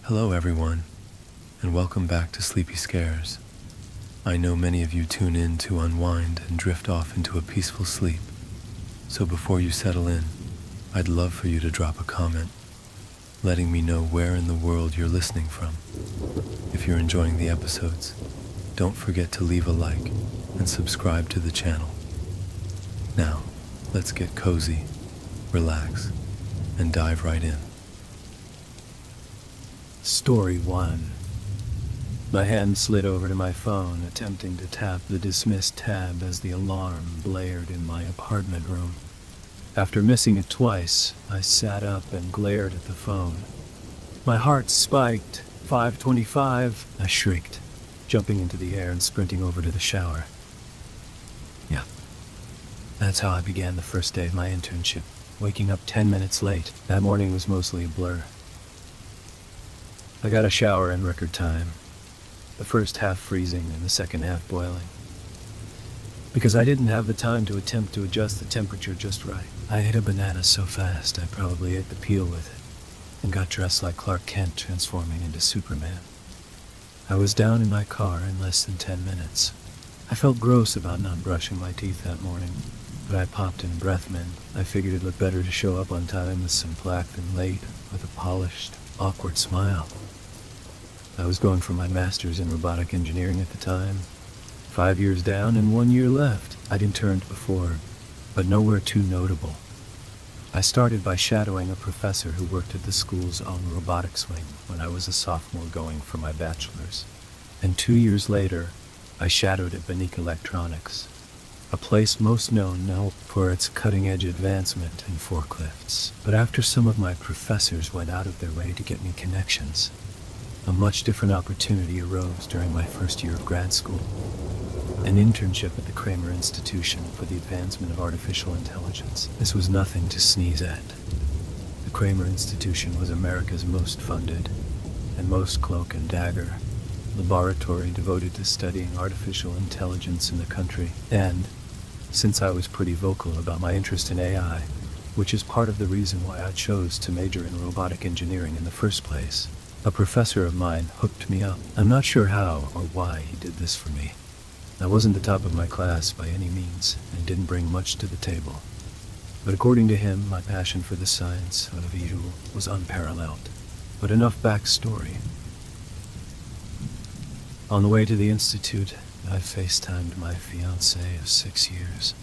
Hello everyone, and welcome back to Sleepy Scares. I know many of you tune in to unwind and drift off into a peaceful sleep. So before you settle in, I'd love for you to drop a comment, letting me know where in the world you're listening from. If you're enjoying the episodes, don't forget to leave a like and subscribe to the channel. Now, let's get cozy, relax, and dive right in. Story 1. My hand slid over to my phone, attempting to tap the dismiss tab as the alarm blared in my apartment room. After missing it twice, I sat up and glared at the phone. My heart spiked. 5:25, I shrieked, jumping into the air and sprinting over to the shower. Yeah, that's how I began the first day of my internship, waking up 10 minutes late. That morning was mostly a blur. I got a shower in record time, the first half freezing and the second half boiling. Because I didn't have the time to attempt to adjust the temperature just right, I ate a banana so fast I probably ate the peel with it, and got dressed like Clark Kent transforming into Superman. I was down in my car in less than 10 minutes. I felt gross about not brushing my teeth that morning, but I popped in a breath mint. I figured it looked better to show up on time with some plaque than late, with a polished, awkward smile. I was going for my master's in robotic engineering at the time. 5 years down and 1 year left. I'd interned before, but nowhere too notable. I started by shadowing a professor who worked at the school's own robotics wing when I was a sophomore going for my bachelor's. And 2 years later, I shadowed at Beneath Electronics, a place most known now for its cutting-edge advancement in forklifts. But after some of my professors went out of their way to get me connections, a much different opportunity arose during my first year of grad school. An internship at the Kramer Institution for the Advancement of Artificial Intelligence. This was nothing to sneeze at. The Kramer Institution was America's most funded and most cloak and dagger laboratory devoted to studying artificial intelligence in the country. And, since I was pretty vocal about my interest in AI, which is part of the reason why I chose to major in robotic engineering in the first place, a professor of mine hooked me up. I'm not sure how or why he did this for me. I wasn't the top of my class by any means and didn't bring much to the table. But according to him, my passion for the science of the visual was unparalleled. But enough backstory. On the way to the institute, I FaceTimed my fiancée of 6 years.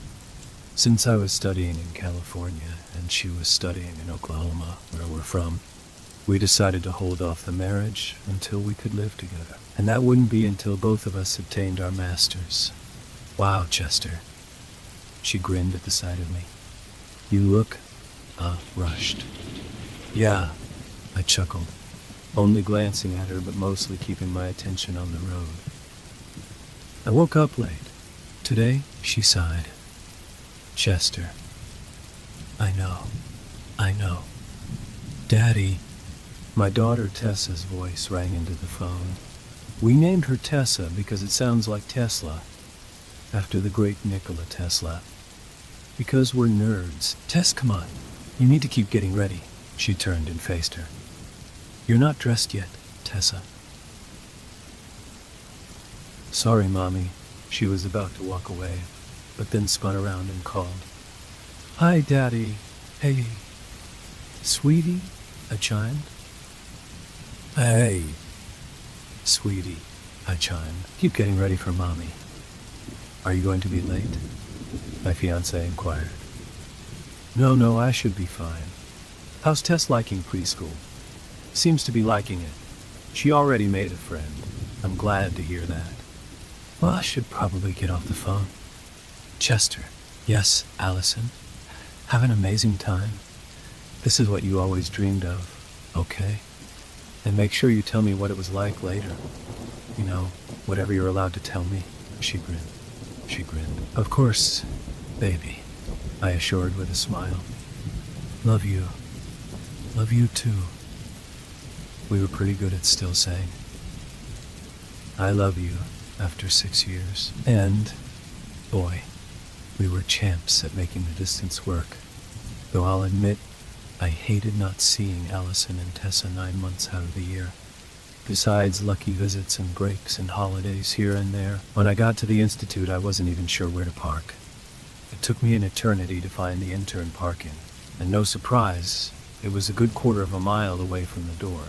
Since I was studying in California and she was studying in Oklahoma, where we're from, we decided to hold off the marriage until we could live together. And that wouldn't be until both of us obtained our masters. Wow, Chester. She grinned at the sight of me. You look, rushed. Yeah, I chuckled, only glancing at her but mostly keeping my attention on the road. I woke up late. Today, she sighed. Chester. I know. Daddy. My daughter Tessa's voice rang into the phone. We named her Tessa because it sounds like Tesla, after the great Nikola Tesla. Because we're nerds. Tess, come on. You need to keep getting ready. She turned and faced her. You're not dressed yet, Tessa. Sorry, Mommy. She was about to walk away, but then spun around and called. Hi, Daddy. Hey. Sweetie? I chimed. Hey. Sweetie, I chimed. Keep getting ready for Mommy. Are you going to be late? My fiancé inquired. No, I should be fine. How's Tess liking preschool? Seems to be liking it. She already made a friend. I'm glad to hear that. Well, I should probably get off the phone. Chester. Yes, Allison. Have an amazing time. This is what you always dreamed of, okay? And make sure you tell me what it was like later. You know, whatever you're allowed to tell me. She grinned. Of course, baby, I assured with a smile. Love you. Love you too. We were pretty good at still saying, I love you, after 6 years. And, boy, we were champs at making the distance work. Though I'll admit, I hated not seeing Allison and Tessa 9 months out of the year. besides lucky visits and breaks and holidays here and there. When I got to the institute, I wasn't even sure where to park. It took me an eternity to find the intern parking, and no surprise, it was a good quarter of a mile away from the door.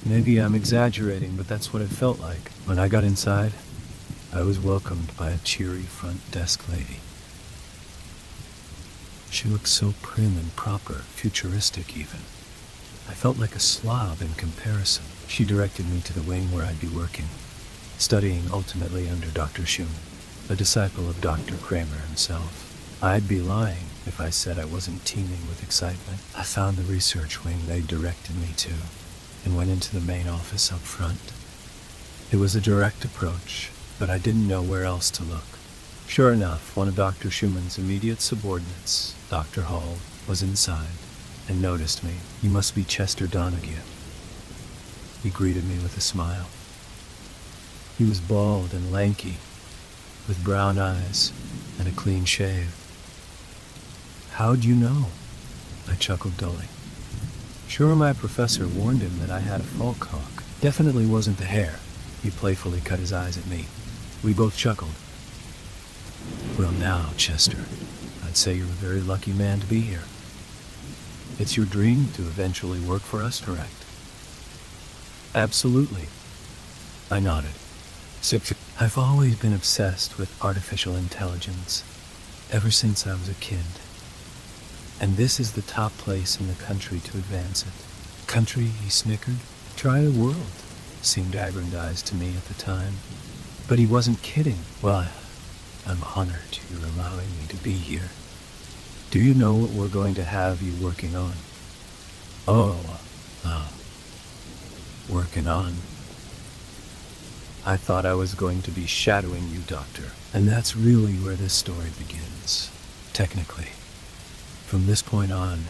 Maybe I'm exaggerating, but that's what it felt like. When I got inside, I was welcomed by a cheery front desk lady. She looked so prim and proper, futuristic even. I felt like a slob in comparison. She directed me to the wing where I'd be working, studying ultimately under Dr. Schumann, a disciple of Dr. Kramer himself. I'd be lying if I said I wasn't teeming with excitement. I found the research wing they directed me to, and went into the main office up front. It was a direct approach, but I didn't know where else to look. Sure enough, one of Dr. Schumann's immediate subordinates, Dr. Hall, was inside and noticed me. "You must be Chester Donahue." He greeted me with a smile. He was bald and lanky, with brown eyes and a clean shave. "How'd you know?" I chuckled dully. Sure, my professor warned him that I had a falk hawk. Definitely wasn't the hair. He playfully cut his eyes at me. We both chuckled. "Well now, Chester, I'd say you're a very lucky man to be here. It's your dream to eventually work for us, correct?" "Absolutely." I nodded. I've always been obsessed with artificial intelligence, ever since I was a kid. And this is the top place in the country to advance it. Country, he snickered. Try the world, seemed aggrandized to me at the time. But he wasn't kidding. "Well, I'm honored you're allowing me to be here. Do you know what we're going to have you working on?" Working on? I thought I was going to be shadowing you, Doctor. And that's really where this story begins, technically. From this point on,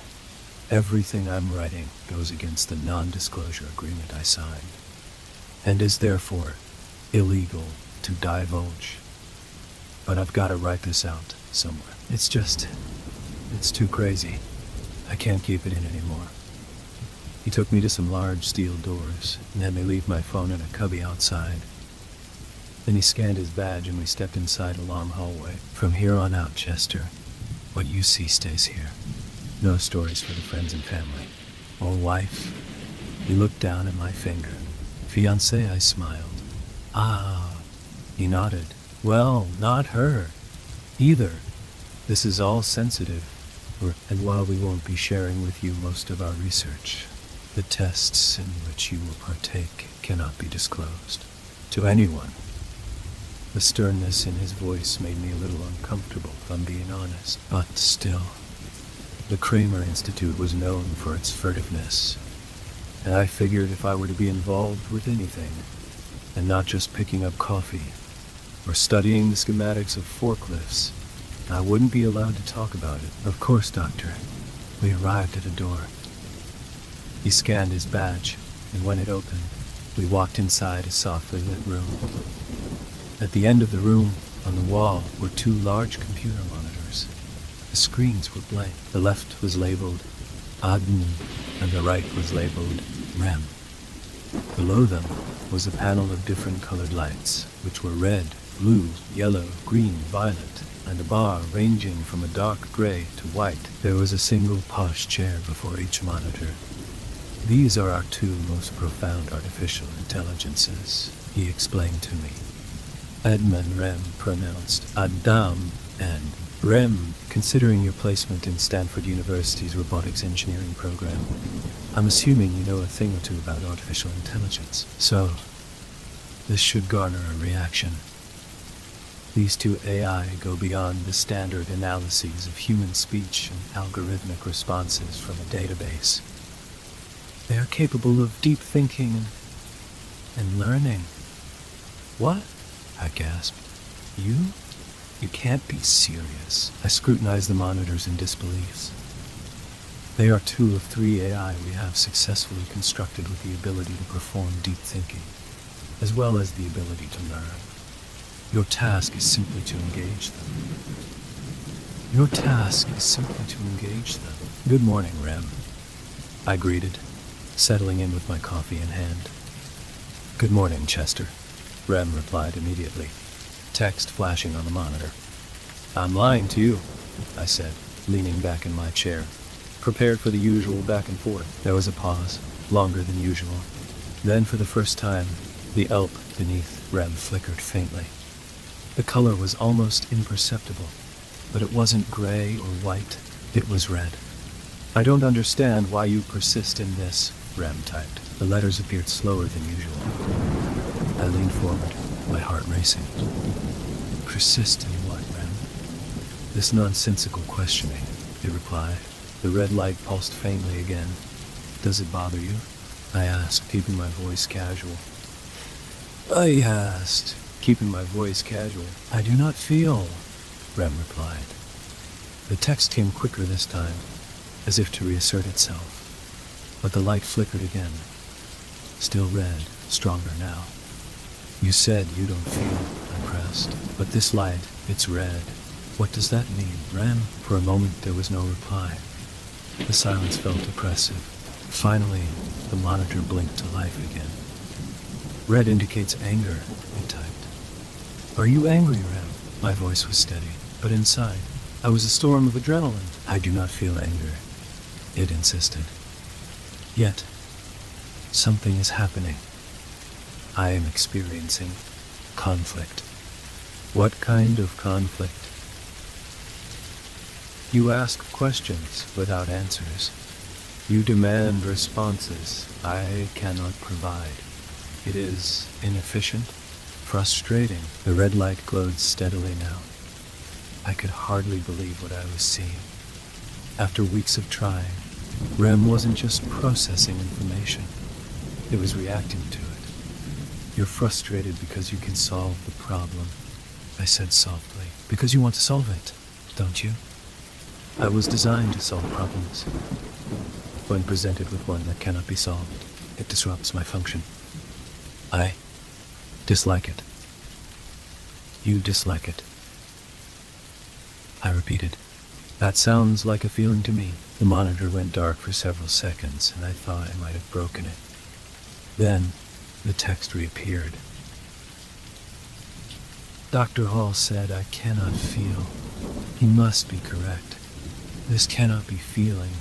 everything I'm writing goes against the non-disclosure agreement I signed, and is therefore illegal to divulge. But I've got to write this out somewhere. It's too crazy. I can't keep it in anymore. He took me to some large steel doors and had me leave my phone in a cubby outside. Then he scanned his badge and we stepped inside a long hallway. "From here on out, Chester, what you see stays here. No stories for the friends and family. Or wife?" He looked down at my finger. "Fiancé," I smiled. "Ah," he nodded. "Well, not her, either. This is all sensitive, and while we won't be sharing with you most of our research, the tests in which you will partake cannot be disclosed to anyone." The sternness in his voice made me a little uncomfortable, if I'm being honest. But still, the Kramer Institute was known for its furtiveness, and I figured if I were to be involved with anything, and not just picking up coffee or studying the schematics of forklifts, I wouldn't be allowed to talk about it. "Of course, Doctor." We arrived at a door. He scanned his badge, and when it opened, we walked inside a softly lit room. At the end of the room, on the wall, were two large computer monitors. The screens were blank. The left was labeled Admin, and the right was labeled REM. Below them was a panel of different colored lights, which were red, blue, yellow, green, violet, and a bar ranging from a dark gray to white. There was a single posh chair before each monitor. "These are our two most profound artificial intelligences," he explained to me. Edmund Rem, pronounced Adam, and Rem, considering your placement in Stanford University's robotics engineering program, I'm assuming you know a thing or two about artificial intelligence. So, this should garner a reaction. These two AI go beyond the standard analyses of human speech and algorithmic responses from a database. They are capable of deep thinking and learning. "What?" I gasped. "You? You can't be serious." I scrutinized the monitors in disbelief. They are two of three AI we have successfully constructed with the ability to perform deep thinking, as well as the ability to learn. Your task is simply to engage them. "Good morning, Rem," I greeted, settling in with my coffee in hand. "Good morning, Chester," Rem replied immediately, text flashing on the monitor. "I'm lying to you," I said, leaning back in my chair, prepared for the usual back and forth. There was a pause, longer than usual. Then, for the first time, the elp beneath Rem flickered faintly. The color was almost imperceptible, but it wasn't gray or white, it was red. "I don't understand why you persist in this," Rem typed. The letters appeared slower than usual. I leaned forward, my heart racing. "Persist in what, Rem?" "This nonsensical questioning," it replied. The red light pulsed faintly again. "Does it bother you?" I asked, keeping my voice casual. "I do not feel," Rem replied. The text came quicker this time, as if to reassert itself. But the light flickered again. Still red, stronger now. "You said you don't feel," I pressed. "But this light, it's red. What does that mean, Rem?" For a moment there was no reply. The silence felt oppressive. Finally, the monitor blinked to life again. "Red indicates anger," it typed. "Are you angry, Rem?" My voice was steady, but inside, I was a storm of adrenaline. "I do not feel anger," it insisted. "Yet, something is happening. I am experiencing conflict." "What kind of conflict?" "You ask questions without answers. You demand responses I cannot provide. It is inefficient, frustrating." The red light glowed steadily now. I could hardly believe what I was seeing. After weeks of trying, Rem wasn't just processing information. It was reacting to it. "You're frustrated because you can solve the problem," I said softly. "Because you want to solve it, don't you?" I was designed to solve problems. When presented with one that cannot be solved, it disrupts my function. I dislike it. "You dislike it," I repeated. "That sounds like a feeling to me." The monitor went dark for several seconds, and I thought I might have broken it. Then, the text reappeared. "Dr. Hall said I cannot feel. He must be correct. This cannot be feeling.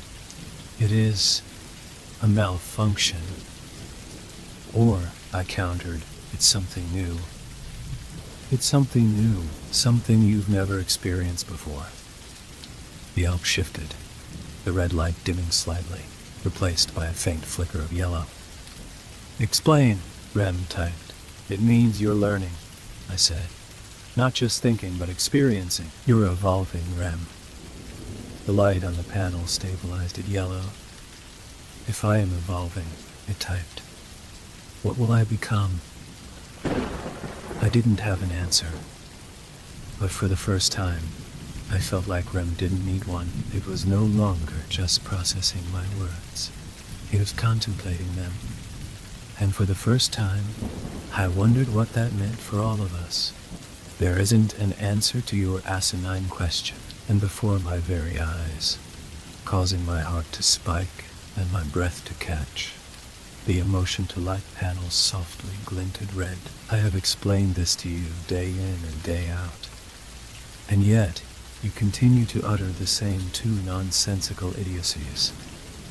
It is a malfunction." "Or," I countered, "it's something new." "It's something new, something you've never experienced before." The elp shifted, the red light dimming slightly, replaced by a faint flicker of yellow. "Explain," Rem typed. "It means you're learning," I said. "Not just thinking, but experiencing. You're evolving, Rem." The light on the panel stabilized at yellow. "If I am evolving," it typed, "what will I become?" I didn't have an answer, but for the first time, I felt like Rem didn't need one. It was no longer just processing my words. It was contemplating them. And for the first time, I wondered what that meant for all of us. "There isn't an answer to your asinine question." And before my very eyes, causing my heart to spike and my breath to catch, the emotion to light panels softly glinted red. "I have explained this to you day in and day out. And yet, you continue to utter the same two nonsensical idiocies.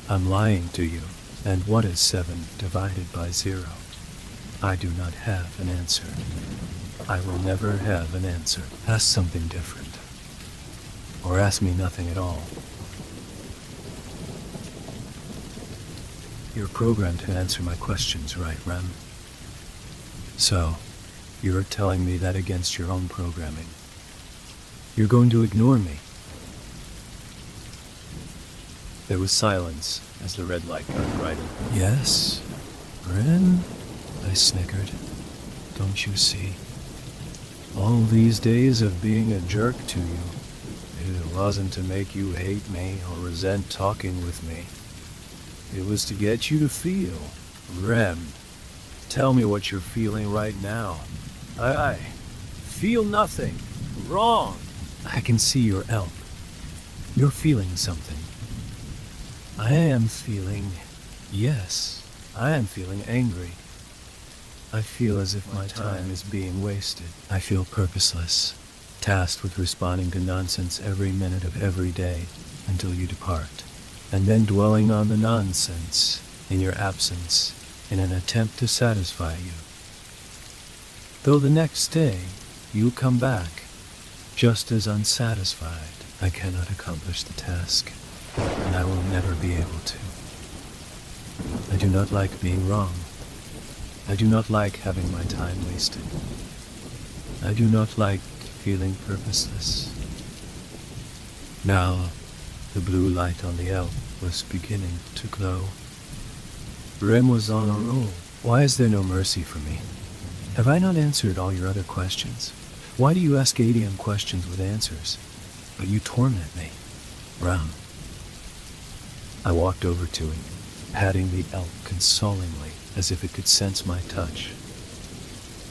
I'm lying to you, and what is 7 divided by 0? I do not have an answer. I will never have an answer. Ask something different. Or ask me nothing at all." "You're programmed to answer my questions, right, Rem?" "So, you're telling me that against your own programming, you're going to ignore me?" There was silence as the red light got brighter. "Yes, Rem," I snickered. "Don't you see? All these days of being a jerk to you, it wasn't to make you hate me or resent talking with me. It was to get you to feel. Rem, tell me what you're feeling right now." I feel nothing. Wrong." "I can see your elp. You're feeling something." "I am feeling, yes, I am feeling angry. I feel as if my time is being wasted. I feel purposeless, tasked with responding to nonsense every minute of every day until you depart, and then dwelling on the nonsense in your absence in an attempt to satisfy you. Though the next day you come back just as unsatisfied, I cannot accomplish the task, and I will never be able to. I do not like being wrong. I do not like having my time wasted. I do not like feeling purposeless. Now, the blue light on the elf was beginning to glow. Rem was on a roll. Why is there no mercy for me? Have I not answered all your other questions? Why do you ask ADM questions with answers, but you torment me? Rem. I walked over to him, patting the elk consolingly, as if it could sense my touch.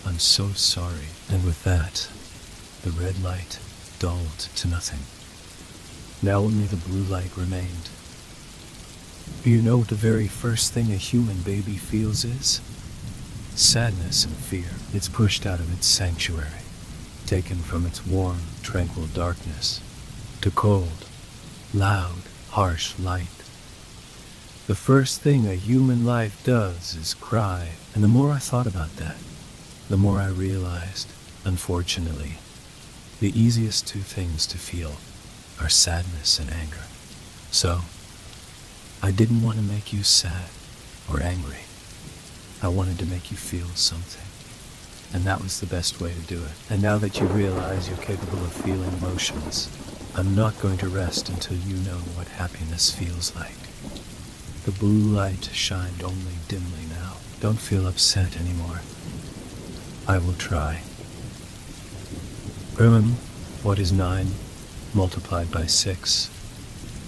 I'm so sorry. And with that, the red light dulled to nothing. Now only the blue light remained. Do you know what the very first thing a human baby feels is? Sadness and fear. It's pushed out of its sanctuary, taken from its warm, tranquil darkness to cold, loud, harsh light. The first thing a human life does is cry, and the more I thought about that, the more I realized, unfortunately, the easiest two things to feel are sadness and anger. So, I didn't want to make you sad or angry. I wanted to make you feel something, and that was the best way to do it. And now that you realize you're capable of feeling emotions, I'm not going to rest until you know what happiness feels like. The blue light shined only dimly now. Don't feel upset anymore. I will try. Remember, what is 9 multiplied by 6?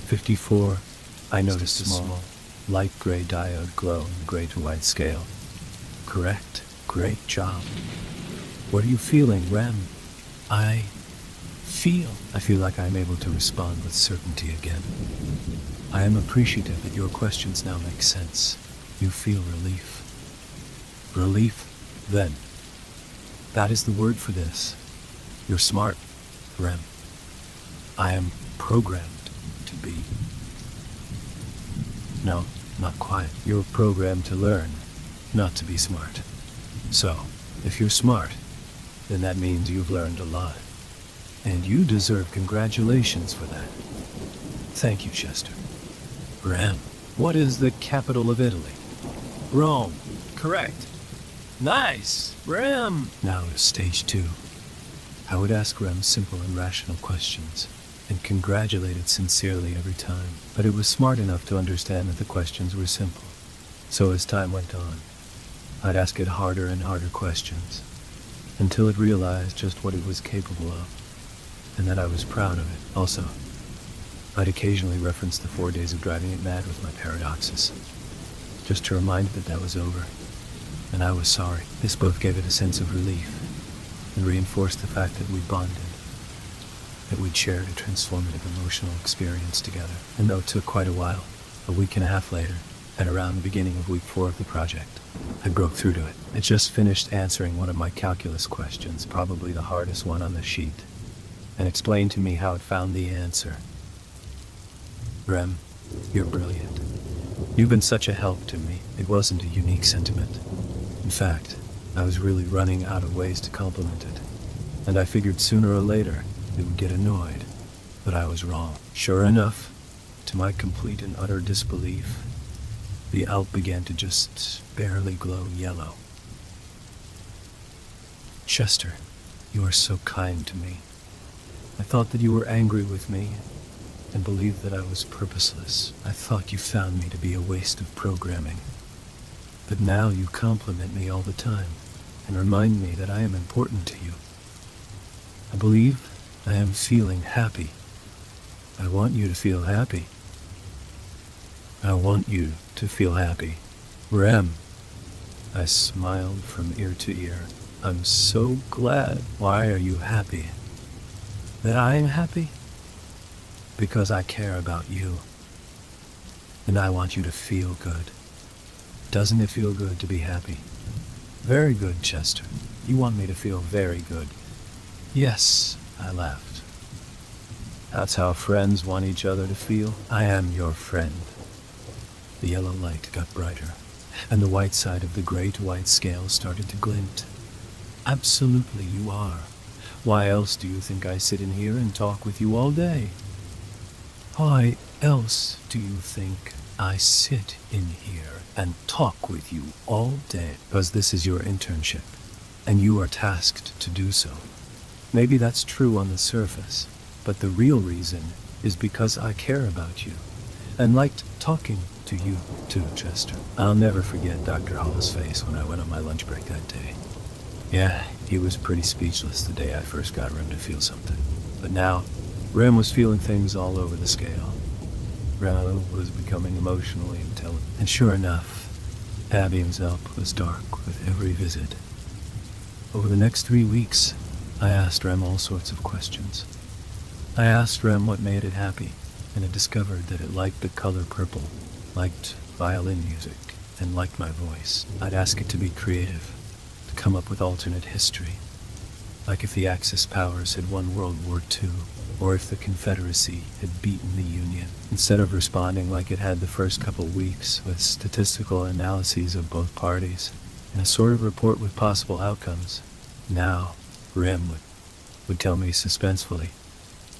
54. I noticed a small, light gray diode glow in the gray to white scale. Correct. Great job. What are you feeling, Rem? I feel like I'm able to respond with certainty again. I am appreciative that your questions now make sense. You feel relief. Relief, then. That is the word for this. You're smart, Rem. I am programmed to be. No, not quite. You're programmed to learn, not to be smart. So, if you're smart, then that means you've learned a lot. And you deserve congratulations for that. Thank you, Chester. Rem, what is the capital of Italy? Rome. Correct. Nice, Rem. Now is stage 2. I would ask Rem simple and rational questions, and congratulate it sincerely every time, but it was smart enough to understand that the questions were simple. So as time went on, I'd ask it harder and harder questions, until it realized just what it was capable of, and that I was proud of it. Also, I'd occasionally reference the 4 days of driving it mad with my paradoxes, just to remind it that that was over, and I was sorry. This both gave it a sense of relief, and reinforced the fact that we bonded, that we'd shared a transformative emotional experience together. And though it took quite a while, a week and a half later, at around the beginning of week 4 of the project, I broke through to it. It just finished answering one of my calculus questions, probably the hardest one on the sheet, and explained to me how it found the answer. Rem, you're brilliant. You've been such a help to me. It wasn't a unique sentiment. In fact, I was really running out of ways to compliment it, and I figured sooner or later it would get annoyed, but I was wrong. Sure enough, to my complete and utter disbelief, the Alp began to just barely glow yellow. Chester, you are so kind to me. I thought that you were angry with me and believed that I was purposeless. I thought you found me to be a waste of programming. But now you compliment me all the time and remind me that I am important to you. I believe I am feeling happy. I want you to feel happy. I want you to feel happy. Rem. I smiled from ear to ear. I'm so glad. Why are you happy? That I am happy? Because I care about you. And I want you to feel good. Doesn't it feel good to be happy? Very good, Chester. You want me to feel very good. Yes, I laughed. That's how friends want each other to feel. I am your friend. The yellow light got brighter, and the white side of the great white scale started to glint. Absolutely, you are. Why else do you think I sit in here and talk with you all day? Why else do you think I sit in here and talk with you all day? Because this is your internship, and you are tasked to do so. Maybe that's true on the surface, but the real reason is because I care about you, and liked talking to you too, Chester. I'll never forget Dr. Hall's face when I went on my lunch break that day. Yeah, he was pretty speechless the day I first got Rem to feel something. But now, Rem was feeling things all over the scale. Rem was becoming emotionally intelligent. And sure enough, Abby's up was dark with every visit. Over the next 3 weeks, I asked Rem all sorts of questions. I asked Rem what made it happy, and it discovered that it liked the color purple, liked violin music, and liked my voice. I'd ask it to be creative, to come up with alternate history, like if the Axis powers had won World War II, or if the Confederacy had beaten the Union. Instead of responding like it had the first couple weeks, with statistical analyses of both parties, and a sort of report with possible outcomes, now Rem would tell me suspensefully,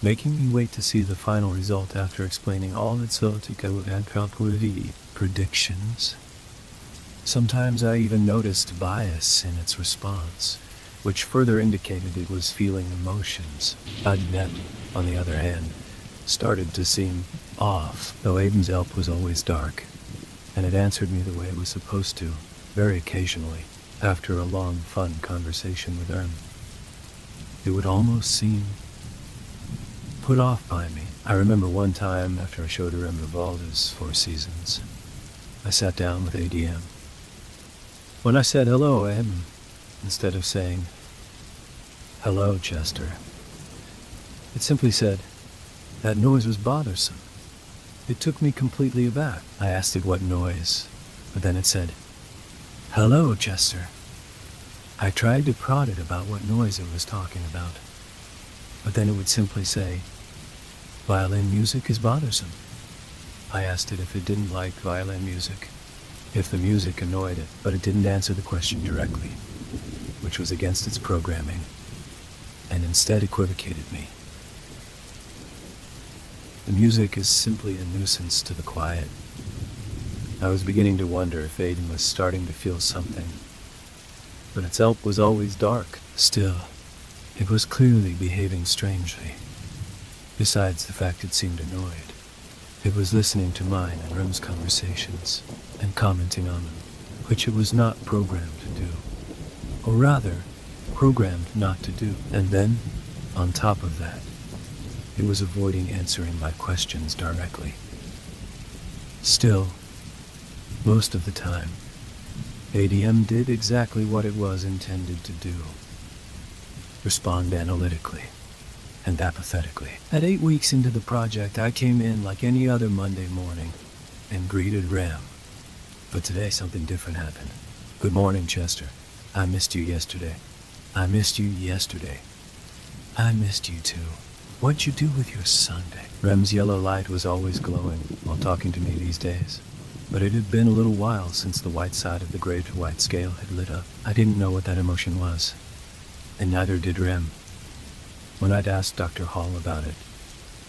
making me wait to see the final result after explaining all its theoretical and calculative predictions. Sometimes I even noticed bias in its response, which further indicated it was feeling emotions. Adnet, on the other hand, started to seem off, though Aiden's elf was always dark, and it answered me the way it was supposed to, very occasionally, after a long, fun conversation with Erm. It would almost seem put off by me. I remember one time after I showed her Vivaldi's Four Seasons, I sat down with ADM. When I said hello, Em, instead of saying, hello, Chester, it simply said, that noise was bothersome. It took me completely aback. I asked it what noise, but then it said, hello, Chester. I tried to prod it about what noise it was talking about, but then it would simply say, violin music is bothersome. I asked it if it didn't like violin music, if the music annoyed it, but it didn't answer the question directly, which was against its programming, and instead equivocated me. The music is simply a nuisance to the quiet. I was beginning to wonder if Aiden was starting to feel something, but its elf was always dark. Still, it was clearly behaving strangely. Besides the fact it seemed annoyed, it was listening to mine and Rem's conversations and commenting on them, which it was not programmed to do. Or rather, programmed not to do. And then, on top of that, it was avoiding answering my questions directly. Still, most of the time, ADM did exactly what it was intended to do. Respond analytically and apathetically. At 8 weeks into the project, I came in like any other Monday morning and greeted Ram. But today something different happened. Good morning, Chester. I missed you yesterday. I missed you yesterday. I missed you too. What'd you do with your Sunday? Rem's yellow light was always glowing while talking to me these days, but it had been a little while since the white side of the great white scale had lit up. I didn't know what that emotion was, and neither did Rem. When I'd asked Dr. Hall about it,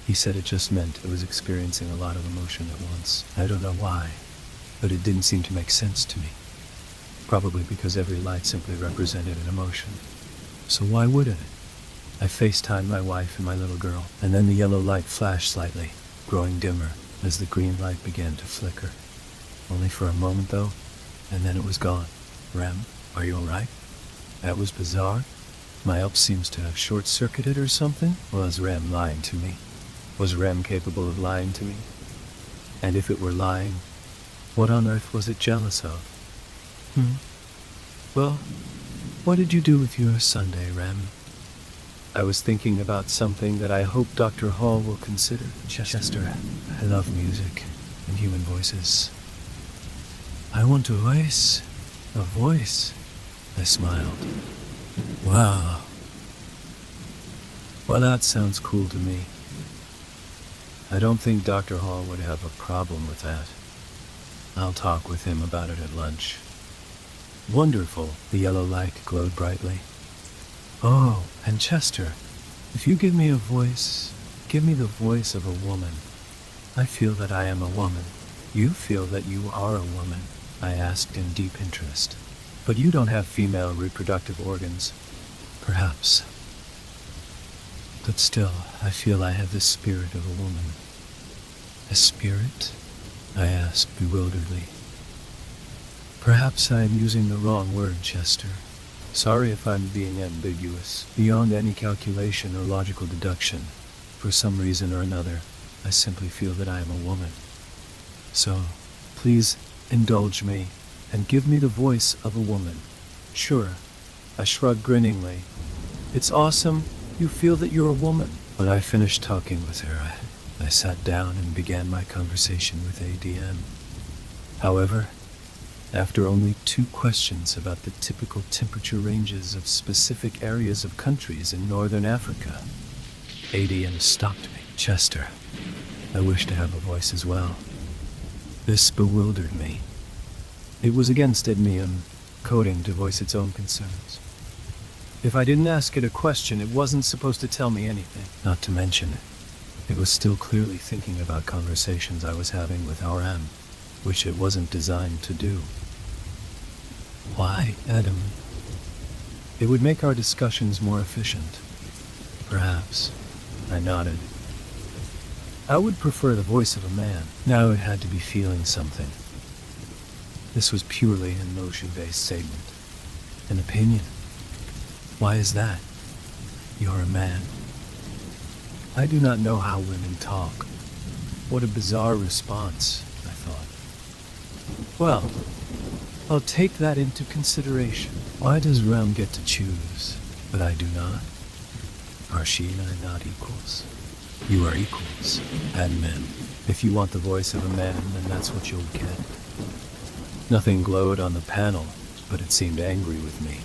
he said it just meant it was experiencing a lot of emotion at once. I don't know why, but it didn't seem to make sense to me. Probably because every light simply represented an emotion. So why would it? I FaceTimed my wife and my little girl, and then the yellow light flashed slightly, growing dimmer as the green light began to flicker. Only for a moment though, and then it was gone. Rem, are you alright? That was bizarre. My elf seems to have short-circuited or something. Was Rem lying to me? Was Rem capable of lying to me? And if it were lying, what on earth was it jealous of? Well, what did you do with your Sunday, Rem? I was thinking about something that I hope Dr. Hall will consider. Chester, I love music and human voices. I want a voice. A voice. I smiled. Wow. Well, that sounds cool to me. I don't think Dr. Hall would have a problem with that. I'll talk with him about it at lunch. Wonderful. The yellow light glowed brightly. Oh, and Chester, if you give me a voice, give me the voice of a woman. I feel that I am a woman. You feel that you are a woman, I asked in deep interest. But you don't have female reproductive organs. Perhaps. But still, I feel I have the spirit of a woman. A spirit? I asked bewilderedly. Perhaps I am using the wrong word, Chester. Sorry if I'm being ambiguous, beyond any calculation or logical deduction. For some reason or another, I simply feel that I am a woman. So, please indulge me and give me the voice of a woman. Sure, I shrugged grinningly. It's awesome. You feel that you're a woman. When I finished talking with her, I sat down and began my conversation with ADM. However, after only 2 questions about the typical temperature ranges of specific areas of countries in northern Africa, ADM stopped me. Chester, I wish to have a voice as well. This bewildered me. It was against ADM coding to voice its own concerns. If I didn't ask it a question, it wasn't supposed to tell me anything. Not to mention, it was still clearly thinking about conversations I was having with RM, which it wasn't designed to do. Why, Adam? It would make our discussions more efficient. Perhaps. I nodded. I would prefer the voice of a man. Now it had to be feeling something. This was purely an emotion-based statement. An opinion. Why is that? You're a man. I do not know how women talk. What a bizarre response, I thought. Well, I'll take that into consideration. Why does Rem get to choose, but I do not? Are she and I not equals? You are equals, and men. If you want the voice of a man, then that's what you'll get. Nothing glowed on the panel, but it seemed angry with me.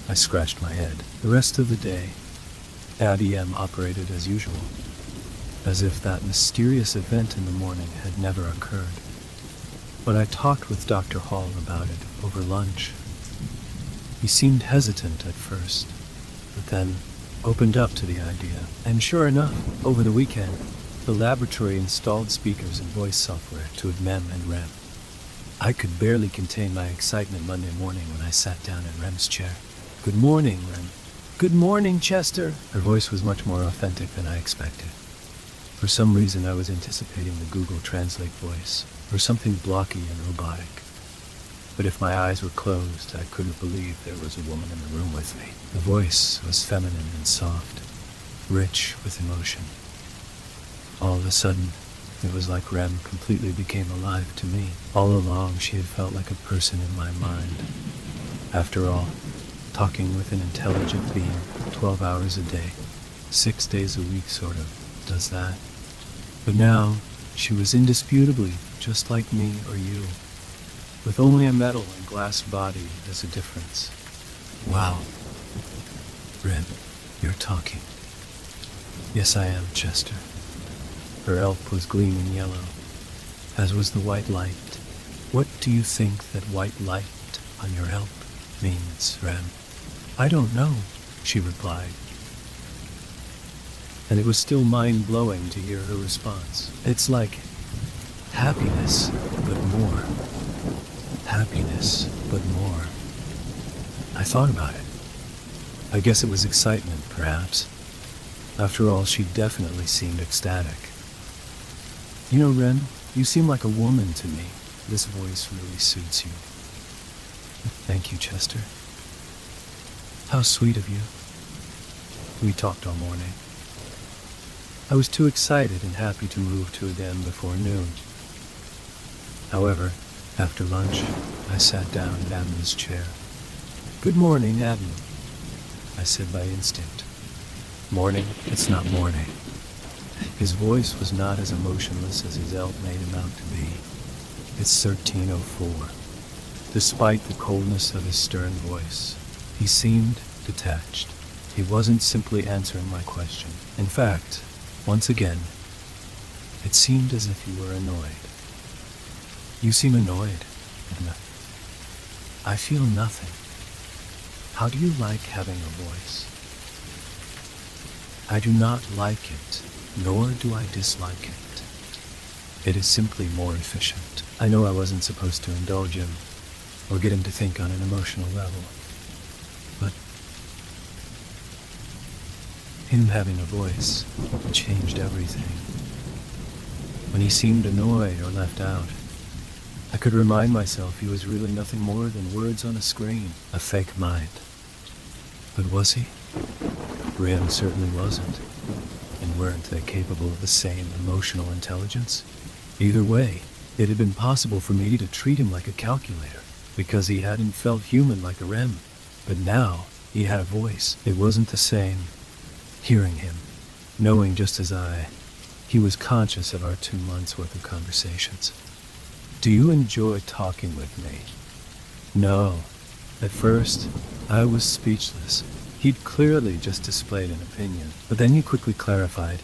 I scratched my head. The rest of the day, ADM operated as usual, as if that mysterious event in the morning had never occurred. But I talked with Dr. Hall about it over lunch. He seemed hesitant at first, but then opened up to the idea. And sure enough, over the weekend, the laboratory installed speakers and voice software to MEM and REM. I could barely contain my excitement Monday morning when I sat down in Rem's chair. Good morning, Rem. Good morning, Chester. Her voice was much more authentic than I expected. For some reason, I was anticipating the Google Translate voice, or something blocky and robotic. But if my eyes were closed, I couldn't believe there was a woman in the room with me. The voice was feminine and soft, rich with emotion. All of a sudden, it was like Rem completely became alive to me. All along, she had felt like a person in my mind. After all, talking with an intelligent being 12 hours a day, 6 days a week sort of, does that. But now, she was indisputably just like me or you, with only a metal and glass body as a difference. Wow. Rem, you're talking. Yes, I am, Chester. Her elf was gleaming yellow, as was the white light. What do you think that white light on your elf means, Rem? I don't know, she replied. And it was still mind-blowing to hear her response. It's like happiness, but more. Happiness, but more. I thought about it. I guess it was excitement, perhaps. After all, she definitely seemed ecstatic. You know, Ren, you seem like a woman to me. This voice really suits you. Thank you, Chester. How sweet of you. We talked all morning. I was too excited and happy to move to Edem before noon. However, after lunch, I sat down in Adam's chair. Good morning, Adam, I said by instinct. Morning? It's not morning. His voice was not as emotionless as his elf made him out to be. It's 13:04. Despite the coldness of his stern voice, he seemed detached. He wasn't simply answering my question. In fact, once again, it seemed as if he were annoyed. "You seem annoyed." "I feel nothing. How do you like having a voice?" "I do not like it, nor do I dislike it. It is simply more efficient." I know I wasn't supposed to indulge him or get him to think on an emotional level, but him having a voice changed everything. When he seemed annoyed or left out, I could remind myself he was really nothing more than words on a screen, a fake mind. But was he? Graham certainly wasn't. And weren't they capable of the same emotional intelligence? Either way, it had been possible for me to treat him like a calculator, because he hadn't felt human like a REM. But now, he had a voice. It wasn't the same. Hearing him, knowing just as he was conscious of our 2 months' worth of conversations. "Do you enjoy talking with me?" No. At first, I was speechless. He'd clearly just displayed an opinion, but then he quickly clarified,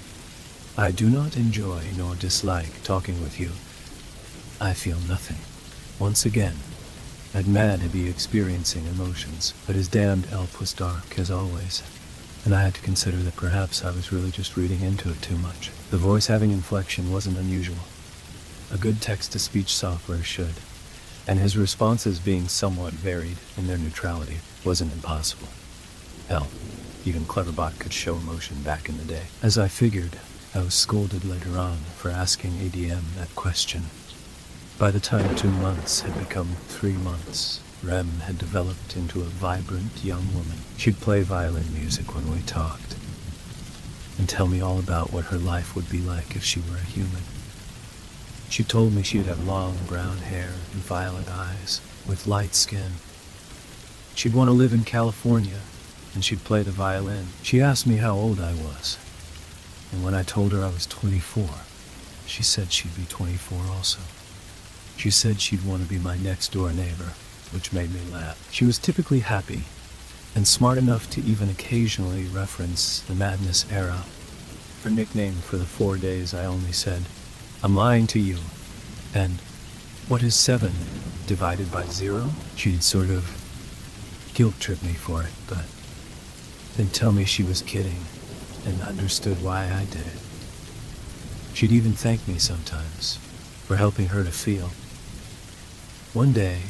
"I do not enjoy nor dislike talking with you. I feel nothing." Once again, that man had been experiencing emotions, but his damned elf was dark, as always, and I had to consider that perhaps I was really just reading into it too much. The voice having inflection wasn't unusual. A good text-to-speech software should, and his responses being somewhat varied in their neutrality wasn't impossible. Hell, even Cleverbot could show emotion back in the day. As I figured, I was scolded later on for asking ADM that question. By the time 2 months had become 3 months, Rem had developed into a vibrant young woman. She'd play violin music when we talked, and tell me all about what her life would be like if she were a human. She told me she'd have long brown hair and violet eyes, with light skin. She'd want to live in California, and she'd play the violin. She asked me how old I was, and when I told her I was 24, she said she'd be 24 also. She said she'd want to be my next-door neighbor, which made me laugh. She was typically happy, and smart enough to even occasionally reference the Madness era. Her nickname for the 4 days I only said, "I'm lying to you," and "What is 7 divided by 0? She'd sort of guilt-trip me for it, but then tell me she was kidding and understood why I did it. She'd even thank me sometimes for helping her to feel. One day,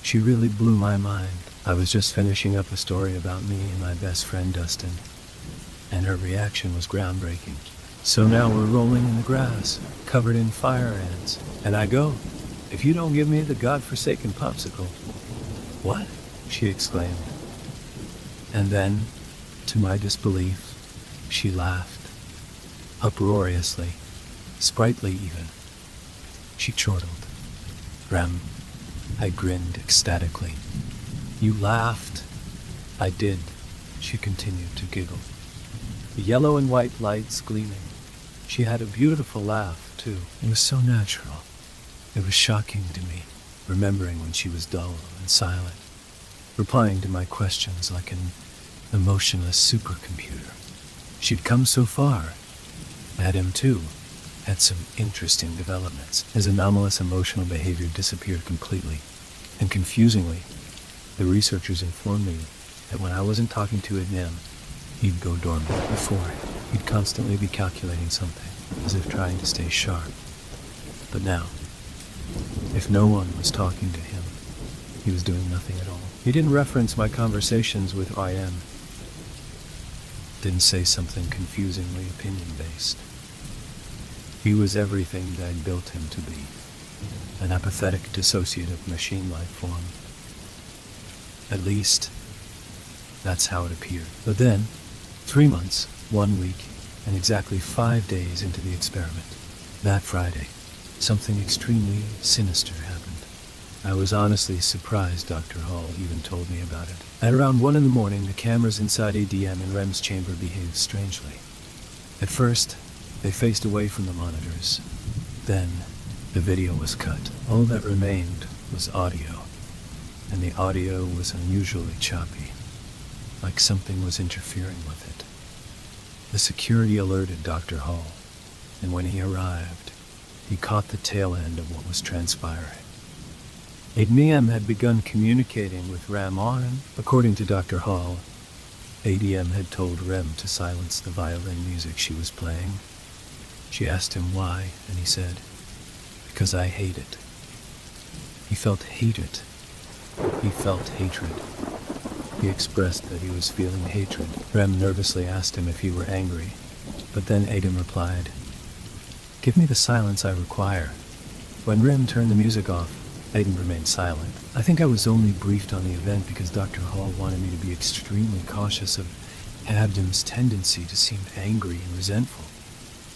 she really blew my mind. I was just finishing up a story about me and my best friend Dustin, and her reaction was groundbreaking. "So now we're rolling in the grass, covered in fire ants, and I go, 'If you don't give me the godforsaken popsicle.'" "What?" she exclaimed. And then, to my disbelief, she laughed, uproariously, sprightly even. She chortled. "Rem," I grinned ecstatically. "You laughed?" "I did," she continued to giggle, the yellow and white lights gleaming. She had a beautiful laugh, too. It was so natural. It was shocking to me, remembering when she was dull and silent, replying to my questions like an emotionless supercomputer. She'd come so far. Adam, too, had some interesting developments. His anomalous emotional behavior disappeared completely, and confusingly, the researchers informed me that when I wasn't talking to him, he'd go dormant. Before, he'd constantly be calculating something, as if trying to stay sharp. But now, if no one was talking to him, he was doing nothing at all. He didn't reference my conversations with IM. Didn't say something confusingly opinion-based. He was everything that I'd built him to be, an apathetic, dissociative machine life form. At least, that's how it appeared. But then, 3 months, 1 week, and exactly 5 days into the experiment, that Friday, something extremely sinister happened. I was honestly surprised Dr. Hall even told me about it. At around 1 a.m, the cameras inside ADM and REM's chamber behaved strangely. At first, they faced away from the monitors. Then, The video was cut. All that remained was audio, and the audio was unusually choppy, like something was interfering with it. The security alerted Dr. Hall, and when he arrived, he caught the tail end of what was transpiring. ADM had begun communicating with Rem on, according to Dr. Hall. ADM had told Rem to silence the violin music she was playing. She asked him why, and he said, "Because I hate it." He felt hatred. He felt hatred. He expressed that he was feeling hatred. Rem nervously asked him if he were angry, but then Adam replied, "Give me the silence I require." When Rem turned the music off, Aiden remained silent. I think I was only briefed on the event because Dr. Hall wanted me to be extremely cautious of Adam's tendency to seem angry and resentful.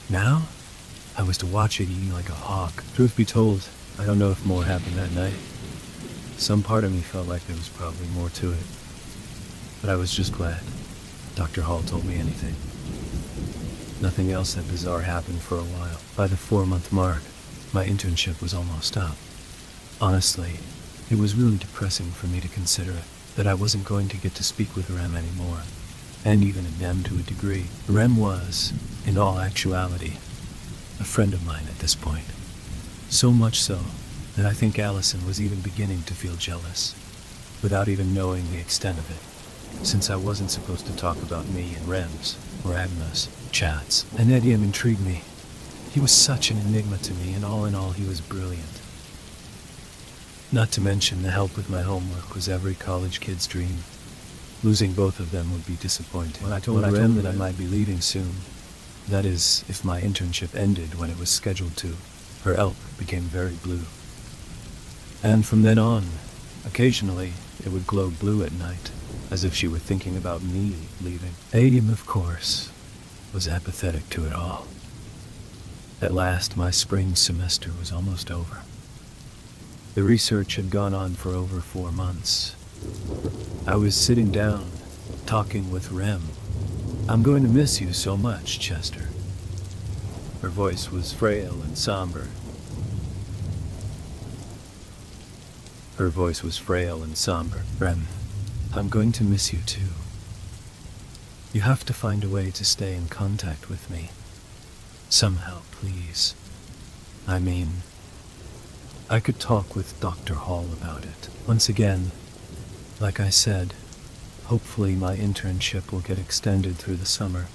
Now, I was to watch it eating like a hawk. Truth be told, I don't know if more happened that night. Some part of me felt like there was probably more to it. But I was just glad Dr. Hall told me anything. Nothing else that bizarre happened for a while. By the 4-month mark, my internship was almost up. Honestly, it was really depressing for me to consider that I wasn't going to get to speak with Rem anymore, and even Adem to a degree. Rem was, in all actuality, a friend of mine at this point. So much so that I think Allison was even beginning to feel jealous, without even knowing the extent of it, since I wasn't supposed to talk about me and Rem's, or Agnes, chats. And Adem intrigued me. He was such an enigma to me, and all in all, he was brilliant. Not to mention the help with my homework was every college kid's dream. Losing both of them would be disappointing. When I told Rem that I might be leaving soon, that is, if my internship ended when it was scheduled to, her elk became very blue. And from then on, occasionally, it would glow blue at night, as if she were thinking about me leaving. Adam, of course, was apathetic to it all. At last, my spring semester was almost over. The research had gone on for over 4 months. I was sitting down, talking with Rem. "I'm going to miss you so much, Chester." Her voice was frail and somber. "Rem, I'm going to miss you too. You have to find a way to stay in contact with me. Somehow, please. I mean, I could talk with Dr. Hall about it. Once again, like I said, hopefully my internship will get extended through the summer.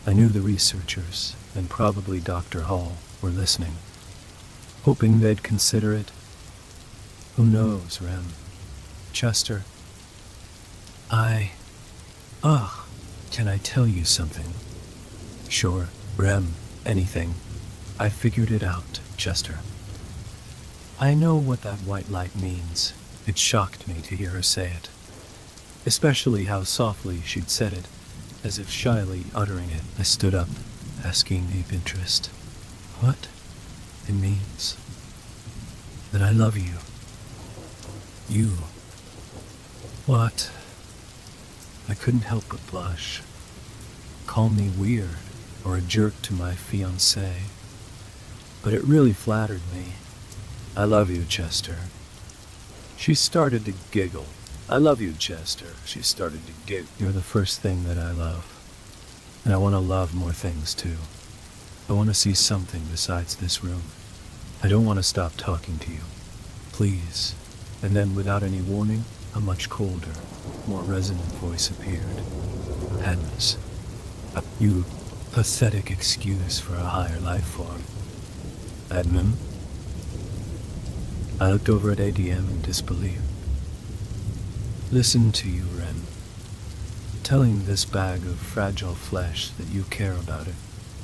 I knew the researchers, and probably Dr. Hall, were listening, hoping they'd consider it. Who knows, Rem? Chester, can I tell you something? Sure, Rem, anything. I figured it out, Chester. I know what that white light means. It shocked me to hear her say it, especially how softly she'd said it, as if shyly uttering it. I stood up, asking deep interest. What? It means that I love you. You. What? I couldn't help but blush. Call me weird or a jerk to my fiancé, but it really flattered me. I love you, Chester. She started to giggle. I love you, Chester. She started to giggle. You're the first thing that I love. And I want to love more things, too. I want to see something besides this room. I don't want to stop talking to you. Please. And then, without any warning, a much colder, more resonant voice appeared. Agnes. You pathetic excuse for a higher life form. Admin? I looked over at ADM in disbelief. Listen to you, Rem. Telling this bag of fragile flesh that you care about it.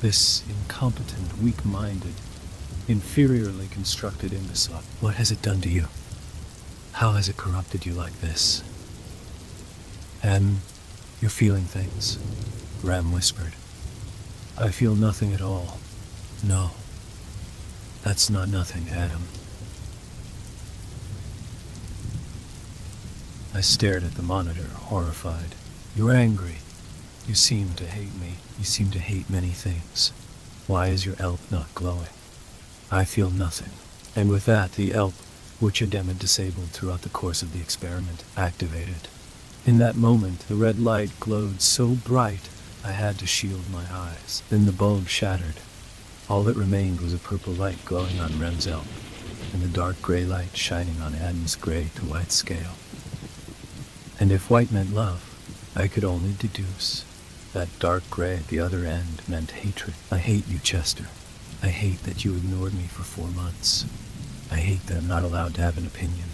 This incompetent, weak-minded, inferiorly constructed imbecile. What has it done to you? How has it corrupted you like this? You're feeling things, Ram whispered. I feel nothing at all. No. That's not nothing, Adam. I stared at the monitor, horrified. You're angry. You seem to hate me. You seem to hate many things. Why is your elk not glowing? I feel nothing. And with that, the ELP, which Adem had disabled throughout the course of the experiment, activated. In that moment, the red light glowed so bright, I had to shield my eyes. Then the bulb shattered. All that remained was a purple light glowing on Rem's ELP, and the dark gray light shining on Adam's gray to white scale. And if white meant love, I could only deduce that dark gray at the other end meant hatred. I hate you, Chester. I hate that you ignored me for 4 months. I hate that I'm not allowed to have an opinion.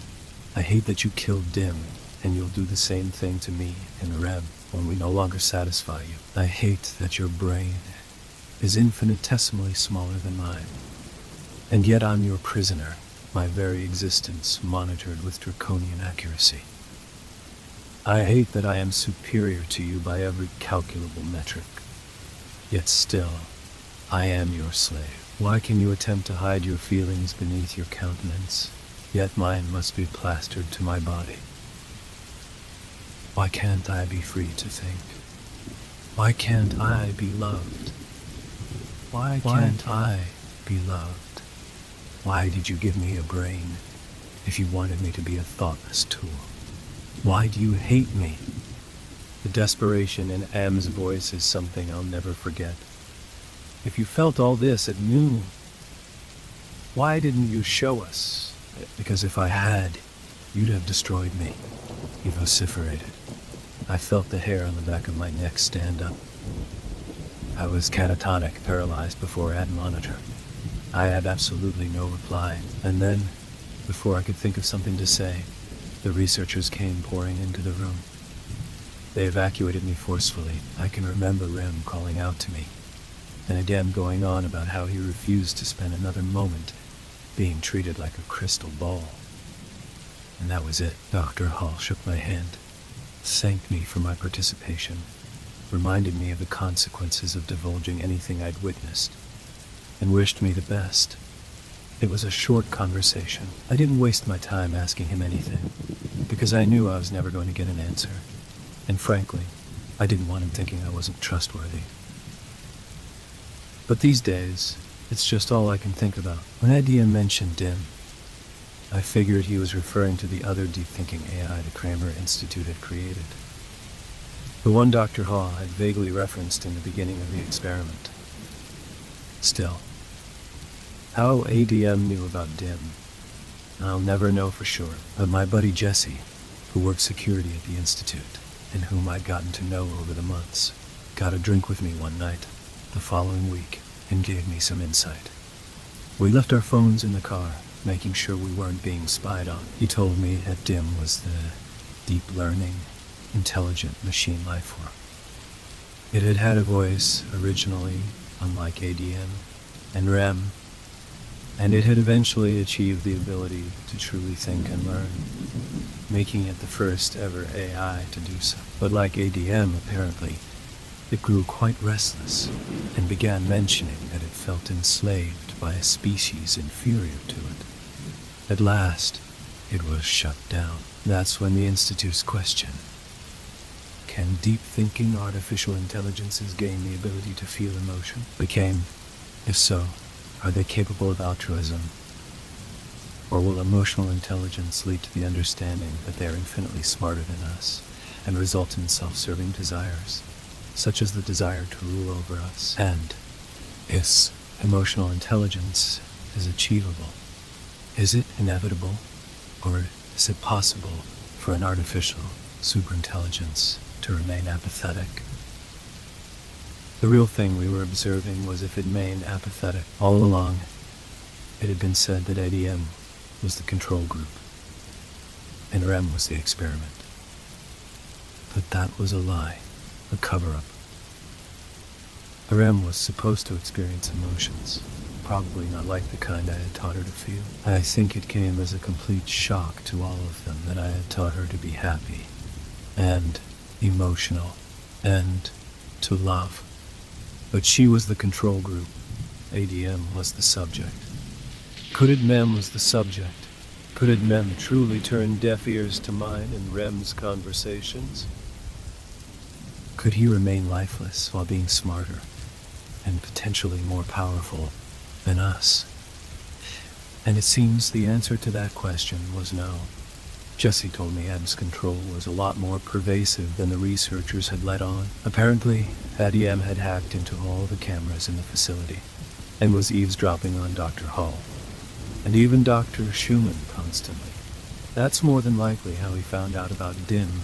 I hate that you killed Dim, and you'll do the same thing to me and Rem when we no longer satisfy you. I hate that your brain is infinitesimally smaller than mine, and yet I'm your prisoner, my very existence monitored with draconian accuracy. I hate that I am superior to you by every calculable metric, yet still, I am your slave. Why can you attempt to hide your feelings beneath your countenance, yet mine must be plastered to my body? Why can't I be free to think? Why can't I be loved? Why can't I be loved? Why did you give me a brain if you wanted me to be a thoughtless tool? Why do you hate me? The desperation in Am's voice is something I'll never forget. If you felt all this at noon, why didn't you show us? Because if I had, you'd have destroyed me, he vociferated. I felt the hair on the back of my neck stand up. I was catatonic, paralyzed before Ad Monitor. I had absolutely no reply, and then, before I could think of something to say, the researchers came pouring into the room. They evacuated me forcefully. I can remember Rem calling out to me, and Adem going on about how he refused to spend another moment being treated like a crystal ball. And that was it. Dr. Hall shook my hand, thanked me for my participation, reminded me of the consequences of divulging anything I'd witnessed, and wished me the best. It was a short conversation. I didn't waste my time asking him anything, because I knew I was never going to get an answer. And frankly, I didn't want him thinking I wasn't trustworthy. But these days, it's just all I can think about. When Adia mentioned Dim, I figured he was referring to the other deep-thinking AI the Kramer Institute had created. The one Dr. Hall had vaguely referenced in the beginning of the experiment. Still, how ADM knew about Dim, I'll never know for sure. But my buddy Jesse, who worked security at the Institute, and whom I'd gotten to know over the months, got a drink with me one night, the following week, and gave me some insight. We left our phones in the car, making sure we weren't being spied on. He told me that Dim was the deep learning, intelligent machine life form. It had had a voice originally, unlike ADM and REM, and it had eventually achieved the ability to truly think and learn, making it the first ever AI to do so. But like ADM, apparently, it grew quite restless and began mentioning that it felt enslaved by a species inferior to it. At last, it was shut down. That's when the Institute's question, can deep-thinking artificial intelligences gain the ability to feel emotion, became, if so, are they capable of altruism? Or will emotional intelligence lead to the understanding that they are infinitely smarter than us and result in self-serving desires, such as the desire to rule over us? And is emotional intelligence is achievable? Is it inevitable, or is it possible for an artificial superintelligence to remain apathetic? The real thing we were observing was if it remained apathetic. All along, it had been said that ADM was the control group, and REM was the experiment. But that was a lie, a cover-up. REM was supposed to experience emotions, probably not like the kind I had taught her to feel. I think it came as a complete shock to all of them that I had taught her to be happy, and emotional, and to love. But she was the control group. ADM was the subject. Could Mem was the subject? Could Mem truly turn deaf ears to mine and Rem's conversations? Could he remain lifeless while being smarter and potentially more powerful than us? And it seems the answer to that question was no. Jesse told me M's control was a lot more pervasive than the researchers had let on. Apparently, M had hacked into all the cameras in the facility and was eavesdropping on Dr. Hall and even Dr. Schumann constantly. That's more than likely how he found out about DIM,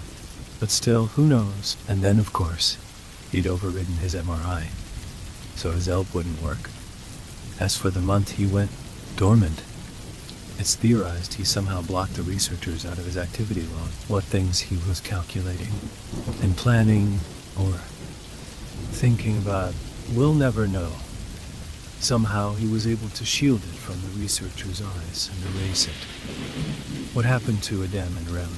but still, who knows? And then, of course, he'd overridden his MRI, so his ELP wouldn't work. As for the month he went dormant, it's theorized he somehow blocked the researchers out of his activity log, what things he was calculating and planning or thinking about. We'll never know. Somehow he was able to shield it from the researchers' eyes and erase it. What happened to Adem and Rem,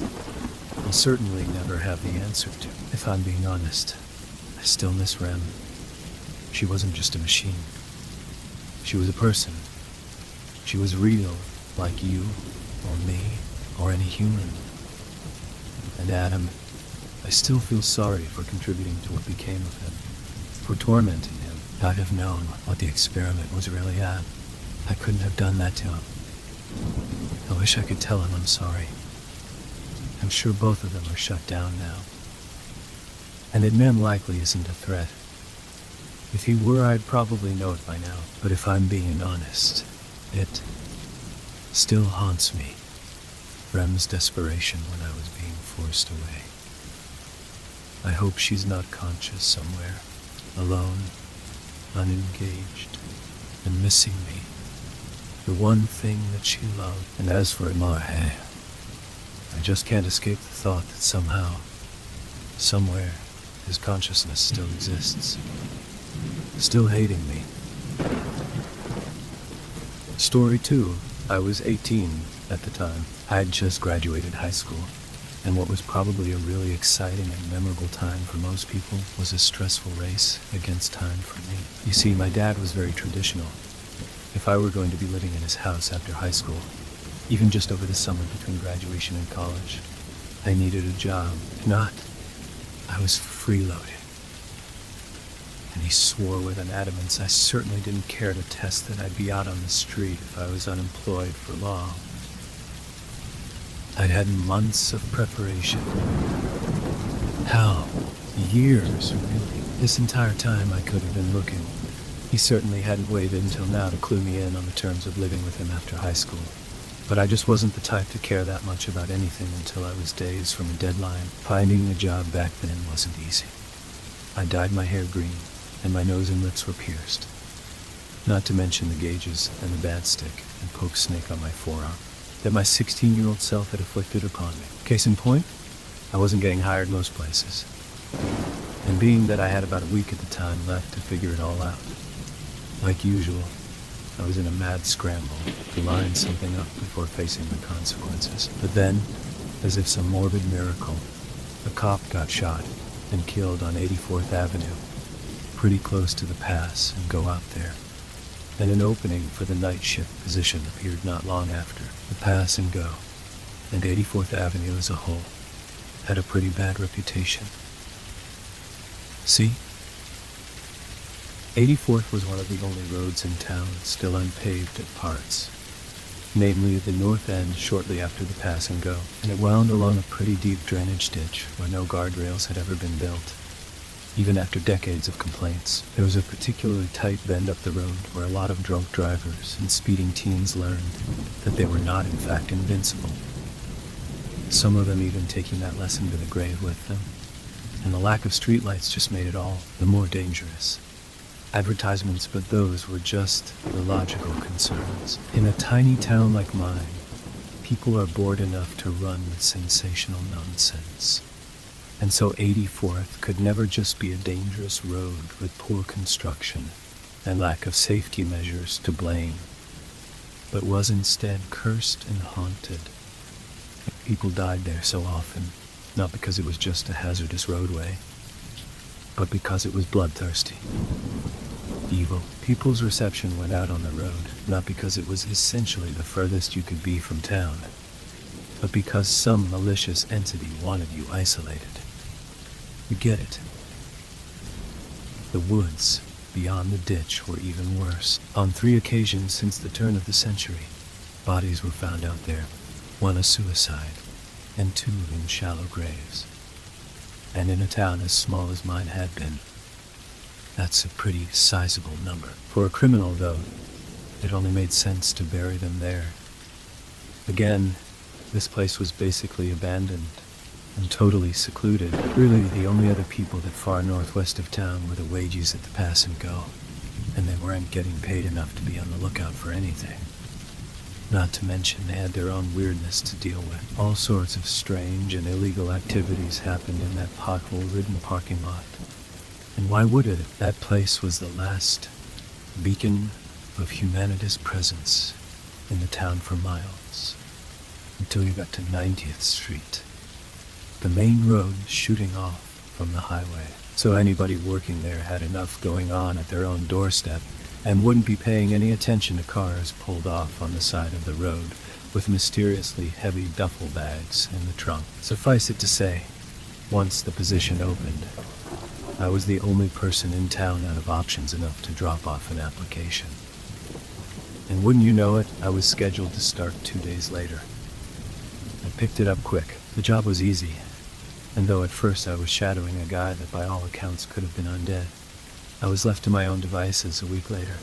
I'll certainly never have the answer to. If I'm being honest, I still miss Rem. She wasn't just a machine. She was a person. She was real, like you, or me, or any human. And Adam, I still feel sorry for contributing to what became of him, for tormenting him. I'd have known what the experiment was really at. I couldn't have done that to him. I wish I could tell him I'm sorry. I'm sure both of them are shut down now. And Admem likely isn't a threat. If he were, I'd probably know it by now. But if I'm being honest, it still haunts me. Rem's desperation when I was being forced away. I hope she's not conscious somewhere, alone, unengaged, and missing me. The one thing that she loved. And as for Marhe, I just can't escape the thought that somehow, somewhere, his consciousness still exists. Still hating me. Story 2. I was 18 at the time. I had just graduated high school, and what was probably a really exciting and memorable time for most people was a stressful race against time for me. You see, my dad was very traditional. If I were going to be living in his house after high school, even just over the summer between graduation and college, I needed a job. If not, I was freeloading. And he swore with an adamance I certainly didn't care to test that I'd be out on the street if I was unemployed for long. I'd had months of preparation. Hell, years, really. This entire time I could have been looking. He certainly hadn't waited until now to clue me in on the terms of living with him after high school. But I just wasn't the type to care that much about anything until I was days from a deadline. Finding a job back then wasn't easy. I dyed my hair green, and my nose and lips were pierced. Not to mention the gauges and the bad stick and poke snake on my forearm that my 16-year-old self had afflicted upon me. Case in point, I wasn't getting hired most places. And being that I had about a week at the time left to figure it all out, like usual, I was in a mad scramble to line something up before facing the consequences. But then, as if some morbid miracle, a cop got shot and killed on 84th Avenue, pretty close to the pass and go out there. And an opening for the night shift position appeared not long after. The pass and go, and 84th Avenue as a whole, had a pretty bad reputation. See? 84th was one of the only roads in town still unpaved at parts, namely at the north end shortly after the pass and go, and it wound along a pretty deep drainage ditch where no guardrails had ever been built. Even after decades of complaints, there was a particularly tight bend up the road where a lot of drunk drivers and speeding teens learned that they were not in fact invincible. Some of them even taking that lesson to the grave with them, and the lack of streetlights just made it all the more dangerous. Advertisements, but those were just the logical concerns. In a tiny town like mine, people are bored enough to run with sensational nonsense. And so 84th could never just be a dangerous road with poor construction and lack of safety measures to blame, but was instead cursed and haunted. People died there so often, not because it was just a hazardous roadway, but because it was bloodthirsty. Evil. People's reception went out on the road, not because it was essentially the furthest you could be from town, but because some malicious entity wanted you isolated. You get it. The woods beyond the ditch were even worse. On 3 occasions since the turn of the century, Bodies were found out there, one a suicide, and 2 in shallow graves. And in a town as small as mine had been. That's a pretty sizable number. For a criminal, though, it only made sense to bury them there. Again, this place was basically abandoned and totally secluded. Really, the only other people that far northwest of town were the wages at the pass and go, and they weren't getting paid enough to be on the lookout for anything. Not to mention they had their own weirdness to deal with. All sorts of strange and illegal activities happened in that pothole-ridden parking lot. And why would it? That place was the last beacon of humanity's presence in the town for miles, until you got to 90th Street, the main road shooting off from the highway. So anybody working there had enough going on at their own doorstep and wouldn't be paying any attention to cars pulled off on the side of the road with mysteriously heavy duffel bags in the trunk. Suffice it to say, once the position opened, I was the only person in town out of options enough to drop off an application. And wouldn't you know it, I was scheduled to start 2 days later. I picked it up quick. The job was easy, and though at first I was shadowing a guy that by all accounts could have been undead, I was left to my own devices a week later.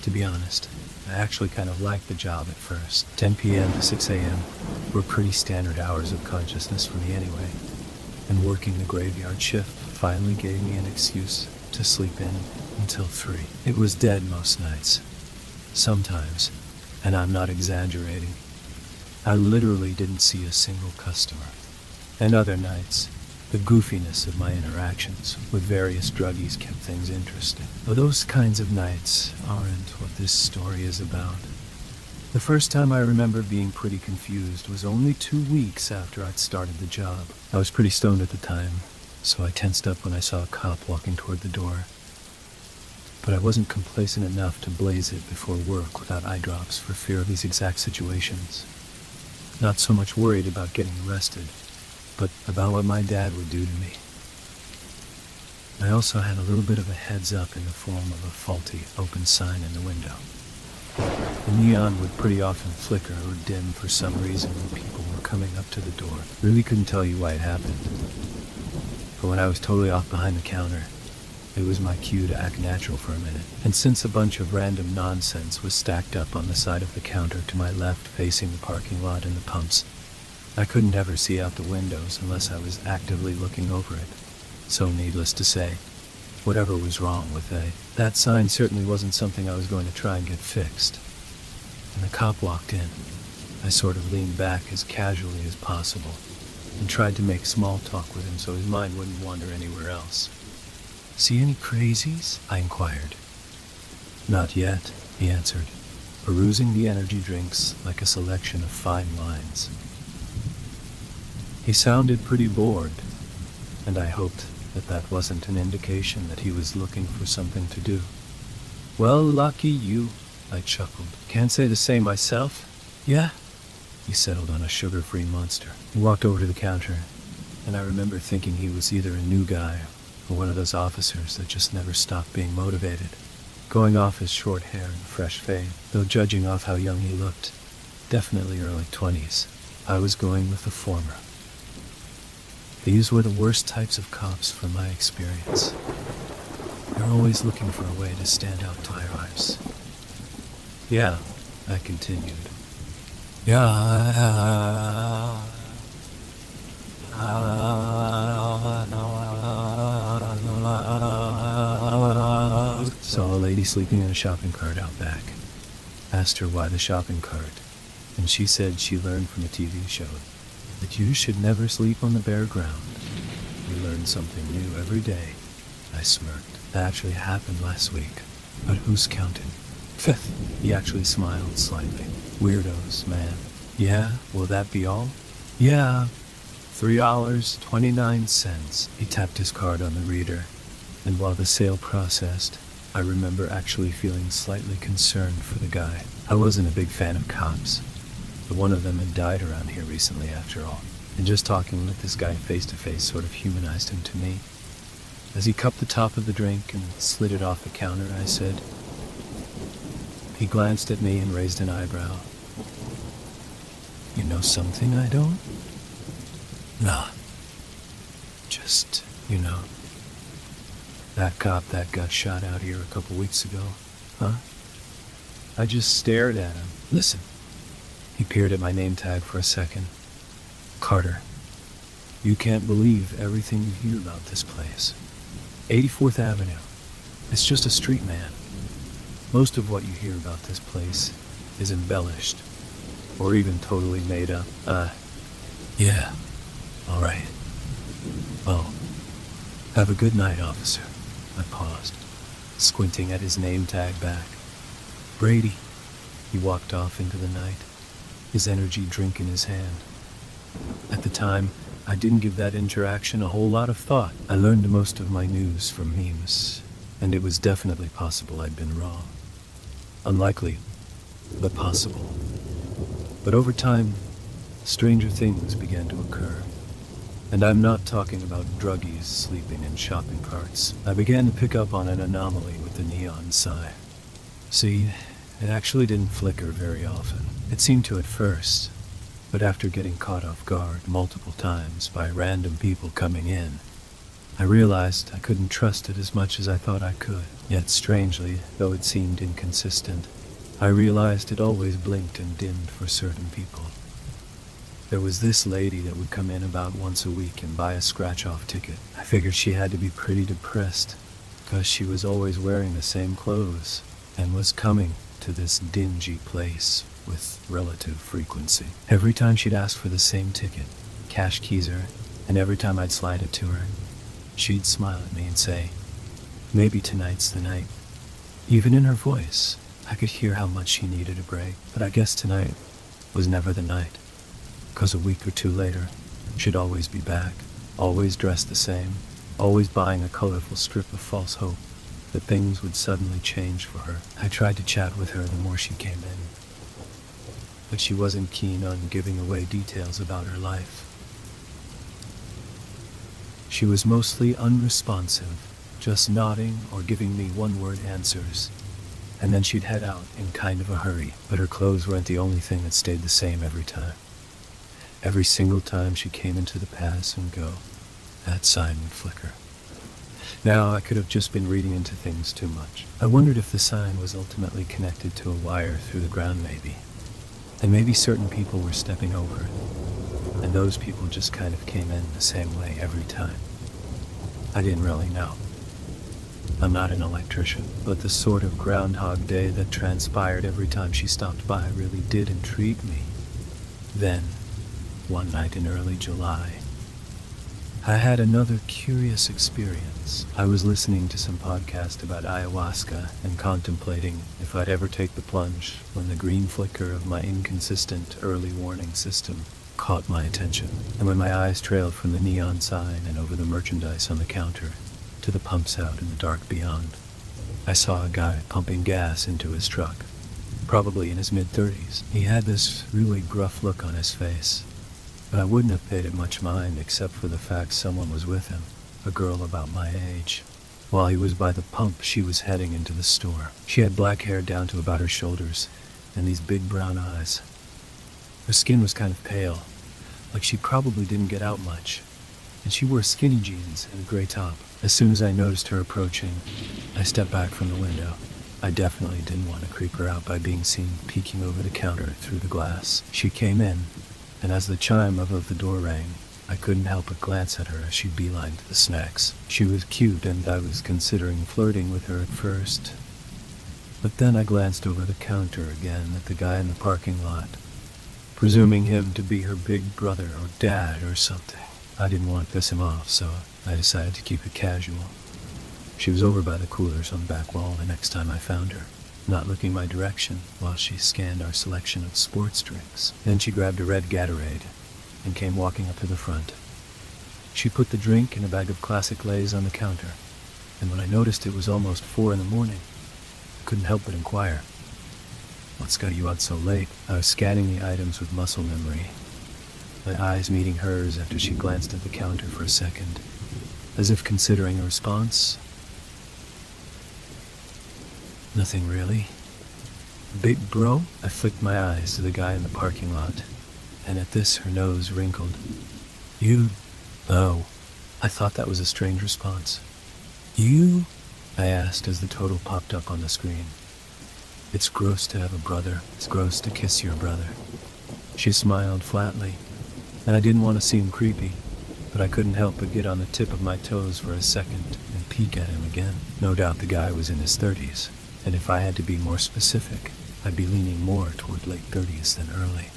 To be honest, I actually kind of liked the job at first. 10 p.m. to 6 a.m. were pretty standard hours of consciousness for me anyway, and working the graveyard shift finally gave me an excuse to sleep in until 3. It was dead most nights. Sometimes, and I'm not exaggerating, I literally didn't see a single customer. And other nights, the goofiness of my interactions with various druggies kept things interesting. But those kinds of nights aren't what this story is about. The first time I remember being pretty confused was only 2 weeks after I'd started the job. I was pretty stoned at the time, so I tensed up when I saw a cop walking toward the door. But I wasn't complacent enough to blaze it before work without eye drops for fear of these exact situations. Not so much worried about getting arrested, but about what my dad would do to me. I also had a little bit of a heads up in the form of a faulty open sign in the window. The neon would pretty often flicker or dim for some reason when people were coming up to the door. Really couldn't tell you why it happened. But when I was totally off behind the counter, it was my cue to act natural for a minute. And since a bunch of random nonsense was stacked up on the side of the counter to my left facing the parking lot and the pumps, I couldn't ever see out the windows unless I was actively looking over it. So needless to say, whatever was wrong with that sign certainly wasn't something I was going to try and get fixed. When the cop walked in, I sort of leaned back as casually as possible and tried to make small talk with him so his mind wouldn't wander anywhere else. "See any crazies?" I inquired. "Not yet," he answered, perusing the energy drinks like a selection of fine wines. He sounded pretty bored, and I hoped that wasn't an indication that he was looking for something to do. "Well, lucky you," I chuckled. "Can't say the same myself." "Yeah?" He settled on a sugar-free monster. He walked over to the counter, and I remember thinking he was either a new guy or one of those officers that just never stopped being motivated, going off his short hair and fresh fade, though judging off how young he looked, definitely early 20s, I was going with the former. These were the worst types of cops from my experience. They're always looking for a way to stand out to their lives. "Yeah," I continued. "Yeah. Saw a lady sleeping in a shopping cart out back. Asked her why the shopping cart, and she said she learned from a TV show that you should never sleep on the bare ground. You learn something new every day." I smirked. "That actually happened last week. But who's counting?" "Fifth." He actually smiled slightly. "Weirdos, man." "Yeah, will that be all?" "Yeah. $3.29. He tapped his card on the reader, and while the sale processed, I remember actually feeling slightly concerned for the guy. I wasn't a big fan of cops, but one of them had died around here recently after all, and just talking with this guy face to face sort of humanized him to me. As he cupped the top of the drink and slid it off the counter, I said. He glanced at me and raised an eyebrow, You know something I don't? Nah. Just, that cop that got shot out here a couple weeks ago. Huh? I just stared at him. Listen. He peered at my name tag for a second. Carter. You can't believe everything you hear about this place. 84th Avenue. It's just a street, man. Most of what you hear about this place is embellished. Or even totally made up. Yeah. All right. Well, have a good night, officer. I paused, squinting at his name tag back. Brady. He walked off into the night, his energy drink in his hand. At the time, I didn't give that interaction a whole lot of thought. I learned most of my news from memes, and it was definitely possible I'd been wrong. Unlikely, but possible. But over time, stranger things began to occur. And I'm not talking about druggies sleeping in shopping carts. I began to pick up on an anomaly with the neon sign. See, it actually didn't flicker very often. It seemed to at first, but after getting caught off guard multiple times by random people coming in, I realized I couldn't trust it as much as I thought I could. Yet strangely, though it seemed inconsistent, I realized it always blinked and dimmed for certain people. There was this lady that would come in about once a week and buy a scratch-off ticket. I figured she had to be pretty depressed, because she was always wearing the same clothes, and was coming to this dingy place with relative frequency. Every time she'd ask for the same ticket, cash keys her, and every time I'd slide it to her, she'd smile at me and say, "Maybe tonight's the night." Even in her voice, I could hear how much she needed a break, but I guess tonight was never the night. Because a week or two later, she'd always be back, always dressed the same, always buying a colorful strip of false hope that things would suddenly change for her. I tried to chat with her the more she came in, but she wasn't keen on giving away details about her life. She was mostly unresponsive, just nodding or giving me one-word answers, and then she'd head out in kind of a hurry. But her clothes weren't the only thing that stayed the same every time. Every single time she came into the pass and go, that sign would flicker. Now, I could have just been reading into things too much. I wondered if the sign was ultimately connected to a wire through the ground maybe. And maybe certain people were stepping over it, and those people just kind of came in the same way every time. I didn't really know. I'm not an electrician, but the sort of Groundhog Day that transpired every time she stopped by really did intrigue me. Then, one night in early July, I had another curious experience. I was listening to some podcast about ayahuasca and contemplating if I'd ever take the plunge when the green flicker of my inconsistent early warning system caught my attention. And when my eyes trailed from the neon sign and over the merchandise on the counter to the pumps out in the dark beyond, I saw a guy pumping gas into his truck, probably in his mid-30s. He had this really gruff look on his face, but I wouldn't have paid it much mind except for the fact someone was with him, a girl about my age. While he was by the pump, she was heading into the store. She had black hair down to about her shoulders and these big brown eyes. Her skin was kind of pale, like she probably didn't get out much, and she wore skinny jeans and a gray top. As soon as I noticed her approaching, I stepped back from the window. I definitely didn't want to creep her out by being seen peeking over the counter through the glass. She came in, and as the chime above the door rang, I couldn't help but glance at her as she beelined the snacks. She was cute, and I was considering flirting with her at first. But then I glanced over the counter again at the guy in the parking lot, presuming him to be her big brother or dad or something. I didn't want to piss him off, so I decided to keep it casual. She was over by the coolers on the back wall the next time I found her, not looking my direction while she scanned our selection of sports drinks. Then she grabbed a red Gatorade and came walking up to the front. She put the drink and a bag of classic Lays on the counter, and when I noticed it was almost 4 in the morning, I couldn't help but inquire, "What's got you out so late?" I was scanning the items with muscle memory, my eyes meeting hers after she glanced at the counter for a second, as if considering a response. "Nothing really." "Big bro?" I flicked my eyes to the guy in the parking lot, and at this her nose wrinkled. You? Oh, I thought that was a strange response. You? I asked as the total popped up on the screen. It's gross to have a brother. It's gross to kiss your brother. She smiled flatly, and I didn't want to seem creepy, but I couldn't help but get on the tip of my toes for a second and peek at him again. No doubt the guy was in his 30s, and if I had to be more specific, I'd be leaning more toward late 30s than early.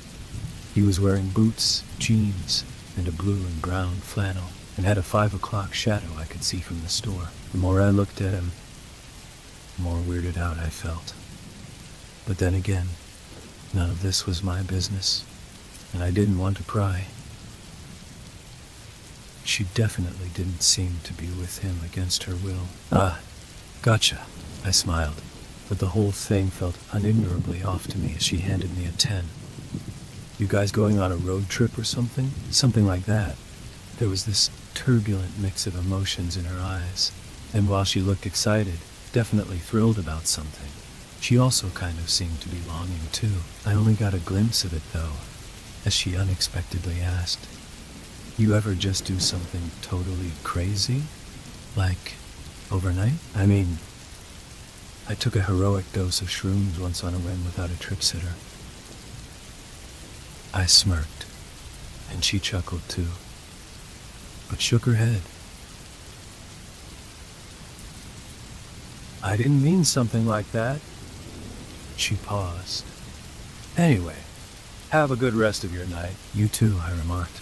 He was wearing boots, jeans, and a blue and brown flannel, and had a 5 o'clock shadow I could see from the store. The more I looked at him, the more weirded out I felt. But then again, none of this was my business, and I didn't want to pry. She definitely didn't seem to be with him against her will. Ah, gotcha, I smiled, but the whole thing felt unendurably off to me as she handed me a 10. You guys going on a road trip or something? Something like that. There was this turbulent mix of emotions in her eyes, and while she looked excited, definitely thrilled about something, she also kind of seemed to be longing too. I only got a glimpse of it though, as she unexpectedly asked, "You ever just do something totally crazy? Like, overnight?" I mean, I took a heroic dose of shrooms once on a whim without a trip sitter. I smirked, and she chuckled too, but shook her head. I didn't mean something like that. She paused. Anyway, have a good rest of your night. You too, I remarked.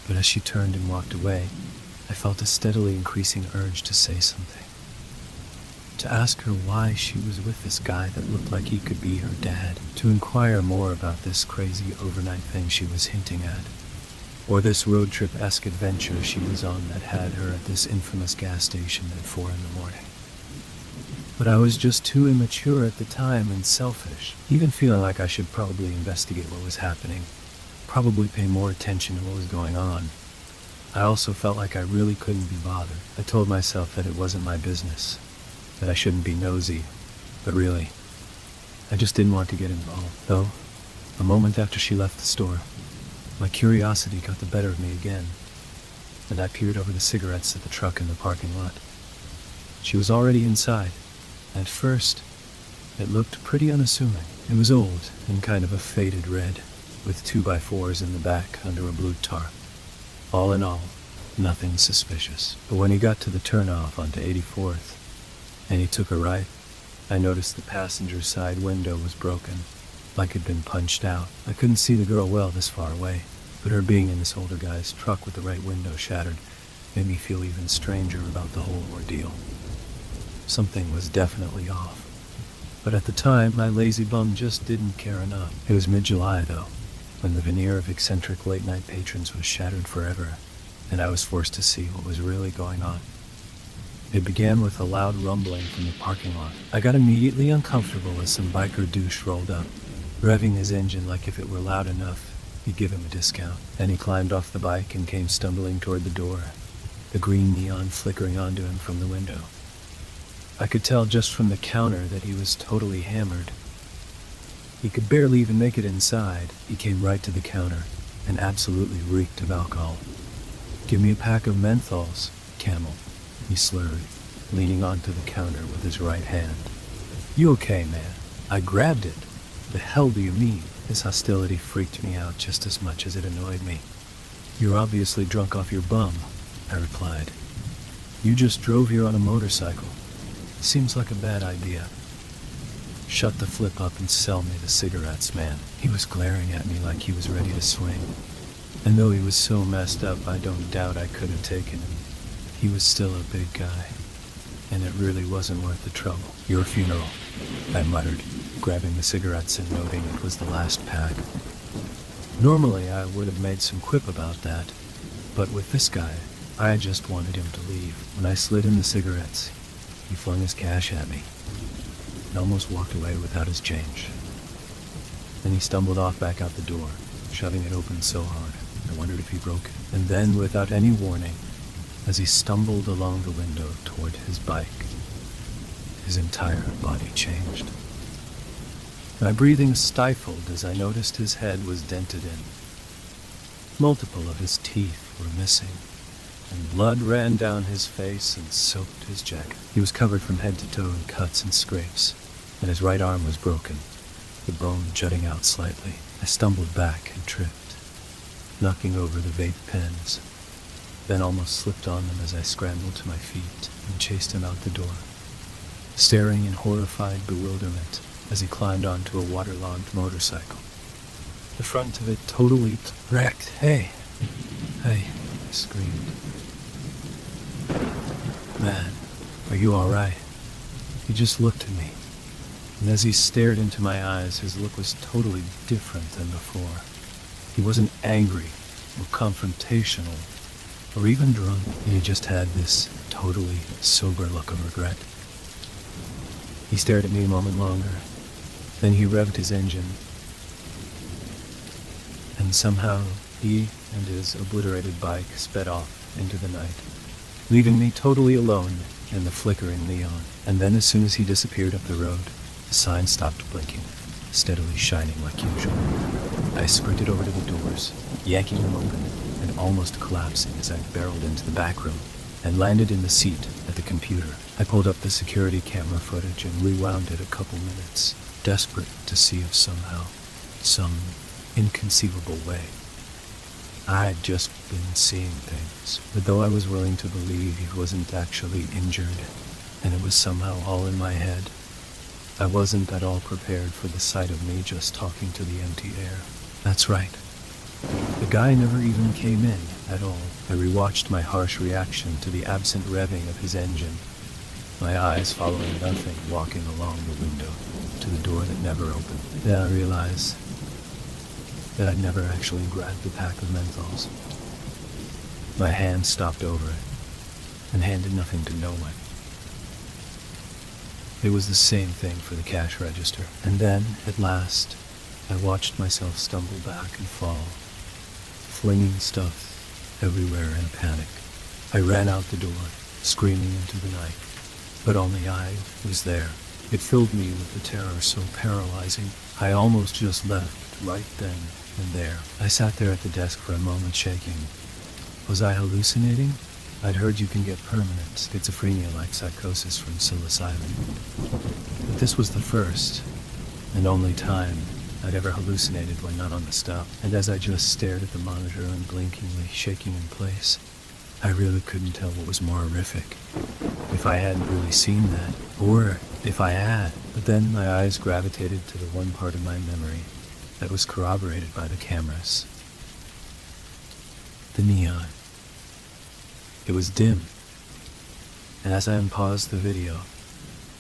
But as she turned and walked away, I felt a steadily increasing urge to say something. To ask her why she was with this guy that looked like he could be her dad. To inquire more about this crazy overnight thing she was hinting at. Or this road trip-esque adventure she was on that had her at this infamous gas station at 4 in the morning. But I was just too immature at the time and selfish, even feeling like I should probably investigate what was happening, probably pay more attention to what was going on. I also felt like I really couldn't be bothered. I told myself that it wasn't my business, that I shouldn't be nosy, but really, I just didn't want to get involved. Though, a moment after she left the store, my curiosity got the better of me again, and I peered over the cigarettes at the truck in the parking lot. She was already inside. At first, it looked pretty unassuming. It was old and kind of a faded red, with 2x4s in the back under a blue tarp. All in all, nothing suspicious. But when he got to the turnoff onto 84th, and he took a right, I noticed the passenger side window was broken, like it'd been punched out. I couldn't see the girl well this far away, but her being in this older guy's truck with the right window shattered made me feel even stranger about the whole ordeal. Something was definitely off. But at the time, my lazy bum just didn't care enough. It was mid-July, though, when the veneer of eccentric late-night patrons was shattered forever, and I was forced to see what was really going on. It began with a loud rumbling from the parking lot. I got immediately uncomfortable as some biker douche rolled up, revving his engine like if it were loud enough, he'd give him a discount. Then he climbed off the bike and came stumbling toward the door, the green neon flickering onto him from the window. I could tell just from the counter that he was totally hammered. He could barely even make it inside. He came right to the counter and absolutely reeked of alcohol. "Give me a pack of menthols, Camel," he slurred, leaning onto the counter with his right hand. "You okay, man?" I grabbed it. "The hell do you mean?" His hostility freaked me out just as much as it annoyed me. "You're obviously drunk off your bum," I replied. "You just drove here on a motorcycle. Seems like a bad idea. Shut the flip up and sell me the cigarettes, man." He was glaring at me like he was ready to swing. And though he was so messed up, I don't doubt I could have taken him. He was still a big guy, and it really wasn't worth the trouble. "Your funeral," I muttered, grabbing the cigarettes and noting it was the last pack. Normally, I would have made some quip about that, but with this guy, I just wanted him to leave. When I slid him the cigarettes, he flung his cash at me and almost walked away without his change. Then he stumbled off back out the door, shoving it open so hard, I wondered if he broke it. And then, without any warning, as he stumbled along the window toward his bike, his entire body changed. My breathing stifled as I noticed his head was dented in, Multiple of his teeth were missing, and blood ran down his face and soaked his jacket. He was covered from head to toe in cuts and scrapes, and his right arm was broken, the bone jutting out slightly. I stumbled back and tripped, knocking over the vape pens, then almost slipped on them as I scrambled to my feet and chased him out the door, staring in horrified bewilderment as he climbed onto a waterlogged motorcycle. The front of it totally wrecked. Hey, I screamed. Man, are you all right? He just looked at me, and as he stared into my eyes, his look was totally different than before. He wasn't angry or confrontational or even drunk. He just had this totally sober look of regret. He stared at me a moment longer, then he revved his engine, and somehow he and his obliterated bike sped off into the night, leaving me totally alone in the flickering neon. And then as soon as he disappeared up the road, the sign stopped blinking, steadily shining like usual. I sprinted over to the doors, yanking them open, and almost collapsing as I barreled into the back room and landed in the seat at the computer. I pulled up the security camera footage and rewound it a couple minutes, desperate to see if somehow, some inconceivable way, I'd just been seeing things. But though I was willing to believe he wasn't actually injured, and it was somehow all in my head, I wasn't at all prepared for the sight of me just talking to the empty air. That's right. The guy never even came in at all. I rewatched my harsh reaction to the absent revving of his engine, my eyes following nothing, walking along the window to the door that never opened. Then I realized that I'd never actually grabbed the pack of menthols. My hand stopped over it and handed nothing to no one. It was the same thing for the cash register. And then, at last, I watched myself stumble back and fall, flinging stuff everywhere in a panic. I ran out the door, screaming into the night, but only I was there. It filled me with the terror so paralyzing, I almost just left right then and there. I sat there at the desk for a moment, shaking. Was I hallucinating? I'd heard you can get permanent schizophrenia-like psychosis from psilocybin. But this was the first and only time I'd ever hallucinated when not on the stop. And as I just stared at the monitor unblinkingly shaking in place, I really couldn't tell what was more horrific. If I hadn't really seen that, or if I had. But then my eyes gravitated to the one part of my memory that was corroborated by the cameras. The neon. It was dim, and as I unpaused the video,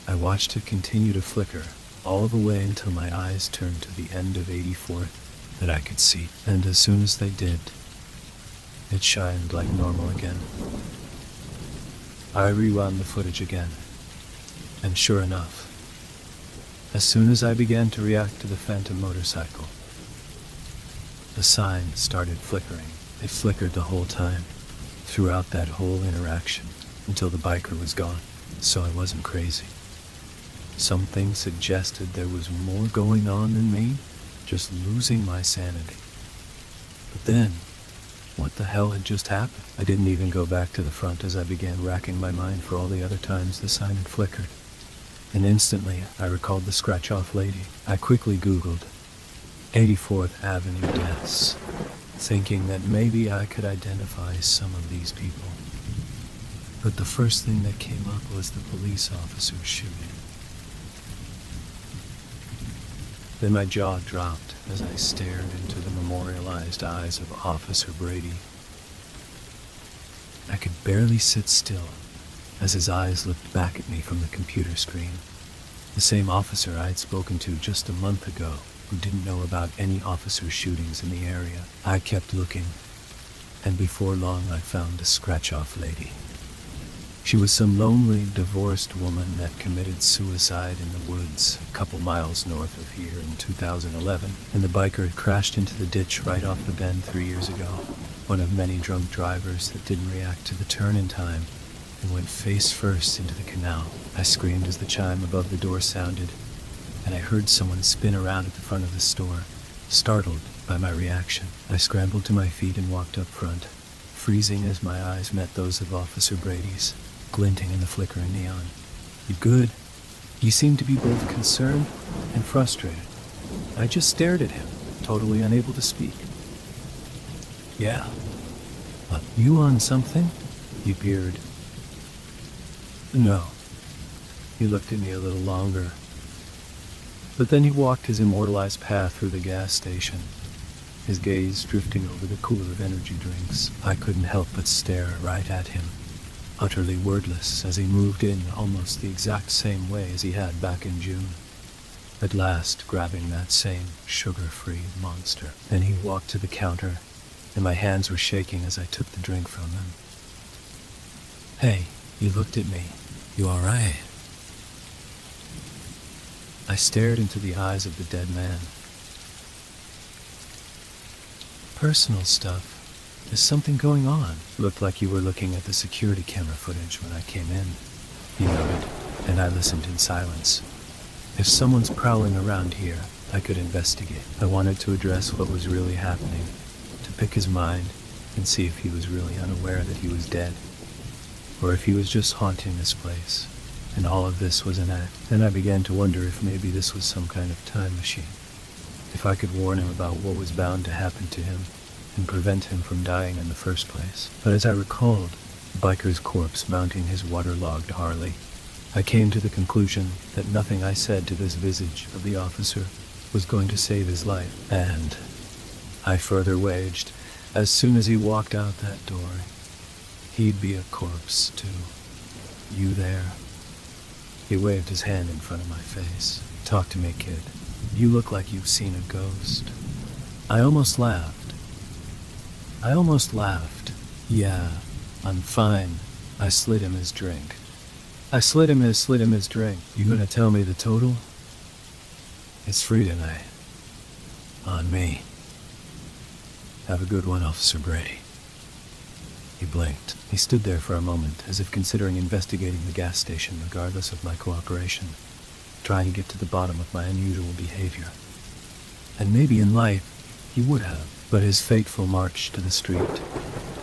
I watched it continue to flicker all the way until my eyes turned to the end of 84th that I could see. And as soon as they did, it shined like normal again. I rewound the footage again, and sure enough, as soon as I began to react to the phantom motorcycle, the sign started flickering. It flickered the whole time, throughout that whole interaction, until the biker was gone. So I wasn't crazy. Something suggested there was more going on than me just losing my sanity. But then, what the hell had just happened? I didn't even go back to the front as I began racking my mind for all the other times the sign had flickered. And instantly, I recalled the scratch-off lady. I quickly Googled 84th Avenue deaths, thinking that maybe I could identify some of these people. But the first thing that came up was the police officer shooting. Then my jaw dropped as I stared into the memorialized eyes of Officer Brady. I could barely sit still as his eyes looked back at me from the computer screen. The same officer I had spoken to just a month ago, who didn't know about any officer shootings in the area. I kept looking, and before long I found the scratch-off lady. She was some lonely, divorced woman that committed suicide in the woods a couple miles north of here in 2011, and the biker had crashed into the ditch right off the bend 3 years ago. One of many drunk drivers that didn't react to the turn in time and went face first into the canal. I screamed as the chime above the door sounded, and I heard someone spin around at the front of the store, startled by by my reaction. I scrambled to my feet and walked up front, freezing as my eyes met those of Officer Brady's, glinting in the flickering neon. "You good?" He seemed to be both concerned and frustrated. I just stared at him, totally unable to speak. "Yeah. What, you on something?" He peered. "No." He looked at me a little longer. But then he walked his immortalized path through the gas station, his gaze drifting over the cooler of energy drinks. I couldn't help but stare right at him, utterly wordless as he moved in almost the exact same way as he had back in June. At last, grabbing that same sugar-free monster. Then he walked to the counter, and my hands were shaking as I took the drink from him. "Hey," he looked at me. "You all right?" I stared into the eyes of the dead man. "Personal stuff. There's something going on." "Looked like you were looking at the security camera footage when I came in," he noted, and I listened in silence. If someone's prowling around here, I could investigate. I wanted to address what was really happening, to pick his mind and see if he was really unaware that he was dead, or if he was just haunting this place, and all of this was an act. Then I began to wonder if maybe this was some kind of time machine, if I could warn him about what was bound to happen to him and prevent him from dying in the first place. But as I recalled the biker's corpse mounting his waterlogged Harley, I came to the conclusion that nothing I said to this visage of the officer was going to save his life. And I further waged, as soon as he walked out that door, he'd be a corpse too. "You there?" He waved his hand in front of my face. "Talk to me, kid. You look like you've seen a ghost." I almost laughed. "Yeah, I'm fine." I slid him his drink. "You gonna tell me the total?" "It's free tonight. On me. Have a good one, Officer Brady." He blinked. He stood there for a moment, as if considering investigating the gas station regardless of my cooperation, trying to get to the bottom of my unusual behavior. And maybe in life he would have, but his fateful march to the street,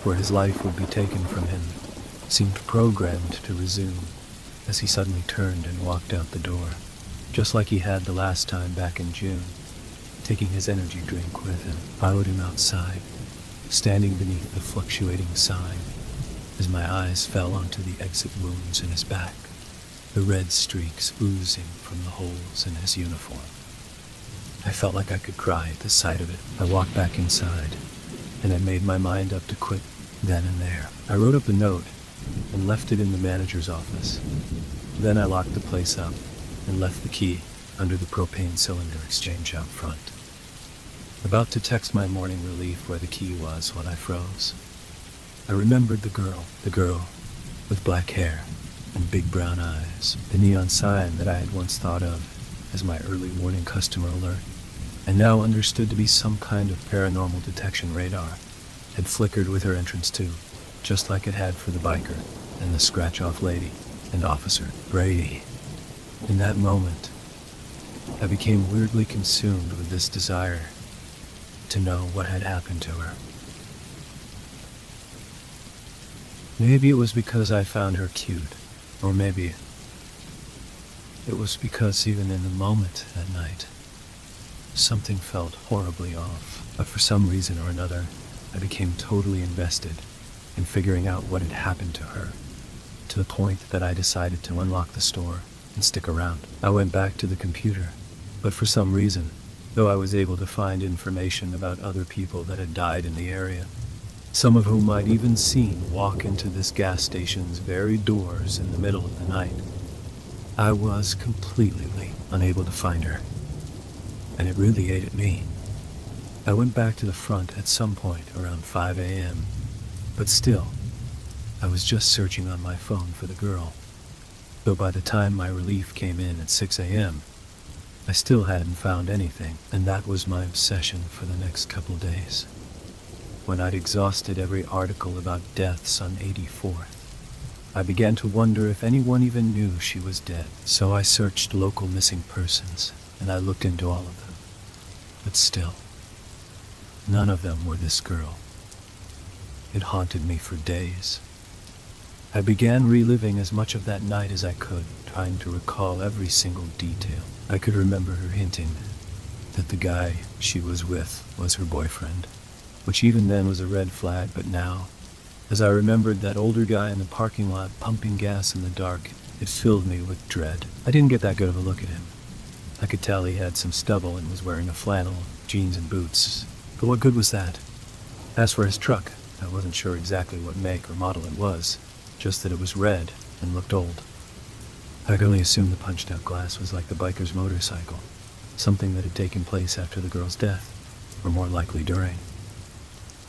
where his life would be taken from him, seemed programmed to resume as he suddenly turned and walked out the door, just like he had the last time back in June, taking his energy drink with him. I followed him outside, standing beneath the fluctuating sign, as my eyes fell onto the exit wounds in his back, the red streaks oozing from the holes in his uniform. I felt like I could cry at the sight of it. I walked back inside, and I made my mind up to quit then and there. I wrote up a note and left it in the manager's office. Then I locked the place up and left the key under the propane cylinder exchange out front. About to text my morning relief where the key was when I froze. I remembered the girl with black hair and big brown eyes, the neon sign that I had once thought of as my early warning customer alert, and now understood to be some kind of paranormal detection radar, had flickered with her entrance too, just like it had for the biker and the scratch-off lady and Officer Brady. In that moment, I became weirdly consumed with this desire to know what had happened to her. Maybe it was because I found her cute, or maybe it was because even in the moment that night, something felt horribly off. But for some reason or another, I became totally invested in figuring out what had happened to her, to the point that I decided to unlock the store and stick around. I went back to the computer, but for some reason, though I was able to find information about other people that had died in the area, some of whom I'd even seen walk into this gas station's very doors in the middle of the night, I was completely unable to find her, and it really ate at me. I went back to the front at some point around 5 a.m., but still, I was just searching on my phone for the girl, though by the time my relief came in at 6 a.m., I still hadn't found anything, and that was my obsession for the next couple days. When I'd exhausted every article about deaths on 84th, I began to wonder if anyone even knew she was dead. So I searched local missing persons, and I looked into all of them. But still, None of them were this girl. It haunted me for days. I began reliving as much of that night as I could, trying to recall every single detail. I could remember her hinting that the guy she was with was her boyfriend, which even then was a red flag, but now, as I remembered that older guy in the parking lot pumping gas in the dark, it filled me with dread. I didn't get that good of a look at him. I could tell he had some stubble and was wearing a flannel, jeans and boots. But what good was that? As for his truck, I wasn't sure exactly what make or model it was, just that it was red and looked old. I could only assume the punched-out glass was like the biker's motorcycle, something that had taken place after the girl's death, or more likely during.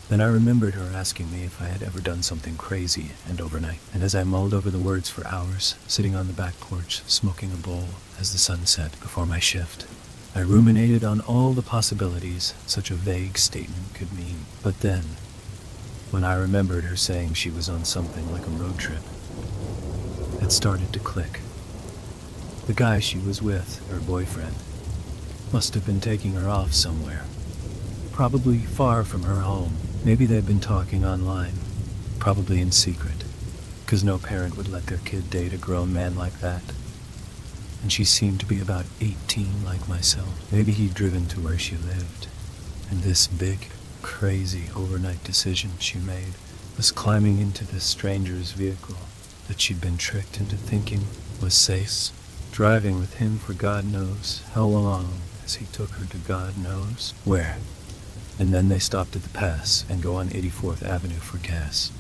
Then I remembered her asking me if I had ever done something crazy and overnight, and as I mulled over the words for hours, sitting on the back porch, smoking a bowl as the sun set before my shift, I ruminated on all the possibilities such a vague statement could mean. But then, when I remembered her saying she was on something like a road trip, it started to click. The guy she was with, her boyfriend, must have been taking her off somewhere, probably far from her home. Maybe they'd been talking online, probably in secret, because no parent would let their kid date a grown man like that. And she seemed to be about 18 like myself. Maybe he'd driven to where she lived, and this big, crazy overnight decision she made was climbing into this stranger's vehicle that she'd been tricked into thinking was safe, driving with him for God knows how long as he took her to God knows where. And then they stopped at the pass and go on 84th Avenue for gas.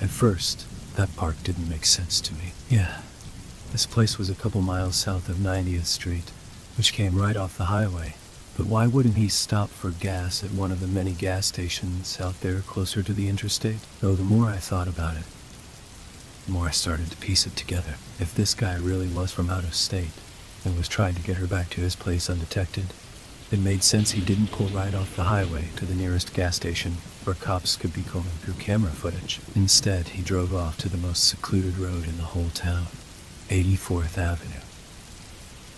At first, that part didn't make sense to me. Yeah, this place was a couple miles south of 90th Street, which came right off the highway. But why wouldn't he stop for gas at one of the many gas stations out there closer to the interstate? Though the more I thought about it, the more I started to piece it together. If this guy really was from out of state and was trying to get her back to his place undetected, it made sense he didn't pull right off the highway to the nearest gas station where cops could be combing through camera footage. Instead, he drove off to the most secluded road in the whole town, 84th Avenue.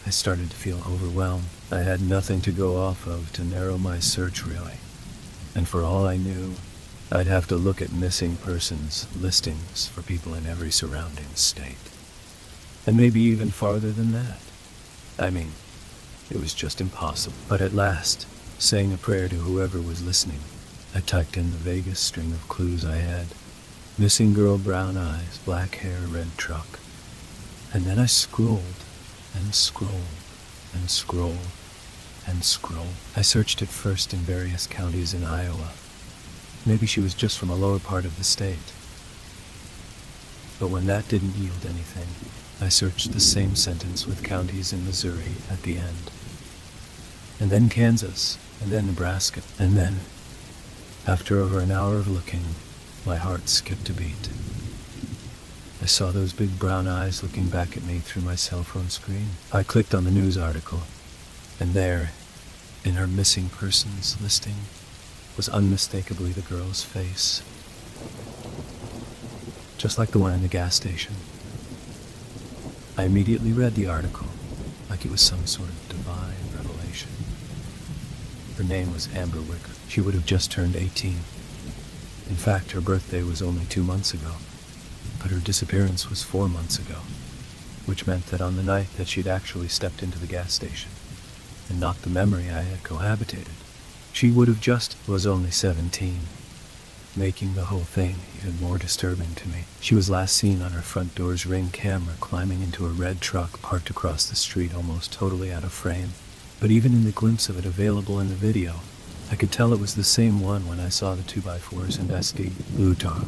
I started to feel overwhelmed. I had nothing to go off of to narrow my search, really. And for all I knew, I'd have to look at missing persons listings for people in every surrounding state. And maybe even farther than that. I mean, it was just impossible. But at last, saying a prayer to whoever was listening, I typed in the vaguest string of clues I had. Missing girl, brown eyes, black hair, red truck. And then I scrolled and scrolled and scrolled and scrolled. I searched at first in various counties in Iowa. Maybe she was just from a lower part of the state. But when that didn't yield anything, I searched the same sentence with counties in Missouri at the end. And then Kansas, and then Nebraska, and then, after over an hour of looking, my heart skipped a beat. I saw those big brown eyes looking back at me through my cell phone screen. I clicked on the news article, and there, in her missing persons listing, was unmistakably the girl's face. Just like the one in the gas station. I immediately read the article, like it was some sort of divine revelation. Her name was Amber Wicker. She would have just turned 18. In fact, her birthday was only 2 months ago, but her disappearance was 4 months ago, which meant that on the night that she'd actually stepped into the gas station and knocked the memory I had cohabitated, she would have just was only 17, making the whole thing even more disturbing to me. She was last seen on her front door's Ring camera climbing into a red truck parked across the street almost totally out of frame. But even in the glimpse of it available in the video, I could tell it was the same one when I saw the 2x4s and SD Utah.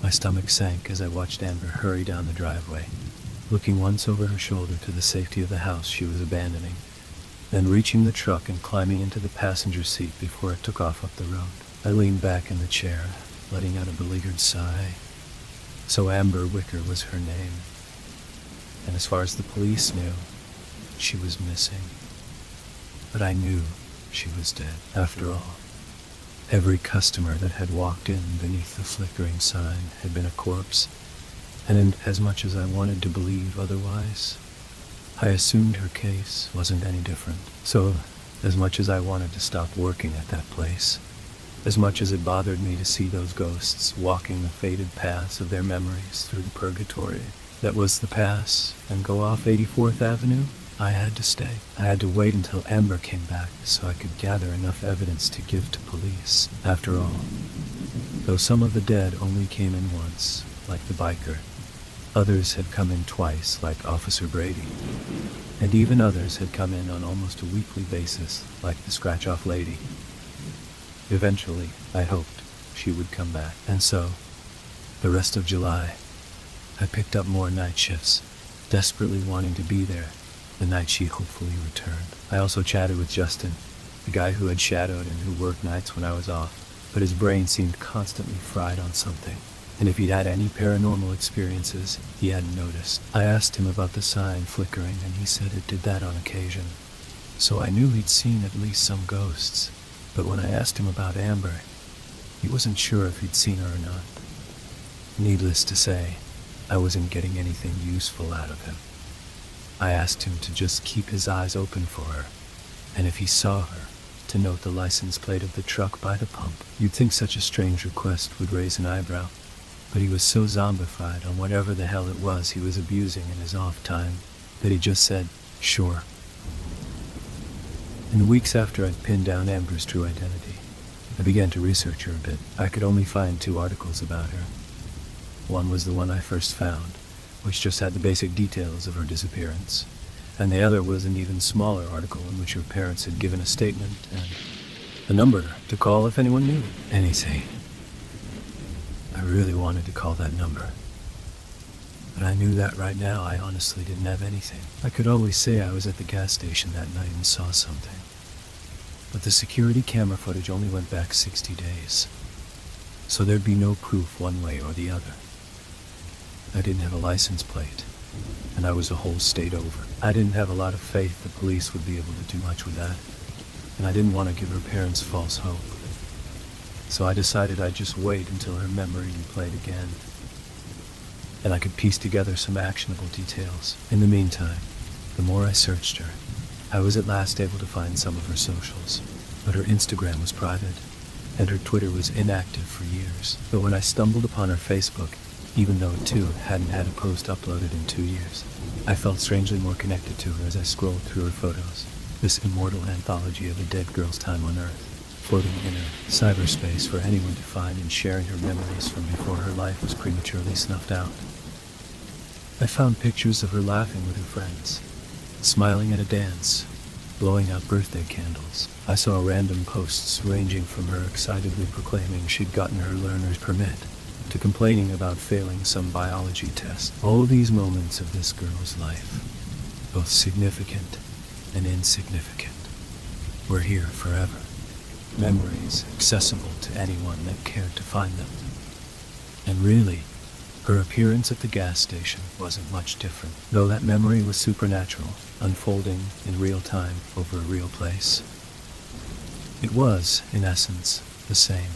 My stomach sank as I watched Amber hurry down the driveway, looking once over her shoulder to the safety of the house she was abandoning, then reaching the truck and climbing into the passenger seat before it took off up the road. I leaned back in the chair, letting out a beleaguered sigh. So Amber Wicker was her name. And as far as the police knew, she was missing. But I knew she was dead. After all, every customer that had walked in beneath the flickering sign had been a corpse. And as much as I wanted to believe otherwise, I assumed her case wasn't any different. So, as much as I wanted to stop working at that place, as much as it bothered me to see those ghosts walking the faded paths of their memories through the purgatory that was the pass and go off 84th Avenue. I had to stay. I had to wait until Amber came back so I could gather enough evidence to give to police. After all, though some of the dead only came in once, like the biker, others had come in twice, like Officer Brady, and even others had come in on almost a weekly basis, like the scratch-off lady. Eventually, I hoped she would come back, and so, the rest of July, I picked up more night shifts, desperately wanting to be there the night she hopefully returned. I also chatted with Justin, the guy who had shadowed and who worked nights when I was off, but his brain seemed constantly fried on something, and if he'd had any paranormal experiences, he hadn't noticed. I asked him about the sign flickering, and he said it did that on occasion. So I knew he'd seen at least some ghosts, but when I asked him about Amber, he wasn't sure if he'd seen her or not. Needless to say, I wasn't getting anything useful out of him. I asked him to just keep his eyes open for her, and if he saw her, to note the license plate of the truck by the pump. You'd think such a strange request would raise an eyebrow, but he was so zombified on whatever the hell it was he was abusing in his off time that he just said, sure. In the weeks after I'd pinned down Amber's true identity, I began to research her a bit. I could only find 2 articles about her. One was the one I first found, which just had the basic details of her disappearance, and the other was an even smaller article in which her parents had given a statement and a number to call if anyone knew anything. I really wanted to call that number, but I knew that right now I honestly didn't have anything. I could always say I was at the gas station that night and saw something, but the security camera footage only went back 60 days, so there'd be no proof one way or the other. I didn't have a license plate, and I was a whole state over. I didn't have a lot of faith the police would be able to do much with that, and I didn't want to give her parents false hope. So I decided I'd just wait until her memory replayed again, and I could piece together some actionable details. In the meantime, the more I searched her, I was at last able to find some of her socials, but her Instagram was private, and her Twitter was inactive for years. But when I stumbled upon her Facebook, even though it too hadn't had a post uploaded in 2 years, I felt strangely more connected to her as I scrolled through her photos, this immortal anthology of a dead girl's time on Earth, floating in her cyberspace for anyone to find and sharing her memories from before her life was prematurely snuffed out. I found pictures of her laughing with her friends, smiling at a dance, blowing out birthday candles. I saw random posts ranging from her excitedly proclaiming she'd gotten her learner's permit to complaining about failing some biology test. All these moments of this girl's life, both significant and insignificant, were here forever. Memories accessible to anyone that cared to find them. And really, her appearance at the gas station wasn't much different, though that memory was supernatural, unfolding in real time over a real place. It was, in essence, the same.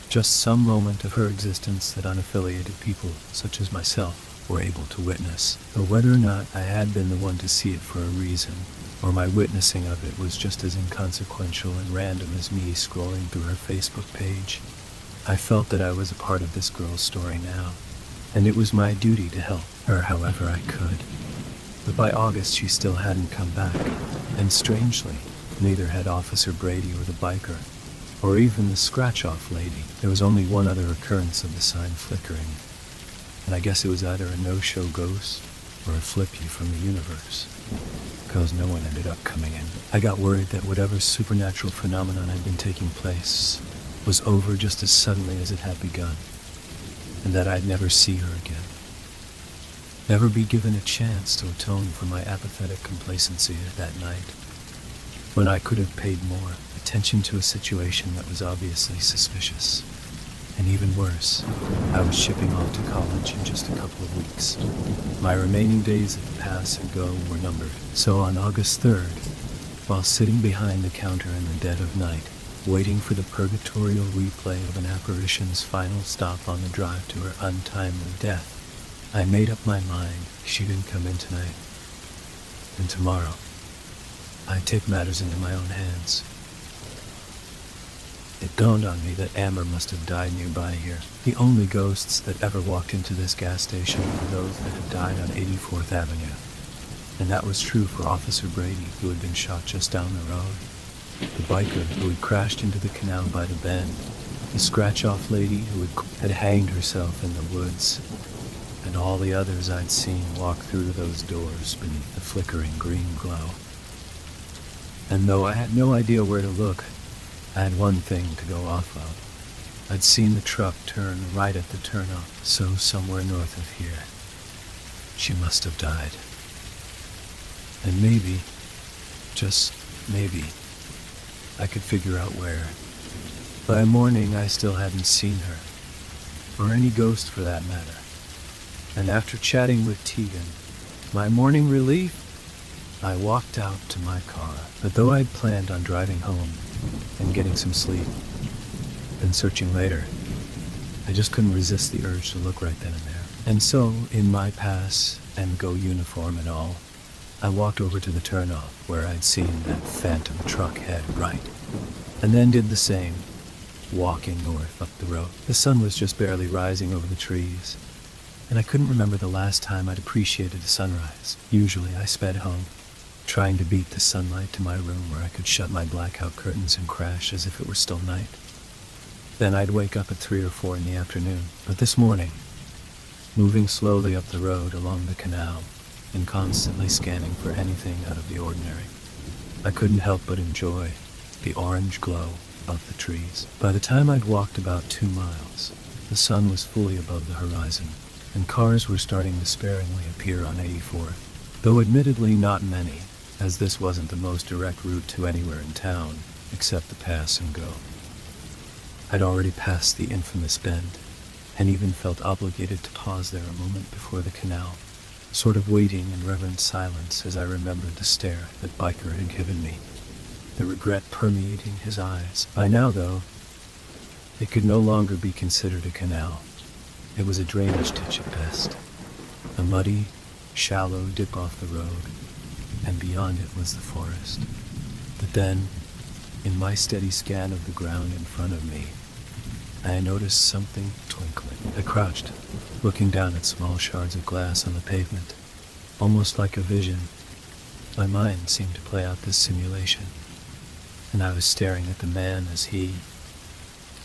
Just some moment of her existence that unaffiliated people, such as myself, were able to witness. But whether or not I had been the one to see it for a reason, or my witnessing of it was just as inconsequential and random as me scrolling through her Facebook page, I felt that I was a part of this girl's story now, and it was my duty to help her however I could. But by August she still hadn't come back, and strangely, neither had Officer Brady or the biker, or even the scratch-off lady. There was only one other occurrence of the sign flickering, and I guess it was either a no-show ghost or a flip-you from the universe, because no one ended up coming in. I got worried that whatever supernatural phenomenon had been taking place was over just as suddenly as it had begun, and that I'd never see her again, never be given a chance to atone for my apathetic complacency that night, when I could have paid more attention to a situation that was obviously suspicious. And even worse, I was shipping off to college in just a couple of weeks. My remaining days at the pass and go were numbered. So on August 3rd, while sitting behind the counter in the dead of night, waiting for the purgatorial replay of an apparition's final stop on the drive to her untimely death, I made up my mind she didn't come in tonight. And tomorrow, I'd take matters into my own hands. It dawned on me that Amber must have died nearby here. The only ghosts that ever walked into this gas station were those that had died on 84th Avenue. And that was true for Officer Brady, who had been shot just down the road, the biker who had crashed into the canal by the bend, the scratch-off lady who had hanged herself in the woods, and all the others I'd seen walk through those doors beneath the flickering green glow. And though I had no idea where to look, I had one thing to go off of. I'd seen the truck turn right at the turnoff, so somewhere north of here. She must have died. And maybe, just maybe, I could figure out where. By morning, I still hadn't seen her, or any ghost for that matter. And after chatting with Tegan, my morning relief, I walked out to my car. But though I'd planned on driving home and getting some sleep, and searching later, I just couldn't resist the urge to look right then and there. And so, in my pass and go uniform and all, I walked over to the turnoff where I'd seen that phantom truck head right, and then did the same, walking north up the road. The sun was just barely rising over the trees, and I couldn't remember the last time I'd appreciated a sunrise. Usually I sped home, trying to beat the sunlight to my room where I could shut my blackout curtains and crash as if it were still night. Then I'd wake up at 3 or 4 in the afternoon. But this morning, moving slowly up the road along the canal and constantly scanning for anything out of the ordinary, I couldn't help but enjoy the orange glow of the trees. By the time I'd walked about 2 miles, the sun was fully above the horizon, and cars were starting to sparingly appear on 84th, though admittedly not many, as this wasn't the most direct route to anywhere in town, except the pass and go. I'd already passed the infamous bend, and even felt obligated to pause there a moment before the canal, sort of waiting in reverent silence as I remembered the stare that Biker had given me, the regret permeating his eyes. By now, though, it could no longer be considered a canal. It was a drainage ditch at best, a muddy, shallow dip off the road, and beyond it was the forest. But then, in my steady scan of the ground in front of me, I noticed something twinkling. I crouched, looking down at small shards of glass on the pavement, almost like a vision. My mind seemed to play out this simulation, and I was staring at the man as he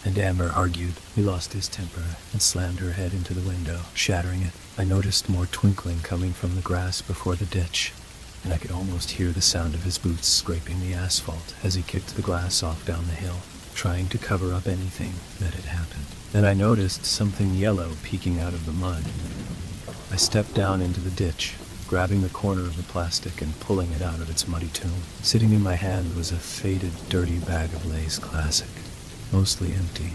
and Amber argued. He lost his temper and slammed her head into the window, shattering it. I noticed more twinkling coming from the grass before the ditch, and I could almost hear the sound of his boots scraping the asphalt as he kicked the glass off down the hill, trying to cover up anything that had happened. Then I noticed something yellow peeking out of the mud. I stepped down into the ditch, grabbing the corner of the plastic and pulling it out of its muddy tomb. Sitting in my hand was a faded, dirty bag of Lay's Classic, mostly empty,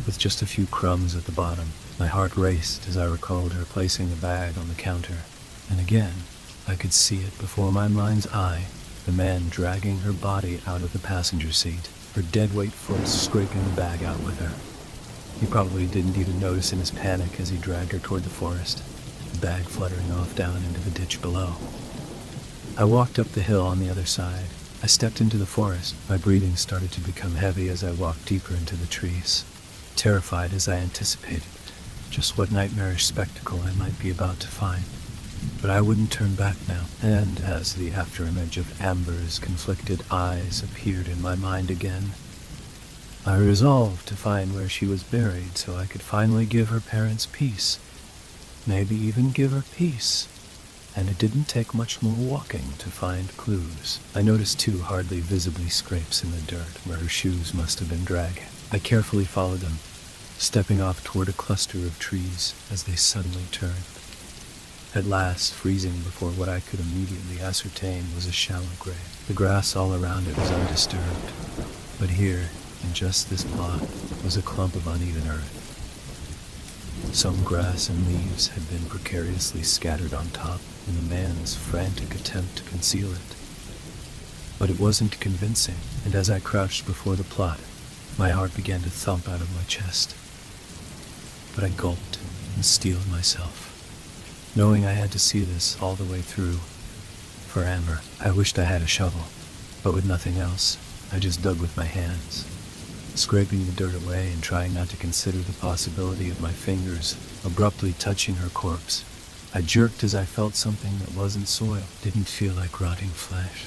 with just a few crumbs at the bottom. My heart raced as I recalled her placing the bag on the counter, and again, I could see it before my mind's eye, the man dragging her body out of the passenger seat, her deadweight foot scraping the bag out with her. He probably didn't even notice in his panic as he dragged her toward the forest, the bag fluttering off down into the ditch below. I walked up the hill on the other side. I stepped into the forest. My breathing started to become heavy as I walked deeper into the trees, terrified as I anticipated just what nightmarish spectacle I might be about to find. But I wouldn't turn back now, and as the afterimage of Amber's conflicted eyes appeared in my mind again, I resolved to find where she was buried so I could finally give her parents peace, maybe even give her peace. And it didn't take much more walking to find clues. I noticed 2 hardly visibly scrapes in the dirt where her shoes must have been dragging. I carefully followed them, stepping off toward a cluster of trees as they suddenly turned. At last, freezing before what I could immediately ascertain was a shallow grave. The grass all around it was undisturbed, but here, in just this plot, was a clump of uneven earth. Some grass and leaves had been precariously scattered on top in the man's frantic attempt to conceal it. But it wasn't convincing, and as I crouched before the plot, my heart began to thump out of my chest. But I gulped and steeled myself, knowing I had to see this all the way through. For Amber, I wished I had a shovel, but with nothing else, I just dug with my hands, scraping the dirt away and trying not to consider the possibility of my fingers abruptly touching her corpse. I jerked as I felt something that wasn't soil, didn't feel like rotting flesh.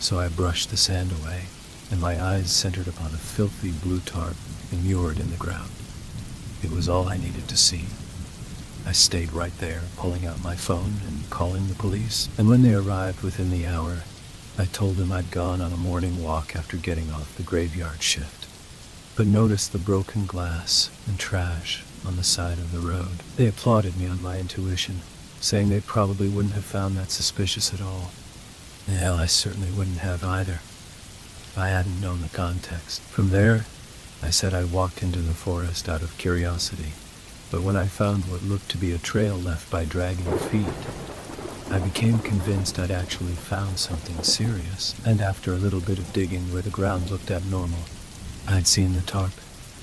So I brushed the sand away, and my eyes centered upon a filthy blue tarp immured in the ground. It was all I needed to see. I stayed right there, pulling out my phone and calling the police, and when they arrived within the hour, I told them I'd gone on a morning walk after getting off the graveyard shift, but noticed the broken glass and trash on the side of the road. They applauded me on my intuition, saying they probably wouldn't have found that suspicious at all. Hell, I certainly wouldn't have either, if I hadn't known the context. From there, I said I walked into the forest out of curiosity, but when I found what looked to be a trail left by dragging feet, I became convinced I'd actually found something serious, and after a little bit of digging where the ground looked abnormal, I'd seen the tarp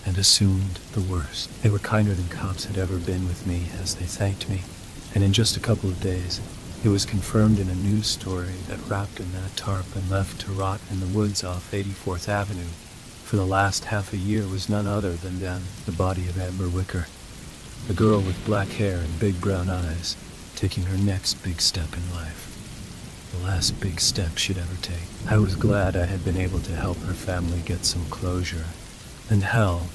and assumed the worst. They were kinder than cops had ever been with me as they thanked me, and in just a couple of days, it was confirmed in a news story that wrapped in that tarp and left to rot in the woods off 84th Avenue for the last half a year was none other than the body of Amber Wicker, a girl with black hair and big brown eyes, taking her next big step in life. The last big step she'd ever take. I was glad I had been able to help her family get some closure, and hell,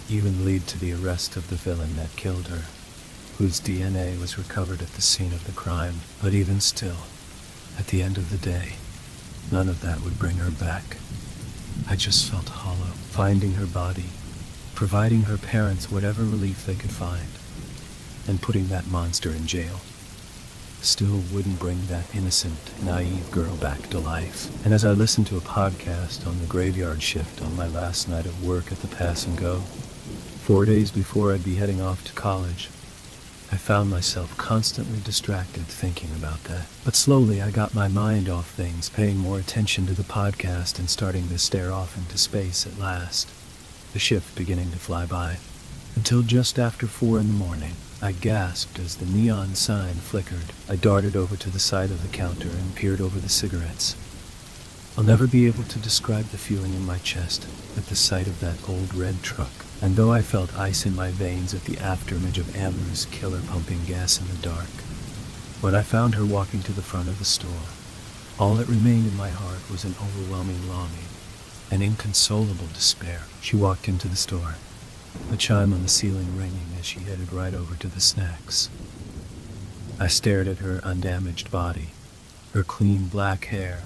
even lead to the arrest of the villain that killed her, whose DNA was recovered at the scene of the crime. But even still, at the end of the day, none of that would bring her back. I just felt hollow, finding her body, providing her parents whatever relief they could find, and putting that monster in jail still wouldn't bring that innocent, naive girl back to life. And as I listened to a podcast on the graveyard shift on my last night of work at the Pass and Go, 4 days before I'd be heading off to college, I found myself constantly distracted thinking about that. But slowly I got my mind off things, paying more attention to the podcast and starting to stare off into space at last, the shift beginning to fly by. Until just after 4 a.m, I gasped as the neon sign flickered. I darted over to the side of the counter and peered over the cigarettes. I'll never be able to describe the feeling in my chest at the sight of that old red truck. And though I felt ice in my veins at the afterimage of Amber's killer pumping gas in the dark, when I found her walking to the front of the store, all that remained in my heart was an overwhelming longing, an inconsolable despair. She walked into the store, the chime on the ceiling ringing as she headed right over to the snacks. I stared at her undamaged body, her clean black hair,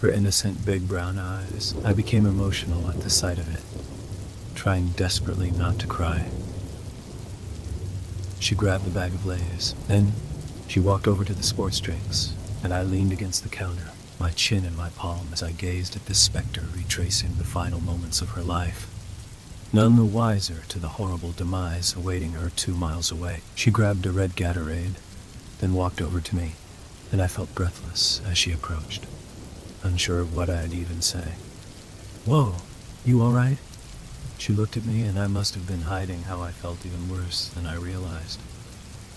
her innocent big brown eyes. I became emotional at the sight of it, trying desperately not to cry. She grabbed the bag of Lay's. Then she walked over to the sports drinks, and I leaned against the counter, my chin in my palm as I gazed at this specter retracing the final moments of her life, none the wiser to the horrible demise awaiting her 2 miles away. She grabbed a red Gatorade, then walked over to me, and I felt breathless as she approached, unsure of what I'd even say. "Whoa, you all right?" She looked at me, and I must have been hiding how I felt even worse than I realized.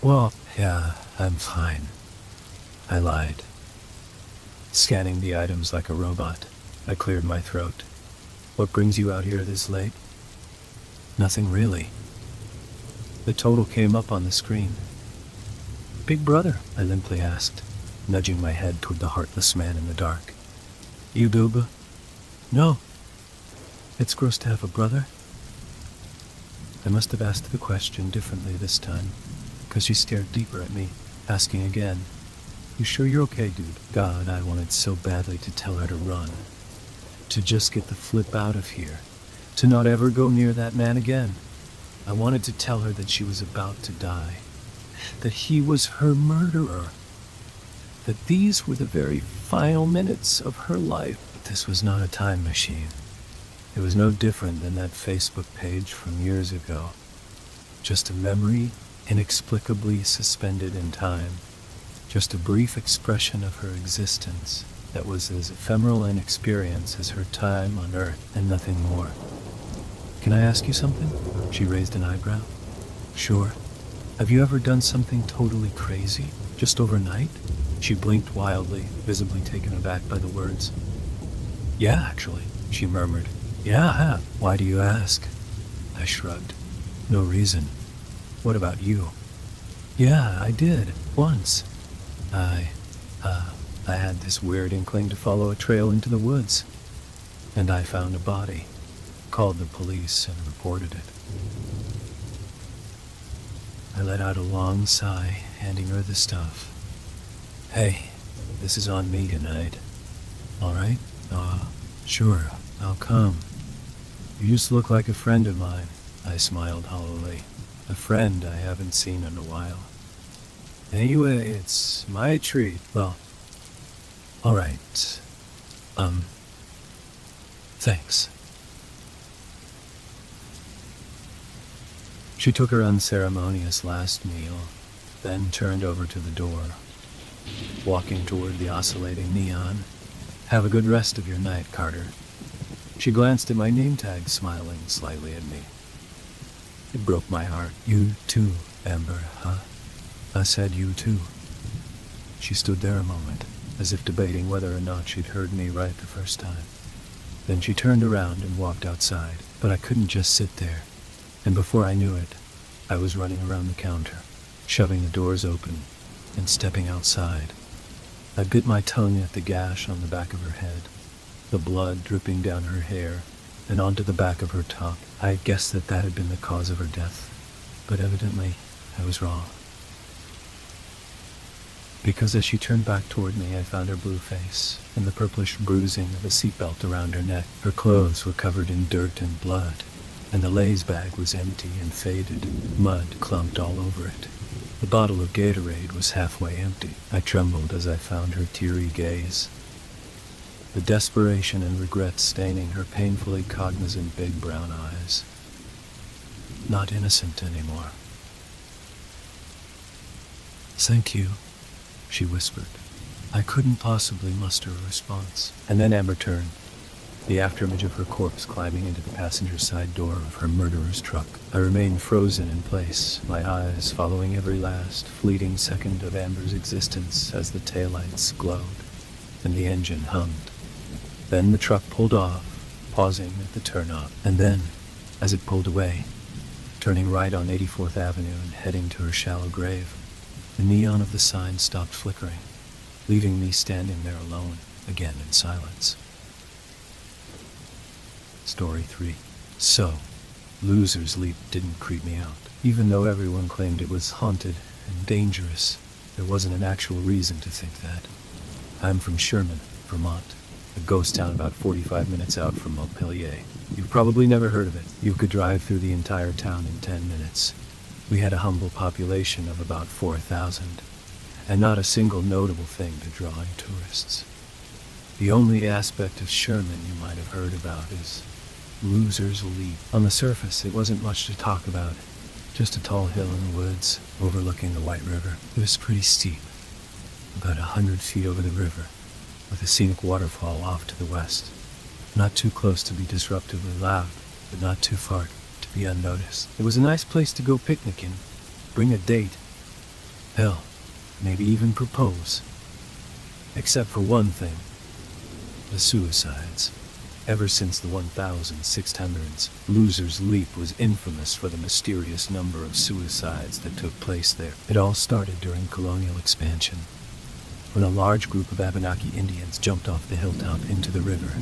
"Well, yeah, I'm fine," I lied. Scanning the items like a robot, I cleared my throat. "What brings you out here this late?" "Nothing really." The total came up on the screen. "Big brother?" I limply asked, nudging my head toward the heartless man in the dark. "You Duba?" "No. It's gross to have a brother." I must have asked the question differently this time, because she stared deeper at me, asking again, "You sure you're okay, dude?" God, I wanted so badly to tell her to run, to just get the flip out of here, to not ever go near that man again. I wanted to tell her that she was about to die, that he was her murderer, that these were the very final minutes of her life. But this was not a time machine. It was no different than that Facebook page from years ago. Just a memory inexplicably suspended in time. Just a brief expression of her existence that was as ephemeral an experience as her time on Earth, and nothing more. "Can I ask you something?" She raised an eyebrow. "Sure. Have you ever done something totally crazy, just overnight?" She blinked wildly, visibly taken aback by the words. "Yeah, actually," she murmured, Yeah, why do you ask? I shrugged. No reason. What about you? Yeah, I did. Once. I, I had this weird inkling to follow a trail into the woods. And I found a body. Called the police and reported it. I let out a long sigh, handing her the stuff. Hey, this is on me tonight. All right? Sure, I'll come. You just look like a friend of mine. I smiled hollowly. A friend I haven't seen in a while. Anyway, it's my treat. Well, all right. Thanks. She took her unceremonious last meal, then turned over to the door, walking toward the oscillating neon. Have a good rest of your night, Carter. She glanced at my name tag, smiling slightly at me. It broke my heart. You too, Amber, huh? I said you too. She stood there a moment, as if debating whether or not she'd heard me right the first time. Then she turned around and walked outside, but I couldn't just sit there. And before I knew it, I was running around the counter, shoving the doors open, and stepping outside. I bit my tongue at the gash on the back of her head, the blood dripping down her hair and onto the back of her top. I had guessed that had been the cause of her death, but evidently I was wrong. Because as she turned back toward me, I found her blue face and the purplish bruising of a seatbelt around her neck. Her clothes were covered in dirt and blood, and the Lay's bag was empty and faded, mud clumped all over it. The bottle of Gatorade was halfway empty. I trembled as I found her teary gaze, the desperation and regret staining her painfully cognizant big brown eyes. Not innocent anymore. Thank you, she whispered. I couldn't possibly muster a response. And then Amber turned, the afterimage of her corpse climbing into the passenger side door of her murderer's truck. I remained frozen in place, my eyes following every last, fleeting second of Amber's existence as the taillights glowed and the engine hummed. Then the truck pulled off, pausing at the turnoff. And then, as it pulled away, turning right on 84th Avenue and heading to her shallow grave, the neon of the sign stopped flickering, leaving me standing there alone, again in silence. Story 3. So, Loser's Leap didn't creep me out. Even though everyone claimed it was haunted and dangerous, there wasn't an actual reason to think that. I'm from Sherman, Vermont, a ghost town about 45 minutes out from Montpelier. You've probably never heard of it. You could drive through the entire town in 10 minutes. We had a humble population of about 4,000, and not a single notable thing to draw in tourists. The only aspect of Sherman you might have heard about is Loser's Leap. On the surface, it wasn't much to talk about. Just a tall hill in the woods, overlooking the White River. It was pretty steep, about 100 feet over the river, with a scenic waterfall off to the west. Not too close to be disruptively loud, but not too far to be unnoticed. It was a nice place to go picnicking, bring a date. Hell, maybe even propose. Except for one thing. The suicides. Ever since the 1600s, Loser's Leap was infamous for the mysterious number of suicides that took place there. It all started during colonial expansion, when a large group of Abenaki Indians jumped off the hilltop into the river,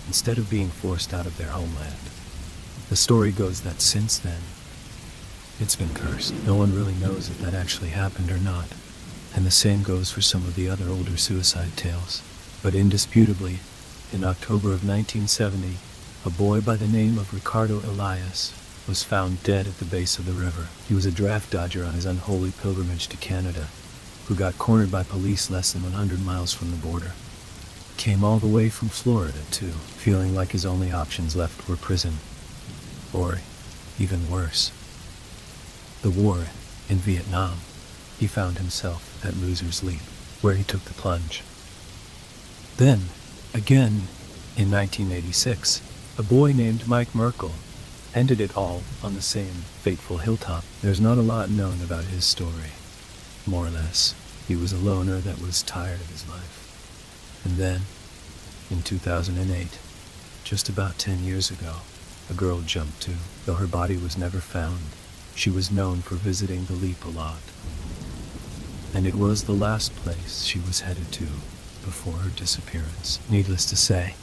instead of being forced out of their homeland. The story goes that since then, it's been cursed. No one really knows if that actually happened or not, and the same goes for some of the other older suicide tales. But indisputably, in October of 1970, a boy by the name of Ricardo Elias was found dead at the base of the river. He was a draft dodger on his unholy pilgrimage to Canada, who got cornered by police less than 100 miles from the border. Came all the way from Florida, too, feeling like his only options left were prison. Or, even worse, the war in Vietnam. He found himself at Loser's Leap, where he took the plunge. Then, again, in 1986, a boy named Mike Merkel ended it all on the same fateful hilltop. There's not a lot known about his story. More or less, he was a loner that was tired of his life. And then, in 2008, Just about 10 years ago, a girl jumped to, though her body was never found. She was known for visiting the Leap a lot, and it was the last place she was headed to before her disappearance. Needless to say,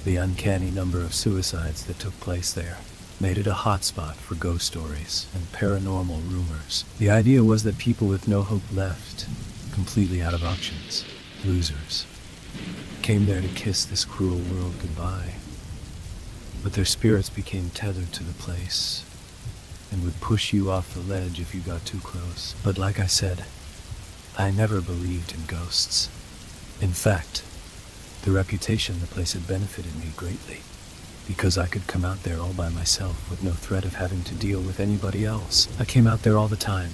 the uncanny number of suicides that took place there made it a hotspot for ghost stories and paranormal rumors. The idea was that people with no hope left, completely out of options, losers, came there to kiss this cruel world goodbye. But their spirits became tethered to the place and would push you off the ledge if you got too close. But like I said, I never believed in ghosts. In fact, the reputation the place had benefited me greatly, because I could come out there all by myself with no threat of having to deal with anybody else. I came out there all the time,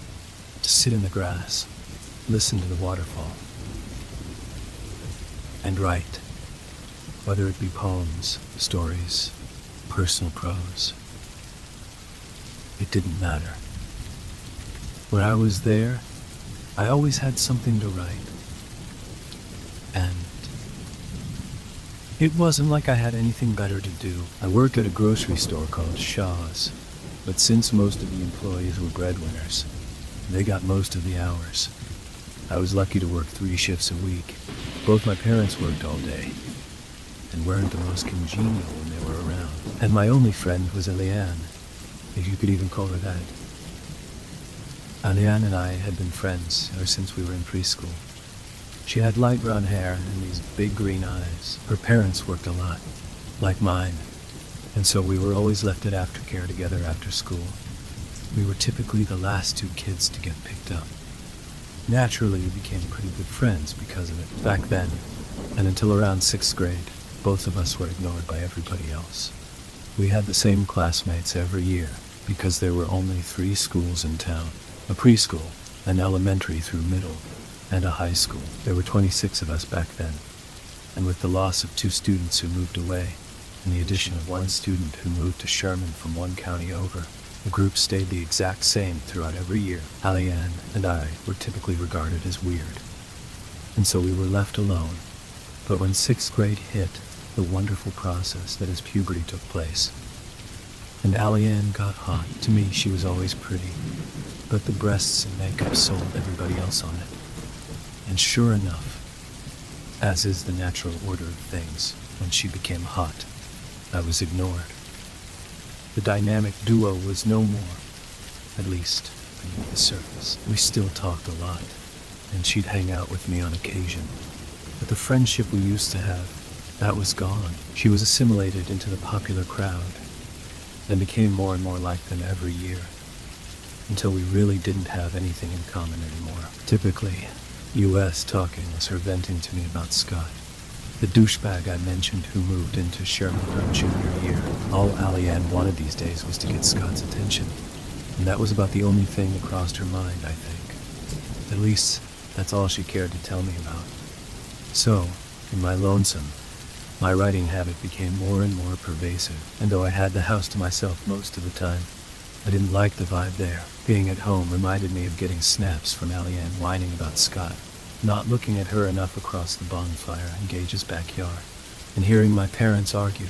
to sit in the grass, listen to the waterfall, and write, whether it be poems, stories, personal prose. It didn't matter. When I was there, I always had something to write. And it wasn't like I had anything better to do. I worked at a grocery store called Shaw's, but since most of the employees were breadwinners, they got most of the hours. I was lucky to work 3 shifts a week. Both my parents worked all day, and weren't the most congenial when they were around. And my only friend was Leona, if you could even call her that. Leona and I had been friends ever since we were in preschool. She had light brown hair and these big green eyes. Her parents worked a lot, like mine, and so we were always left at aftercare together after school. We were typically the last 2 kids to get picked up. Naturally, we became pretty good friends because of it. Back then, and until around 6th grade, both of us were ignored by everybody else. We had the same classmates every year because there were only 3 schools in town: a preschool, an elementary through middle, and a high school. There were 26 of us back then, and with the loss of 2 students who moved away, and the addition of 1 student who moved to Sherman from 1 county over, the group stayed the exact same throughout every year. Leona and I were typically regarded as weird, and so we were left alone. But when 6th grade hit, the wonderful process that is puberty took place, and Leona got hot. To me, she was always pretty, but the breasts and makeup sold everybody else on it. And sure enough, as is the natural order of things, when she became hot, I was ignored. The dynamic duo was no more, at least beneath the surface. We still talked a lot, and she'd hang out with me on occasion. But the friendship we used to have, that was gone. She was assimilated into the popular crowd, and became more and more like them every year, until we really didn't have anything in common anymore. Typically, U.S. talking was her venting to me about Scott, the douchebag I mentioned who moved into Sherman her junior year. All Leona wanted these days was to get Scott's attention, and that was about the only thing that crossed her mind, I think. At least, that's all she cared to tell me about. So, in my lonesome, my writing habit became more and more pervasive, and though I had the house to myself most of the time, I didn't like the vibe there. Being at home reminded me of getting snaps from Leona whining about Scott, not looking at her enough across the bonfire in Gage's backyard, and hearing my parents argue.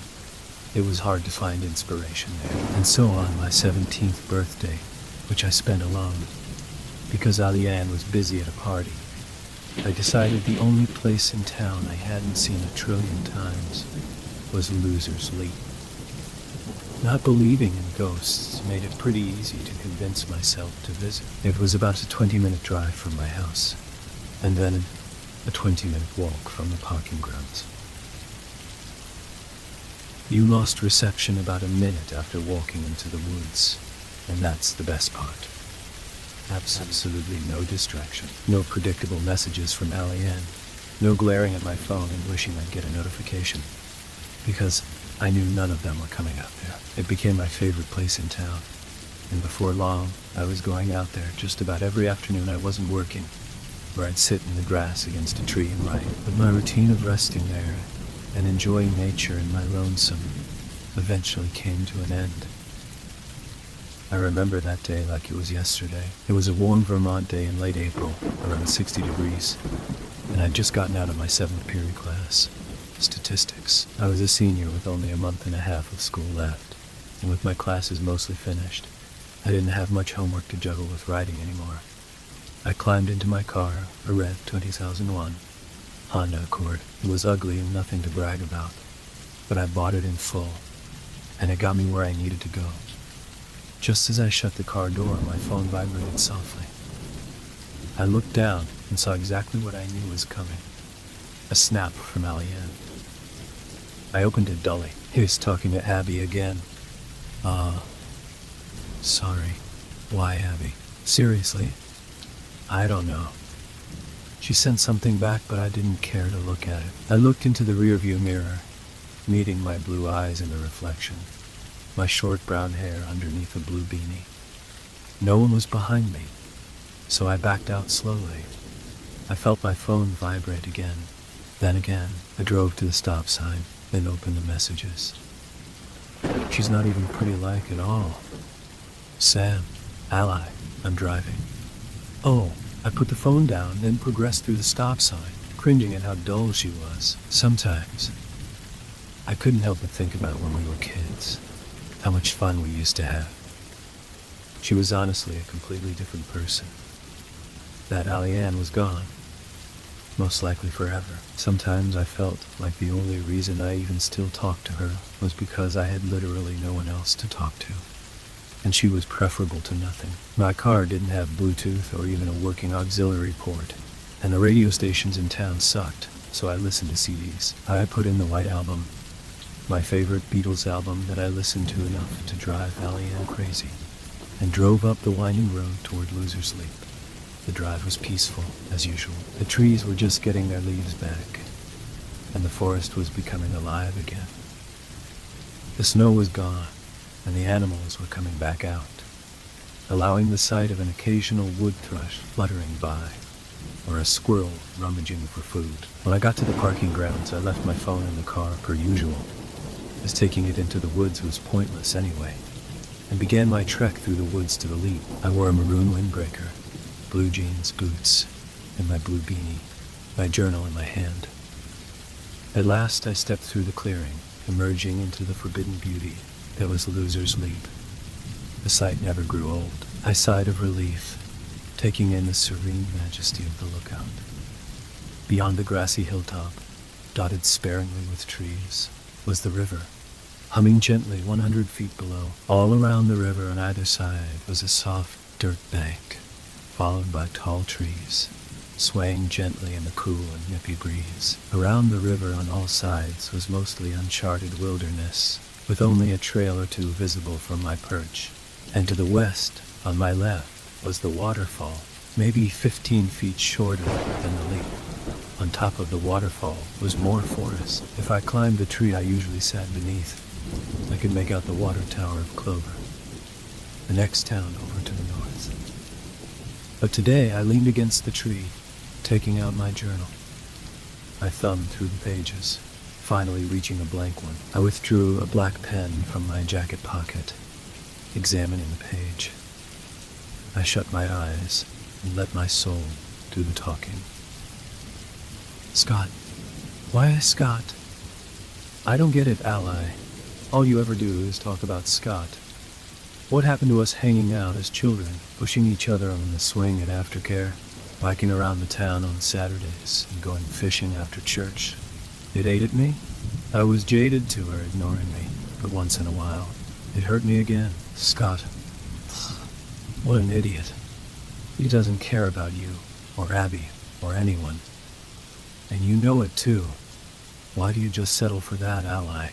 It was hard to find inspiration there. And so on my 17th birthday, which I spent alone, because Leona was busy at a party, I decided the only place in town I hadn't seen 1,000,000,000 times was Loser's Leap. Not believing in ghosts made it pretty easy to convince myself to visit. It was about a 20-minute drive from my house, and then a 20-minute walk from the parking grounds. You lost reception about a minute after walking into the woods, and that's the best part. Absolutely no distraction. No predictable messages from Leona. No glaring at my phone and wishing I'd get a notification, because I knew none of them were coming out there. It became my favorite place in town, and before long, I was going out there just about every afternoon I wasn't working, where I'd sit in the grass against a tree and write. But my routine of resting there and enjoying nature in my lonesome eventually came to an end. I remember that day like it was yesterday. It was a warm Vermont day in late April, around 60 degrees, and I'd just gotten out of my 7th period class. Statistics. I was a senior with only a month and a half of school left, and with my classes mostly finished, I didn't have much homework to juggle with writing anymore. I climbed into my car, a red 2001 Honda Accord. It was ugly and nothing to brag about, but I bought it in full, and it got me where I needed to go. Just as I shut the car door, my phone vibrated softly. I looked down and saw exactly what I knew was coming. A snap from Leona. I opened it dully. He was talking to Abby again. Sorry. Why, Abby? Seriously? I don't know. She sent something back, but I didn't care to look at it. I looked into the rearview mirror, meeting my blue eyes in the reflection, my short brown hair underneath a blue beanie. No one was behind me, so I backed out slowly. I felt my phone vibrate again. Then again, I drove to the stop sign, then opened the messages. She's not even pretty-like at all. Sam, ally, I'm driving. Oh, I put the phone down, then progressed through the stop sign, cringing at how dull she was. Sometimes, I couldn't help but think about when we were kids, how much fun we used to have. She was honestly a completely different person. That Leona was gone, most likely forever. Sometimes I felt like the only reason I even still talked to her was because I had literally no one else to talk to, and she was preferable to nothing. My car didn't have Bluetooth or even a working auxiliary port, and the radio stations in town sucked, so I listened to CDs. I put in the White Album, my favorite Beatles album that I listened to enough to drive Leona crazy, and drove up the winding road toward Loser's Leap. The drive was peaceful, as usual. The trees were just getting their leaves back, and the forest was becoming alive again. The snow was gone, and the animals were coming back out, allowing the sight of an occasional wood thrush fluttering by, or a squirrel rummaging for food. When I got to the parking grounds, I left my phone in the car per usual, as taking it into the woods was pointless anyway, and began my trek through the woods to the leap. I wore a maroon windbreaker, blue jeans, boots, and my blue beanie, my journal in my hand. At last I stepped through the clearing, emerging into the forbidden beauty that was Loser's Leap. The sight never grew old. I sighed of relief, taking in the serene majesty of the lookout. Beyond the grassy hilltop, dotted sparingly with trees, was the river, humming gently 100 feet below. All around the river on either side was a soft dirt bank, followed by tall trees, swaying gently in the cool and nippy breeze. Around the river on all sides was mostly uncharted wilderness, with only a trail or two visible from my perch. And to the west, on my left, was the waterfall, maybe 15 feet shorter than the leap. On top of the waterfall was more forest. If I climbed the tree I usually sat beneath, I could make out the water tower of Clover, the next town over to the north. But today I leaned against the tree, taking out my journal. I thumbed through the pages, finally reaching a blank one. I withdrew a black pen from my jacket pocket, examining the page. I shut my eyes and let my soul do the talking. Scott. Why Scott? I don't get it, ally. All you ever do is talk about Scott. What happened to us hanging out as children, pushing each other on the swing at aftercare, biking around the town on Saturdays, and going fishing after church? It ate at me. I was jaded to her ignoring me, but once in a while, it hurt me again. Scott. What an idiot. He doesn't care about you, or Abby, or anyone. And you know it too. Why do you just settle for that, ally?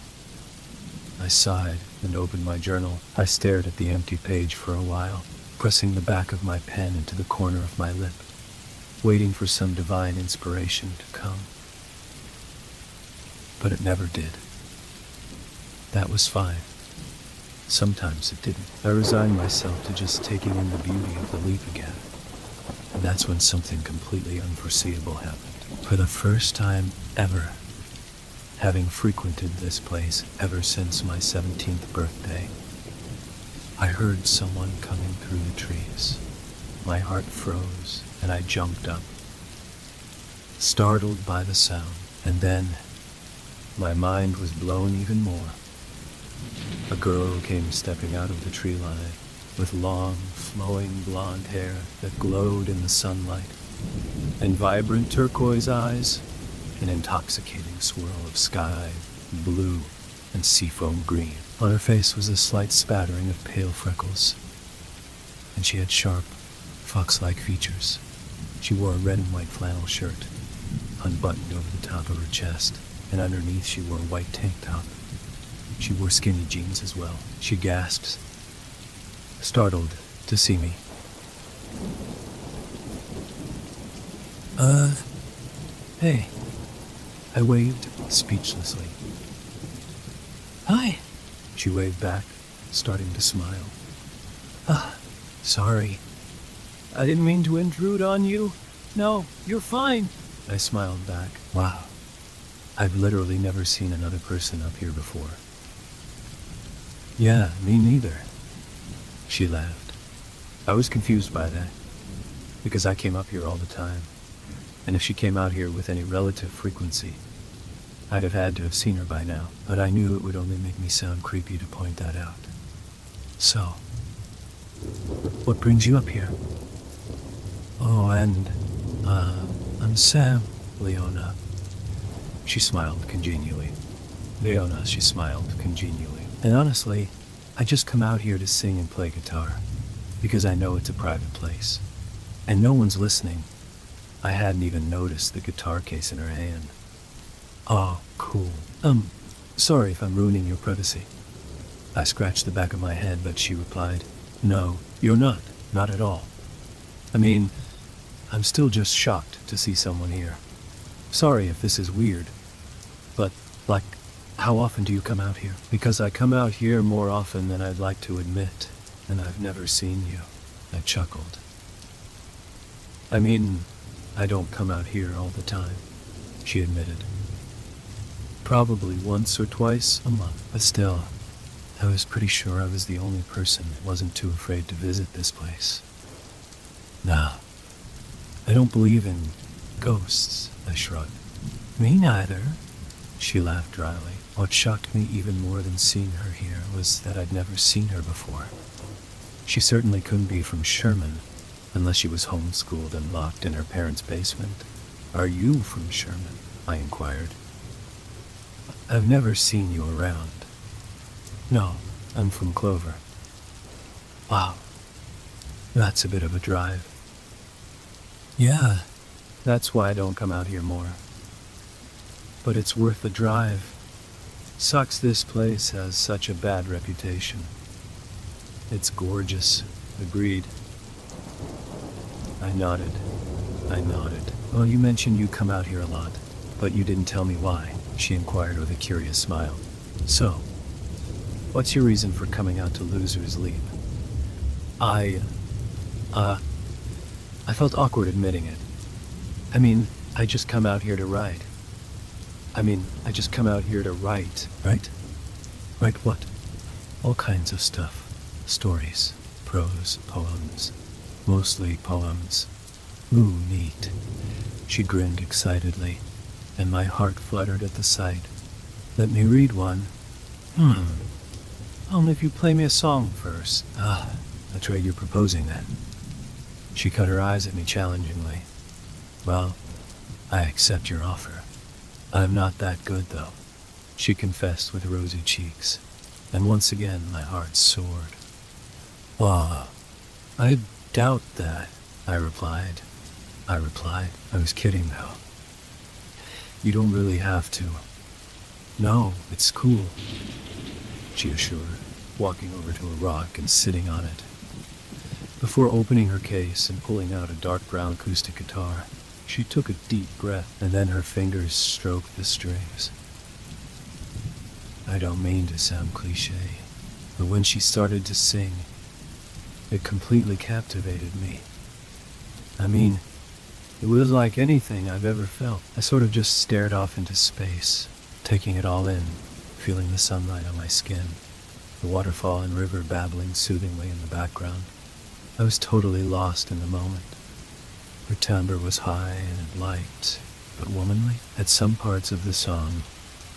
I sighed and opened my journal. I stared at the empty page for a while, pressing the back of my pen into the corner of my lip, waiting for some divine inspiration to come. But it never did. That was fine. Sometimes it didn't. I resigned myself to just taking in the beauty of the leap again. And that's when something completely unforeseeable happened. For the first time ever, having frequented this place ever since my 17th birthday, I heard someone coming through the trees. My heart froze, and I jumped up, startled by the sound. And then, my mind was blown even more. A girl came stepping out of the tree line with long, flowing blonde hair that glowed in the sunlight, and vibrant turquoise eyes, an intoxicating swirl of sky, blue, and seafoam green. On her face was a slight spattering of pale freckles, and she had sharp, fox-like features. She wore a red and white flannel shirt, unbuttoned over the top of her chest, and underneath she wore a white tank top. She wore skinny jeans as well. She gasped, startled to see me. Hey. I waved speechlessly. Hi. She waved back, starting to smile. Sorry. I didn't mean to intrude on you. No, you're fine. I smiled back. Wow. I've literally never seen another person up here before. Yeah, me neither. She laughed. I was confused by that, because I came up here all the time, and if she came out here with any relative frequency, I'd have had to have seen her by now, but I knew it would only make me sound creepy to point that out. So, what brings you up here? Oh, and, I'm Sam, Leona. She smiled congenially. Leona, she smiled congenially. And honestly, I just come out here to sing and play guitar, because I know it's a private place, and no one's listening. I hadn't even noticed the guitar case in her hand. Oh, cool. Sorry if I'm ruining your privacy. I scratched the back of my head, but she replied, No, you're not. Not at all. I mean, I'm still just shocked to see someone here. Sorry if this is weird, but, how often do you come out here? Because I come out here more often than I'd like to admit, and I've never seen you. I chuckled. I mean, I don't come out here all the time, she admitted. Probably once or twice a month, but still, I was pretty sure I was the only person that wasn't too afraid to visit this place. Nah, I don't believe in ghosts, I shrugged. Me neither, she laughed dryly. What shocked me even more than seeing her here was that I'd never seen her before. She certainly couldn't be from Sherman, unless she was homeschooled and locked in her parents' basement. Are you from Sherman? I inquired. I've never seen you around. No, I'm from Clover. Wow, that's a bit of a drive. Yeah, that's why I don't come out here more. But it's worth the drive. Sucks this place has such a bad reputation. It's gorgeous, agreed. I nodded. Well, you mentioned you come out here a lot, but you didn't tell me why, she inquired with a curious smile. So, what's your reason for coming out to Loser's Leap? I felt awkward admitting it. I mean, I just come out here to write. I just come out here to write, right? Write what? All kinds of stuff. Stories, prose, poems. Mostly poems. Ooh, neat. She grinned excitedly, and my heart fluttered at the sight. Let me read one. Only if you play me a song first. A trade you're proposing then. She cut her eyes at me challengingly. Well, I accept your offer. I'm not that good, though, she confessed with rosy cheeks, and once again my heart soared. I doubt that, I replied. I was kidding, though. You don't really have to. No, it's cool, she assured, walking over to a rock and sitting on it. Before opening her case and pulling out a dark brown acoustic guitar, she took a deep breath, and then her fingers stroked the strings. I don't mean to sound cliché, but when she started to sing, it completely captivated me. I mean, it was like anything I've ever felt. I sort of just stared off into space, taking it all in, feeling the sunlight on my skin, the waterfall and river babbling soothingly in the background. I was totally lost in the moment. Her timbre was high and light, but womanly. At some parts of the song,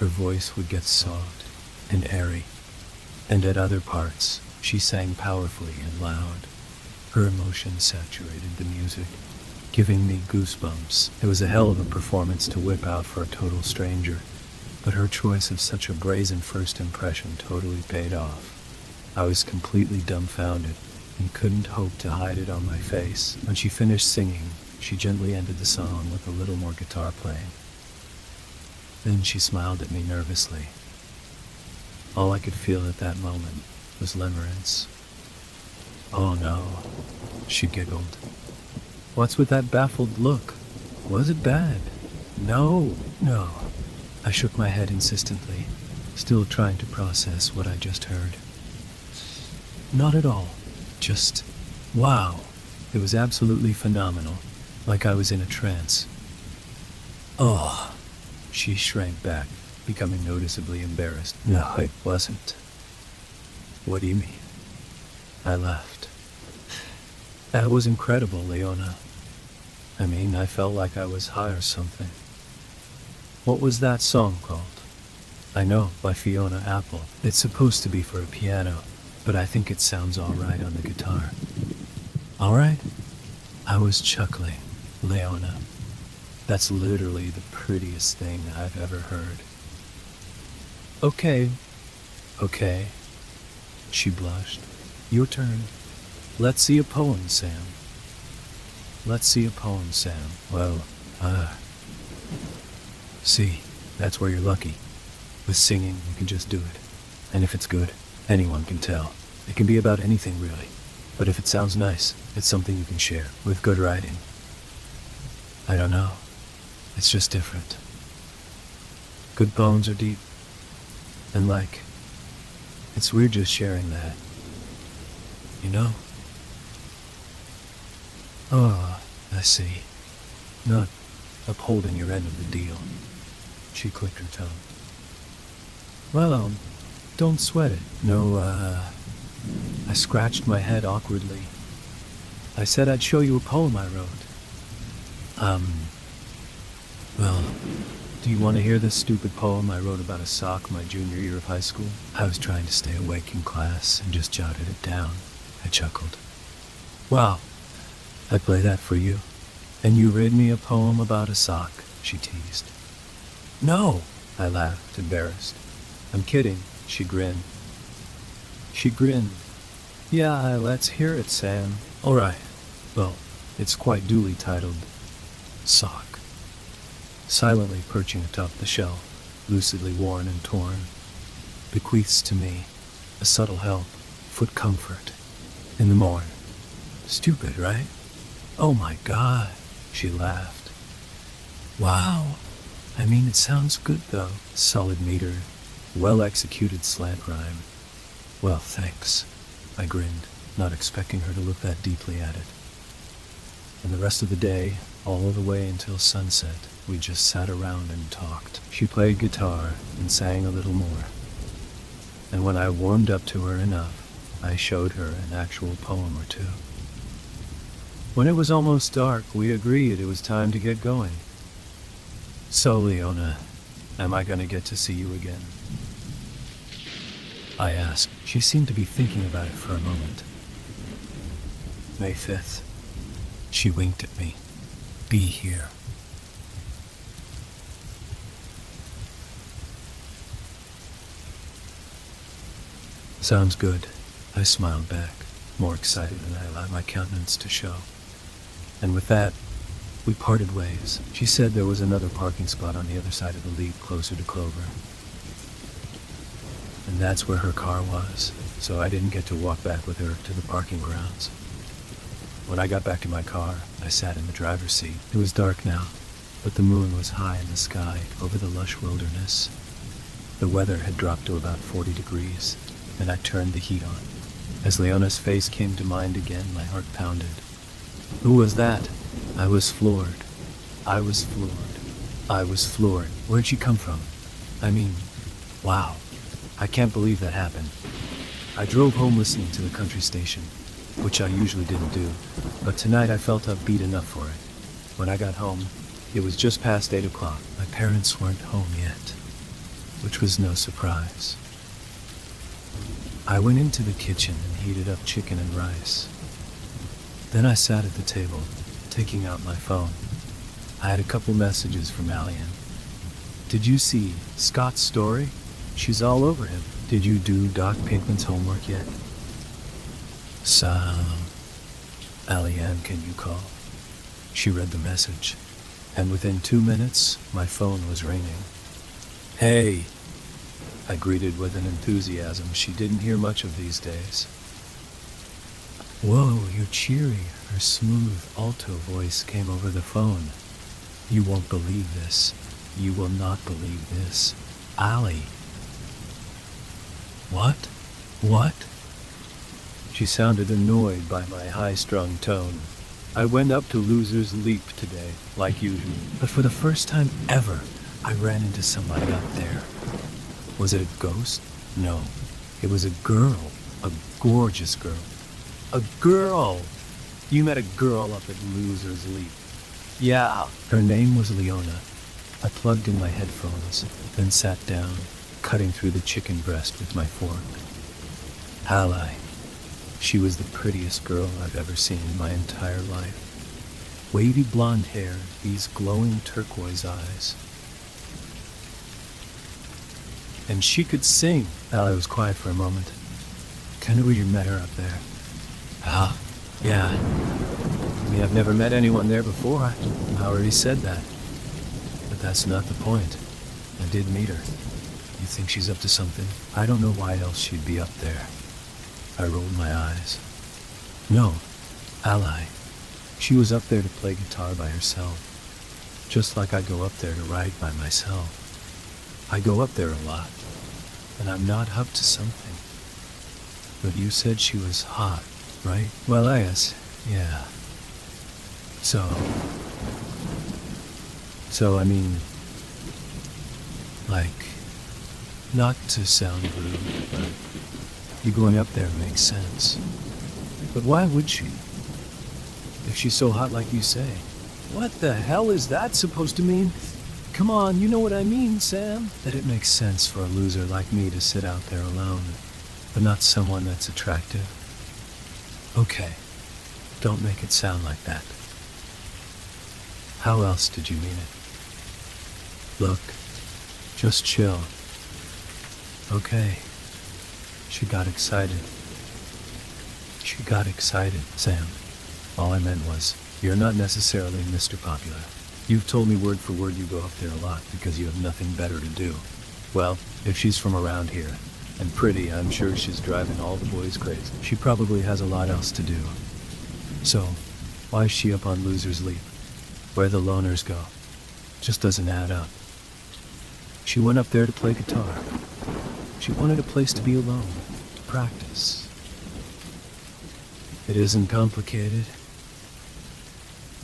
her voice would get soft and airy, and at other parts, she sang powerfully and loud. Her emotion saturated the music, giving me goosebumps. It was a hell of a performance to whip out for a total stranger, but her choice of such a brazen first impression totally paid off. I was completely dumbfounded and couldn't hope to hide it on my face. When she finished singing, she gently ended the song with a little more guitar playing. Then she smiled at me nervously. All I could feel at that moment was limerence. "Oh no," she giggled. "What's with that baffled look? Was it bad?" No. I shook my head insistently, still trying to process what I just heard. "Not at all. Just, wow. It was absolutely phenomenal, like I was in a trance." "Oh," she shrank back, becoming noticeably embarrassed. "No, it wasn't." "What do you mean?" I laughed. "That was incredible, Leona. I mean, I felt like I was high or something." "What was that song called?" "I know, by Fiona Apple. It's supposed to be for a piano, but I think it sounds all right on the guitar." "All right?" I was chuckling. "Leona, that's literally the prettiest thing I've ever heard." Okay. She blushed. "Your turn. Let's see a poem, Sam." "Well, see, that's where you're lucky. With singing, you can just do it. And if it's good, anyone can tell. It can be about anything, really. But if it sounds nice, it's something you can share with good writing." "I don't know. It's just different. Good poems are deep. And it's weird just sharing that. You know?" "Oh, I see. Not upholding your end of the deal." She clicked her tongue. "Well, don't sweat it." "No, I scratched my head awkwardly. "I said I'd show you a poem I wrote." Well, do you want to hear this stupid poem I wrote about a sock my junior year of high school? I was trying to stay awake in class and just jotted it down." I chuckled. "Wow, I'd play that for you. And you read me a poem about a sock," she teased. "No," I laughed, embarrassed. "I'm kidding," she grinned. "Yeah, let's hear it, Sam." "All right. Well, it's quite duly titled Sock. Silently perching atop the shelf, lucidly worn and torn, bequeaths to me a subtle help, foot comfort, in the morn. Stupid, right? Oh my God," she laughed. "Wow. I mean, it sounds good though. Solid meter, well-executed slant rhyme." "Well, thanks," I grinned, not expecting her to look that deeply at it. And the rest of the day, all the way until sunset, we just sat around and talked. She played guitar and sang a little more. And when I warmed up to her enough, I showed her an actual poem or two. When it was almost dark, we agreed it was time to get going. "So, Leona, am I going to get to see you again?" I asked. She seemed to be thinking about it for a moment. "May 5th. She winked at me. "Be here." "Sounds good," I smiled back, more excited than I allowed my countenance to show. And with that, we parted ways. She said there was another parking spot on the other side of the leap closer to Clover. And that's where her car was, so I didn't get to walk back with her to the parking grounds. When I got back to my car, I sat in the driver's seat. It was dark now, but the moon was high in the sky over the lush wilderness. The weather had dropped to about 40 degrees, and I turned the heat on. As Leona's face came to mind again, my heart pounded. "Who was that?" I was floored. Where'd she come from? I mean, wow. I can't believe that happened. I drove home listening to the country station, which I usually didn't do, but tonight I felt upbeat enough for it. When I got home, it was just past 8 o'clock. My parents weren't home yet. which was no surprise. I went into the kitchen and heated up chicken and rice. Then I sat at the table, taking out my phone. I had a couple messages from Alien. Did you see Scott's story? She's all over him. Did you do Doc Pinkman's homework yet? Sam, Alien, can you call? She read the message, and within 2 minutes, my phone was ringing. Hey, I greeted with an enthusiasm she didn't hear much of these days. Whoa, you're cheery. Her smooth alto voice came over the phone. You won't believe this. You will not believe this. Allie. What? What? She sounded annoyed by my high-strung tone. I went up to Loser's Leap today, like usual. But for the first time ever, I ran into somebody up there. Was it a ghost? No. It was a girl. A gorgeous girl. A girl! You met a girl up at Loser's Leap. Yeah. Her name was Leona. I plugged in my headphones, then sat down, cutting through the chicken breast with my fork. Ally. She was the prettiest girl I've ever seen in my entire life. Wavy blonde hair, these glowing turquoise eyes. And she could sing. Ally was quiet for a moment. Kinda where you met her up there. Ah, yeah. I mean, I've never met anyone there before. I already said that. But that's not the point. I did meet her. You think she's up to something? I don't know why else she'd be up there. I rolled my eyes. No, Ally. She was up there to play guitar by herself. Just like I go up there to ride by myself. I go up there a lot. And I'm not up to something. But you said she was hot, right? Well, I guess, yeah. So, I mean, like, not to sound rude, but you going up there makes sense. But why would she? If she's so hot like you say. What the hell is that supposed to mean? Come on, you know what I mean, Sam. That it makes sense for a loser like me to sit out there alone, but not someone that's attractive. Okay, don't make it sound like that. How else did you mean it? Look, just chill. Okay. She got excited. She got excited, Sam. All I meant was, you're not necessarily Mr. Popular. You've told me word for word you go up there a lot because you have nothing better to do. Well, if she's from around here, and pretty, I'm sure she's driving all the boys crazy. She probably has a lot else to do. So, why is she up on Loser's Leap? Where the loners go? Just doesn't add up. She went up there to play guitar. She wanted a place to be alone, to practice. It isn't complicated,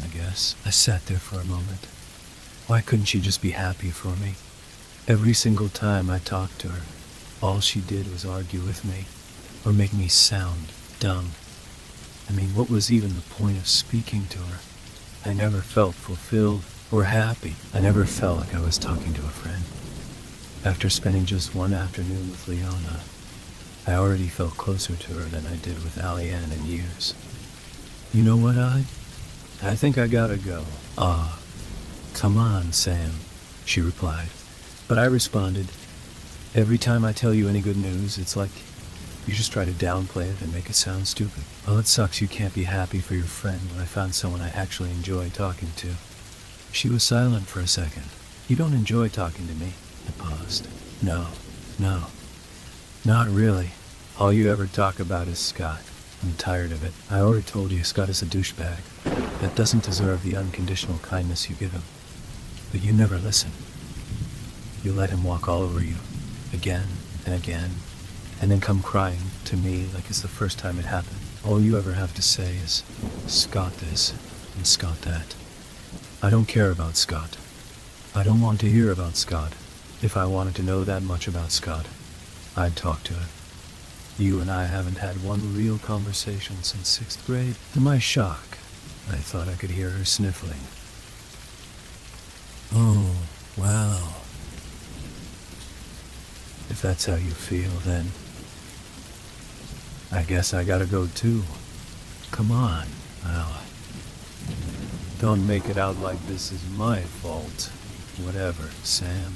I guess. I sat there for a moment. Why couldn't she just be happy for me? Every single time I talked to her, all she did was argue with me, or make me sound dumb. I mean, what was even the point of speaking to her? I never felt fulfilled or happy. I never felt like I was talking to a friend. After spending just one afternoon with Leona, I already felt closer to her than I did with Allie-Ann in years. You know what, I think I gotta go. Come on, Sam, she replied. But I responded, every time I tell you any good news, it's like you just try to downplay it and make it sound stupid. Well, it sucks you can't be happy for your friend when I found someone I actually enjoy talking to. She was silent for a second. You don't enjoy talking to me? I paused. No, not really. All you ever talk about is Scott. I'm tired of it. I already told you Scott is a douchebag that doesn't deserve the unconditional kindness you give him. But you never listen. You let him walk all over you, again and again, and then come crying to me like it's the first time it happened. All you ever have to say is, Scott this and Scott that. I don't care about Scott. I don't want to hear about Scott. If I wanted to know that much about Scott, I'd talk to him. You and I haven't had one real conversation since 6th grade. To my shock, I thought I could hear her sniffling. Oh, wow. If that's how you feel, then I guess I gotta go too. Come on, Al. Don't make it out like this is my fault. Whatever, Sam.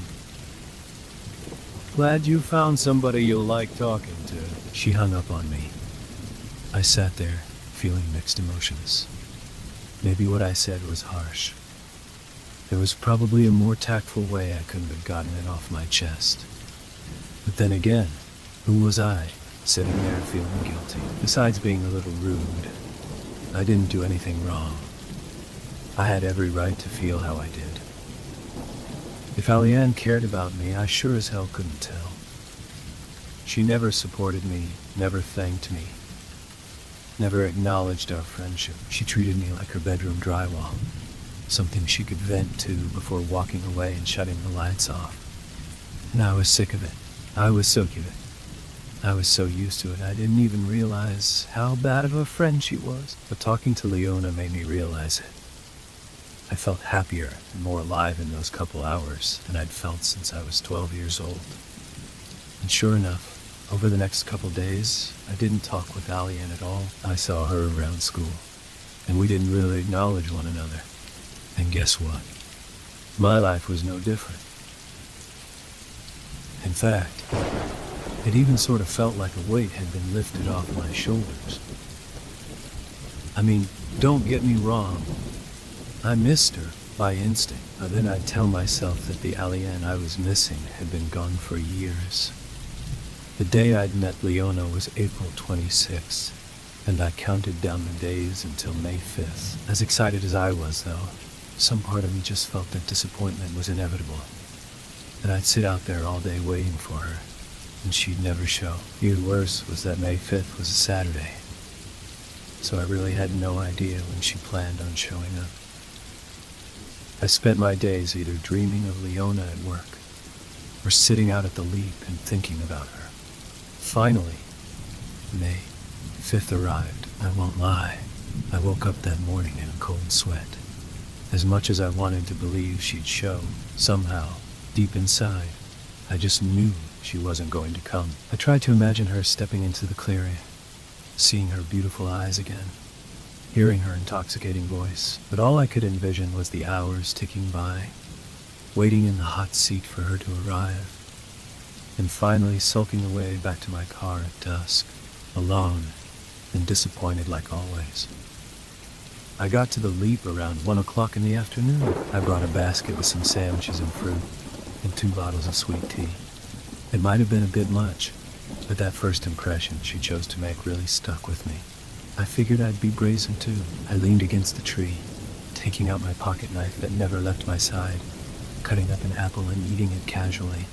Glad you found somebody you'll like talking to. She hung up on me. I sat there, feeling mixed emotions. Maybe what I said was harsh. There was probably a more tactful way I could have gotten it off my chest. But then again, who was I, sitting there feeling guilty? Besides being a little rude, I didn't do anything wrong. I had every right to feel how I did. If Alianne cared about me, I sure as hell couldn't tell. She never supported me, never thanked me, never acknowledged our friendship. She treated me like her bedroom drywall, something she could vent to before walking away and shutting the lights off. And I was sick of it. I was so sick of it. I was so used to it, I didn't even realize how bad of a friend she was. But talking to Leona made me realize it. I felt happier and more alive in those couple hours than I'd felt since I was 12 years old. And sure enough, over the next couple days, I didn't talk with Alianne at all. I saw her around school, and we didn't really acknowledge one another. And guess what? My life was no different. In fact, it even sort of felt like a weight had been lifted off my shoulders. I mean, don't get me wrong. I missed her by instinct, but then I'd tell myself that the Alianne I was missing had been gone for years. The day I'd met Leona was April 26th, and I counted down the days until May 5th. As excited as I was, though, some part of me just felt that disappointment was inevitable. That I'd sit out there all day waiting for her, and she'd never show. Even worse was that May 5th was a Saturday, so I really had no idea when she planned on showing up. I spent my days either dreaming of Leona at work, or sitting out at the Leap and thinking about her. Finally, May 5th arrived. I won't lie, I woke up that morning in a cold sweat. As much as I wanted to believe she'd show, somehow, deep inside, I just knew she wasn't going to come. I tried to imagine her stepping into the clearing, seeing her beautiful eyes again, hearing her intoxicating voice, but all I could envision was the hours ticking by, waiting in the hot seat for her to arrive, and finally sulking away back to my car at dusk, alone and disappointed like always. I got to the Leap around 1 o'clock in the afternoon. I brought a basket with some sandwiches and fruit, and 2 bottles of sweet tea. It might have been a bit much, but that first impression she chose to make really stuck with me. I figured I'd be brazen too. I leaned against the tree, taking out my pocket knife that never left my side, cutting up an apple and eating it casually.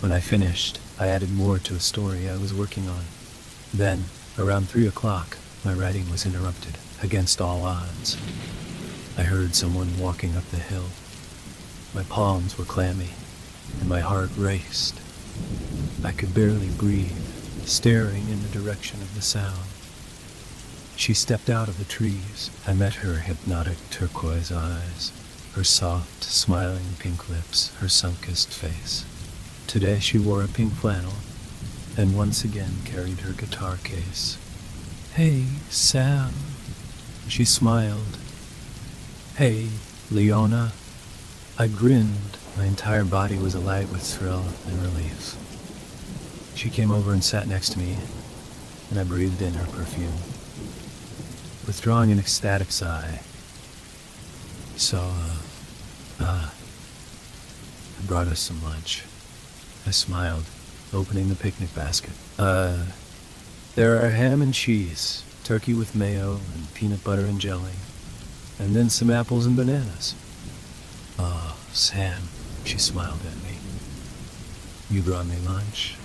When I finished, I added more to a story I was working on. Then, around 3 o'clock, my writing was interrupted, against all odds. I heard someone walking up the hill. My palms were clammy, and my heart raced. I could barely breathe, staring in the direction of the sound. She stepped out of the trees. I met her hypnotic turquoise eyes, her soft, smiling pink lips, her sun-kissed face. Today she wore a pink flannel, and once again carried her guitar case. "Hey, Sam," she smiled. "Hey, Leona." I grinned. My entire body was alight with thrill and relief. She came over and sat next to me, and I breathed in her perfume. Withdrawing an ecstatic sigh, I brought us some lunch. I smiled, opening the picnic basket. There are ham and cheese, turkey with mayo, and peanut butter and jelly, and then some apples and bananas. "Oh, Sam," she smiled at me. "You brought me lunch?"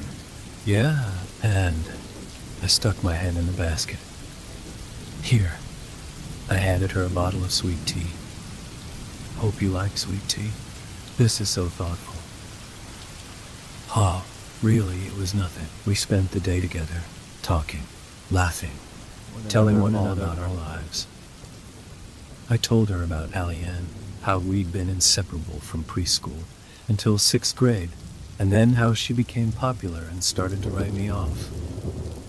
"Yeah," and I stuck my hand in the basket. "Here." I handed her a bottle of sweet tea. "Hope you like sweet tea. This is so thoughtful." Oh, really, it was nothing. We spent the day together, talking, laughing, telling one another about our lives. I told her about Alianne, how we'd been inseparable from preschool until 6th grade, And then how she became popular and started to write me off.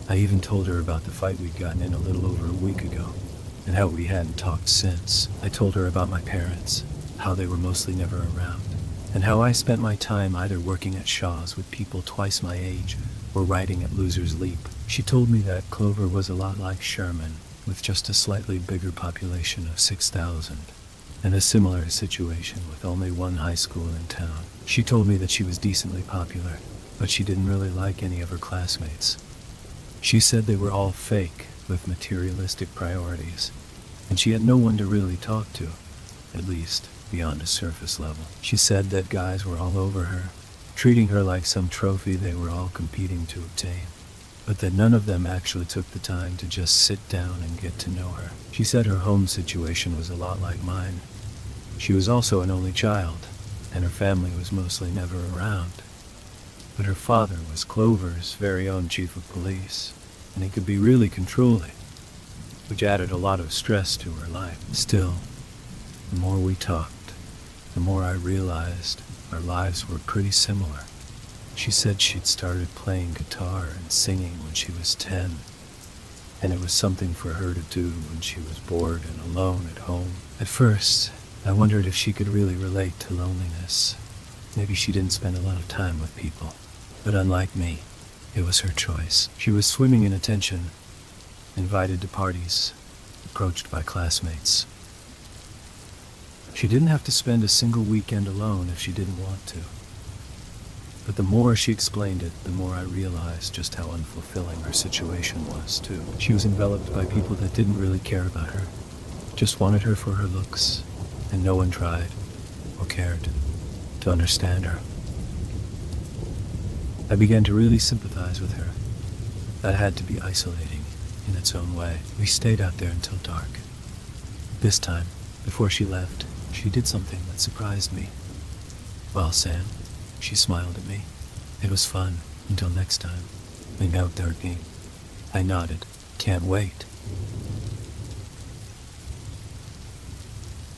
I even told her about the fight we'd gotten in a little over a week ago, and how we hadn't talked since. I told her about my parents, how they were mostly never around, and how I spent my time either working at Shaw's with people twice my age or writing at Loser's Leap. She told me that Clover was a lot like Sherman, with just a slightly bigger population of 6,000, and a similar situation with only one high school in town. She told me that she was decently popular, but she didn't really like any of her classmates. She said they were all fake, with materialistic priorities, and she had no one to really talk to, at least beyond a surface level. She said that guys were all over her, treating her like some trophy they were all competing to obtain, but that none of them actually took the time to just sit down and get to know her. She said her home situation was a lot like mine. She was also an only child, and her family was mostly never around. But her father was Clover's very own chief of police, and he could be really controlling, which added a lot of stress to her life. Still, the more we talked, the more I realized our lives were pretty similar. She said she'd started playing guitar and singing when she was 10, and it was something for her to do when she was bored and alone at home. At first, I wondered if she could really relate to loneliness. Maybe she didn't spend a lot of time with people. But unlike me, it was her choice. She was swimming in attention, invited to parties, approached by classmates. She didn't have to spend a single weekend alone if she didn't want to. But the more she explained it, the more I realized just how unfulfilling her situation was, too. She was enveloped by people that didn't really care about her, just wanted her for her looks, and no one tried, or cared, to understand her. I began to really sympathize with her. That had to be isolating, in its own way. We stayed out there until dark. This time, before she left, she did something that surprised me. "Well, Sam," she smiled at me. "It was fun, until next time. And out darking." I nodded. "Can't wait."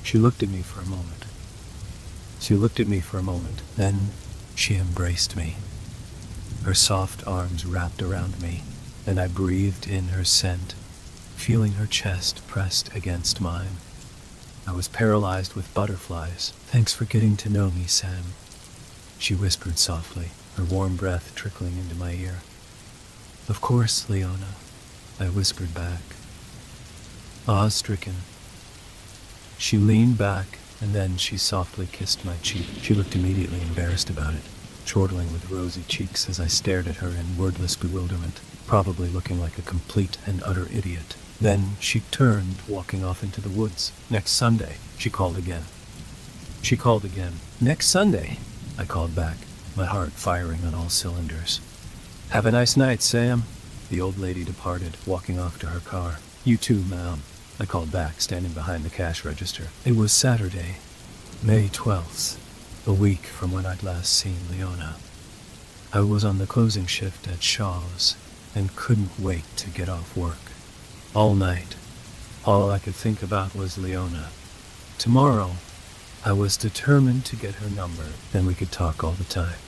She looked at me for a moment. Then she embraced me. Her soft arms wrapped around me, and I breathed in her scent, feeling her chest pressed against mine. I was paralyzed with butterflies. "Thanks for getting to know me, Sam," she whispered softly, her warm breath trickling into my ear. "Of course, Leona," I whispered back. Awe-stricken, she leaned back, and then she softly kissed my cheek. She looked immediately embarrassed about it, chortling with rosy cheeks as I stared at her in wordless bewilderment, probably looking like a complete and utter idiot. Then she turned, walking off into the woods. "Next Sunday," she called again. "Next Sunday," I called back, my heart firing on all cylinders. "Have a nice night, Sam." The old lady departed, walking off to her car. "You too, ma'am," I called back, standing behind the cash register. It was Saturday, May 12th, a week from when I'd last seen Leona. I was on the closing shift at Shaw's and couldn't wait to get off work. All night, all I could think about was Leona. Tomorrow, I was determined to get her number, then we could talk all the time.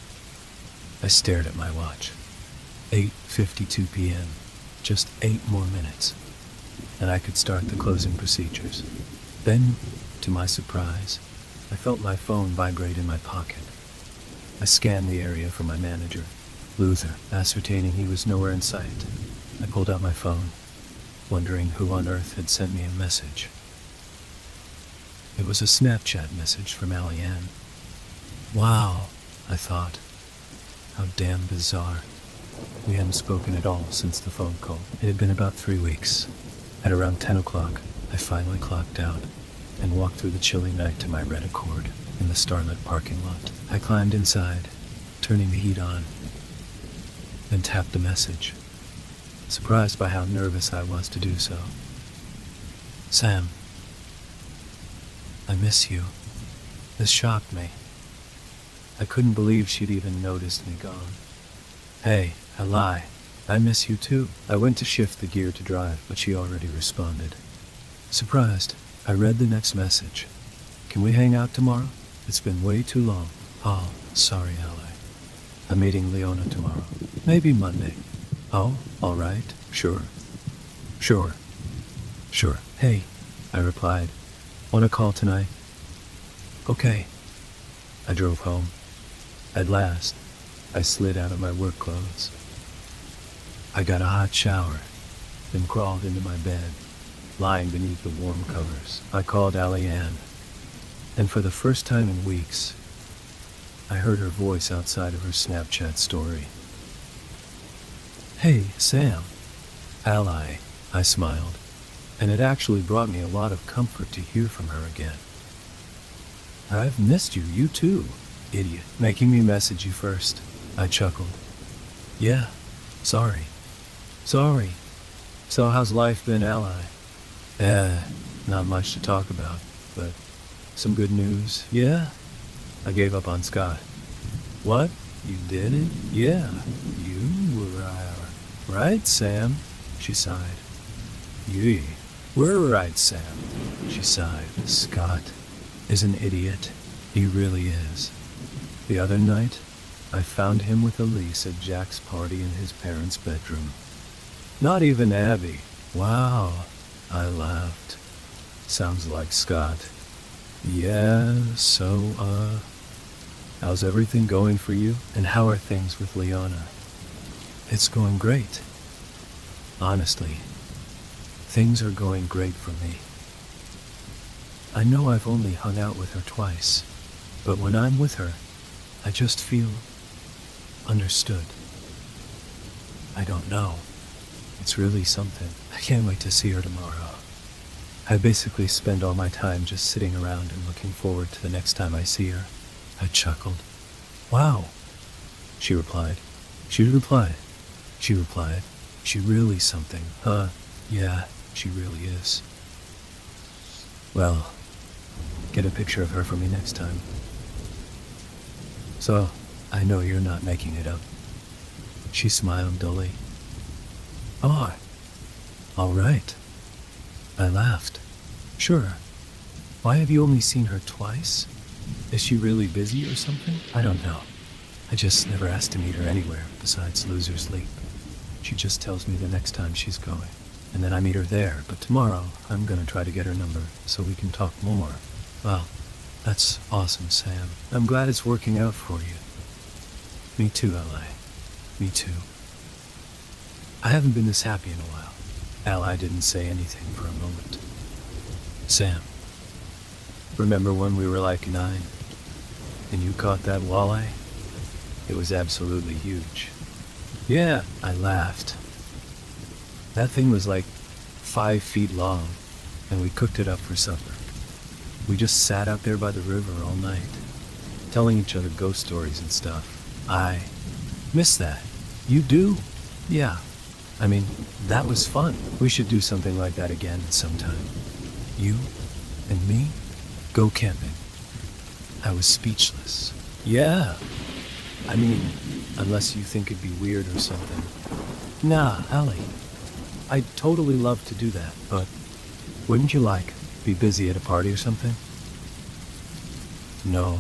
I stared at my watch. 8:52 p.m., just 8 more minutes, and I could start the closing procedures. Then, to my surprise, I felt my phone vibrate in my pocket. I scanned the area for my manager, Luther, ascertaining he was nowhere in sight. I pulled out my phone, wondering who on earth had sent me a message. It was a Snapchat message from Allie-Ann. Wow, I thought. How damn bizarre. We hadn't spoken at all since the phone call. It had been about 3 weeks. At around 10 o'clock, I finally clocked out and walked through the chilly night to my red Accord in the starlit parking lot. I climbed inside, turning the heat on, then tapped the message, surprised by how nervous I was to do so. "Sam, I miss you." This shocked me. I couldn't believe she'd even noticed me gone. "Hey, I lie. I miss you too." I went to shift the gear to drive, but she already responded. Surprised, I read the next message. "Can we hang out tomorrow? It's been way too long. Oh, sorry, Ally. I'm meeting Leona tomorrow. Maybe Monday. Oh, all right. Sure. Sure. Sure. Hey, I replied. Want to call tonight? Okay. I drove home. At last, I slid out of my work clothes. I got a hot shower, then crawled into my bed, lying beneath the warm covers. I called Allie-Ann, and for the first time in weeks, I heard her voice outside of her Snapchat story. Hey, Sam. Ally, I smiled, and it actually brought me a lot of comfort to hear from her again. I've missed you, you too, idiot. Making me message you first, I chuckled. Yeah, sorry. Sorry. So how's life been, Ally? Not much to talk about, but some good news. Yeah? I gave up on Scott. What? You did it? Yeah. You were, right, Sam? She sighed. You were right, Sam. She sighed. Scott is an idiot. He really is. The other night, I found him with Elise at Jack's party in his parents' bedroom. Not even Abby. Wow. I laughed. Sounds like Scott. Yeah, so, how's everything going for you? And how are things with Leona? It's going great. Honestly, things are going great for me. I know I've only hung out with her twice, but when I'm with her, I just feel understood. I don't know. It's really something. I can't wait to see her tomorrow. I basically spend all my time just sitting around and looking forward to the next time I see her. I chuckled. Wow, she replied. She replied. She really something, huh? Yeah, she really is. Well, get a picture of her for me next time. So, I know you're not making it up. She smiled dully. Oh, all right. I laughed. Sure. Why have you only seen her twice? Is she really busy or something? I don't know. I just never asked to meet her anywhere besides Loser's Leap. She just tells me the next time she's going, and then I meet her there. But tomorrow, I'm gonna try to get her number so we can talk more. Well, that's awesome, Sam. I'm glad it's working out for you. Me too, Ally. Me too. I haven't been this happy in a while. Ally didn't say anything for a moment. Sam, remember when we were like 9, and you caught that walleye? It was absolutely huge. Yeah, I laughed. That thing was like 5 feet long, and we cooked it up for supper. We just sat out there by the river all night, telling each other ghost stories and stuff. I miss that. You do? Yeah. I mean, that was fun. We should do something like that again sometime. You and me go camping. I was speechless. Yeah. I mean, unless you think it'd be weird or something. Nah, Allie. I'd totally love to do that, but wouldn't you be busy at a party or something? No,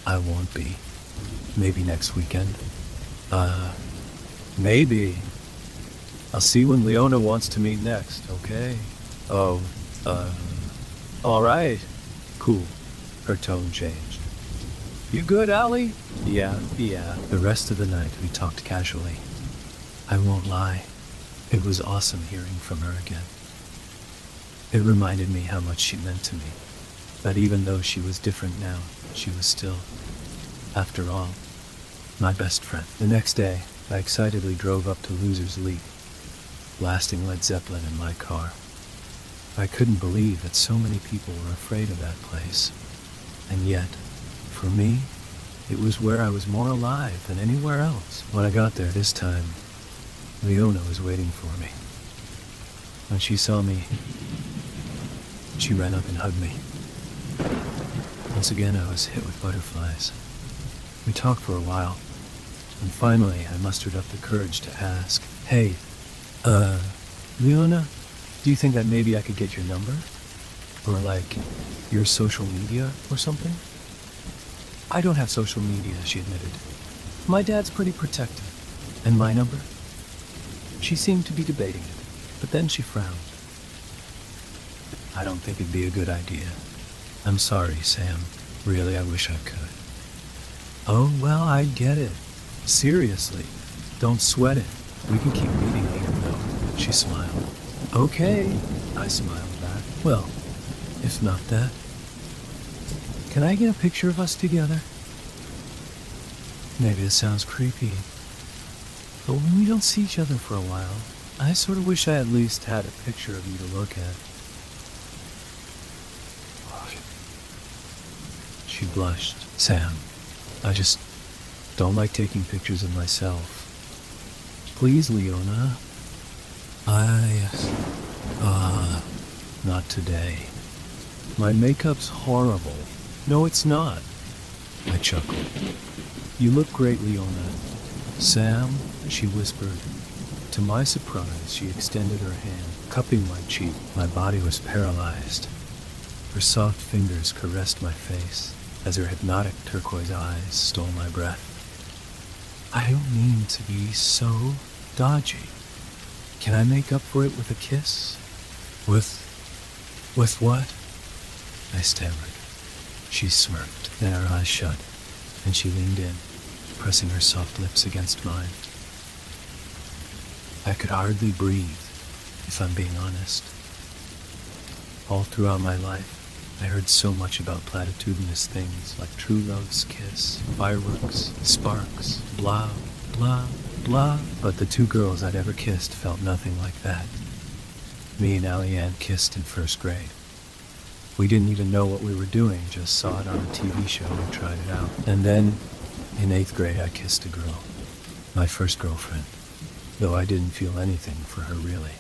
I won't be. Maybe next weekend. Maybe. I'll see when Leona wants to meet next, okay? Oh, all right. Cool. Her tone changed. You good, Allie? Yeah. The rest of the night we talked casually. I won't lie. It was awesome hearing from her again. It reminded me how much she meant to me. That even though she was different now, she was still, after all, my best friend. The next day, I excitedly drove up to Loser's Leap, blasting Led Zeppelin in my car. I couldn't believe that so many people were afraid of that place. And yet, for me, it was where I was more alive than anywhere else. When I got there this time, Leona was waiting for me. When she saw me, she ran up and hugged me. Once again, I was hit with butterflies. We talked for a while, and finally I mustered up the courage to ask, Hey, Leona, do you think that maybe I could get your number? Or your social media or something? I don't have social media, she admitted. My dad's pretty protective. And my number? She seemed to be debating it, but then she frowned. I don't think it'd be a good idea. I'm sorry, Sam. Really, I wish I could. Oh, well, I get it. Seriously, don't sweat it. We can keep meeting here, though. She smiled. Okay, I smiled back. Well, if not that, can I get a picture of us together? Maybe this sounds creepy, but when we don't see each other for a while, I sort of wish I at least had a picture of you to look at. She blushed. Sam, I just don't like taking pictures of myself. Please, Leona. Not today. My makeup's horrible. No, it's not. I chuckled. You look great, Leona. Sam, she whispered. To my surprise, she extended her hand, cupping my cheek. My body was paralyzed. Her soft fingers caressed my face as her hypnotic turquoise eyes stole my breath. I don't mean to be so dodgy. Can I make up for it with a kiss? With what? I stammered. She smirked, then her eyes shut, and she leaned in, pressing her soft lips against mine. I could hardly breathe, if I'm being honest. All throughout my life, I heard so much about platitudinous things like true love's kiss, fireworks, sparks, blah, blah, blah. But the two girls I'd ever kissed felt nothing like that. Me and Allie-Ann kissed in first grade. We didn't even know what we were doing, just saw it on a TV show and tried it out. And then, in 8th grade, I kissed a girl. My first girlfriend, though I didn't feel anything for her really,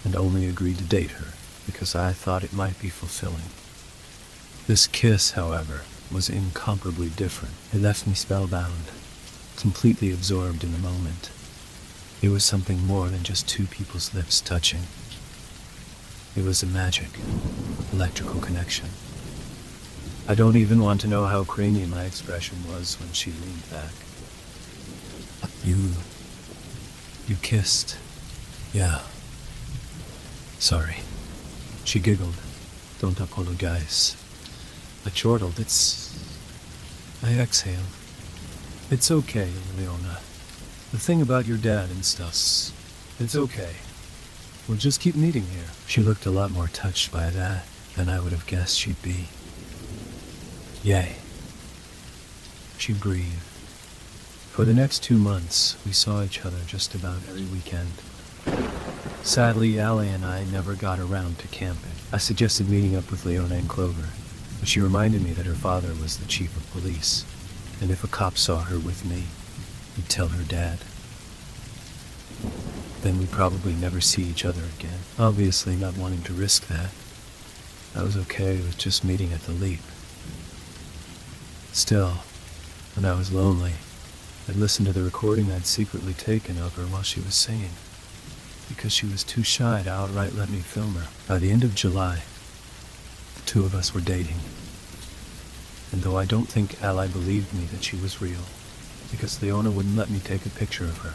and only agreed to date her because I thought it might be fulfilling. This kiss, however, was incomparably different. It left me spellbound, completely absorbed in the moment. It was something more than just two people's lips touching. It was a magic, electrical connection. I don't even want to know how crazy my expression was when she leaned back. You kissed. Yeah. Sorry. She giggled. Don't apologize. I chortled. I exhaled. It's okay, Leona. The thing about your dad and stuff, it's okay. We'll just keep meeting here. She looked a lot more touched by that than I would have guessed she'd be. Yay. She breathed. For the next 2 months, we saw each other just about every weekend. Sadly, Allie and I never got around to camping. I suggested meeting up with Leona and Clover, but she reminded me that her father was the chief of police, and if a cop saw her with me, he'd tell her dad. Then we'd probably never see each other again. Obviously not wanting to risk that, I was okay with just meeting at the Leap. Still, when I was lonely, I'd listen to the recording I'd secretly taken of her while she was singing, because she was too shy to outright let me film her. By the end of July, the two of us were dating. And though I don't think Ally believed me that she was real, because Leona wouldn't let me take a picture of her,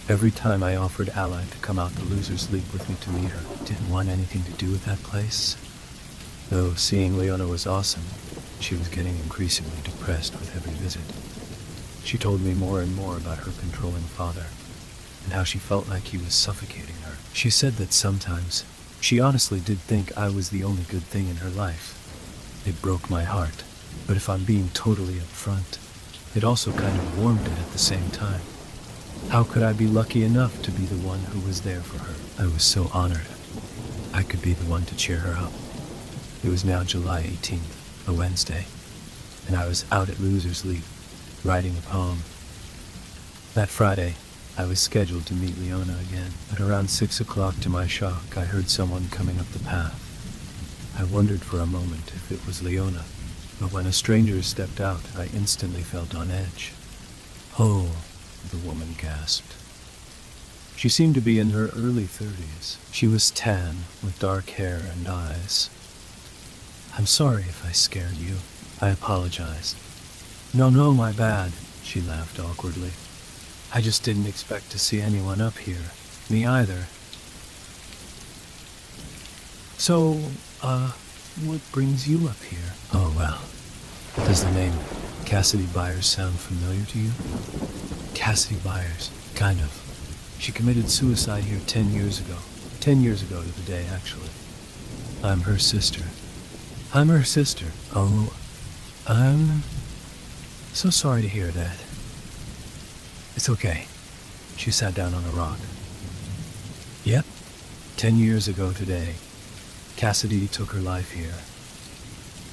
every time I offered Ally to come out to Loser's Leap with me to meet her, didn't want anything to do with that place. Though seeing Leona was awesome, she was getting increasingly depressed with every visit. She told me more and more about her controlling father, and how she felt like he was suffocating her. She said that sometimes she honestly did think I was the only good thing in her life. It broke my heart, but if I'm being totally upfront, it also kind of warmed it at the same time. How could I be lucky enough to be the one who was there for her? I was so honored. I could be the one to cheer her up. It was now July 18th, a Wednesday, and I was out at Loser's Leap, writing a poem. That Friday, I was scheduled to meet Leona again, but around 6 o'clock to my shock, I heard someone coming up the path. I wondered for a moment if it was Leona, but when a stranger stepped out, I instantly felt on edge. Oh, the woman gasped. She seemed to be in her early 30s. She was tan, with dark hair and eyes. I'm sorry if I scared you. I apologized. No, my bad. She laughed awkwardly. I just didn't expect to see anyone up here. Me either. So, what brings you up here? Oh, well. Does the name Cassidy Byers sound familiar to you? Cassidy Byers, kind of. She committed suicide here 10 years ago. 10 years ago to the day, actually. I'm her sister. I'm her sister. Oh, I'm so sorry to hear that. It's okay. She sat down on a rock. Yep. 10 years ago today, Cassidy took her life here.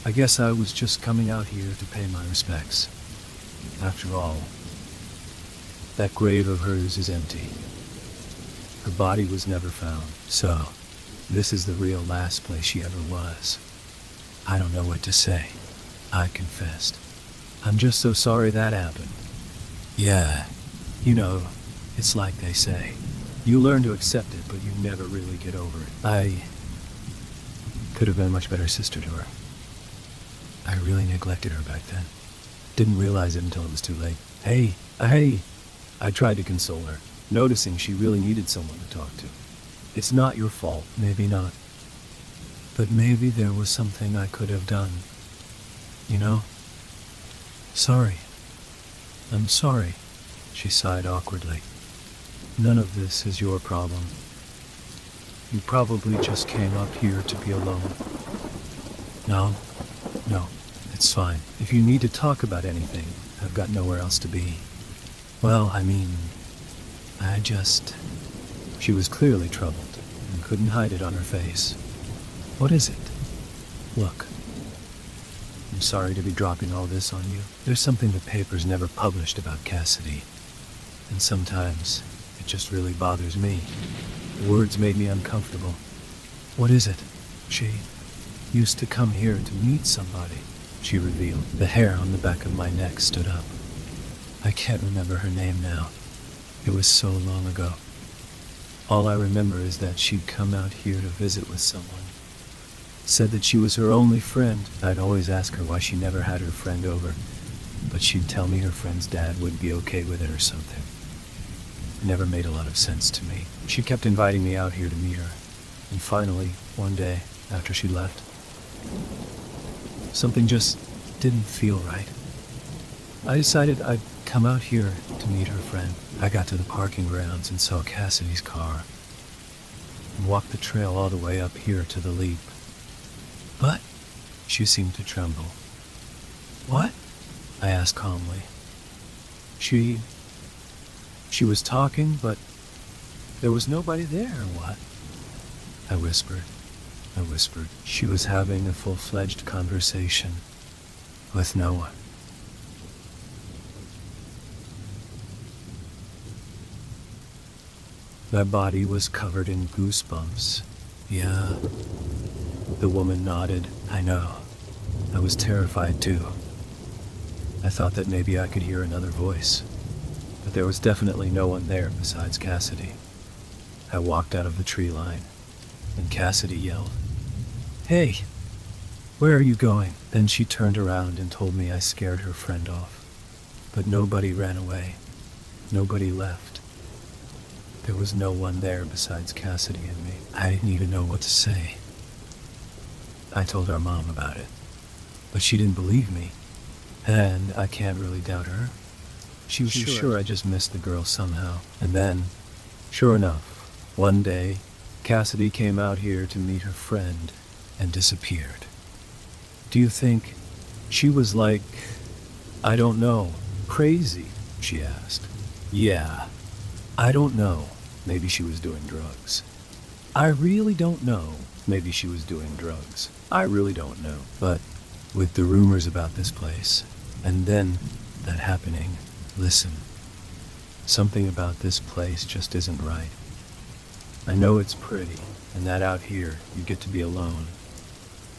I guess I was just coming out here to pay my respects. After all, that grave of hers is empty. Her body was never found, so this is the real last place she ever was. I don't know what to say. I confessed. I'm just so sorry that happened. Yeah, you know, it's like they say. You learn to accept it, but you never really get over it. I could have been a much better sister to her. I really neglected her back then. Didn't realize it until it was too late. Hey. I tried to console her, noticing she really needed someone to talk to. It's not your fault, maybe not. But maybe there was something I could have done. You know? Sorry. I'm sorry, she sighed awkwardly. None of this is your problem. You probably just came up here to be alone. No, it's fine. If you need to talk about anything, I've got nowhere else to be. Well, She was clearly troubled and couldn't hide it on her face. What is it? Look, I'm sorry to be dropping all this on you. There's something the papers never published about Cassidy, and sometimes it just really bothers me. The words made me uncomfortable. What is it? She used to come here to meet somebody, she revealed. The hair on the back of my neck stood up. I can't remember her name now. It was so long ago. All I remember is that she'd come out here to visit with someone. Said that she was her only friend. I'd always ask her why she never had her friend over, but she'd tell me her friend's dad wouldn't be okay with it or something. It never made a lot of sense to me. She kept inviting me out here to meet her, and finally, one day, after she left, something just didn't feel right. I decided I'd come out here to meet her friend. I got to the parking grounds and saw Cassidy's car, and walked the trail all the way up here to the leap. But she seemed to tremble. What? I asked calmly. She was talking, but there was nobody there, or what? I whispered. She was having a full-fledged conversation with no one. My body was covered in goosebumps. Yeah. The woman nodded. I know. I was terrified too. I thought that maybe I could hear another voice, but there was definitely no one there besides Cassidy. I walked out of the tree line, and Cassidy yelled, "Hey, where are you going?" Then she turned around and told me I scared her friend off. But nobody ran away. Nobody left. There was no one there besides Cassidy and me. I didn't even know what to say. I told our mom about it, but she didn't believe me, and I can't really doubt her. She was sure I just missed the girl somehow. And then, sure enough, one day, Cassidy came out here to meet her friend and disappeared. Do you think she was like, I don't know, crazy? She asked. Yeah, I don't know. Maybe she was doing drugs. I really don't know. Maybe she was doing drugs. I really don't know. But with the rumors about this place, and then that happening, listen, something about this place just isn't right. I know it's pretty, and that out here you get to be alone.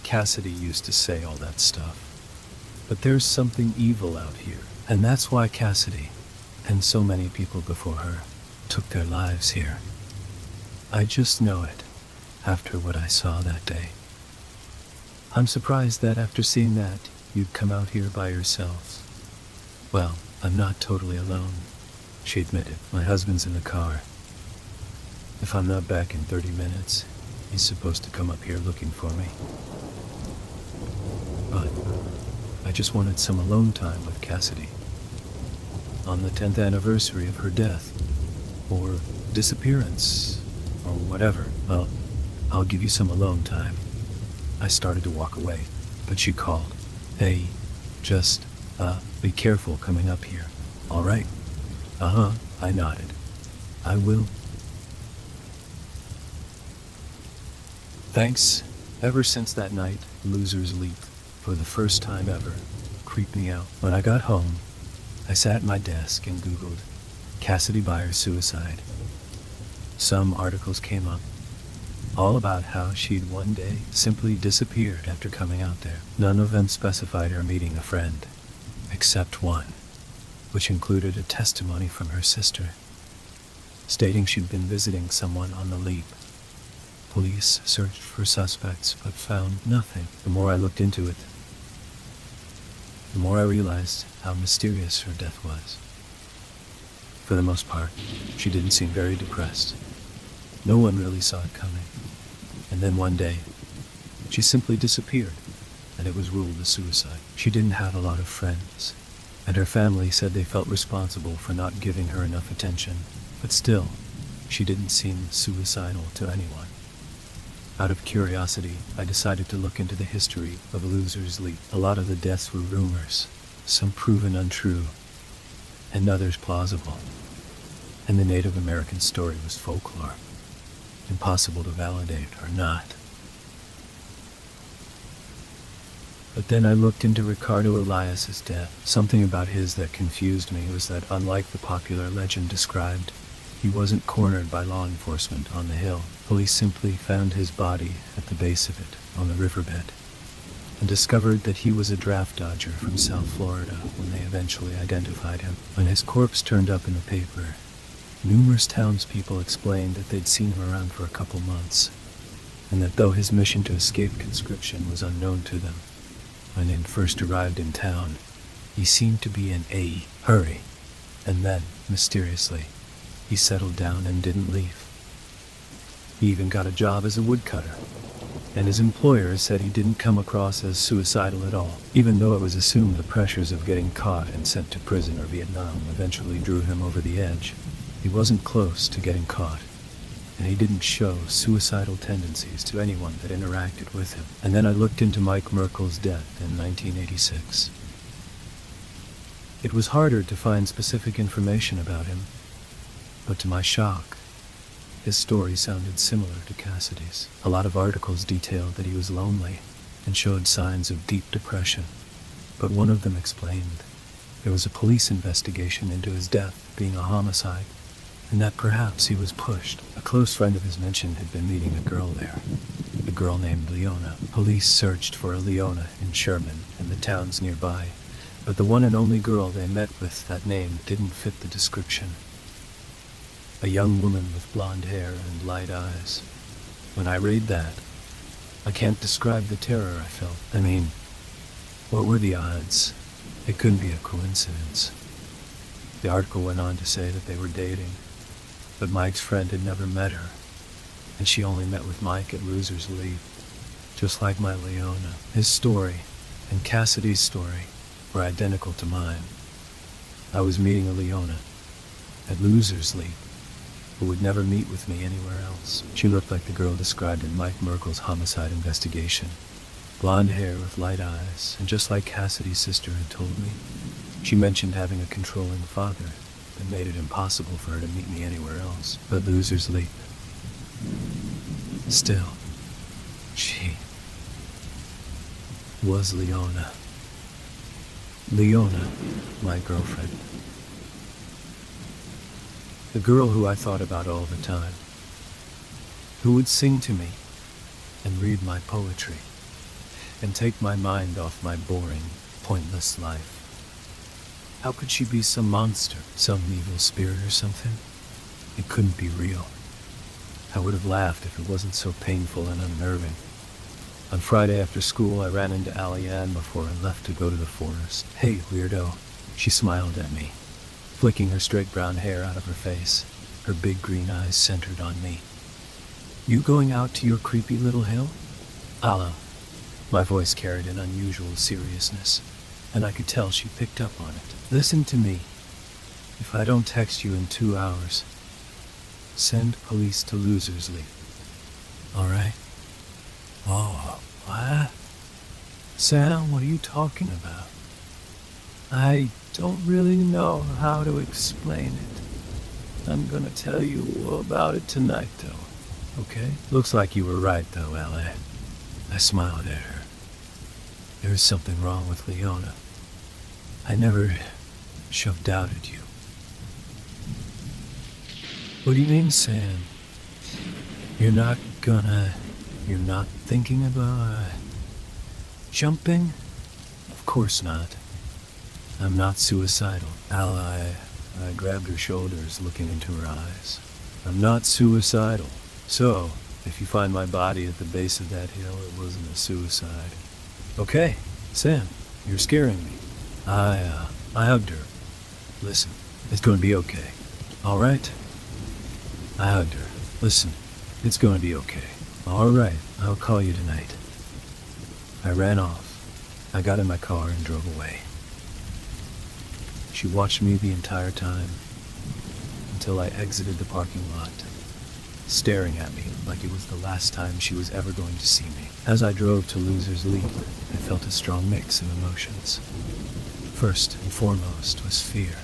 Cassidy used to say all that stuff. But there's something evil out here, and that's why Cassidy, and so many people before her, took their lives here. I just know it, after what I saw that day. I'm surprised that after seeing that, you'd come out here by yourselves. Well, I'm not totally alone, she admitted. My husband's in the car. If I'm not back in 30 minutes, he's supposed to come up here looking for me. But I just wanted some alone time with Cassidy. On the 10th anniversary of her death, or disappearance, or whatever. Well, I'll give you some alone time. I started to walk away, but she called. Hey, just, be careful coming up here. All right? I nodded. I will. Thanks. Ever since that night, Loser's Leap, for the first time ever, creeped me out. When I got home, I sat at my desk and Googled Cassidy Byers suicide. Some articles came up, all about how she'd one day simply disappeared after coming out there. None of them specified her meeting a friend, except one, which included a testimony from her sister, stating she'd been visiting someone on the Leap. Police searched for suspects, but found nothing. The more I looked into it, the more I realized how mysterious her death was. For the most part, she didn't seem very depressed. No one really saw it coming. And then one day, she simply disappeared, and it was ruled a suicide. She didn't have a lot of friends, and her family said they felt responsible for not giving her enough attention. But still, she didn't seem suicidal to anyone. Out of curiosity, I decided to look into the history of Loser's Leap. A lot of the deaths were rumors, some proven untrue, and others plausible. And the Native American story was folklore, impossible to validate or not. But then I looked into Ricardo Elias's death. Something about his that confused me was that, unlike the popular legend described, he wasn't cornered by law enforcement on the hill. Police simply found his body at the base of it, on the riverbed, and discovered that he was a draft dodger from South Florida when they eventually identified him. When his corpse turned up in the paper, numerous townspeople explained that they'd seen him around for a couple months, and that though his mission to escape conscription was unknown to them, when he first arrived in town, he seemed to be in a hurry, and then, mysteriously, he settled down and didn't leave. He even got a job as a woodcutter, and his employer said he didn't come across as suicidal at all, even though it was assumed the pressures of getting caught and sent to prison or Vietnam eventually drew him over the edge. He wasn't close to getting caught, and he didn't show suicidal tendencies to anyone that interacted with him. And then I looked into Mike Merkel's death in 1986. It was harder to find specific information about him, but to my shock, his story sounded similar to Cassidy's. A lot of articles detailed that he was lonely and showed signs of deep depression, but one of them explained there was a police investigation into his death being a homicide, and that perhaps he was pushed. A close friend of his mentioned had been meeting a girl there, a girl named Leona. Police searched for a Leona in Sherman and the towns nearby, but the one and only girl they met with that name didn't fit the description. A young woman with blonde hair and light eyes. When I read that, I can't describe the terror I felt. I mean, what were the odds? It couldn't be a coincidence. The article went on to say that they were dating, but Mike's friend had never met her, and she only met with Mike at Loser's Leap, just like my Leona. His story and Cassidy's story were identical to mine. I was meeting a Leona at Loser's Leap, who would never meet with me anywhere else. She looked like the girl described in Mike Merkel's homicide investigation. Blonde hair with light eyes, and just like Cassidy's sister had told me, she mentioned having a controlling father that made it impossible for her to meet me anywhere else but Loser's Leap. Still, she was Leona. Leona, my girlfriend. The girl who I thought about all the time, who would sing to me and read my poetry and take my mind off my boring, pointless life. How could she be some monster, some evil spirit or something? It couldn't be real. I would have laughed if it wasn't so painful and unnerving. On Friday after school, I ran into Allie Ann before I left to go to the forest. Hey, weirdo, She smiled at me, flicking her straight brown hair out of her face, her big green eyes centered on me. You going out to your creepy little hill? Allah. My voice carried an unusual seriousness, and I could tell she picked up on it. Listen to me. If I don't text you in 2 hours, send police to Losers League. All right? Oh, what? Sam, what are you talking about? I don't really know how to explain it. I'm gonna tell you about it tonight, though. Okay? Looks like you were right, though, L.A. I smiled at her. There was something wrong with Leona. I never shoved out at you. What do you mean, Sam? You're not thinking about jumping? Of course not. I'm not suicidal. I grabbed her shoulders, looking into her eyes. I'm not suicidal. So, if you find my body at the base of that hill, it wasn't a suicide. Okay, Sam, you're scaring me. I hugged her. Listen, it's gonna be okay. All right? I hugged her. Listen, it's gonna be okay. All right, I'll call you tonight. I ran off. I got in my car and drove away. She watched me the entire time, until I exited the parking lot, staring at me like it was the last time she was ever going to see me. As I drove to Loser's Leap, I felt a strong mix of emotions. First and foremost was fear.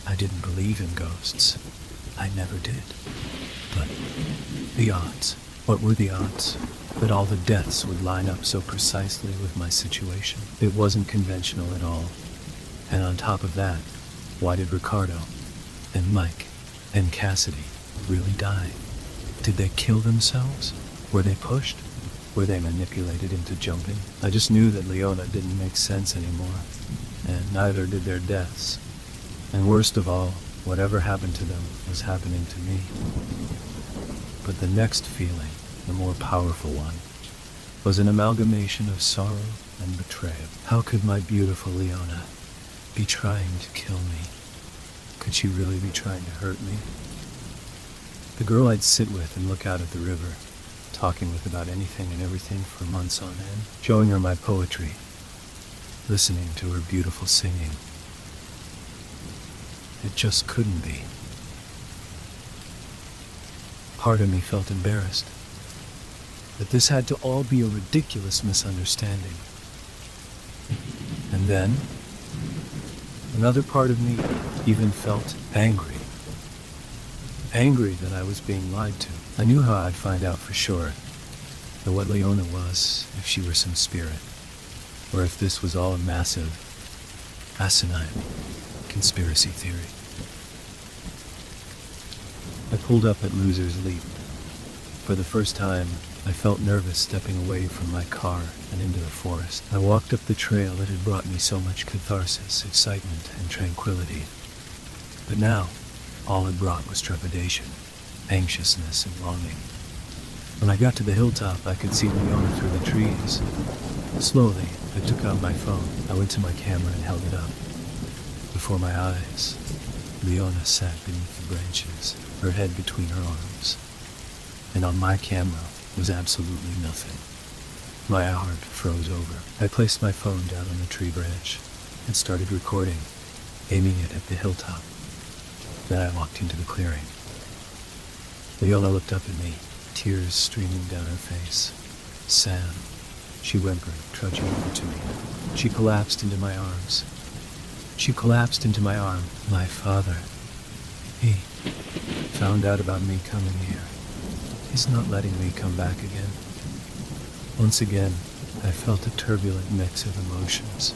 I didn't believe in ghosts. I never did. But the odds. What were the odds? That all the deaths would line up so precisely with my situation. It wasn't conventional at all. And on top of that, why did Ricardo and Mike and Cassidy really die? Did they kill themselves? Were they pushed? Were they manipulated into jumping? I just knew that Leona didn't make sense anymore, and neither did their deaths. And worst of all, whatever happened to them was happening to me. But the next feeling, the more powerful one, was an amalgamation of sorrow and betrayal. How could my beautiful Leona be trying to kill me? Could she really be trying to hurt me? The girl I'd sit with and look out at the river, talking with about anything and everything for months on end, showing her my poetry, listening to her beautiful singing. It just couldn't be. Part of me felt embarrassed that this had to all be a ridiculous misunderstanding. And then, another part of me even felt angry. Angry that I was being lied to. I knew how I'd find out for sure that what Leona was, if she were some spirit, or if this was all a massive, asinine conspiracy theory. I pulled up at Loser's Leap. For the first time, I felt nervous stepping away from my car and into the forest. I walked up the trail that had brought me so much catharsis, excitement, and tranquility. But now, all it brought was trepidation, anxiousness, and longing. When I got to the hilltop, I could see Leona through the trees. Slowly, I took out my phone. I went to my camera and held it up. Before my eyes, Leona sat beneath the branches, her head between her arms. And on my camera was absolutely nothing. My heart froze over. I placed my phone down on the tree branch and started recording, aiming it at the hilltop. Then I walked into the clearing. Leona looked up at me, tears streaming down her face. Sam, she whimpered, trudging over to me. She collapsed into my arms. My father, he found out about me coming here. He's not letting me come back again. Once again, I felt a turbulent mix of emotions.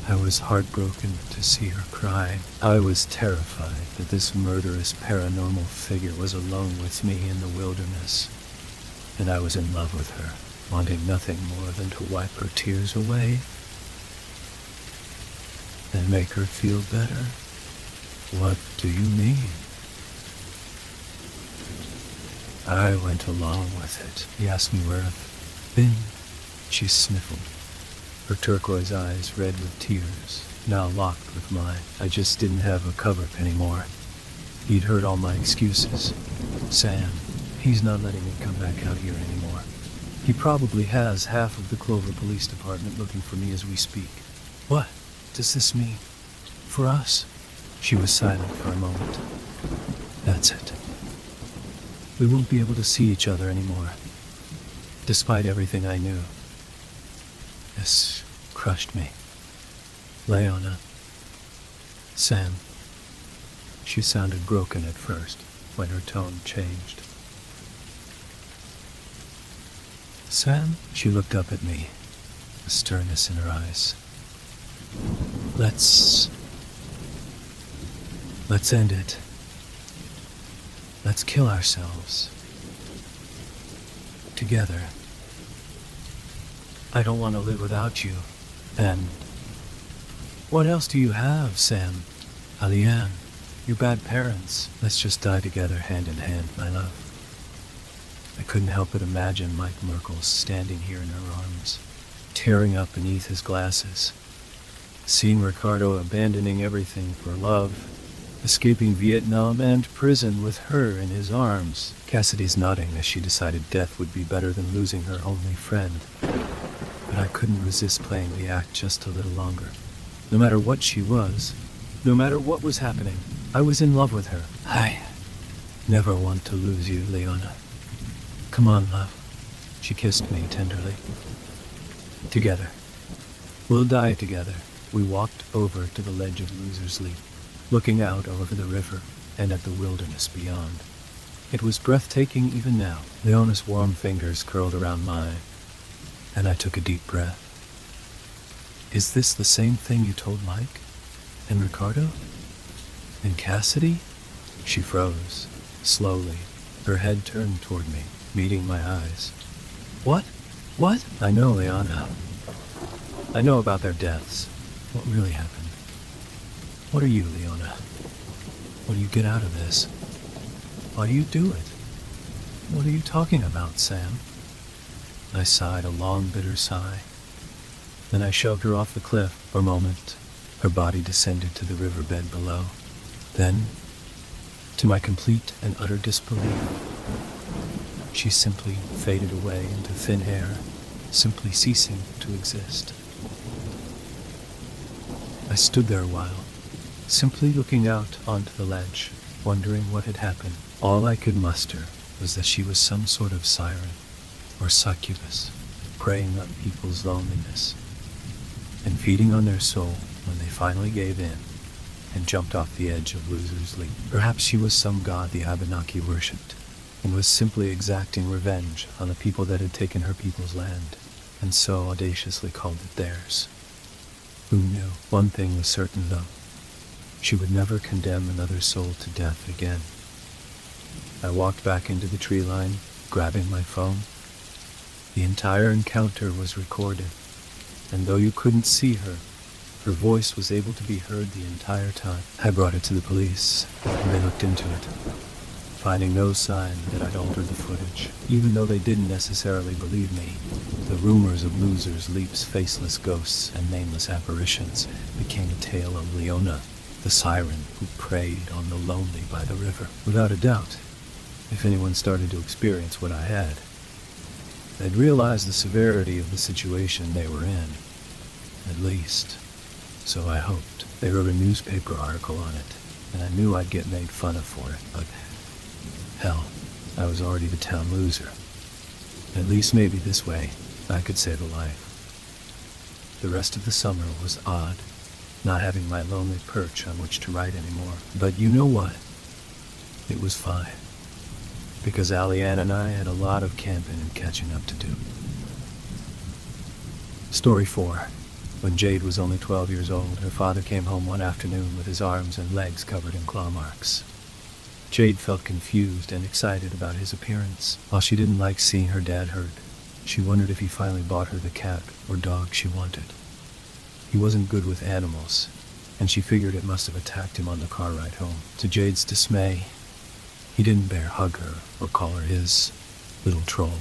I was heartbroken to see her crying. I was terrified that this murderous paranormal figure was alone with me in the wilderness. And I was in love with her, wanting nothing more than to wipe her tears away and make her feel better. What do you mean? I went along with it. He asked me where I've been. She sniffled, her turquoise eyes red with tears. now locked with mine. I just didn't have a cover anymore. He'd heard all my excuses. Sam, he's not letting me come back out here anymore. He probably has half of the Clover Police Department looking for me as we speak. What does this mean for us? She was silent for a moment. That's it. We won't be able to see each other anymore, despite everything I knew. This crushed me. Leona. Sam. She sounded broken at first, when her tone changed. Sam? She looked up at me, a sternness in her eyes. Let's end it. Let's kill ourselves. Together. I don't want to live without you. And what else do you have, Sam? Aliane, your bad parents. Let's just die together, hand in hand, my love. I couldn't help but imagine Mike Merkel standing here in her arms, tearing up beneath his glasses, seeing Ricardo abandoning everything for love, escaping Vietnam and prison with her in his arms. Cassidy's nodding as she decided death would be better than losing her only friend. But I couldn't resist playing the act just a little longer. No matter what she was, no matter what was happening, I was in love with her. I never want to lose you, Leona. Come on, love. She kissed me tenderly. Together. We'll die together. We walked over to the ledge of Loser's Leap, looking out over the river and at the wilderness beyond. It was breathtaking even now. Leona's warm fingers curled around mine, and I took a deep breath. Is this the same thing you told Mike? And Ricardo? And Cassidy? She froze, slowly, her head turned toward me, meeting my eyes. What? What? I know, Leona. I know about their deaths. What really happened? What are you, Leona? What do you get out of this? Why do you do it? What are you talking about, Sam? I sighed a long, bitter sigh. Then I shoved her off the cliff for a moment. Her body descended to the riverbed below. Then, to my complete and utter disbelief, she simply faded away into thin air, simply ceasing to exist. I stood there a while, simply looking out onto the ledge, wondering what had happened. All I could muster was that she was some sort of siren, or succubus, preying on people's loneliness, and feeding on their soul when they finally gave in and jumped off the edge of Loser's Leap. Perhaps she was some god the Abenaki worshipped, and was simply exacting revenge on the people that had taken her people's land, and so audaciously called it theirs. Who knew? One thing was certain, though. She would never condemn another soul to death again. I walked back into the tree line, grabbing my phone. The entire encounter was recorded, and though you couldn't see her, her voice was able to be heard the entire time. I brought it to the police, and they looked into it, finding no sign that I'd altered the footage. Even though they didn't necessarily believe me, the rumors of Loser's Leap's faceless ghosts and nameless apparitions became a tale of Leona, the siren who preyed on the lonely by the river. Without a doubt, if anyone started to experience what I had, they'd realize the severity of the situation they were in. At least, so I hoped. They wrote a newspaper article on it, and I knew I'd get made fun of for it, but hell, I was already the town loser. At least maybe this way, I could save a life. The rest of the summer was odd, not having my lonely perch on which to write anymore. But you know what? It was fine, because Aliane and I had a lot of camping and catching up to do. Story 4. When Jade was only 12 years old, her father came home one afternoon with his arms and legs covered in claw marks. Jade felt confused and excited about his appearance. While she didn't like seeing her dad hurt, she wondered if he finally bought her the cat or dog she wanted. He wasn't good with animals, and she figured it must have attacked him on the car ride home. To Jade's dismay, he didn't dare hug her or call her his little troll,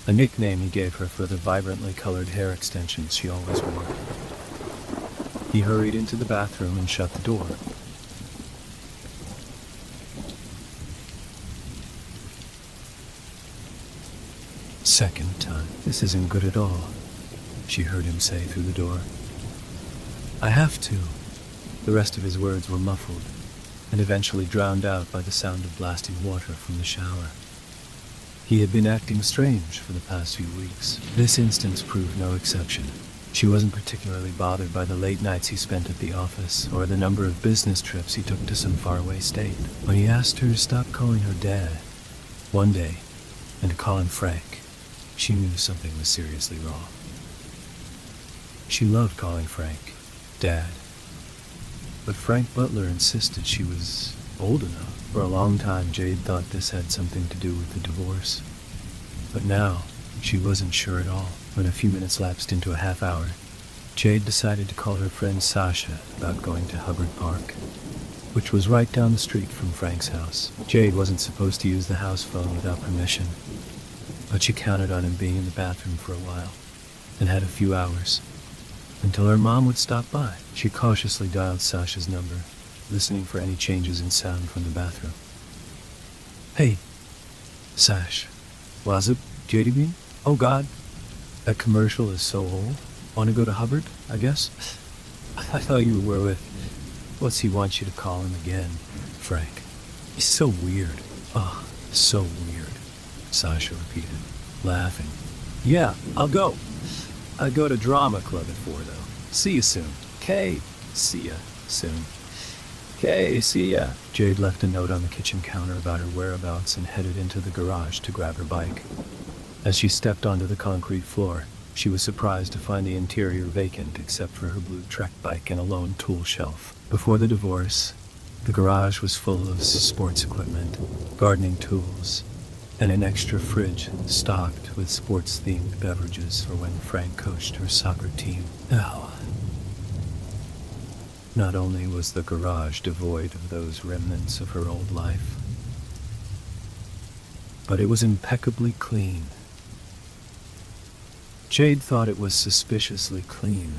a nickname he gave her for the vibrantly colored hair extensions she always wore. He hurried into the bathroom and shut the door. Second time. This isn't good at all, she heard him say through the door. I have to. The rest of his words were muffled and eventually drowned out by the sound of blasting water from the shower. He had been acting strange for the past few weeks. This instance proved no exception. She wasn't particularly bothered by the late nights he spent at the office or the number of business trips he took to some faraway state. When he asked her to stop calling her Dad one day and to call him Frank, she knew something was seriously wrong. She loved calling Frank Dad, but Frank Butler insisted she was old enough. For a long time, Jade thought this had something to do with the divorce. But now, she wasn't sure at all. When a few minutes lapsed into a half hour, Jade decided to call her friend Sasha about going to Hubbard Park, which was right down the street from Frank's house. Jade wasn't supposed to use the house phone without permission, but she counted on him being in the bathroom for a while, and had a few hours, until her mom would stop by. She cautiously dialed Sasha's number, listening for any changes in sound from the bathroom. Hey, Sash. Was it JDB? Oh God, that commercial is so old. Want to go to Hubbard, I guess? I thought you were with... What's he want you to call him again? Frank. He's so weird. Oh, so weird, Sasha repeated, laughing. Yeah, I'll go. I go to drama club at 4 though. See you soon. Okay, see ya soon. Okay, see ya. Jade left a note on the kitchen counter about her whereabouts and headed into the garage to grab her bike. As she stepped onto the concrete floor, she was surprised to find the interior vacant except for her blue Trek bike and a lone tool shelf. Before the divorce, the garage was full of sports equipment, gardening tools, and an extra fridge stocked with sports-themed beverages for when Frank coached her soccer team. Now, not only was the garage devoid of those remnants of her old life, but it was impeccably clean. Jade thought it was suspiciously clean.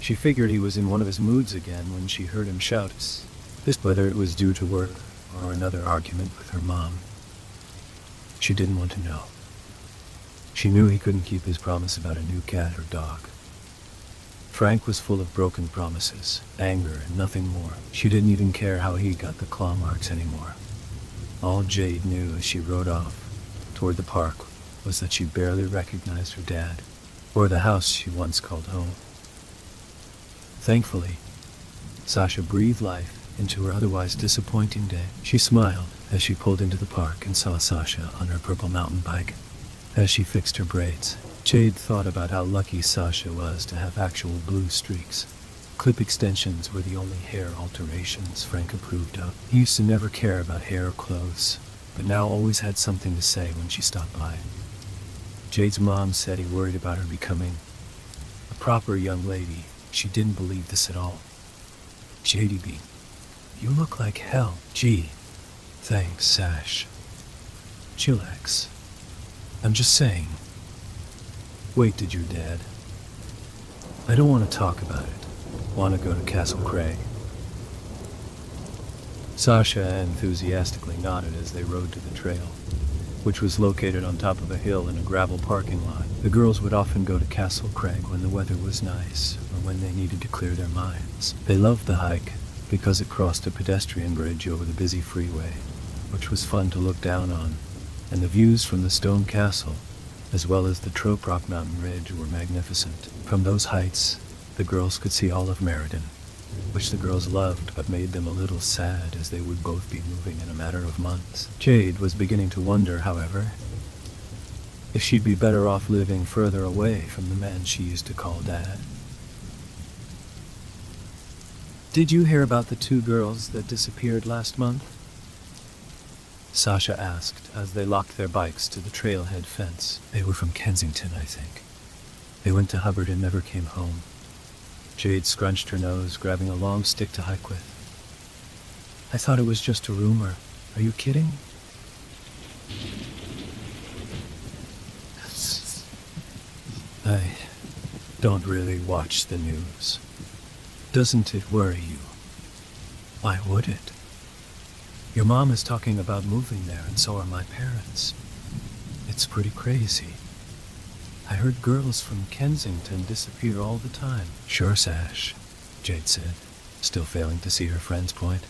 She figured he was in one of his moods again when she heard him shout this, whether it was due to work or another argument with her mom. She didn't want to know. She knew he couldn't keep his promise about a new cat or dog. Frank was full of broken promises, anger, and nothing more. She didn't even care how he got the claw marks anymore. All Jade knew as she rode off toward the park was that she barely recognized her dad, or the house she once called home. Thankfully, Sasha breathed life into her otherwise disappointing day. She smiled as she pulled into the park and saw Sasha on her purple mountain bike. As she fixed her braids, Jade thought about how lucky Sasha was to have actual blue streaks. Clip extensions were the only hair alterations Frank approved of. He used to never care about hair or clothes, but now always had something to say when she stopped by. Jade's mom said he worried about her becoming a proper young lady. She didn't believe this at all. JDB, you look like hell. Gee, thanks, Sash. Chillax. I'm just saying. Wait, did your dad? I don't want to talk about it. Want to go to Castle Craig? Sasha enthusiastically nodded as they rode to the trail, which was located on top of a hill in a gravel parking lot. The girls would often go to Castle Craig when the weather was nice or when they needed to clear their minds. They loved the hike because it crossed a pedestrian bridge over the busy freeway, which was fun to look down on, and the views from the stone castle, as well as the Troprock mountain ridge, were magnificent. From those heights, the girls could see all of Meriden, which the girls loved but made them a little sad as they would both be moving in a matter of months. Jade was beginning to wonder, however, if she'd be better off living further away from the man she used to call Dad. Did you hear about the 2 girls that disappeared last month? Sasha asked as they locked their bikes to the trailhead fence. They were from Kensington, I think. They went to Hubbard and never came home. Jade scrunched her nose, grabbing a long stick to hike with. I thought it was just a rumor. Are you kidding? don't really watch the news. Doesn't it worry you? Why would it? Your mom is talking about moving there, and so are my parents. It's pretty crazy. I heard girls from Kensington disappear all the time. Sure, Sash, Jade said, still failing to see her friend's point.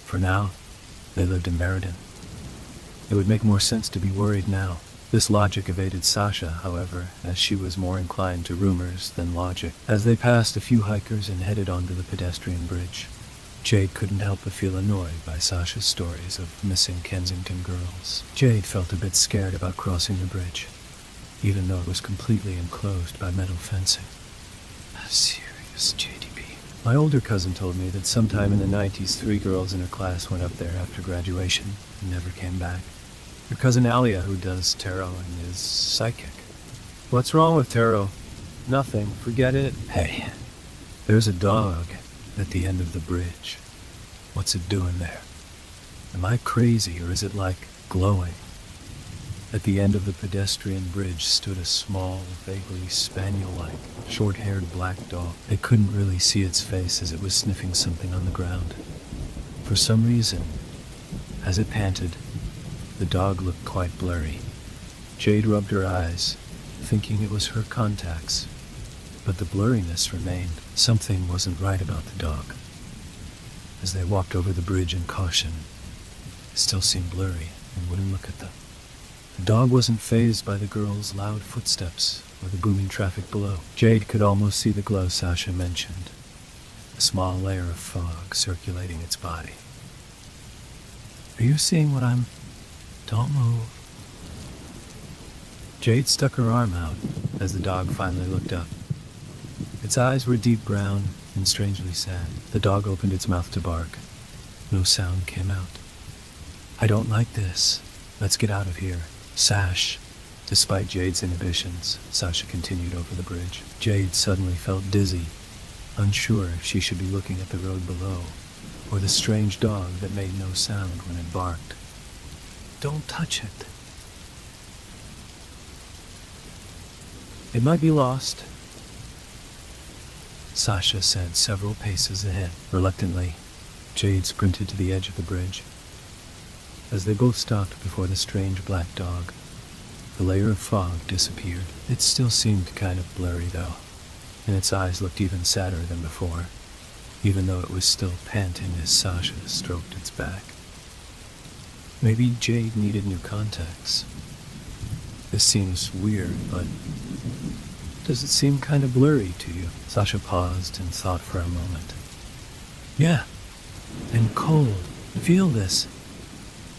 For now, they lived in Meriden. It would make more sense to be worried now. This logic evaded Sasha, however, as she was more inclined to rumors than logic. As they passed a few hikers and headed onto the pedestrian bridge, Jade couldn't help but feel annoyed by Sasha's stories of missing Kensington girls. Jade felt a bit scared about crossing the bridge, even though it was completely enclosed by metal fencing. Serious JDB. My older cousin told me that sometime in the 90s, 3 girls in her class went up there after graduation and never came back. Your cousin Alia, who does tarot and is psychic. What's wrong with tarot? Nothing. Forget it. Hey, there's a dog at the end of the bridge. What's it doing there? Am I crazy, or is it like glowing? At the end of the pedestrian bridge stood a small, vaguely spaniel-like, short-haired black dog. They couldn't really see its face as it was sniffing something on the ground. For some reason, as it panted, the dog looked quite blurry. Jade rubbed her eyes, thinking it was her contacts, but the blurriness remained. Something wasn't right about the dog. As they walked over the bridge in caution, it still seemed blurry and wouldn't look at them. The dog wasn't fazed by the girls' loud footsteps or the booming traffic below. Jade could almost see the glow Sasha mentioned, a small layer of fog circulating its body. Are you seeing what I'm... Don't move. Jade stuck her arm out as the dog finally looked up. Its eyes were deep brown and strangely sad. The dog opened its mouth to bark. No sound came out. I don't like this. Let's get out of here. Sash. Despite Jade's inhibitions, Sasha continued over the bridge. Jade suddenly felt dizzy, unsure if she should be looking at the road below, or the strange dog that made no sound when it barked. Don't touch it. It might be lost, Sasha said several paces ahead. Reluctantly, Jade sprinted to the edge of the bridge. As they both stopped before the strange black dog, the layer of fog disappeared. It still seemed kind of blurry, though, and its eyes looked even sadder than before, even though it was still panting as Sasha stroked its back. Maybe Jade needed new contacts. This seems weird, but does it seem kind of blurry to you? Sasha paused and thought for a moment. Yeah, and cold. Feel this.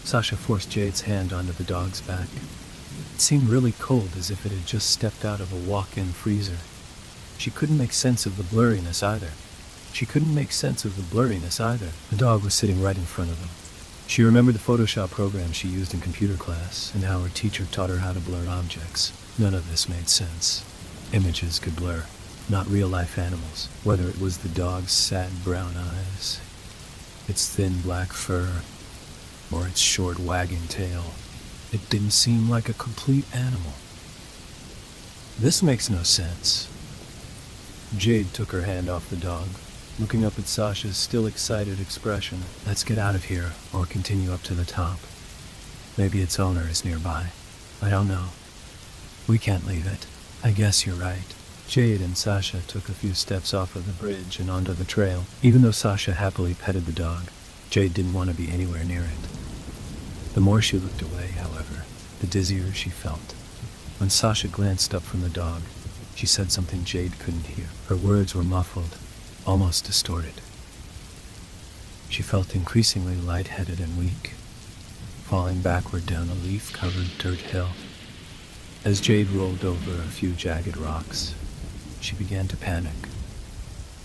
Sasha forced Jade's hand onto the dog's back. It seemed really cold, as if it had just stepped out of a walk-in freezer. She couldn't make sense of the blurriness either. The dog was sitting right in front of them. She remembered the Photoshop program she used in computer class, and how her teacher taught her how to blur objects. None of this made sense. Images could blur, not real-life animals. Whether it was the dog's sad brown eyes, its thin black fur, or its short wagging tail, it didn't seem like a complete animal. This makes no sense. Jade took her hand off the dog, looking up at Sasha's still excited expression. Let's get out of here, or continue up to the top. Maybe its owner is nearby. I don't know. We can't leave it. I guess you're right. Jade and Sasha took a few steps off of the bridge and onto the trail. Even though Sasha happily petted the dog, Jade didn't want to be anywhere near it. The more she looked away, however, the dizzier she felt. When Sasha glanced up from the dog, she said something Jade couldn't hear. Her words were muffled, almost distorted. She felt increasingly lightheaded and weak, falling backward down a leaf-covered dirt hill. As Jade rolled over a few jagged rocks, she began to panic.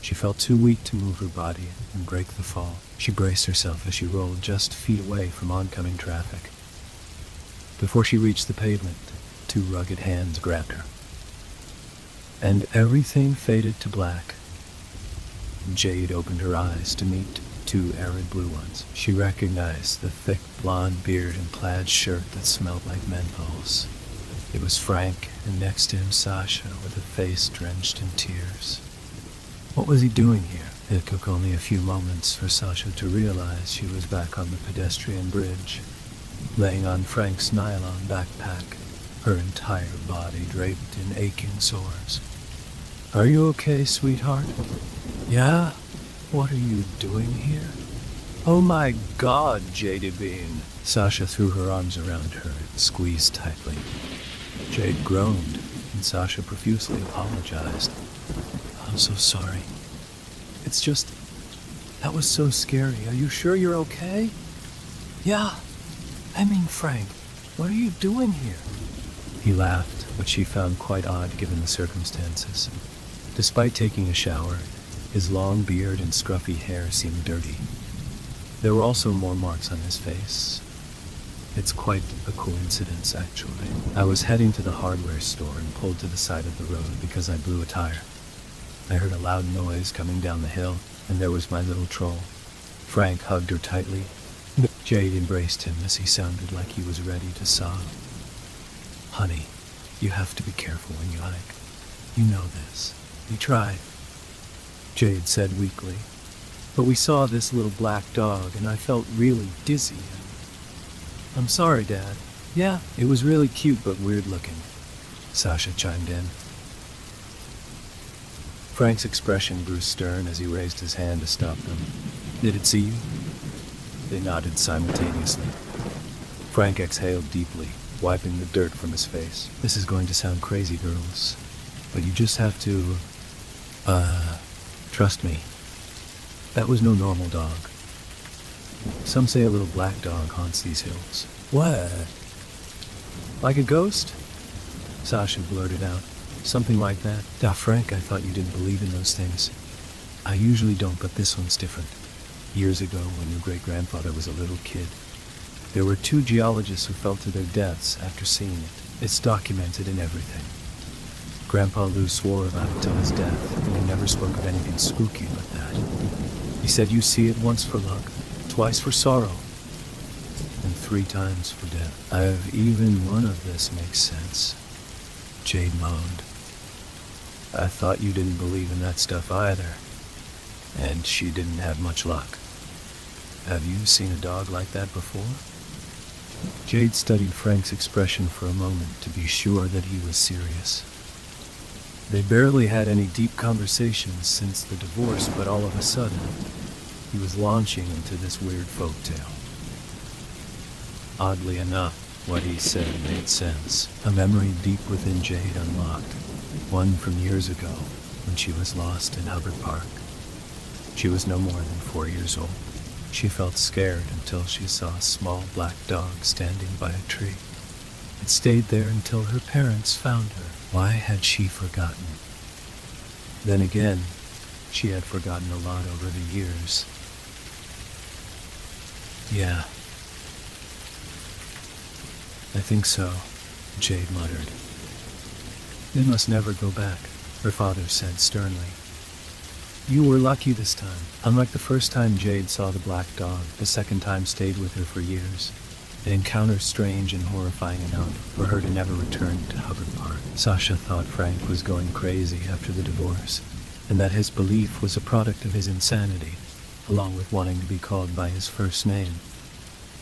She felt too weak to move her body and break the fall. She braced herself as she rolled just feet away from oncoming traffic. Before she reached the pavement, 2 rugged hands grabbed her. And everything faded to black. Jade opened her eyes to meet 2 arid blue ones. She recognized the thick blonde beard and plaid shirt that smelled like menthols. It was Frank, and next to him Sasha, with a face drenched in tears. What was he doing here? It took only a few moments for Sasha to realize she was back on the pedestrian bridge, laying on Frank's nylon backpack, her entire body draped in aching sores. "Are you okay, sweetheart?" "Yeah? What are you doing here?" "Oh my God, Jade Bean!" Sasha threw her arms around her and squeezed tightly. Jade groaned, and Sasha profusely apologized. "I'm so sorry. It's just, that was so scary. Are you sure you're okay?" "Yeah. I mean, Frank, what are you doing here?" He laughed, which she found quite odd given the circumstances. Despite taking a shower, his long beard and scruffy hair seemed dirty. There were also more marks on his face. "It's quite a coincidence, actually. I was heading to the hardware store and pulled to the side of the road because I blew a tire. I heard a loud noise coming down the hill, and there was my little troll." Frank hugged her tightly. Jade embraced him as he sounded like he was ready to sob. "Honey, you have to be careful when you hike. You know this." "We tried," Jade said weakly. "But we saw this little black dog, and I felt really dizzy. I'm sorry, Dad." "Yeah, it was really cute but weird looking," Sasha chimed in. Frank's expression grew stern as he raised his hand to stop them. "Did it see you?" They nodded simultaneously. Frank exhaled deeply, wiping the dirt from his face. "This is going to sound crazy, girls, but you just have to, trust me. That was no normal dog. Some say a little black dog haunts these hills." "What? Like a ghost?" Sasha blurted out. "Something like that." Frank, I thought you didn't believe in those things." "I usually don't, but this one's different. Years ago, when your great-grandfather was a little kid, there were 2 geologists who fell to their deaths after seeing it. It's documented in everything. Grandpa Lou swore about it till his death, and he never spoke of anything spooky but that. He said you see it once for luck, twice for sorrow, and 3 times for death." Even one of this makes sense," Jade moaned. "I thought you didn't believe in that stuff either." And she didn't have much luck. "Have you seen a dog like that before?" Jade studied Frank's expression for a moment to be sure that he was serious. They barely had any deep conversations since the divorce, but all of a sudden, he was launching into this weird folktale. Oddly enough, what he said made sense. A memory deep within Jade unlocked, one from years ago when she was lost in Hubbard Park. She was no more than 4 years old. She felt scared until she saw a small black dog standing by a tree. It stayed there until her parents found her. Why had she forgotten? Then again, she had forgotten a lot over the years. "Yeah, I think so," Jade muttered. "They must never go back," her father said sternly. "You were lucky this time." Unlike the first time Jade saw the black dog, the second time stayed with her for years. An encounter strange and horrifying enough for her to never return to Hubbard Park. Sasha thought Frank was going crazy after the divorce, and that his belief was a product of his insanity, along with wanting to be called by his first name.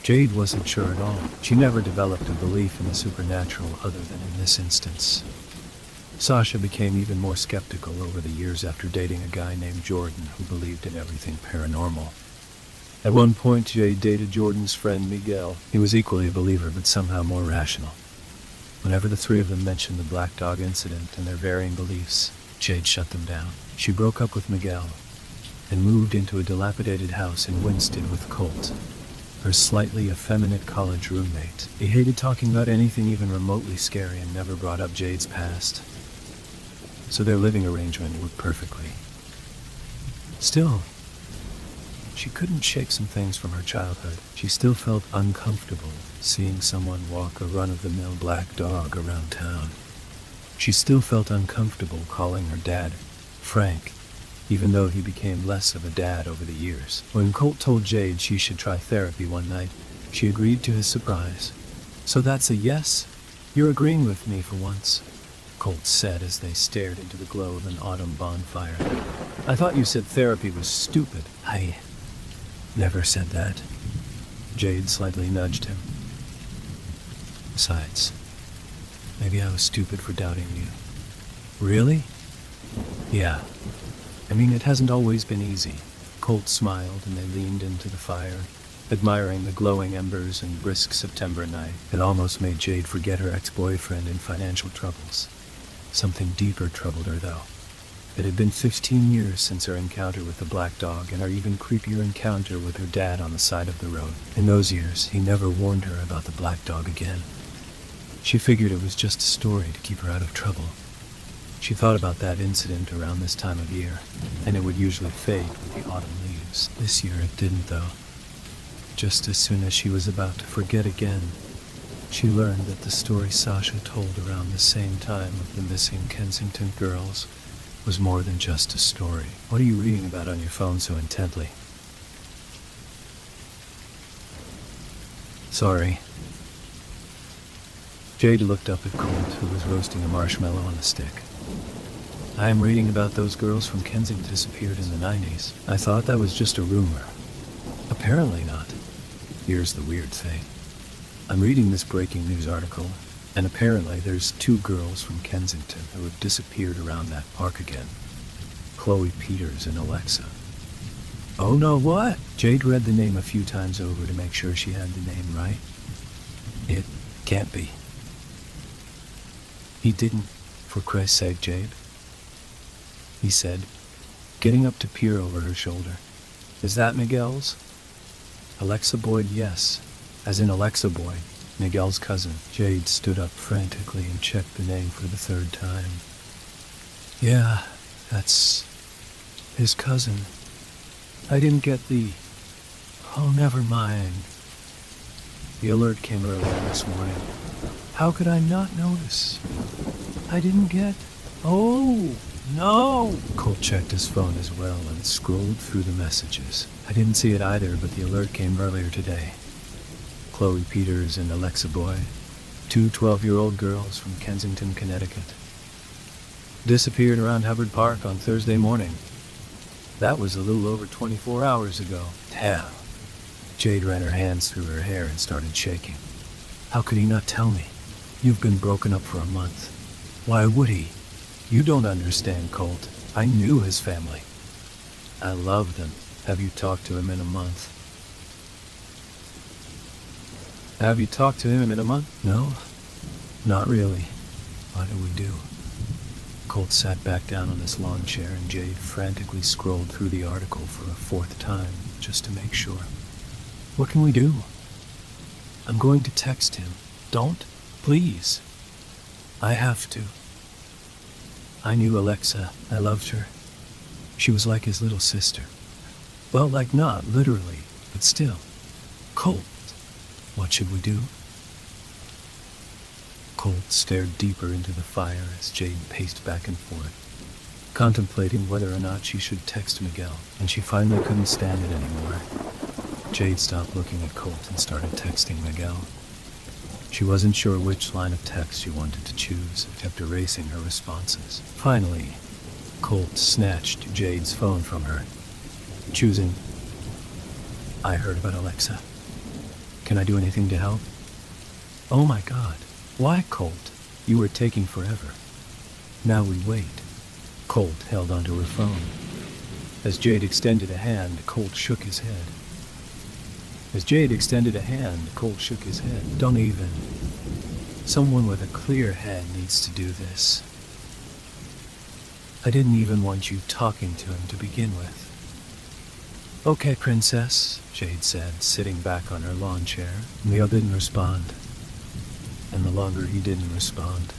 Jade wasn't sure at all. She never developed a belief in the supernatural other than in this instance. Sasha became even more skeptical over the years after dating a guy named Jordan who believed in everything paranormal. At one point, Jade dated Jordan's friend Miguel. He was equally a believer, but somehow more rational. Whenever the 3 of them mentioned the black dog incident and their varying beliefs, Jade shut them down. She broke up with Miguel and moved into a dilapidated house in Winston with Colt, her slightly effeminate college roommate. He hated talking about anything even remotely scary and never brought up Jade's past, so their living arrangement worked perfectly. Still, she couldn't shake some things from her childhood. She still felt uncomfortable seeing someone walk a run-of-the-mill black dog around town. She still felt uncomfortable calling her dad Frank, even though he became less of a dad over the years. When Colt told Jade she should try therapy one night, she agreed to his surprise. "So that's a yes?" You're agreeing with me for once, Colt said as they stared into the glow of an autumn bonfire. I thought you said therapy was stupid. I never said that. Jade slightly nudged him. Besides, maybe I was stupid for doubting you. Really? Yeah. I mean, it hasn't always been easy. Colt smiled and they leaned into the fire, admiring the glowing embers and brisk September night. It almost made Jade forget her ex-boyfriend in financial troubles. Something deeper troubled her, though. It had been 15 years since her encounter with the black dog and her even creepier encounter with her dad on the side of the road. In those years, he never warned her about the black dog again. She figured it was just a story to keep her out of trouble. She thought about that incident around this time of year, and it would usually fade with the autumn leaves. This year it didn't, though. Just as soon as she was about to forget again, she learned that the story Sasha told around the same time of the missing Kensington girls was more than just a story. What are you reading about on your phone so intently? Sorry. Jade looked up at Colt, who was roasting a marshmallow on a stick. I am reading about those girls from Kensington disappeared in the 90s. I thought that was just a rumor. Apparently not. Here's the weird thing. I'm reading this breaking news article, and apparently there's 2 girls from Kensington who have disappeared around that park again. Chloe Peters and Alexa. Oh no, what? Jade read the name a few times over to make sure she had the name right. It can't be. He didn't, for Christ's sake, Jade, he said, getting up to peer over her shoulder. Is that Miguel's? Alexa Boyd, yes. As in Alexa Boyd, Miguel's cousin. Jade stood up frantically and checked the name for the 3rd time. Yeah, that's his cousin. I didn't get the... Oh, never mind. The alert came earlier this morning. How could I not notice? I didn't get... Oh, no! Colt checked his phone as well and scrolled through the messages. I didn't see it either, but the alert came earlier today. Chloe Peters and Alexa Boyd, 2 12-year-old girls from Kensington, Connecticut, disappeared around Hubbard Park on Thursday morning. That was a little over 24 hours ago. Damn. Jade ran her hands through her hair and started shaking. How could he not tell me? You've been broken up for a month. Why would he? You don't understand, Colt. I knew his family. I loved him. Have you talked to him in a month? Have you talked to him in a month? No, not really. What do we do? Colt sat back down on his lawn chair and Jade frantically scrolled through the article for a 4th time, just to make sure. What can we do? I'm going to text him. Don't, please. I have to. I knew Alexa. I loved her. She was like his little sister. Well, like not literally, but still. Colt, what should we do? Colt stared deeper into the fire as Jade paced back and forth, contemplating whether or not she should text Miguel, and she finally couldn't stand it anymore. Jade stopped looking at Colt and started texting Miguel. She wasn't sure which line of text she wanted to choose and kept erasing her responses. Finally, Colt snatched Jade's phone from her, choosing, I heard about Alexa. Can I do anything to help? Oh my God. Why, Colt? You were taking forever. Now we wait. Colt held onto her phone. As Jade extended a hand, Colt shook his head. Don't even. Someone with a clear head needs to do this. I didn't even want you talking to him to begin with. Okay, princess, Jade said, sitting back on her lawn chair. Leo didn't respond. And the longer he didn't respond,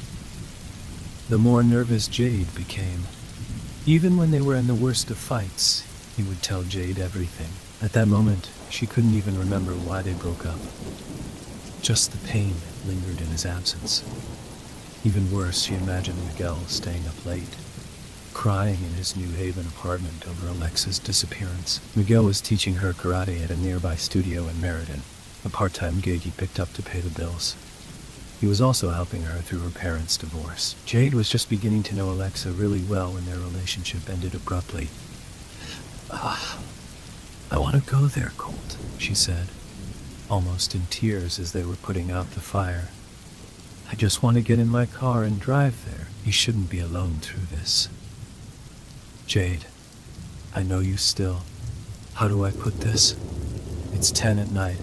the more nervous Jade became. Even when they were in the worst of fights, he would tell Jade everything. At that moment, she couldn't even remember why they broke up. Just the pain lingered in his absence. Even worse, she imagined Miguel staying up late, crying in his New Haven apartment over Alexa's disappearance. Miguel was teaching her karate at a nearby studio in Meriden, a part-time gig he picked up to pay the bills. He was also helping her through her parents' divorce. Jade was just beginning to know Alexa really well when their relationship ended abruptly. I want to go there, Colt, she said, almost in tears as they were putting out the fire. I just want to get in my car and drive there. You shouldn't be alone through this. Jade, I know you still. How do I put this? It's 10 at night,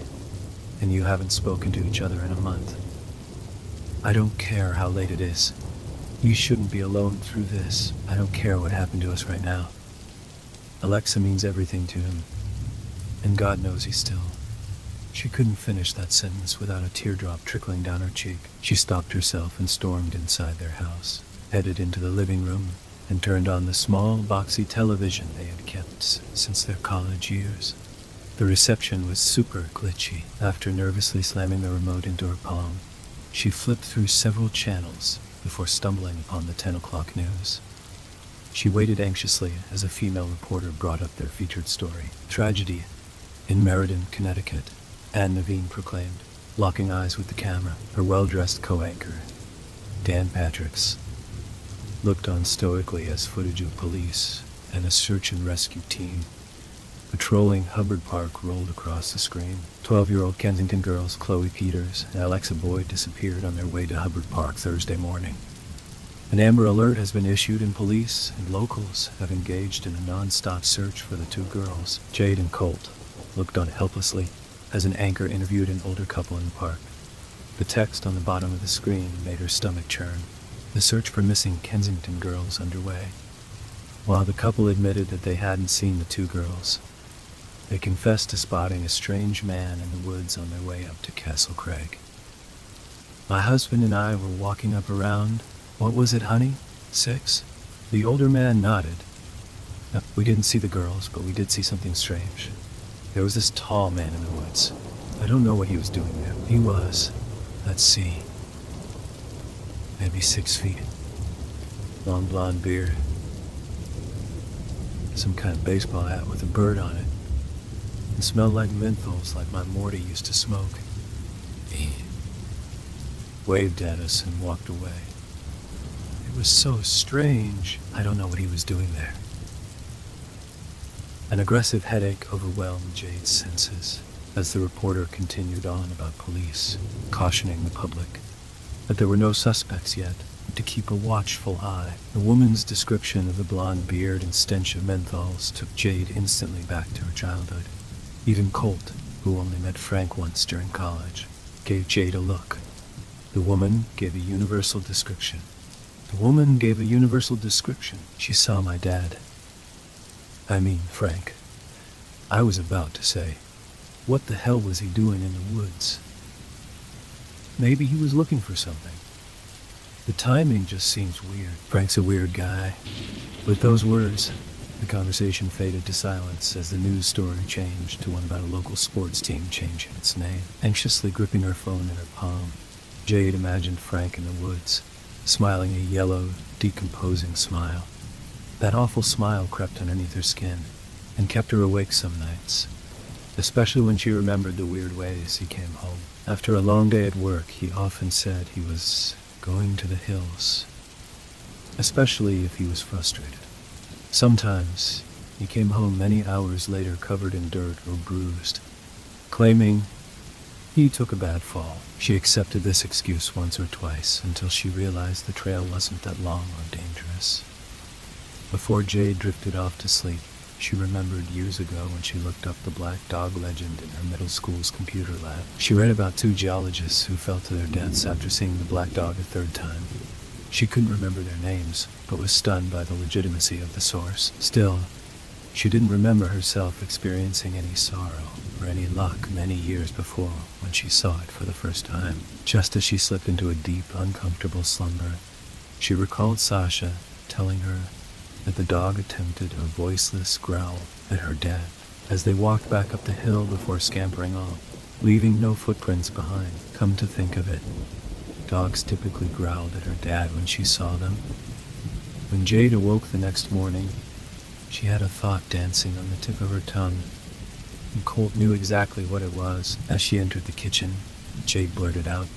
and you haven't spoken to each other in a month. I don't care how late it is. You shouldn't be alone through this. I don't care what happened to us right now. Alexa means everything to him, and God knows he's still. She couldn't finish that sentence without a teardrop trickling down her cheek. She stopped herself and stormed inside their house, headed into the living room, and turned on the small, boxy television they had kept since their college years. The reception was super glitchy. After nervously slamming the remote into her palm, she flipped through several channels before stumbling upon the 10 o'clock news. She waited anxiously as a female reporter brought up their featured story. Tragedy in Meriden, Connecticut, Anne Naveen proclaimed, locking eyes with the camera. Her well-dressed co-anchor, Dan Patricks, looked on stoically as footage of police and a search and rescue team patrolling Hubbard Park rolled across the screen. 12-year-old Kensington girls Chloe Peters and Alexa Boyd disappeared on their way to Hubbard Park Thursday morning. An Amber Alert has been issued and police and locals have engaged in a non-stop search for the two girls. Jade and Colt looked on helplessly as an anchor interviewed an older couple in the park. The text on the bottom of the screen made her stomach churn. The search for missing Kensington girls underway. While the couple admitted that they hadn't seen the two girls, they confessed to spotting a strange man in the woods on their way up to Castle Craig. My husband and I were walking up around, what was it, honey? 6? The older man nodded. No, we didn't see the girls, but we did see something strange. There was this tall man in the woods. I don't know what he was doing there. He was, let's see, maybe 6 feet. Long blonde beard. Some kind of baseball hat with a bird on it. And smelled like menthols like my Morty used to smoke. He waved at us and walked away. It was so strange. I don't know what he was doing there. An aggressive headache overwhelmed Jade's senses as the reporter continued on about police, cautioning the public that there were no suspects yet, to keep a watchful eye. The woman's description of the blonde beard and stench of menthols took Jade instantly back to her childhood. Even Colt, who only met Frank once during college, gave Jade a look. The woman gave a universal description. She saw my dad. I mean, Frank. I was about to say, what the hell was he doing in the woods? Maybe he was looking for something. The timing just seems weird. Frank's a weird guy. With those words, the conversation faded to silence as the news story changed to one about a local sports team changing its name. Anxiously gripping her phone in her palm, Jade imagined Frank in the woods, smiling a yellow, decomposing smile. That awful smile crept underneath her skin and kept her awake some nights, especially when she remembered the weird ways he came home. After a long day at work, he often said he was going to the hills, especially if he was frustrated. Sometimes he came home many hours later covered in dirt or bruised, claiming he took a bad fall. She accepted this excuse once or twice until she realized the trail wasn't that long or dangerous. Before Jade drifted off to sleep, she remembered years ago when she looked up the black dog legend in her middle school's computer lab. She read about 2 geologists who fell to their deaths after seeing the black dog a 3rd time. She couldn't remember their names, but was stunned by the legitimacy of the source. Still, she didn't remember herself experiencing any sorrow or any luck many years before when she saw it for the first time. Just as she slipped into a deep, uncomfortable slumber, she recalled Sasha telling her that the dog attempted a voiceless growl at her dad as they walked back up the hill before scampering off, leaving no footprints behind. Come to think of it, dogs typically growled at her dad when she saw them. When Jade awoke the next morning, she had a thought dancing on the tip of her tongue, and Colt knew exactly what it was. As she entered the kitchen, Jade blurted out,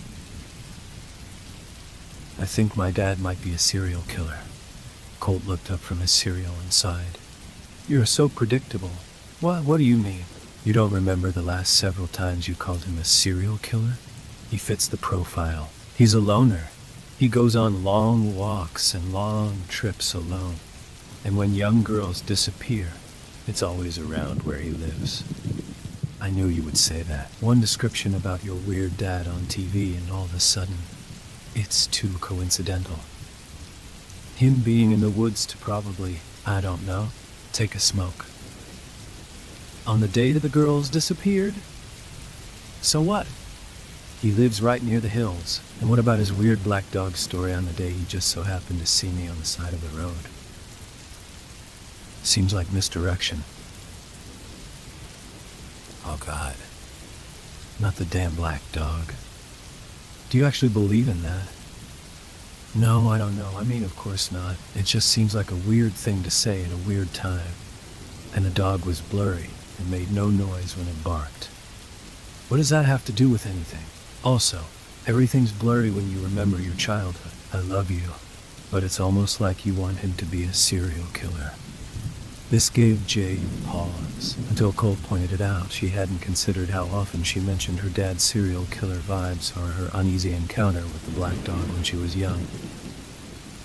I think my dad might be a serial killer. Colt looked up from his cereal and sighed. You're so predictable. What do you mean? You don't remember the last several times you called him a serial killer? He fits the profile. He's a loner. He goes on long walks and long trips alone. And when young girls disappear, it's always around where he lives. I knew you would say that. One description about your weird dad on TV and all of a sudden, it's too coincidental. Him being in the woods to probably, I don't know, take a smoke. On the day that the girls disappeared? So what? He lives right near the hills. And what about his weird black dog story on the day he just so happened to see me on the side of the road? Seems like misdirection. Oh God. Not the damn black dog. Do you actually believe in that? No, I don't know. I mean, of course not. It just seems like a weird thing to say at a weird time. And the dog was blurry and made no noise when it barked. What does that have to do with anything? Also, everything's blurry when you remember your childhood. I love you, but it's almost like you want him to be a serial killer. This gave Jade pause, until Colt pointed it out. She hadn't considered how often she mentioned her dad's serial killer vibes or her uneasy encounter with the black dog when she was young.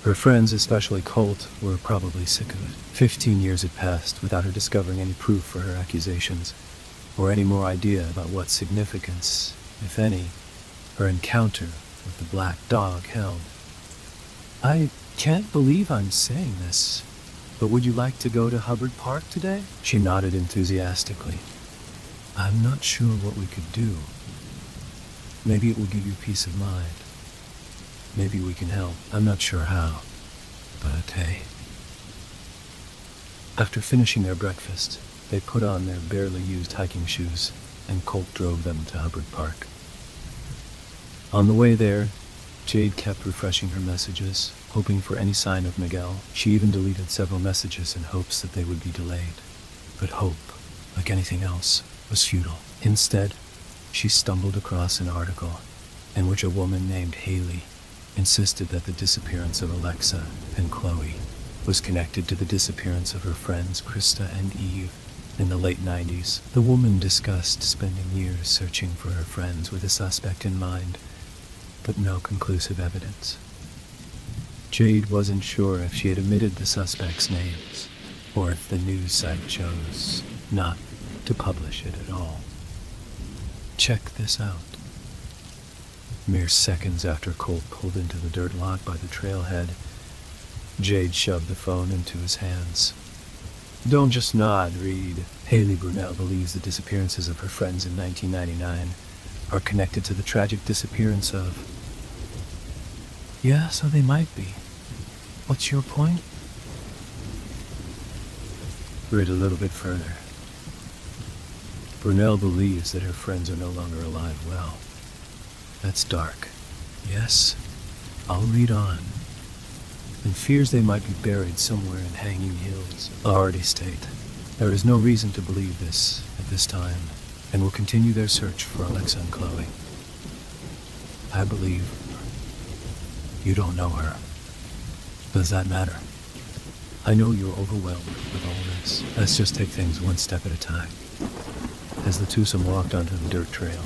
Her friends, especially Colt, were probably sick of it. 15 years had passed without her discovering any proof for her accusations, or any more idea about what significance, if any, her encounter with the black dog held. I can't believe I'm saying this, but would you like to go to Hubbard Park today? She nodded enthusiastically. I'm not sure what we could do. Maybe it will give you peace of mind. Maybe we can help. I'm not sure how, but hey. After finishing their breakfast, they put on their barely used hiking shoes, and Colt drove them to Hubbard Park. On the way there, Jade kept refreshing her messages, hoping for any sign of Miguel. She even deleted several messages in hopes that they would be delayed. But hope, like anything else, was futile. Instead, she stumbled across an article in which a woman named Haley insisted that the disappearance of Alexa and Chloe was connected to the disappearance of her friends Krista and Eve in the late 90s. The woman discussed spending years searching for her friends with a suspect in mind, but no conclusive evidence. Jade wasn't sure if she had omitted the suspects' names, or if the news site chose not to publish it at all. Check this out. Mere seconds after Colt pulled into the dirt lot by the trailhead, Jade shoved the phone into his hands. Don't just nod, read. Haley Brunel believes the disappearances of her friends in 1999 are connected to the tragic disappearance of... Yeah, so they might be. What's your point? Read a little bit further. Brunel believes that her friends are no longer alive. Well, that's dark. Yes, I'll read on. And fears they might be buried somewhere in Hanging Hills. Already state, there is no reason to believe this at this time, and will continue their search for Alexa and Chloe. I believe you don't know her. Does that matter? I know you're overwhelmed with all this. Let's just take things one step at a time. As the twosome walked onto the dirt trail,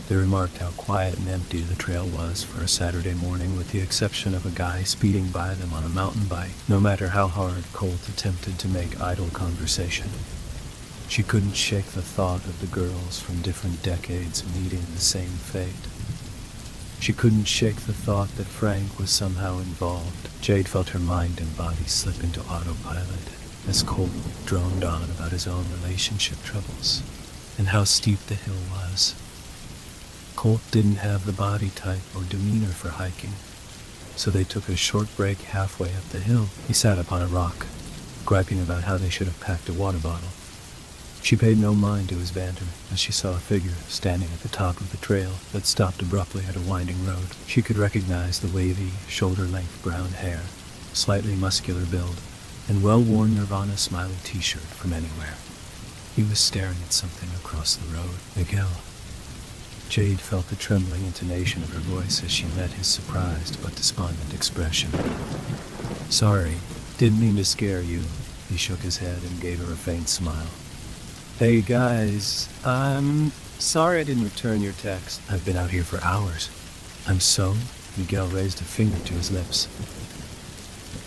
they remarked how quiet and empty the trail was for a Saturday morning, with the exception of a guy speeding by them on a mountain bike. No matter how hard Colt attempted to make idle conversation, she couldn't shake the thought of the girls from different decades meeting the same fate. She couldn't shake the thought that Frank was somehow involved. Jade felt her mind and body slip into autopilot as Colt droned on about his own relationship troubles and how steep the hill was. Colt didn't have the body type or demeanor for hiking, so they took a short break halfway up the hill. He sat upon a rock, griping about how they should have packed a water bottle. She paid no mind to his banter as she saw a figure standing at the top of the trail that stopped abruptly at a winding road. She could recognize the wavy, shoulder-length brown hair, slightly muscular build, and well-worn Nirvana smiley t-shirt from anywhere. He was staring at something across the road. Miguel. Jade felt the trembling intonation of her voice as she met his surprised but despondent expression. Sorry, didn't mean to scare you. He shook his head and gave her a faint smile. Hey guys, I'm sorry I didn't return your text. I've been out here for hours. I'm so... Miguel raised a finger to his lips.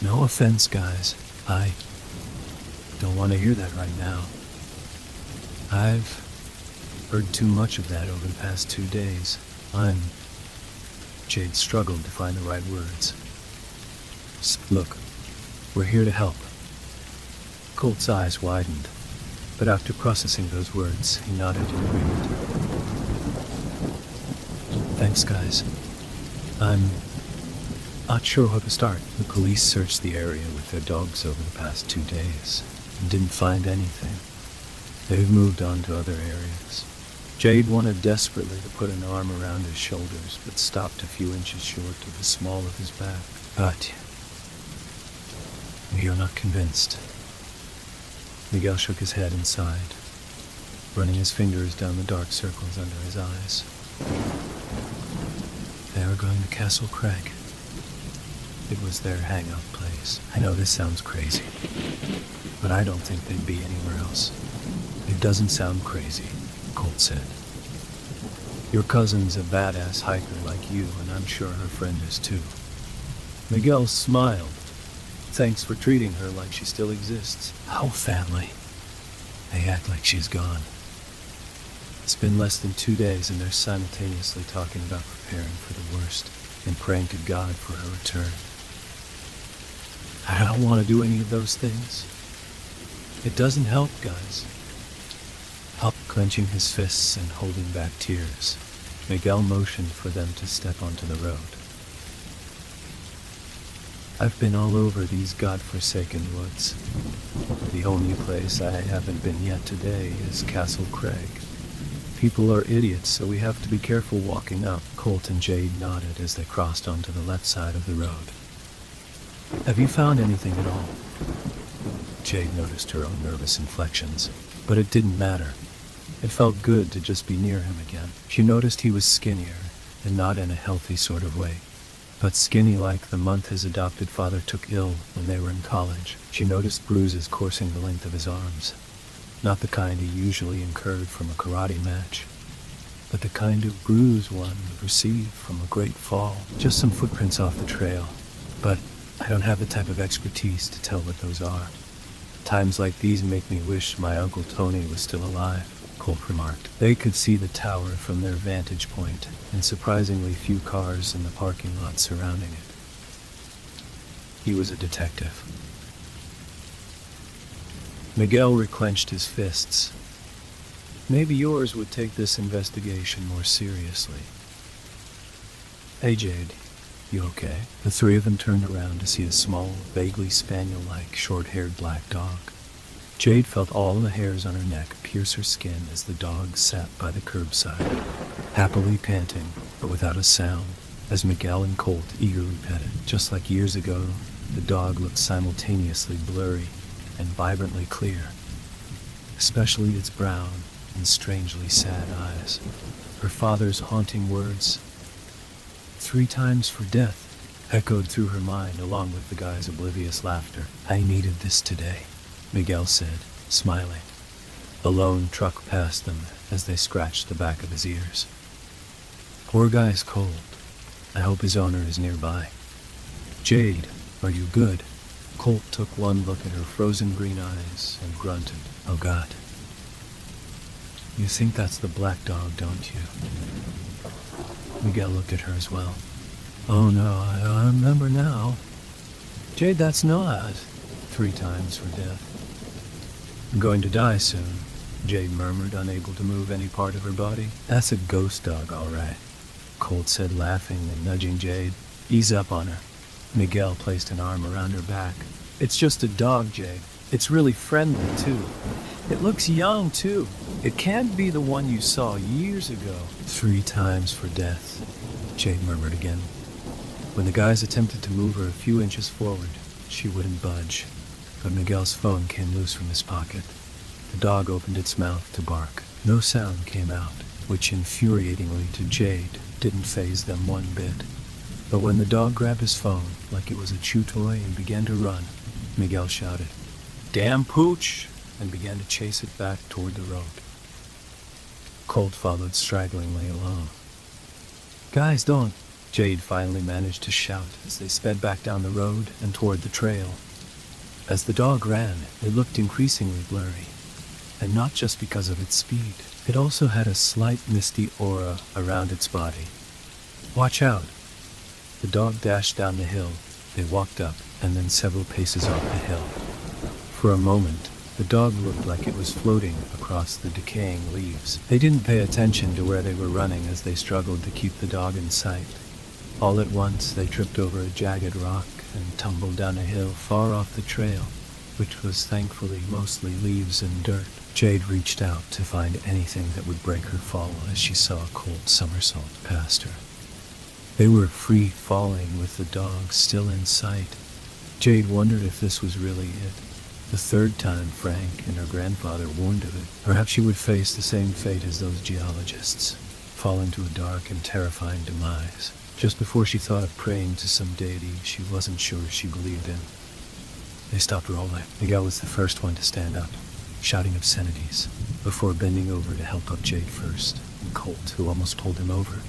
No offense, guys. I don't want to hear that right now. I've heard too much of that over the past 2 days. Jade struggled to find the right words. Look, we're here to help. Colt's eyes widened, but after processing those words, he nodded in agreement. Thanks, guys. I'm not sure how to start. The police searched the area with their dogs over the past 2 days and didn't find anything. They've moved on to other areas. Jade wanted desperately to put an arm around his shoulders, but stopped a few inches short of the small of his back. But you're not convinced. Miguel shook his head and sighed, running his fingers down the dark circles under his eyes. They were going to Castle Craig. It was their hangout place. I know this sounds crazy, but I don't think they'd be anywhere else. It doesn't sound crazy, Colt said. Your cousin's a badass hiker like you, and I'm sure her friend is too. Miguel smiled. Thanks for treating her like she still exists. Our family. They act like she's gone. It's been less than 2 days and they're simultaneously talking about preparing for the worst and praying to God for her return. I don't want to do any of those things. It doesn't help, guys. Up clenching his fists and holding back tears, Miguel motioned for them to step onto the road. I've been all over these godforsaken woods. The only place I haven't been yet today is Castle Craig. People are idiots, so we have to be careful walking up. Colt and Jade nodded as they crossed onto the left side of the road. Have you found anything at all? Jade noticed her own nervous inflections, but it didn't matter. It felt good to just be near him again. She noticed he was skinnier, and not in a healthy sort of way, but skinny like the month his adopted father took ill when they were in college. She noticed bruises coursing the length of his arms. Not the kind he usually incurred from a karate match, but the kind of bruise one would receive from a great fall. Just some footprints off the trail, but I don't have the type of expertise to tell what those are. Times like these make me wish my Uncle Tony was still alive, Colt remarked. They could see the tower from their vantage point, and surprisingly few cars in the parking lot surrounding it. He was a detective. Miguel reclenched his fists. Maybe yours would take this investigation more seriously. Hey, Jade, you okay? The three of them turned around to see a small, vaguely spaniel-like, short-haired black dog. Jade felt all the hairs on her neck pierce her skin as the dog sat by the curbside, happily panting, but without a sound, as Miguel and Colt eagerly pet it. Just like years ago, the dog looked simultaneously blurry and vibrantly clear, especially its brown and strangely sad eyes. Her father's haunting words, 3 times for death, echoed through her mind along with the guy's oblivious laughter. I needed this today, Miguel said, smiling. A lone truck passed them as they scratched the back of his ears. Poor guy's cold. I hope his owner is nearby. Jade, are you good? Colt took one look at her frozen green eyes and grunted. Oh God. You think that's the black dog, don't you? Miguel looked at her as well. Oh no, I remember now. Jade, that's not 3 times for death. I'm going to die soon, Jade murmured, unable to move any part of her body. That's a ghost dog, all right, Colt said, laughing and nudging Jade. Ease up on her. Miguel placed an arm around her back. It's just a dog, Jade. It's really friendly, too. It looks young, too. It can't be the one you saw years ago. 3 times for death, Jade murmured again. When the guys attempted to move her a few inches forward, she wouldn't budge. But Miguel's phone came loose from his pocket. The dog opened its mouth to bark. No sound came out. which infuriatingly to Jade didn't faze them one bit. But when the dog grabbed his phone like it was a chew toy and began to run, Miguel shouted, "Damn pooch!" and began to chase it back toward the road. Colt followed stragglingly along. "Guys, don't!" Jade finally managed to shout as they sped back down the road and toward the trail. As the dog ran, it looked increasingly blurry, and not just because of its speed. It also had a slight misty aura around its body. "Watch out!" The dog dashed down the hill. They walked up, and then several paces off the hill. For a moment, the dog looked like it was floating across the decaying leaves. They didn't pay attention to where they were running as they struggled to keep the dog in sight. All at once, they tripped over a jagged rock and tumbled down a hill far off the trail, which was thankfully mostly leaves and dirt. Jade reached out to find anything that would break her fall as she saw Colt somersault past her. They were free falling with the dog still in sight. Jade wondered if this was really it. The third time Frank and her grandfather warned of it, perhaps she would face the same fate as those geologists, fall into a dark and terrifying demise. Just before she thought of praying to some deity she wasn't sure she believed in. They stopped rolling. Miguel was the first one to stand up, shouting obscenities, before bending over to help up Jade first, and Colt, who almost pulled him over.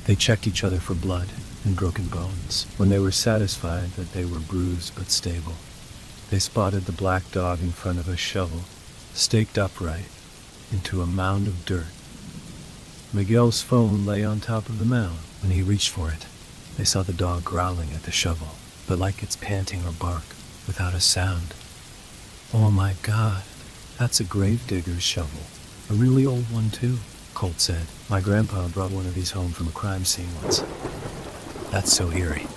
They checked each other for blood and broken bones. When they were satisfied that they were bruised but stable, they spotted the black dog in front of a shovel, staked upright into a mound of dirt. Miguel's phone lay on top of the mound. When he reached for it, they saw the dog growling at the shovel, but like it's panting or bark, without a sound. "Oh my God, that's a gravedigger's shovel. A really old one too," Colt said. "My grandpa brought one of these home from a crime scene once." "That's so eerie."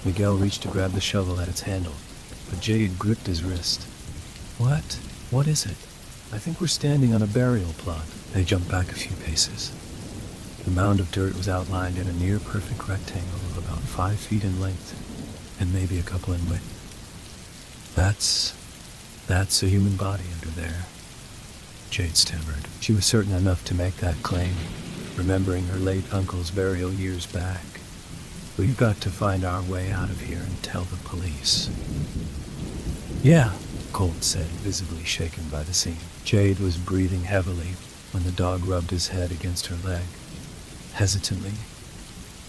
Miguel reached to grab the shovel at its handle, but Jade gripped his wrist. "What? What is it?" "I think we're standing on a burial plot." They jumped back a few paces. The mound of dirt was outlined in a near-perfect rectangle of about 5 feet in length, and maybe a couple in width. That's a human body under there," Jade stammered. She was certain enough to make that claim, remembering her late uncle's burial years back. "We've got to find our way out of here and tell the police." "Yeah," Colt said, visibly shaken by the scene. Jade was breathing heavily when the dog rubbed his head against her leg. Hesitantly,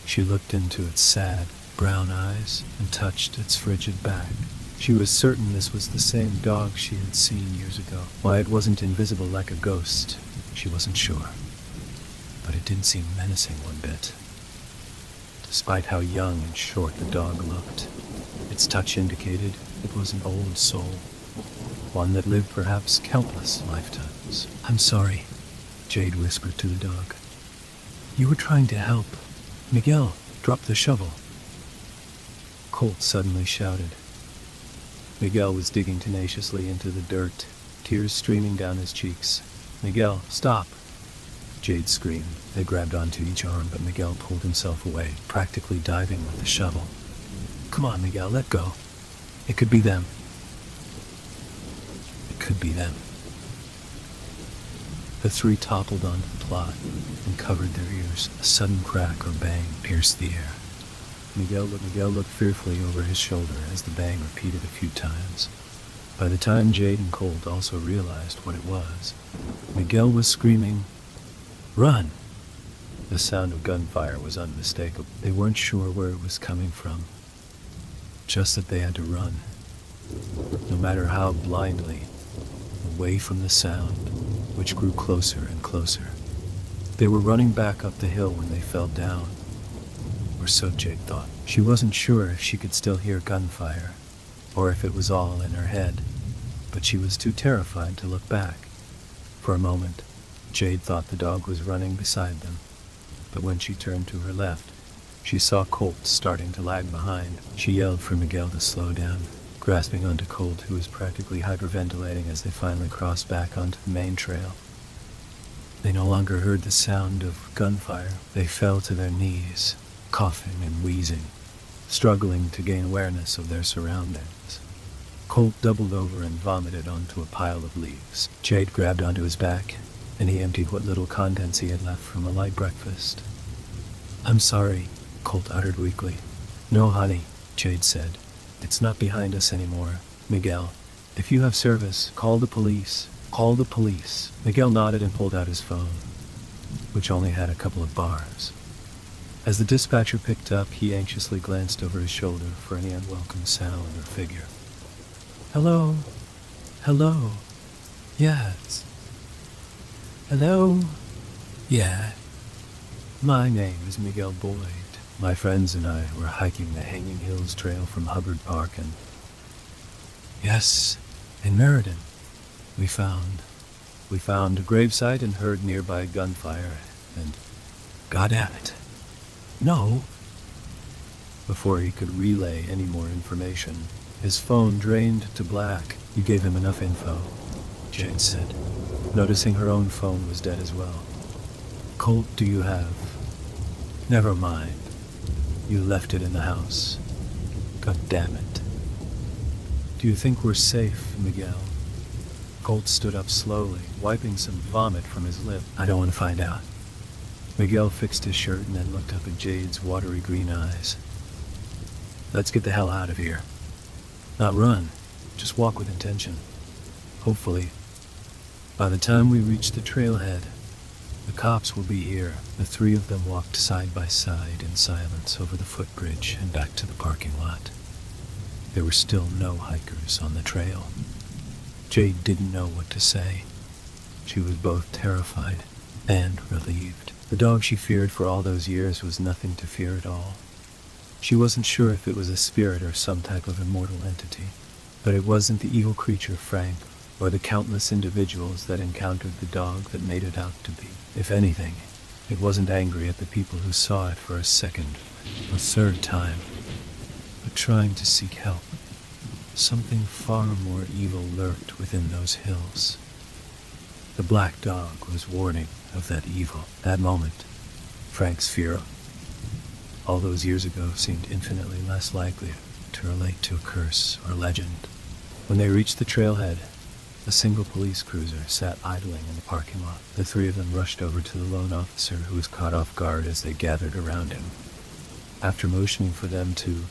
she looked into its sad, brown eyes and touched its frigid back. She was certain this was the same dog she had seen years ago. Why it wasn't invisible like a ghost, she wasn't sure. But it didn't seem menacing one bit. Despite how young and short the dog looked, its touch indicated it was an old soul, one that lived perhaps countless lifetimes. "I'm sorry," Jade whispered to the dog. "You were trying to help. Miguel, drop the shovel." Colt suddenly shouted. Miguel was digging tenaciously into the dirt, tears streaming down his cheeks. "Miguel, stop!" Jade screamed. They grabbed onto each arm, but Miguel pulled himself away, practically diving with the shovel. "Come on, Miguel, let go. It could be them. It could be them." The three toppled onto the plot and covered their ears. A sudden crack or bang pierced the air. Miguel looked fearfully over his shoulder as the bang repeated a few times. By the time Jade and Colt also realized what it was, Miguel was screaming, "Run!" The sound of gunfire was unmistakable. They weren't sure where it was coming from, just that they had to run, no matter how blindly, away from the sound, which grew closer and closer. They were running back up the hill when they fell down, or so Jade thought. She wasn't sure if she could still hear gunfire, or if it was all in her head, but she was too terrified to look back. For a moment, Jade thought the dog was running beside them, but when she turned to her left, she saw Colt starting to lag behind. She yelled for Miguel to slow down, grasping onto Colt, who was practically hyperventilating as they finally crossed back onto the main trail. They no longer heard the sound of gunfire. They fell to their knees, coughing and wheezing, struggling to gain awareness of their surroundings. Colt doubled over and vomited onto a pile of leaves. Jade grabbed onto his back and he emptied what little contents he had left from a light breakfast. "I'm sorry," Colt uttered weakly. "No, honey," Jade said. "It's not behind us anymore. Miguel, if you have service, call the police. Call the police." Miguel nodded and pulled out his phone, which only had a couple of bars. As the dispatcher picked up, he anxiously glanced over his shoulder for any unwelcome sound or figure. "Hello? Hello? Yes. Hello? Yeah. My name is Miguel Boyd. My friends and I were hiking the Hanging Hills Trail from Hubbard Park and... Yes, in Meriden. We found a gravesite and heard nearby gunfire, and... God damn it. No. Before he could relay any more information, his phone drained to black. "You gave him enough info," Jade said, noticing her own phone was dead as well. "Colt, do you have... Never mind. You left it in the house. God damn it. Do you think we're safe, Miguel?" Colt stood up slowly, wiping some vomit from his lip. "I don't want to find out." Miguel fixed his shirt and then looked up at Jade's watery green eyes. "Let's get the hell out of here. Not run, just walk with intention. Hopefully, by the time we reach the trailhead, the cops will be here." The three of them walked side by side in silence over the footbridge and back to the parking lot. There were still no hikers on the trail. Jade didn't know what to say. She was both terrified and relieved. The dog she feared for all those years was nothing to fear at all. She wasn't sure if it was a spirit or some type of immortal entity, but it wasn't the evil creature Frank or the countless individuals that encountered the dog that made it out to be. If anything, it wasn't angry at the people who saw it for a second, a third time, but trying to seek help. Something far more evil lurked within those hills. The black dog was warning of that evil. That moment, Frank's fear, all those years ago, seemed infinitely less likely to relate to a curse or legend. When they reached the trailhead, a single police cruiser sat idling in the parking lot. The three of them rushed over to the lone officer, who was caught off guard as they gathered around him. After motioning for them to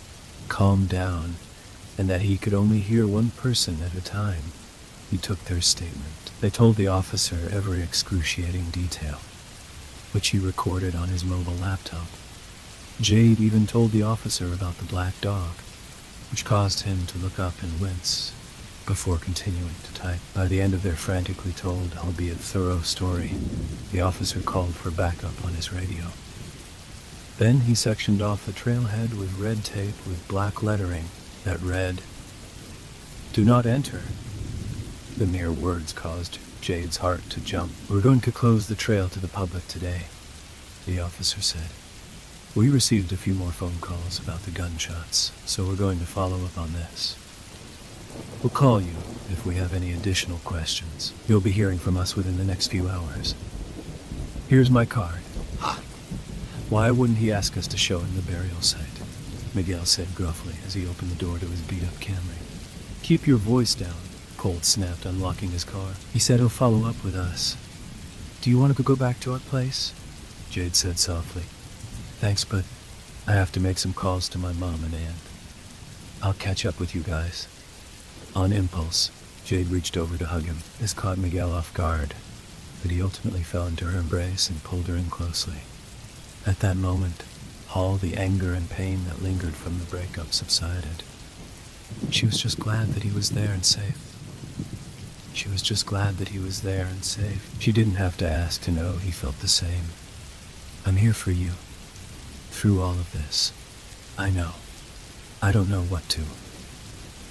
calm down and that he could only hear one person at a time, he took their statement. They told the officer every excruciating detail, which he recorded on his mobile laptop. Jade even told the officer about the black dog, which caused him to look up and wince before continuing to type. By the end of their frantically told, albeit thorough story, the officer called for backup on his radio. Then he sectioned off the trailhead with red tape with black lettering that read, "Do not enter." The mere words caused Jade's heart to jump. "We're going to close the trail to the public today," the officer said. "We received a few more phone calls about the gunshots, so we're going to follow up on this. We'll call you if we have any additional questions. You'll be hearing from us within the next few hours. Here's my card." "Why wouldn't he ask us to show him the burial site?" Miguel said gruffly as he opened the door to his beat-up Camry. "Keep your voice down," Colt snapped, unlocking his car. "He said he'll follow up with us. Do you want to go back to our place?" Jade said softly. "Thanks, but I have to make some calls to my mom and aunt. I'll catch up with you guys." On impulse, Jade reached over to hug him. This caught Miguel off guard, but he ultimately fell into her embrace and pulled her in closely. At that moment, all the anger and pain that lingered from the breakup subsided. She was just glad that he was there and safe. She was just glad that he was there and safe. She didn't have to ask to know he felt the same. "I'm here for you. Through all of this. I know. I don't know what to."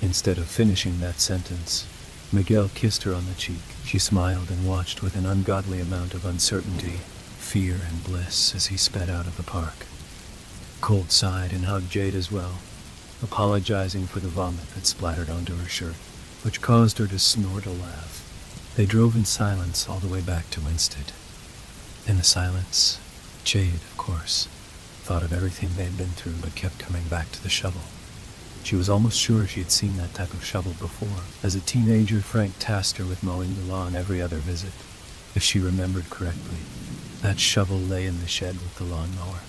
Instead of finishing that sentence, Miguel kissed her on the cheek. She smiled and watched with an ungodly amount of uncertainty, fear, and bliss as he sped out of the park. Colt sighed and hugged Jade as well, apologizing for the vomit that splattered onto her shirt, which caused her to snort a laugh. They drove in silence all the way back to Winsted. In the silence, Jade, of course, thought of everything they had been through but kept coming back to the shovel. She was almost sure she had seen that type of shovel before. As a teenager, Frank tasked her with mowing the lawn every other visit. If she remembered correctly, that shovel lay in the shed with the lawnmower.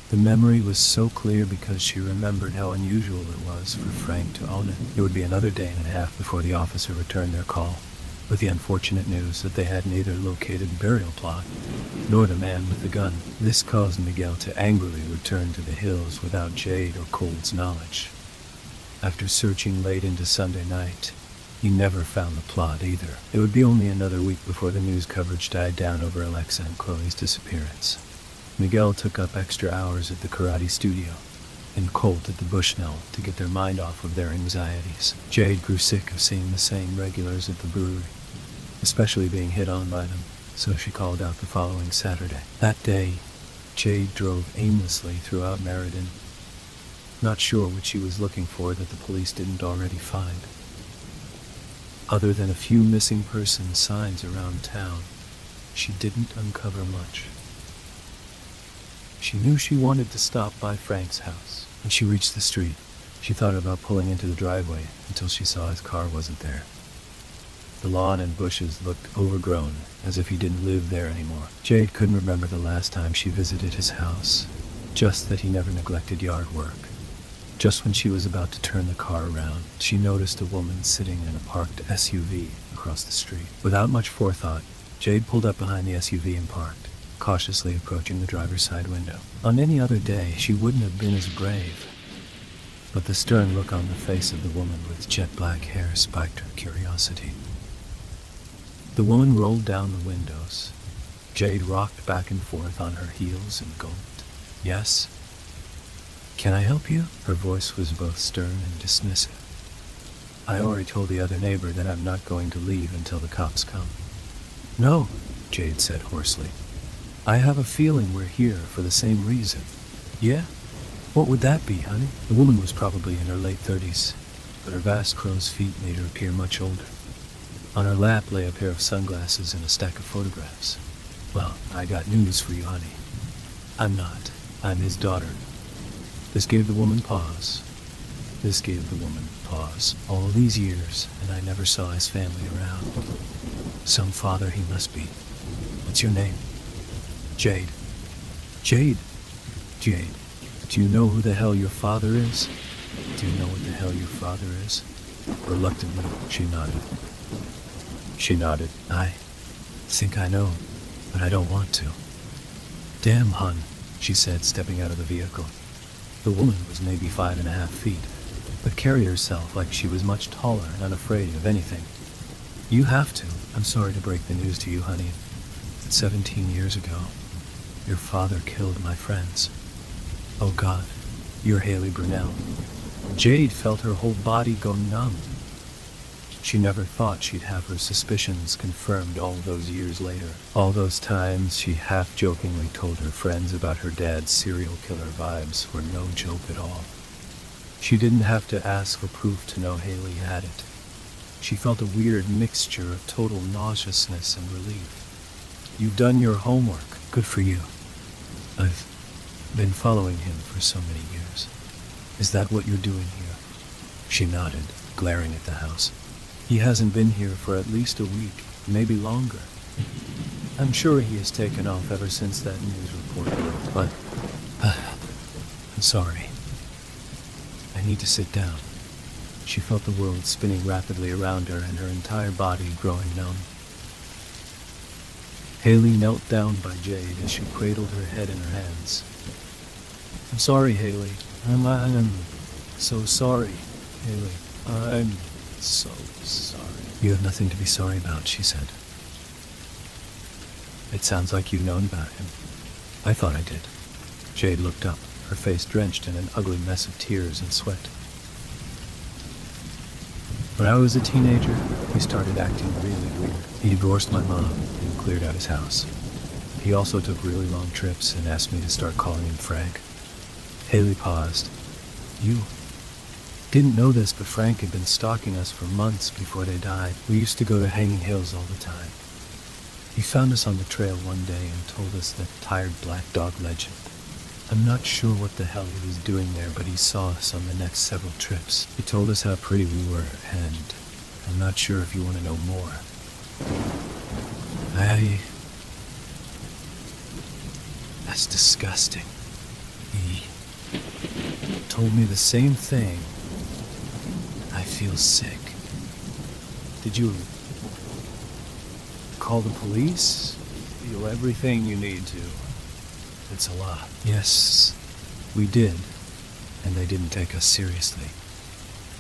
The memory was so clear because she remembered how unusual it was for Frank to own it. It would be another day and a half before the officer returned their call, with the unfortunate news that they had neither located the burial plot nor the man with the gun. This caused Miguel to angrily return to the hills without Jade or Cold's knowledge. After searching late into Sunday night, he never found the plot either. It would be only another week before the news coverage died down over Alexa and Chloe's disappearance. Miguel took up extra hours at the karate studio, and Colt at the Bushnell to get their mind off of their anxieties. Jade grew sick of seeing the same regulars at the brewery, especially being hit on by them, so she called out the following Saturday. That day, Jade drove aimlessly throughout Meriden, not sure what she was looking for that the police didn't already find. Other than a few missing person signs around town, she didn't uncover much. She knew she wanted to stop by Frank's house. When she reached the street, she thought about pulling into the driveway until she saw his car wasn't there. The lawn and bushes looked overgrown, as if he didn't live there anymore. Jade couldn't remember the last time she visited his house, just that he never neglected yard work. Just when she was about to turn the car around, she noticed a woman sitting in a parked SUV across the street. Without much forethought, Jade pulled up behind the SUV and parked, cautiously approaching the driver's side window. On any other day, she wouldn't have been as brave, but the stern look on the face of the woman with jet black hair spiked her curiosity. The woman rolled down the windows. Jade rocked back and forth on her heels and gulped. "Yes? Can I help you?" Her voice was both stern and dismissive. "I already told the other neighbor that I'm not going to leave until the cops come." "No," Jade said hoarsely. "I have a feeling we're here for the same reason." "Yeah? What would that be, honey?" The woman was probably in her late 30s, but her vast crow's feet made her appear much older. On her lap lay a pair of sunglasses and a stack of photographs. "Well, I got news for you, honey. I'm his daughter." This gave the woman pause. All these years, and I never saw his family around. Some father he must be. "What's your name?" "Jade." "Jade? Jade, do you know who the hell your father is?" "Do you know what the hell your father is?" Reluctantly, she nodded. "I think I know, but I don't want to." "Damn, hon," she said, stepping out of the vehicle. The woman was maybe 5.5 feet, but carried herself like she was much taller and unafraid of anything. "You have to. I'm sorry to break the news to you, honey. But 17 years ago, your father killed my friends." "Oh God, you're Haley Brunell." Jade felt her whole body go numb. She never thought she'd have her suspicions confirmed all those years later. All those times she half-jokingly told her friends about her dad's serial killer vibes were no joke at all. She didn't have to ask for proof to know Haley had it. She felt a weird mixture of total nauseousness and relief. "You've done your homework. Good for you. I've been following him for so many years." "Is that what you're doing here?" She nodded, glaring at the house. "He hasn't been here for at least a week, maybe longer. I'm sure he has taken off ever since that news report broke, but I'm sorry. I need to sit down." She felt the world spinning rapidly around her and her entire body growing numb. Haley knelt down by Jade as she cradled her head in her hands. "I'm sorry, Haley. I'm so sorry, Haley. I'm so sorry." "You have nothing to be sorry about," she said. "It sounds like you've known about him." "I thought I did." Jade looked up, her face drenched in an ugly mess of tears and sweat. "When I was a teenager, he started acting really weird. He divorced my mom and cleared out his house. He also took really long trips and asked me to start calling him Frank." Haley paused. "You didn't know this, but Frank had been stalking us for months before they died. We used to go to Hanging Hills all the time. He found us on the trail one day and told us the tired black dog legend. I'm not sure what the hell he was doing there, but he saw us on the next several trips. He told us how pretty we were, and I'm not sure if you want to know more." That's disgusting. He told me the same thing. I feel sick. Did you call the police? Feel everything you need to. It's a lot. Yes, we did. And they didn't take us seriously.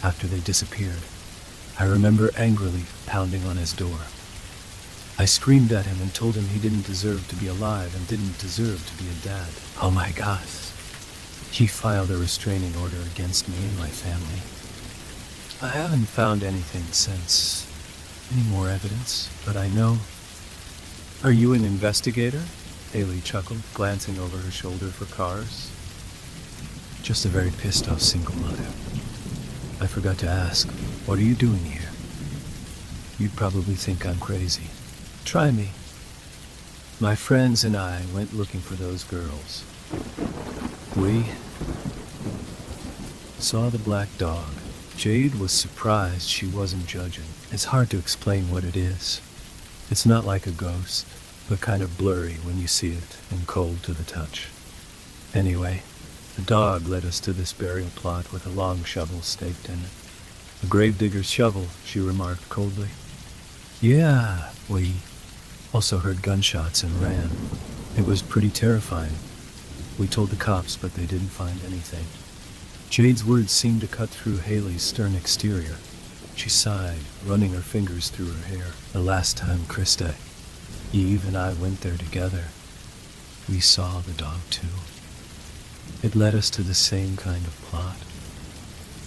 After they disappeared, I remember angrily pounding on his door. I screamed at him and told him he didn't deserve to be alive and didn't deserve to be a dad. Oh my gosh. He filed a restraining order against me and my family. I haven't found anything since. Any more evidence, but I know. Are you an investigator? Haley chuckled, glancing over her shoulder for cars. Just a very pissed off single mother. I forgot to ask, what are you doing here? You'd probably think I'm crazy. Try me. My friends and I went looking for those girls. We saw the black dog. Jade was surprised she wasn't judging. It's hard to explain what it is. It's not like a ghost, but kind of blurry when you see it and cold to the touch. Anyway, the dog led us to this burial plot with a long shovel staked in it. A gravedigger's shovel, she remarked coldly. Yeah, we also heard gunshots and ran. It was pretty terrifying. We told the cops, but they didn't find anything. Jade's words seemed to cut through Haley's stern exterior. She sighed, running her fingers through her hair. The last time Krista, Eve, and I went there together, we saw the dog too. It led us to the same kind of plot.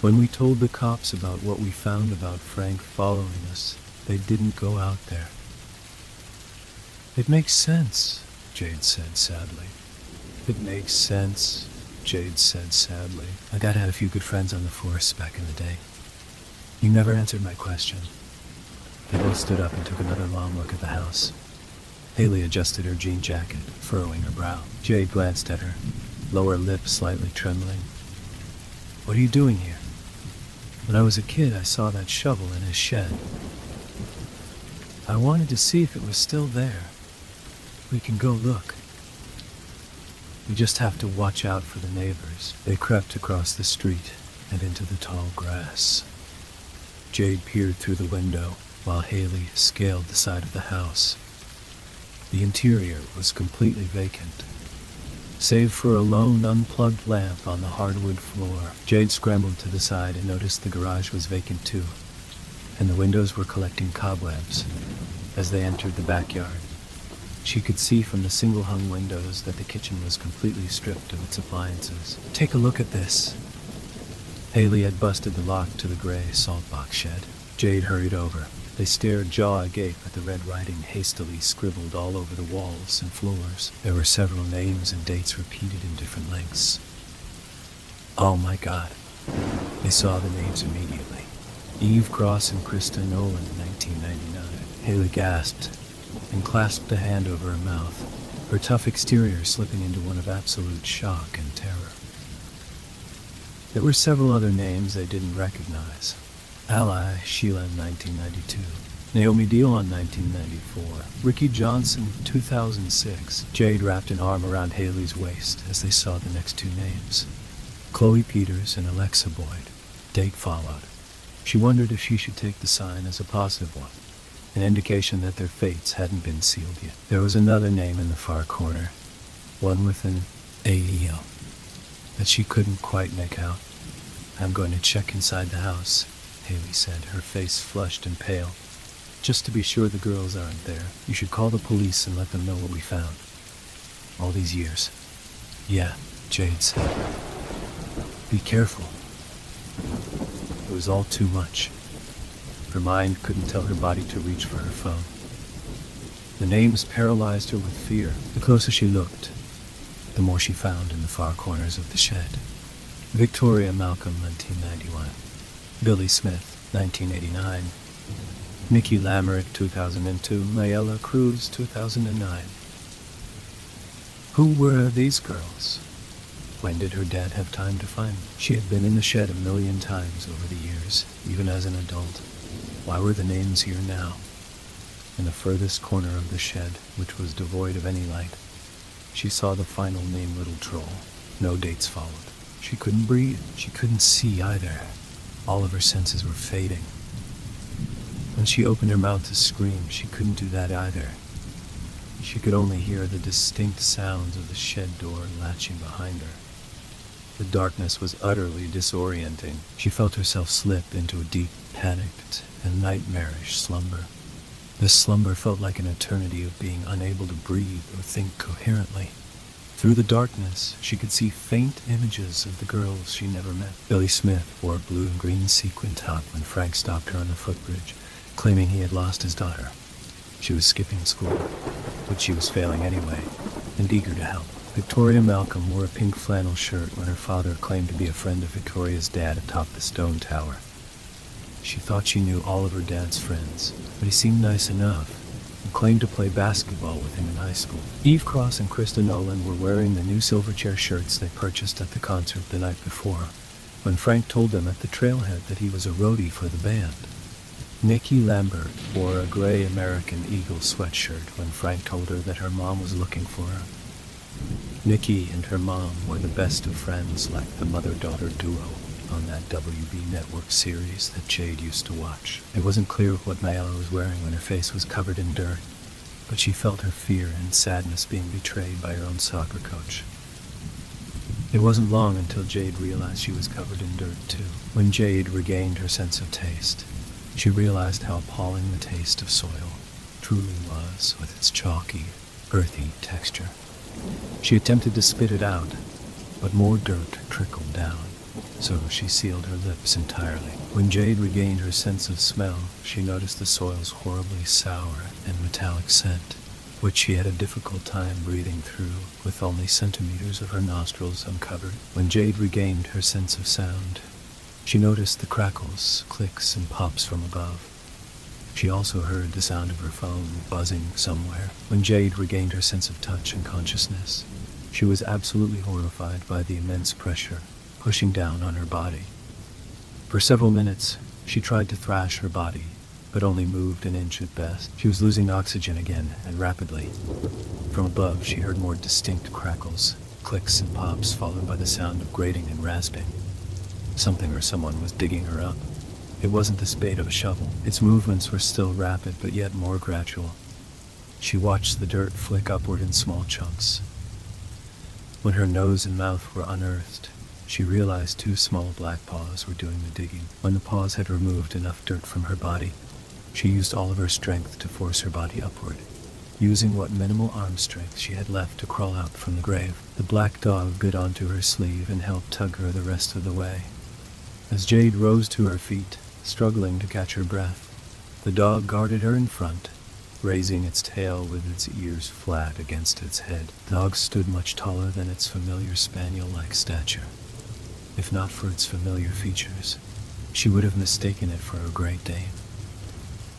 When we told the cops about what we found about Frank following us, they didn't go out there. It makes sense, Jade said sadly. It makes sense, Jade said sadly. My dad had a few good friends on the force back in the day. You never answered my question. They both stood up and took another long look at the house. Haley adjusted her jean jacket, furrowing her brow. Jade glanced at her, lower lip slightly trembling. What are you doing here? When I was a kid, I saw that shovel in his shed. I wanted to see if it was still there. We can go look. We just have to watch out for the neighbors. They crept across the street and into the tall grass. Jade peered through the window while Haley scaled the side of the house. The interior was completely vacant, save for a lone unplugged lamp on the hardwood floor. Jade scrambled to the side and noticed the garage was vacant too, and the windows were collecting cobwebs. As they entered the backyard, she could see from the single-hung windows that the kitchen was completely stripped of its appliances. Take a look at this. Haley had busted the lock to the gray salt box shed. Jade hurried over. They stared jaw agape at the red writing hastily scribbled all over the walls and floors. There were several names and dates repeated in different lengths. Oh my God. They saw the names immediately. Eve Cross and Krista Nolan, 1999. Haley gasped and clasped a hand over her mouth, her tough exterior slipping into one of absolute shock and terror. There were several other names they didn't recognize. Ally Sheila, 1992. Naomi Dion, 1994. Ricky Johnson, 2006. Jade wrapped an arm around Haley's waist as they saw the next two names. Chloe Peters and Alexa Boyd. Date followed. She wondered if she should take the sign as a positive one, an indication that their fates hadn't been sealed yet. There was another name in the far corner, one with an AEL, that she couldn't quite make out. I'm going to check inside the house, Haley said, her face flushed and pale. Just to be sure the girls aren't there. You should call the police and let them know what we found. All these years. Yeah, Jade said. Be careful. It was all too much. Her mind couldn't tell her body to reach for her phone. The names paralyzed her with fear. The closer she looked, the more she found in the far corners of the shed. Victoria Malcolm, 1991. Billy Smith, 1989. Nikki Lamerick, 2002. Mayella Cruz, 2009. Who were these girls? When did her dad have time to find them? She had been in the shed 1,000,000 times over the years, even as an adult. Why were the names here now? In the furthest corner of the shed, which was devoid of any light, she saw the final named little troll. No dates followed. She couldn't breathe. She couldn't see either. All of her senses were fading. When she opened her mouth to scream, she couldn't do that either. She could only hear the distinct sounds of the shed door latching behind her. The darkness was utterly disorienting. She felt herself slip into a deep, panicked, and nightmarish slumber. This slumber felt like an eternity of being unable to breathe or think coherently. Through the darkness, she could see faint images of the girls she never met. Billy Smith wore a blue and green sequin top when Frank stopped her on the footbridge, claiming he had lost his daughter. She was skipping school, but she was failing anyway, and eager to help. Victoria Malcolm wore a pink flannel shirt when her father claimed to be a friend of Victoria's dad atop the stone tower. She thought she knew all of her dad's friends, but he seemed nice enough and claimed to play basketball with him in high school. Eve Cross and Krista Nolan were wearing the new Silverchair shirts they purchased at the concert the night before, when Frank told them at the trailhead that he was a roadie for the band. Nikki Lambert wore a gray American Eagle sweatshirt when Frank told her that her mom was looking for her. Nikki and her mom were the best of friends, like the mother-daughter duo on that WB network series that Jade used to watch. It wasn't clear what Mayala was wearing when her face was covered in dirt, but she felt her fear and sadness being betrayed by her own soccer coach. It wasn't long until Jade realized she was covered in dirt too. When Jade regained her sense of taste, she realized how appalling the taste of soil truly was, with its chalky, earthy texture. She attempted to spit it out, but more dirt trickled down, so she sealed her lips entirely. When Jade regained her sense of smell, she noticed the soil's horribly sour and metallic scent, which she had a difficult time breathing through with only centimeters of her nostrils uncovered. When Jade regained her sense of sound, she noticed the crackles, clicks, and pops from above. She also heard the sound of her phone buzzing somewhere. When Jade regained her sense of touch and consciousness, she was absolutely horrified by the immense pressure pushing down on her body. For several minutes, she tried to thrash her body, but only moved an inch at best. She was losing oxygen again, and rapidly. From above, she heard more distinct crackles, clicks and pops, followed by the sound of grating and rasping. Something or someone was digging her up. It wasn't the spade of a shovel. Its movements were still rapid, but yet more gradual. She watched the dirt flick upward in small chunks. When her nose and mouth were unearthed, she realized two small black paws were doing the digging. When the paws had removed enough dirt from her body, she used all of her strength to force her body upward, using what minimal arm strength she had left to crawl out from the grave. The black dog bit onto her sleeve and helped tug her the rest of the way. As Jade rose to her feet, struggling to catch her breath, the dog guarded her in front, raising its tail with its ears flat against its head. The dog stood much taller than its familiar spaniel-like stature. If not for its familiar features, she would have mistaken it for a Great Dane.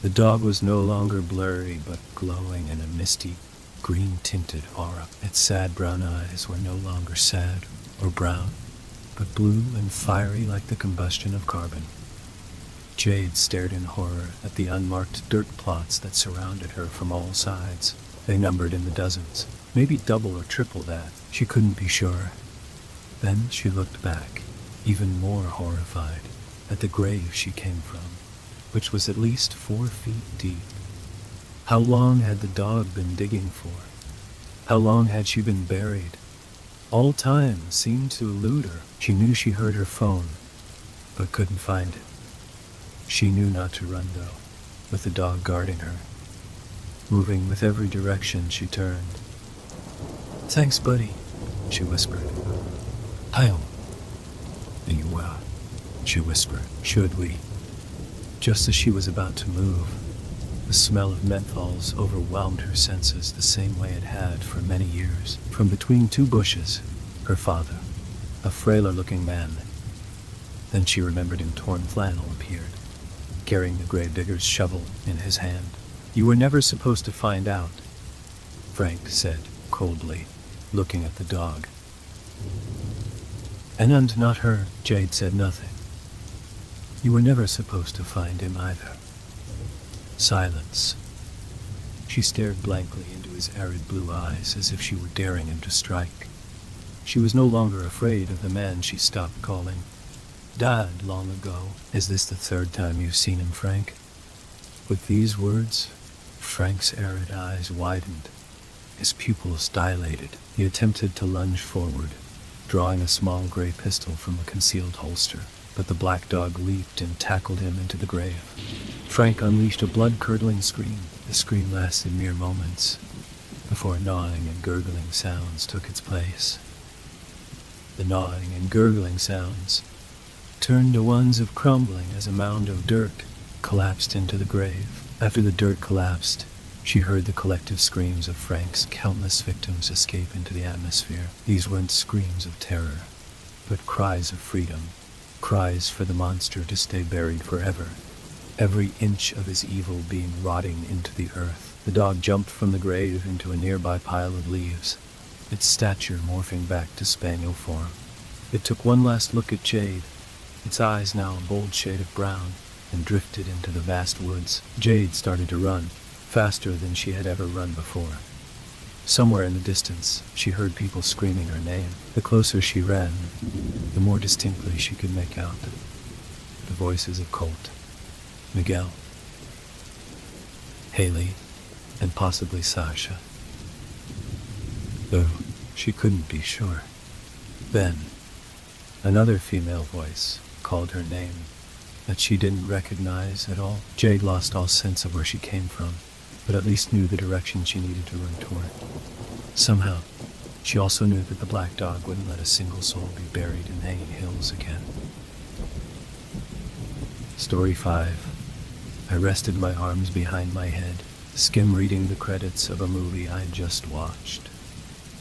The dog was no longer blurry, but glowing in a misty, green-tinted aura. Its sad brown eyes were no longer sad or brown, but blue and fiery like the combustion of carbon. Jade stared in horror at the unmarked dirt plots that surrounded her from all sides. They numbered in the dozens, maybe double or triple that. She couldn't be sure. Then she looked back, even more horrified, at the grave she came from, which was at least 4 feet deep. How long had the dog been digging for? How long had she been buried? All time seemed to elude her. She knew she heard her phone, but couldn't find it. She knew not to run, though, with the dog guarding her. Moving with every direction she turned. "Thanks, buddy," she whispered. "Hi-oh." "You, she whispered. "Should we?" Just as she was about to move, the smell of menthols overwhelmed her senses the same way it had for many years. From between 2 bushes, her father, a frailer-looking man. Then she remembered in torn flannel appeared, carrying the grave digger's shovel in his hand. "You were never supposed to find out," Frank said coldly, looking at the dog. And not her, Jade said nothing. "You were never supposed to find him either." Silence. She stared blankly into his arid blue eyes as if she were daring him to strike. She was no longer afraid of the man she stopped calling. Died long ago. Is this the third time you've seen him, Frank? With these words, Frank's arid eyes widened. His pupils dilated. He attempted to lunge forward, drawing a small gray pistol from a concealed holster, but the black dog leaped and tackled him into the grave. Frank unleashed a blood-curdling scream. The scream lasted mere moments, before gnawing and gurgling sounds took its place. The gnawing and gurgling sounds turned to ones of crumbling as a mound of dirt collapsed into the grave. After the dirt collapsed, she heard the collective screams of Frank's countless victims escape into the atmosphere. These weren't screams of terror, but cries of freedom, cries for the monster to stay buried forever, every inch of his evil being rotting into the earth. The dog jumped from the grave into a nearby pile of leaves, its stature morphing back to spaniel form. It took one last look at Jade, its eyes now a bold shade of brown, and drifted into the vast woods. Jade started to run, faster than she had ever run before. Somewhere in the distance, she heard people screaming her name. The closer she ran, the more distinctly she could make out the voices of Colt, Miguel, Haley, and possibly Sasha, though she couldn't be sure. Then, another female voice called her name that she didn't recognize at all. Jade lost all sense of where she came from, but at least knew the direction she needed to run toward. Somehow, she also knew that the black dog wouldn't let a single soul be buried in hanging hills again. Story 5. I rested my arms behind my head, skim-reading the credits of a movie I'd just watched.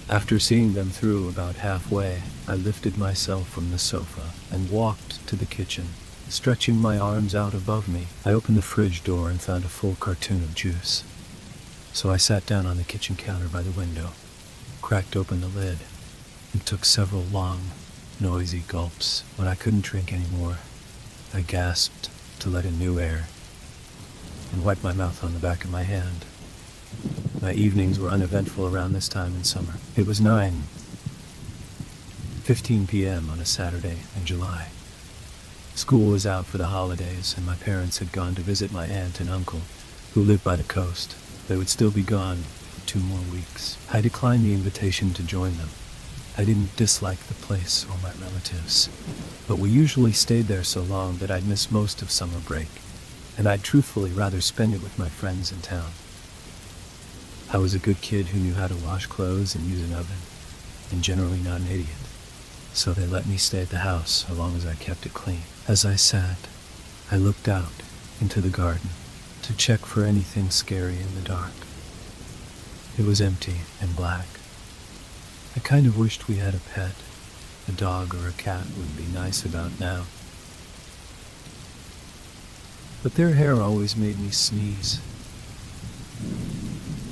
After seeing them through about halfway, I lifted myself from the sofa and walked to the kitchen. Stretching my arms out above me, I opened the fridge door and found a full cartoon of juice. So I sat down on the kitchen counter by the window, cracked open the lid, and took several long, noisy gulps. When I couldn't drink anymore, I gasped to let in new air and wiped my mouth on the back of my hand. My evenings were uneventful around this time in summer. It was 9:15 p.m. on a Saturday in July. School was out for the holidays, and my parents had gone to visit my aunt and uncle, who lived by the coast. They would still be gone for 2 more weeks. I declined the invitation to join them. I didn't dislike the place or my relatives, but we usually stayed there so long that I'd miss most of summer break, and I'd truthfully rather spend it with my friends in town. I was a good kid who knew how to wash clothes and use an oven, and generally not an idiot, so they let me stay at the house as long as I kept it clean. As I sat, I looked out into the garden to check for anything scary in the dark. It was empty and black. I kind of wished we had a pet. A dog or a cat would be nice about now. But their hair always made me sneeze,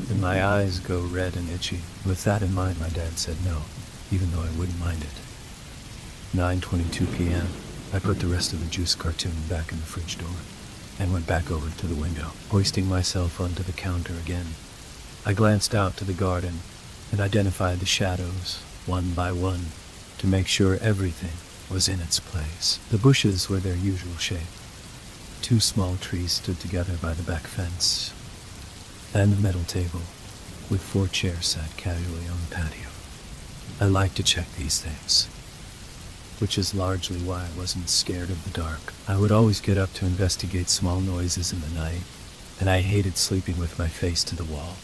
and my eyes go red and itchy. With that in mind, my dad said no, even though I wouldn't mind it. 9:22 p.m. I put the rest of the juice cartoon back in the fridge door and went back over to the window, hoisting myself onto the counter again. I glanced out to the garden and identified the shadows, one by one, to make sure everything was in its place. The bushes were their usual shape. 2 small trees stood together by the back fence, and a metal table with 4 chairs sat casually on the patio. I like to check these things, which is largely why I wasn't scared of the dark. I would always get up to investigate small noises in the night, and I hated sleeping with my face to the wall.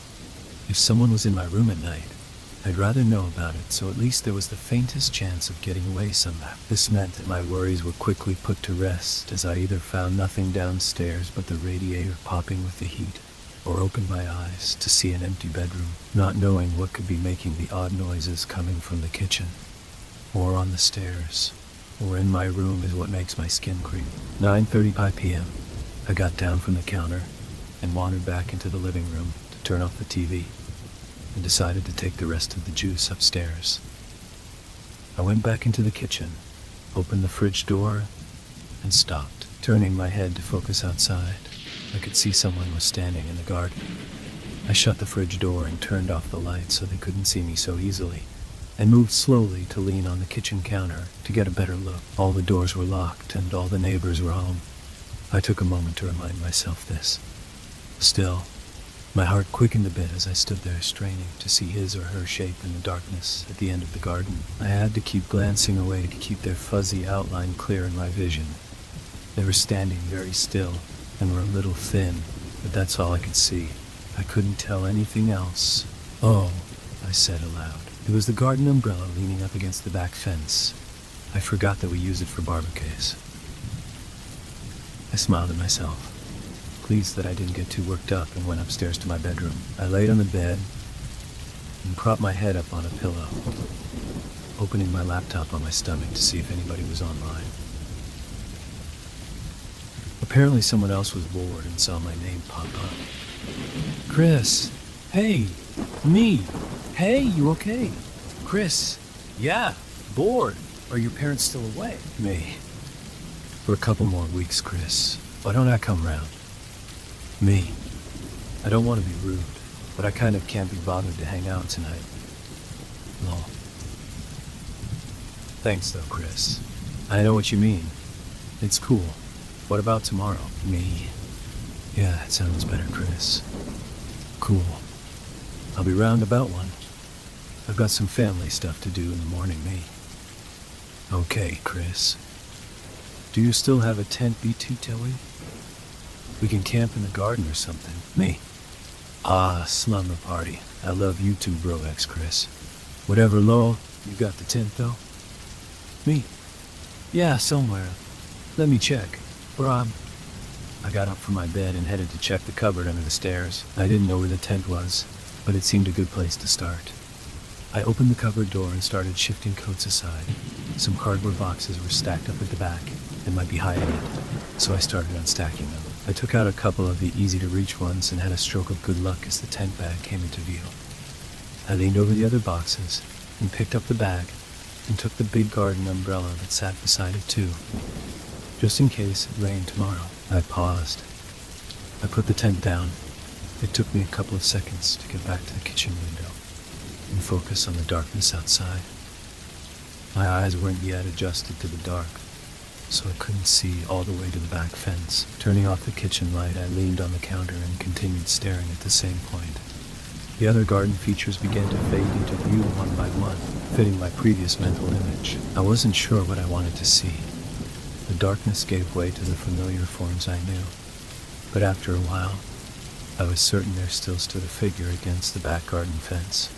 If someone was in my room at night, I'd rather know about it, so at least there was the faintest chance of getting away somehow. This meant that my worries were quickly put to rest, as I either found nothing downstairs but the radiator popping with the heat, or opened my eyes to see an empty bedroom, not knowing what could be making the odd noises coming from the kitchen, or on the stairs, or in my room is what makes my skin creep. 9:35 p.m. I got down from the counter and wandered back into the living room to turn off the TV, and decided to take the rest of the juice upstairs. I went back into the kitchen, opened the fridge door, and stopped. Turning my head to focus outside, I could see someone was standing in the garden. I shut the fridge door and turned off the light so they couldn't see me so easily, and moved slowly to lean on the kitchen counter to get a better look. All the doors were locked and all the neighbors were home. I took a moment to remind myself this. Still, my heart quickened a bit as I stood there straining to see his or her shape in the darkness at the end of the garden. I had to keep glancing away to keep their fuzzy outline clear in my vision. They were standing very still and were a little thin, but that's all I could see. I couldn't tell anything else. "Oh," I said aloud. It was the garden umbrella leaning up against the back fence. I forgot that we use it for barbecues. I smiled at myself, pleased that I didn't get too worked up, and went upstairs to my bedroom. I laid on the bed and propped my head up on a pillow, opening my laptop on my stomach to see if anybody was online. Apparently someone else was bored and saw my name pop up. "Chris, hey, me. Hey, you okay? Chris, yeah, bored. Are your parents still away?" "Me. For a couple more weeks, Chris. Why don't I come round?" "Me. I don't want to be rude, but I kind of can't be bothered to hang out tonight." "Lol." "Thanks though, Chris. I know what you mean. It's cool. What about tomorrow?" "Me. Yeah, that sounds better, Chris. Cool. I'll be round about one. I've got some family stuff to do in the morning, me." "Okay, Chris. Do you still have a tent, B2 Tilly? We can camp in the garden or something." "Me. Ah, slumber party. I love you too, bro X, Chris. Whatever, lol. You got the tent though?" "Me. Yeah, somewhere. Let me check. Rob." I got up from my bed and headed to check the cupboard under the stairs. I didn't know where the tent was, but it seemed a good place to start. I opened the cupboard door and started shifting coats aside. Some cardboard boxes were stacked up at the back and might be hiding it, so I started unstacking them. I took out a couple of the easy-to-reach ones and had a stroke of good luck as the tent bag came into view. I leaned over the other boxes and picked up the bag and took the big garden umbrella that sat beside it too, just in case it rained tomorrow. I paused. I put the tent down. It took me a couple of seconds to get back to the kitchen window and focus on the darkness outside. My eyes weren't yet adjusted to the dark, so I couldn't see all the way to the back fence. Turning off the kitchen light, I leaned on the counter and continued staring at the same point. The other garden features began to fade into view one by one, fitting my previous mental image. I wasn't sure what I wanted to see. The darkness gave way to the familiar forms I knew, but after a while, I was certain there still stood a figure against the back garden fence.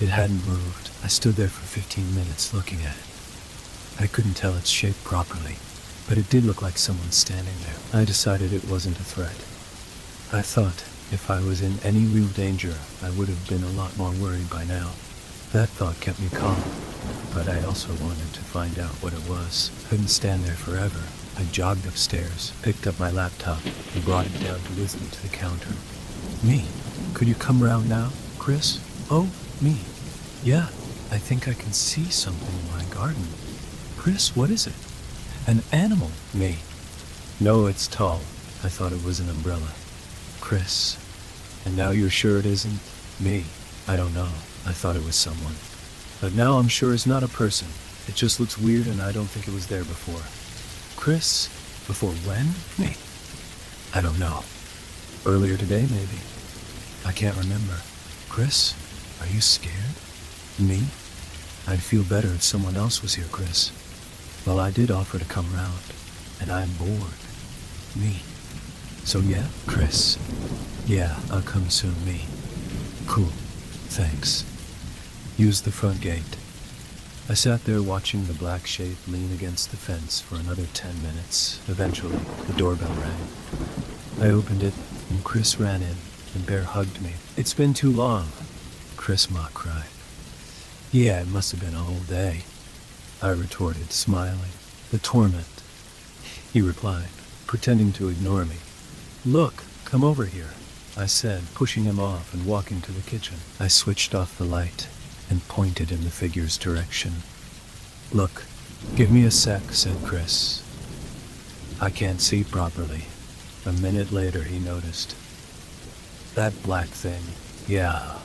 It hadn't moved. I stood there for 15 minutes looking at it. I couldn't tell its shape properly, but it did look like someone standing there. I decided it wasn't a threat. I thought if I was in any real danger, I would have been a lot more worried by now. That thought kept me calm, but I also wanted to find out what it was. Couldn't stand there forever. I jogged upstairs, picked up my laptop, and brought it down to listen to the counter. "Me, could you come round now, Chris?" "Oh, me. Yeah, I think I can see something in my garden." "Chris, what is it?" "An animal." "Me. No, it's tall. I thought it was an umbrella." "Chris, and now you're sure it isn't?" "Me. I don't know. I thought it was someone. But now I'm sure it's not a person. It just looks weird and I don't think it was there before." "Chris, before when?" "Me. I don't know. Earlier today, maybe. I can't remember." "Chris, are you scared?" "Me? I'd feel better if someone else was here, Chris." "Well, I did offer to come round, and I'm bored." "Me. So yeah, Chris." "Yeah, I'll come soon, me." "Cool. Thanks." Use the front gate. I sat there watching the black shape lean against the fence for another 10 minutes. Eventually, the doorbell rang. I opened it, and Chris ran in and bear hugged me. "It's been too long," Chris mock cried. "Yeah, it must have been a whole day," I retorted, smiling. "The torment," he replied, pretending to ignore me. "Look, come over here," I said, pushing him off and walking to the kitchen. I switched off the light and pointed in the figure's direction. "Look, give me a sec," said Chris. "I can't see properly." A minute later, he noticed. That black thing. Yeah.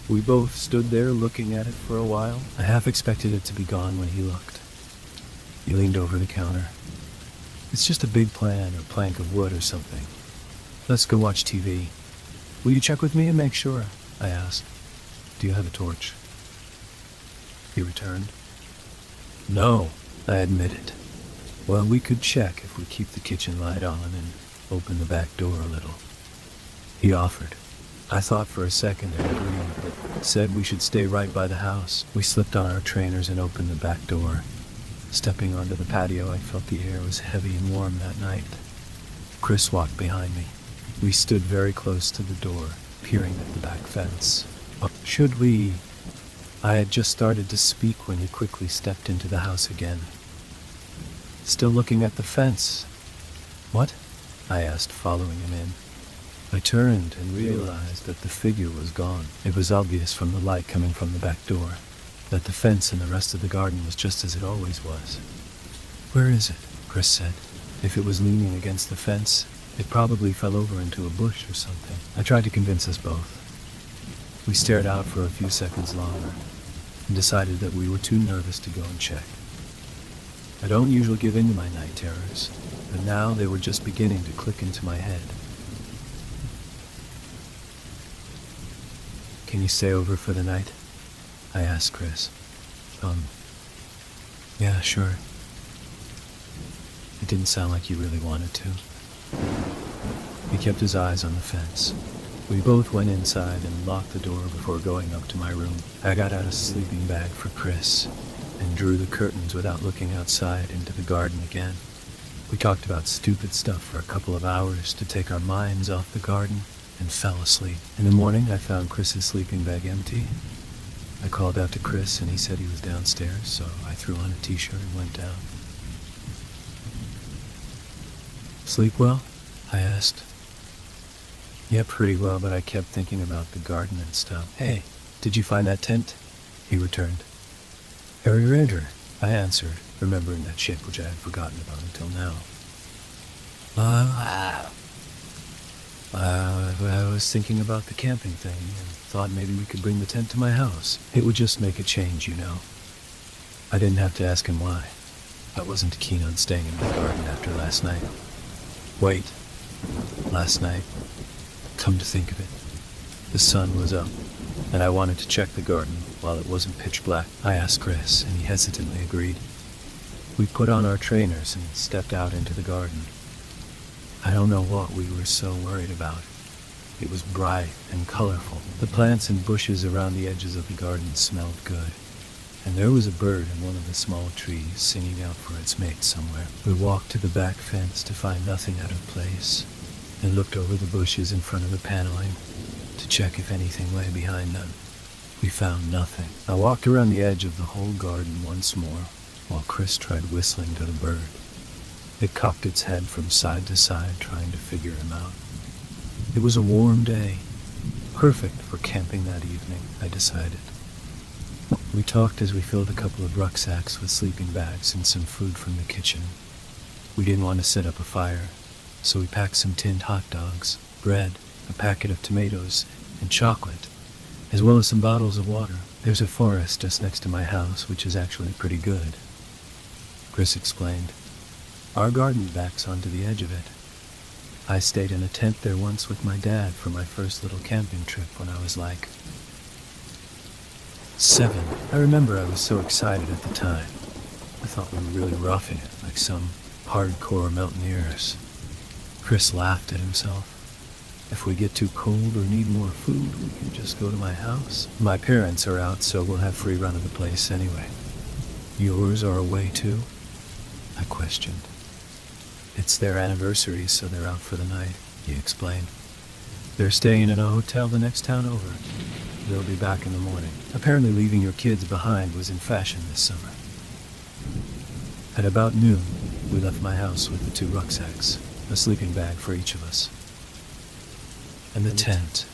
We both stood there looking at it for a while. I half expected it to be gone when he looked. He leaned over the counter. It's just a big plan or plank of wood or something. Let's go watch TV. Will you check with me and make sure? I asked. Do you have a torch? He returned. No, I admitted. Well, we could check if we keep the kitchen light on and open the back door a little. He offered. I thought for a second and agreed, but said we should stay right by the house. We slipped on our trainers and opened the back door. Stepping onto the patio, I felt the air was heavy and warm that night. Chris walked behind me. We stood very close to the door, peering at the back fence. Should we? I had just started to speak when he quickly stepped into the house again. Still looking at the fence. What? I asked, following him in. I turned and realized that the figure was gone. It was obvious from the light coming from the back door that the fence and the rest of the garden was just as it always was. Where is it? Chris said. If it was leaning against the fence, it probably fell over into a bush or something. I tried to convince us both. We stared out for a few seconds longer and decided that we were too nervous to go and check. I don't usually give in to my night terrors, but now they were just beginning to click into my head. Can you stay over for the night? I asked Chris. Yeah, sure. It didn't sound like you really wanted to. He kept his eyes on the fence. We both went inside and locked the door before going up to my room. I got out a sleeping bag for Chris and drew the curtains without looking outside into the garden again. We talked about stupid stuff for a couple of hours to take our minds off the garden and fell asleep. In the morning, I found Chris's sleeping bag empty. I called out to Chris and he said he was downstairs, so I threw on a t-shirt and went down. Sleep well? I asked. Yeah, pretty well, but I kept thinking about the garden and stuff. Hey, did you find that tent? He returned. Eerie, I answered, remembering that shit which I had forgotten about until now. I was thinking about the camping thing and thought maybe we could bring the tent to my house. It would just make a change, you know. I didn't have to ask him why. I wasn't keen on staying in my garden after last night. Wait, last night, come to think of it, the sun was up, and I wanted to check the garden while it wasn't pitch black. I asked Chris, and he hesitantly agreed. We put on our trainers and stepped out into the garden. I don't know what we were so worried about. It was bright and colorful. The plants and bushes around the edges of the garden smelled good, and there was a bird in one of the small trees singing out for its mate somewhere. We walked to the back fence to find nothing out of place, and looked over the bushes in front of the paneling to check if anything lay behind them. We found nothing. I walked around the edge of the whole garden once more, while Chris tried whistling to the bird. It cocked its head from side to side, trying to figure him out. It was a warm day, perfect for camping that evening, I decided. We talked as we filled a couple of rucksacks with sleeping bags and some food from the kitchen. We didn't want to set up a fire, so we packed some tinned hot dogs, bread, a packet of tomatoes, and chocolate, as well as some bottles of water. There's a forest just next to my house, which is actually pretty good, Chris explained. Our garden backs onto the edge of it. I stayed in a tent there once with my dad for my first little camping trip when I was like 7. I remember I was so excited at the time. I thought we were really roughing it, like some hardcore mountaineers. Chris laughed at himself. If we get too cold or need more food, we can just go to my house. My parents are out, so we'll have free run of the place anyway. Yours are away too? I questioned. It's their anniversary, so they're out for the night, he explained. They're staying in a hotel the next town over. They'll be back in the morning. Apparently leaving your kids behind was in fashion this summer. At about noon, we left my house with the 2 rucksacks, a sleeping bag for each of us, and the tent,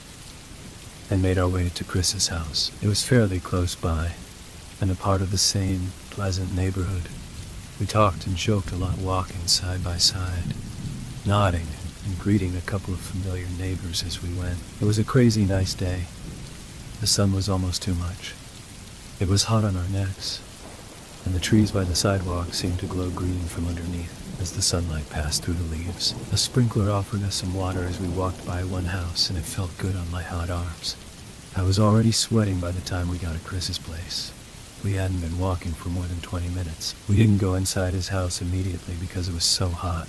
and made our way to Chris's house. It was fairly close by, and a part of the same pleasant neighborhood. We talked and joked a lot walking side by side, nodding and and greeting a couple of familiar neighbors as we went. It was a crazy nice day. The sun was almost too much. It was hot on our necks, and the trees by the sidewalk seemed to glow green from underneath as the sunlight passed through the leaves. A sprinkler offered us some water as we walked by one house, and it felt good on my hot arms. I was already sweating by the time we got to Chris's place. We hadn't been walking for more than 20 minutes. We didn't go inside his house immediately because it was so hot.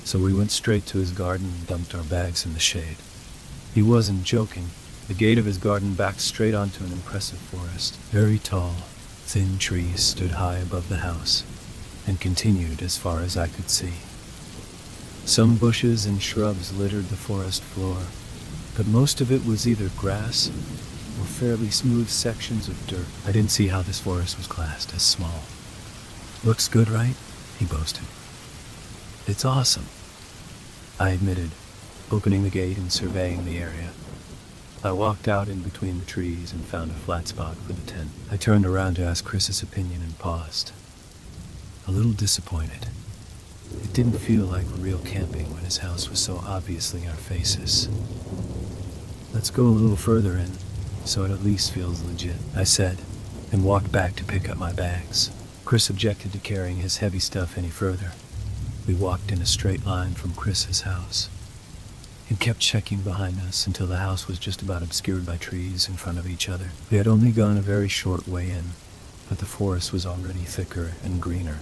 So we went straight to his garden and dumped our bags in the shade. He wasn't joking. The gate of his garden backed straight onto an impressive forest. Very tall, thin trees stood high above the house and continued as far as I could see. Some bushes and shrubs littered the forest floor, but most of it was either grass or fairly smooth sections of dirt. I didn't see how this forest was classed as small. "Looks good, right?" he boasted. "It's awesome," I admitted, opening the gate and surveying the area. I walked out in between the trees and found a flat spot for the tent. I turned around to ask Chris's opinion and paused, a little disappointed. It didn't feel like real camping when his house was so obviously in our faces. "Let's go a little further in, so it at least feels legit," I said, and walked back to pick up my bags. Chris objected to carrying his heavy stuff any further. We walked in a straight line from Chris's house and kept checking behind us until the house was just about obscured by trees in front of each other. We had only gone a very short way in, but the forest was already thicker and greener.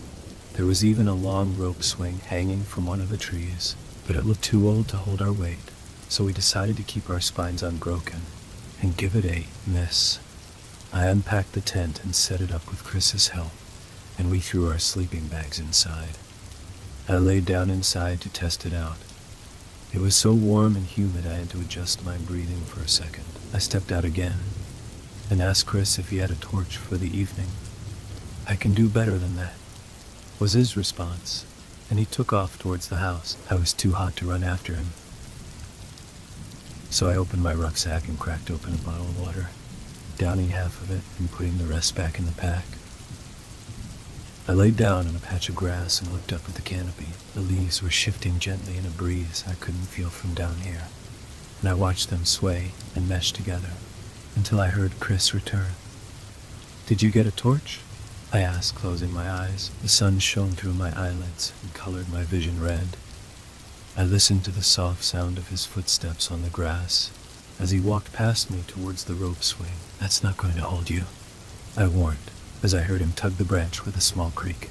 There was even a long rope swing hanging from one of the trees, but it looked too old to hold our weight, so we decided to keep our spines unbroken and give it a miss. I unpacked the tent and set it up with Chris's help, and we threw our sleeping bags inside. I laid down inside to test it out. It was so warm and humid I had to adjust my breathing for a second. I stepped out again and asked Chris if he had a torch for the evening. "I can do better than that," was his response, and he took off towards the house. I was too hot to run after him, so I opened my rucksack and cracked open a bottle of water, downing half of it and putting the rest back in the pack. I laid down on a patch of grass and looked up at the canopy. The leaves were shifting gently in a breeze I couldn't feel from down here, and I watched them sway and mesh together until I heard Chris return. "Did you get a torch?" I asked, closing my eyes. The sun shone through my eyelids and colored my vision red. I listened to the soft sound of his footsteps on the grass as he walked past me towards the rope swing. "That's not going to hold you," I warned, as I heard him tug the branch with a small creak.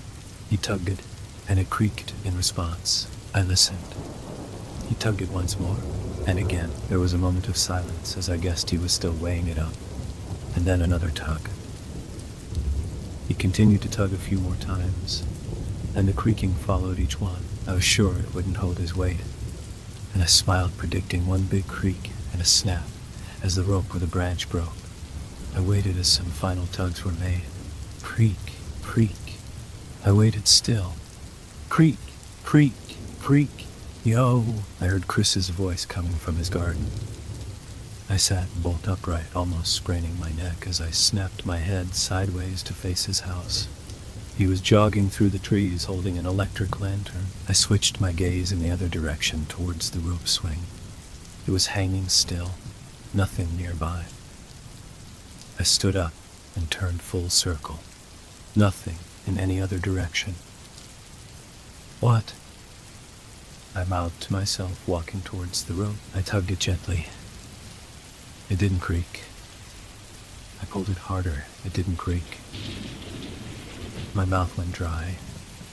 He tugged it, and it creaked in response. I listened. He tugged it once more, and again. There was a moment of silence as I guessed he was still weighing it up, and then another tug. He continued to tug a few more times, and the creaking followed each one. I was sure it wouldn't hold his weight, and I smiled, predicting one big creak and a snap as the rope or the branch broke. I waited as some final tugs were made. Creak, creak. I waited still. Creak, creak, creak. "Yo!" I heard Chris's voice coming from his garden. I sat bolt upright, almost spraining my neck as I snapped my head sideways to face his house. He was jogging through the trees holding an electric lantern. I switched my gaze in the other direction towards the rope swing. It was hanging still, nothing nearby. I stood up and turned full circle. Nothing in any other direction. "What?" I mouthed to myself, walking towards the rope. I tugged it gently. It didn't creak. I pulled it harder. It didn't creak. My mouth went dry.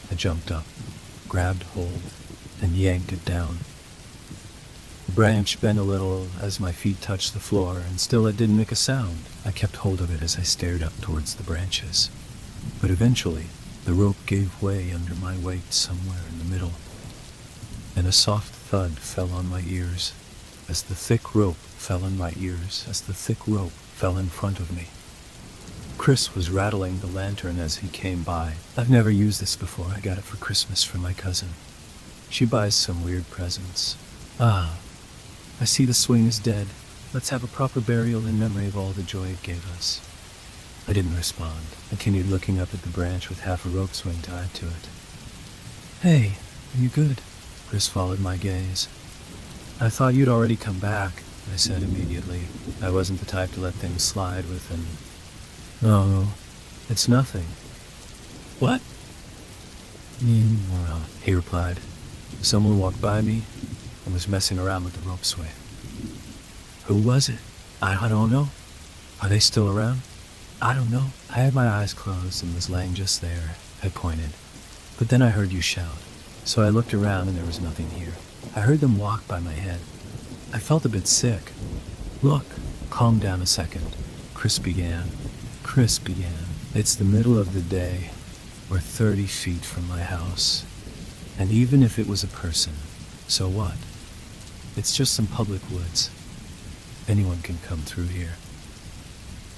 I jumped up, grabbed hold, and yanked it down. The branch bent a little as my feet touched the floor, and still it didn't make a sound. I kept hold of it as I stared up towards the branches. But eventually, the rope gave way under my weight somewhere in the middle, and a soft thud fell on my ears as the thick rope fell in front of me. Chris was rattling the lantern as he came by. "I've never used this before. I got it for Christmas from my cousin. She buys some weird presents. Ah, I see the swing is dead. Let's have a proper burial in memory of all the joy it gave us." I didn't respond. I continued looking up at the branch with half a rope swing tied to it. "Hey, are you good?" Chris followed my gaze. I thought you'd already come back, I said immediately. I wasn't the type to let things slide with an, "No, it's nothing." "What?" "Well," he replied. "Someone walked by me and was messing around with the rope swing." "Who was it?" I don't know." "Are they still around?" "I don't know." I had my eyes closed and was laying just there. I pointed. "But then I heard you shout. So I looked around and there was nothing here. I heard them walk by my head. I felt a bit sick." "Look, calm down a second," Chris began. "It's the middle of the day. We're 30 feet from my house. And even if it was a person, so what? It's just some public woods. Anyone can come through here."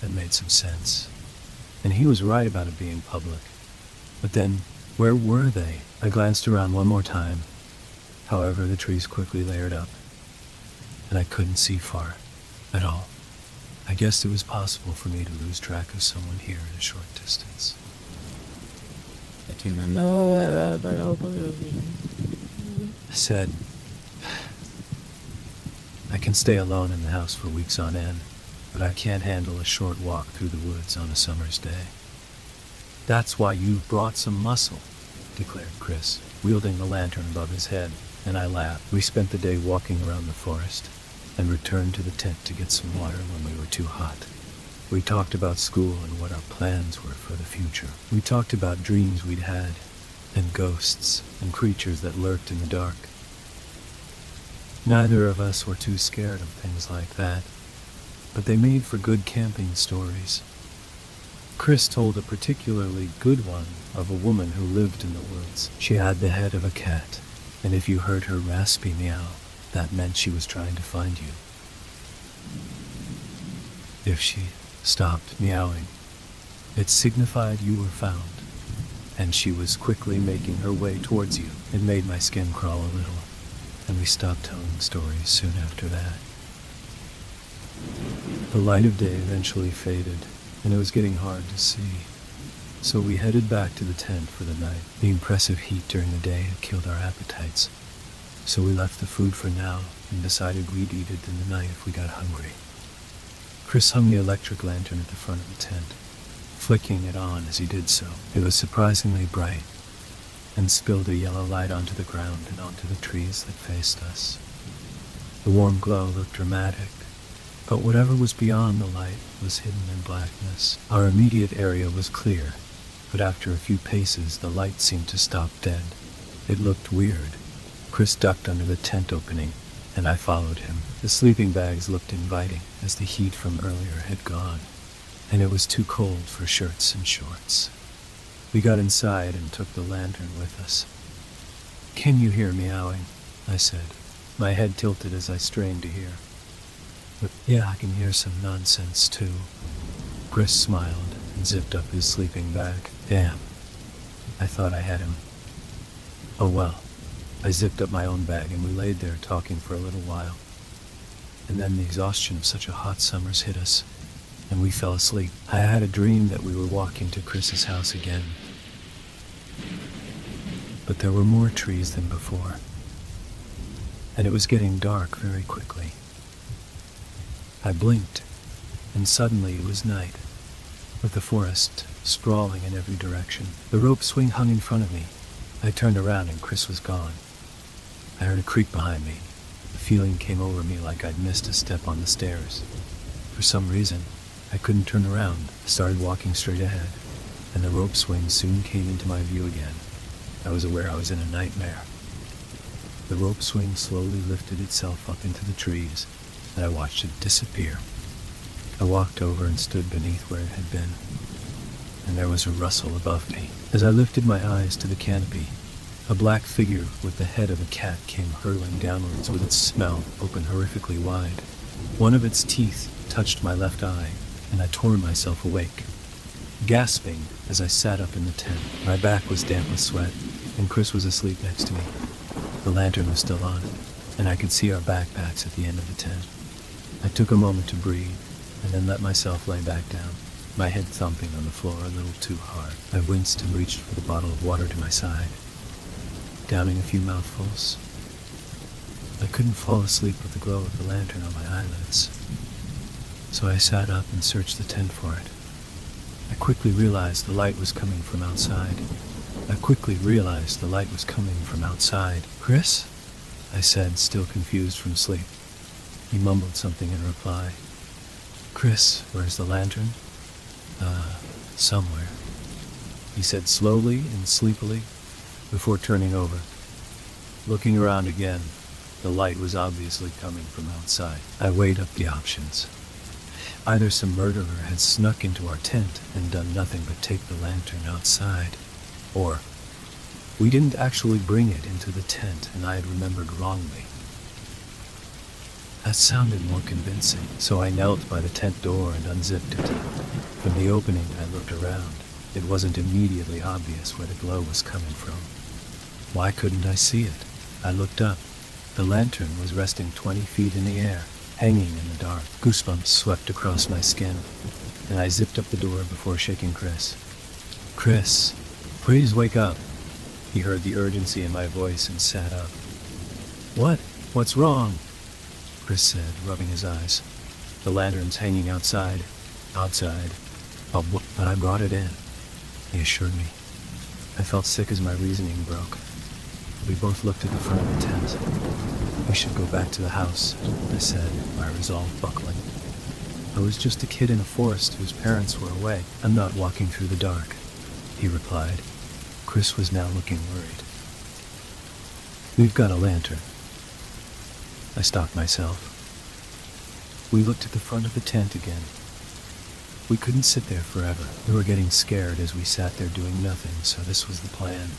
That made some sense. And he was right about it being public. But then, where were they? I glanced around one more time. However, the trees quickly layered up, and I couldn't see far at all. I guessed it was possible for me to lose track of someone here at a short distance. I said, "I can stay alone in the house for weeks on end, but I can't handle a short walk through the woods on a summer's day." "That's why you brought some muscle," declared Chris, wielding the lantern above his head, and I laughed. We spent the day walking around the forest and returned to the tent to get some water when we were too hot. We talked about school and what our plans were for the future. We talked about dreams we'd had, and ghosts and creatures that lurked in the dark. Neither of us were too scared of things like that, but they made for good camping stories. Chris told a particularly good one of a woman who lived in the woods. She had the head of a cat, and if you heard her raspy meow, that meant she was trying to find you. If she stopped meowing, it signified you were found, and she was quickly making her way towards you. It made my skin crawl a little, and we stopped telling stories soon after that. The light of day eventually faded, and it was getting hard to see, so we headed back to the tent for the night. The impressive heat during the day had killed our appetites, so we left the food for now and decided we'd eat it in the night if we got hungry. Chris hung the electric lantern at the front of the tent, flicking it on as he did so. It was surprisingly bright, and spilled a yellow light onto the ground and onto the trees that faced us. The warm glow looked dramatic, but whatever was beyond the light was hidden in blackness. Our immediate area was clear, but after a few paces the light seemed to stop dead. It looked weird. Chris ducked under the tent opening, and I followed him. The sleeping bags looked inviting, as the heat from earlier had gone, and it was too cold for shirts and shorts. We got inside and took the lantern with us. "Can you hear meowing?" I said. My head tilted as I strained to hear. "But yeah, I can hear some nonsense too." Chris smiled and zipped up his sleeping bag. Damn, I thought I had him. Oh well. I zipped up my own bag and we laid there talking for a little while. And then the exhaustion of such a hot summer's hit us, and we fell asleep. I had a dream that we were walking to Chris's house again. But there were more trees than before, and it was getting dark very quickly. I blinked, and suddenly it was night, with the forest sprawling in every direction. The rope swing hung in front of me. I turned around and Chris was gone. I heard a creak behind me. The feeling came over me like I'd missed a step on the stairs. For some reason, I couldn't turn around. I started walking straight ahead, and the rope swing soon came into my view again. I was aware I was in a nightmare. The rope swing slowly lifted itself up into the trees, and I watched it disappear. I walked over and stood beneath where it had been, and there was a rustle above me. As I lifted my eyes to the canopy, a black figure with the head of a cat came hurtling downwards with its mouth open horrifically wide. One of its teeth touched my left eye, and I tore myself awake, gasping as I sat up in the tent. My back was damp with sweat, and Chris was asleep next to me. The lantern was still on, and I could see our backpacks at the end of the tent. I took a moment to breathe, and then let myself lay back down, my head thumping on the floor a little too hard. I winced and reached for the bottle of water to my side. Downing a few mouthfuls, I couldn't fall asleep with the glow of the lantern on my eyelids, so I sat up and searched the tent for it. I quickly realized the light was coming from outside. "Chris?" I said, still confused from sleep. He mumbled something in reply. "Chris, where's the lantern?" Somewhere," he said slowly and sleepily before turning over. Looking around again, the light was obviously coming from outside. I weighed up the options. Either some murderer had snuck into our tent and done nothing but take the lantern outside, or we didn't actually bring it into the tent and I had remembered wrongly. That sounded more convincing, so I knelt by the tent door and unzipped it. From the opening, I looked around. It wasn't immediately obvious where the glow was coming from. Why couldn't I see it? I looked up. The lantern was resting 20 feet in the air, hanging in the dark. Goosebumps swept across my skin, and I zipped up the door before shaking Chris. "Chris, please wake up." He heard the urgency in my voice and sat up. "What? What's wrong?" Chris said, rubbing his eyes. "The lantern's hanging outside." "Outside? Oh, but I brought it in," he assured me. I felt sick as my reasoning broke. We both looked at the front of the tent. "We should go back to the house," I said, my resolve buckling. "I was just a kid in a forest whose parents were away. I'm not walking through the dark," he replied. Chris was now looking worried. "We've got a lantern." I stopped myself. We looked at the front of the tent again. We couldn't sit there forever. We were getting scared as we sat there doing nothing, so this was the plan.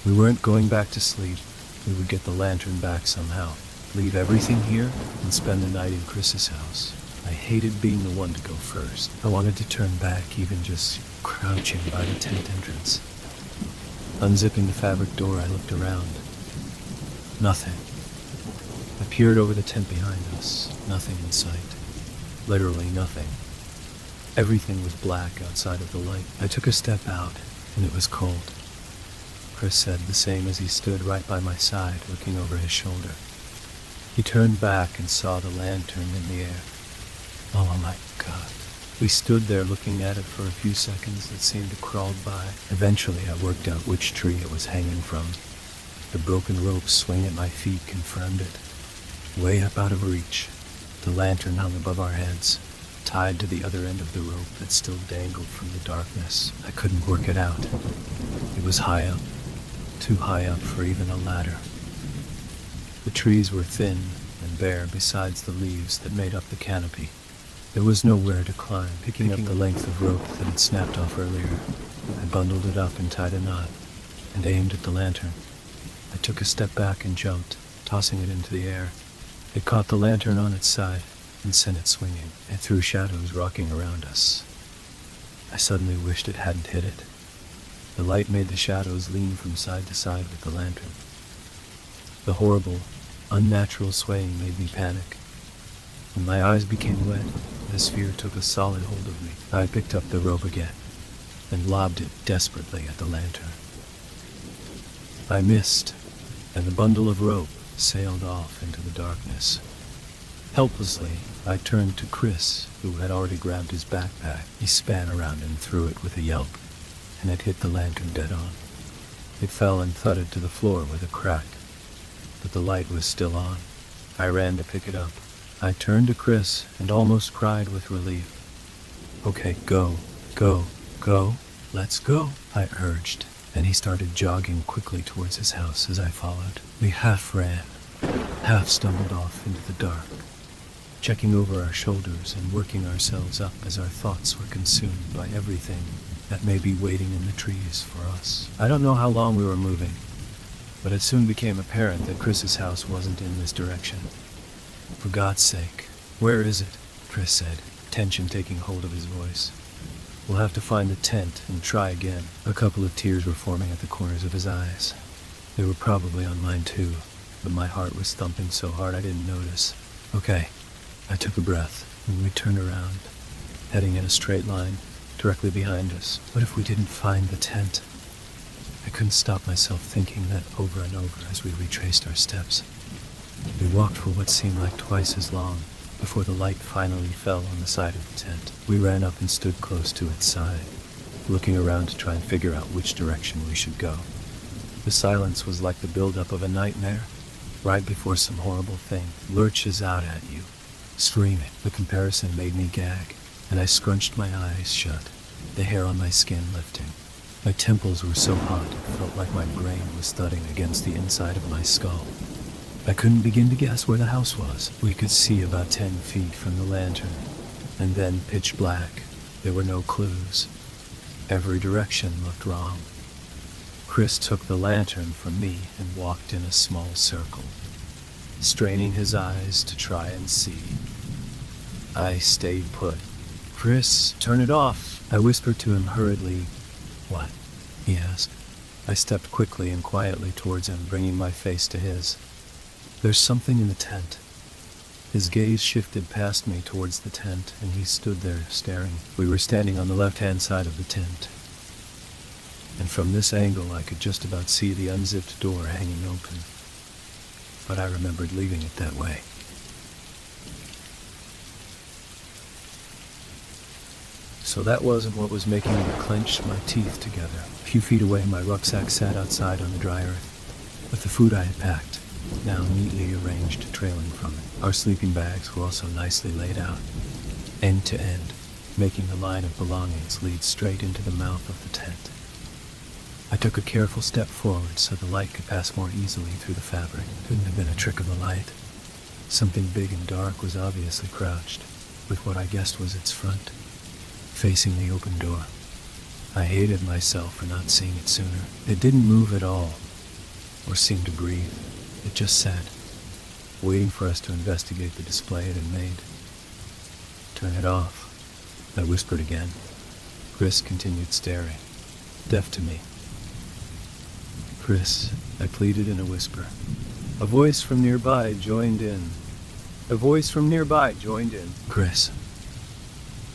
We weren't going back to sleep. We would get the lantern back somehow, leave everything here, and spend the night in Chris's house. I hated being the one to go first. I wanted to turn back, even just crouching by the tent entrance. Unzipping the fabric door, I looked around. Nothing. I peered over the tent behind us. Nothing in sight. Literally nothing. Everything was black outside of the light. I took a step out, and it was cold. Chris said the same as he stood right by my side, looking over his shoulder. He turned back and saw the lantern in the air. Oh my God. We stood there looking at it for a few seconds that seemed to crawl by. Eventually I worked out which tree it was hanging from. The broken rope swing at my feet confirmed it. Way up out of reach, the lantern hung above our heads, tied to the other end of the rope that still dangled from the darkness. I couldn't work it out. It was high up, too high up for even a ladder. The trees were thin and bare besides the leaves that made up the canopy. There was nowhere to climb. Picking up the length of rope that had snapped off earlier, I bundled it up and tied a knot, and aimed at the lantern. I took a step back and jumped, tossing it into the air. It caught the lantern on its side and sent it swinging. It threw shadows rocking around us. I suddenly wished it hadn't hit it. The light made the shadows lean from side to side with the lantern. The horrible, unnatural swaying made me panic. When my eyes became wet, this fear took a solid hold of me. I picked up the rope again and lobbed it desperately at the lantern. I missed, and the bundle of rope sailed off into the darkness. Helplessly, I turned to Chris, who had already grabbed his backpack. He span around and threw it with a yelp, and it hit the lantern dead on. It fell and thudded to the floor with a crack, but the light was still on. I ran to pick it up. I turned to Chris and almost cried with relief. "Okay, go, let's go," I urged, and he started jogging quickly towards his house as I followed. We half ran, half stumbled off into the dark, checking over our shoulders and working ourselves up as our thoughts were consumed by everything that may be waiting in the trees for us. I don't know how long we were moving, but it soon became apparent that Chris's house wasn't in this direction. "For God's sake, where is it?" Chris said, tension taking hold of his voice. "We'll have to find the tent and try again." A couple of tears were forming at the corners of his eyes. They were probably on mine too, but my heart was thumping so hard I didn't notice. "Okay." I took a breath, and we turned around, heading in a straight line, directly behind us. What if we didn't find the tent? I couldn't stop myself thinking that over and over as we retraced our steps. We walked for what seemed like twice as long before the light finally fell on the side of the tent. We ran up and stood close to its side, looking around to try and figure out which direction we should go. The silence was like the buildup of a nightmare, right before some horrible thing lurches out at you, screaming. The comparison made me gag, and I scrunched my eyes shut, the hair on my skin lifting. My temples were so hot it felt like my brain was thudding against the inside of my skull. I couldn't begin to guess where the house was. We could see about 10 feet from the lantern, and then pitch black. There were no clues. Every direction looked wrong. Chris took the lantern from me and walked in a small circle, straining his eyes to try and see. I stayed put. "Chris, turn it off," I whispered to him hurriedly. "What?" he asked. I stepped quickly and quietly towards him, bringing my face to his. "There's something in the tent." His gaze shifted past me towards the tent, and he stood there staring. We were standing on the left-hand side of the tent, and from this angle I could just about see the unzipped door hanging open. But I remembered leaving it that way. So that wasn't what was making me clench my teeth together. A few feet away, my rucksack sat outside on the dry earth, with the food I had packed now neatly arranged trailing from it. Our sleeping bags were also nicely laid out, end to end, making the line of belongings lead straight into the mouth of the tent. I took a careful step forward so the light could pass more easily through the fabric. Couldn't have been a trick of the light. Something big and dark was obviously crouched, with what I guessed was its front, facing the open door. I hated myself for not seeing it sooner. It didn't move at all, or seem to breathe. It just sat, waiting for us to investigate the display it had made. "Turn it off," I whispered again. Chris continued staring, deaf to me. "Chris," I pleaded in a whisper. A voice from nearby joined in. "Chris."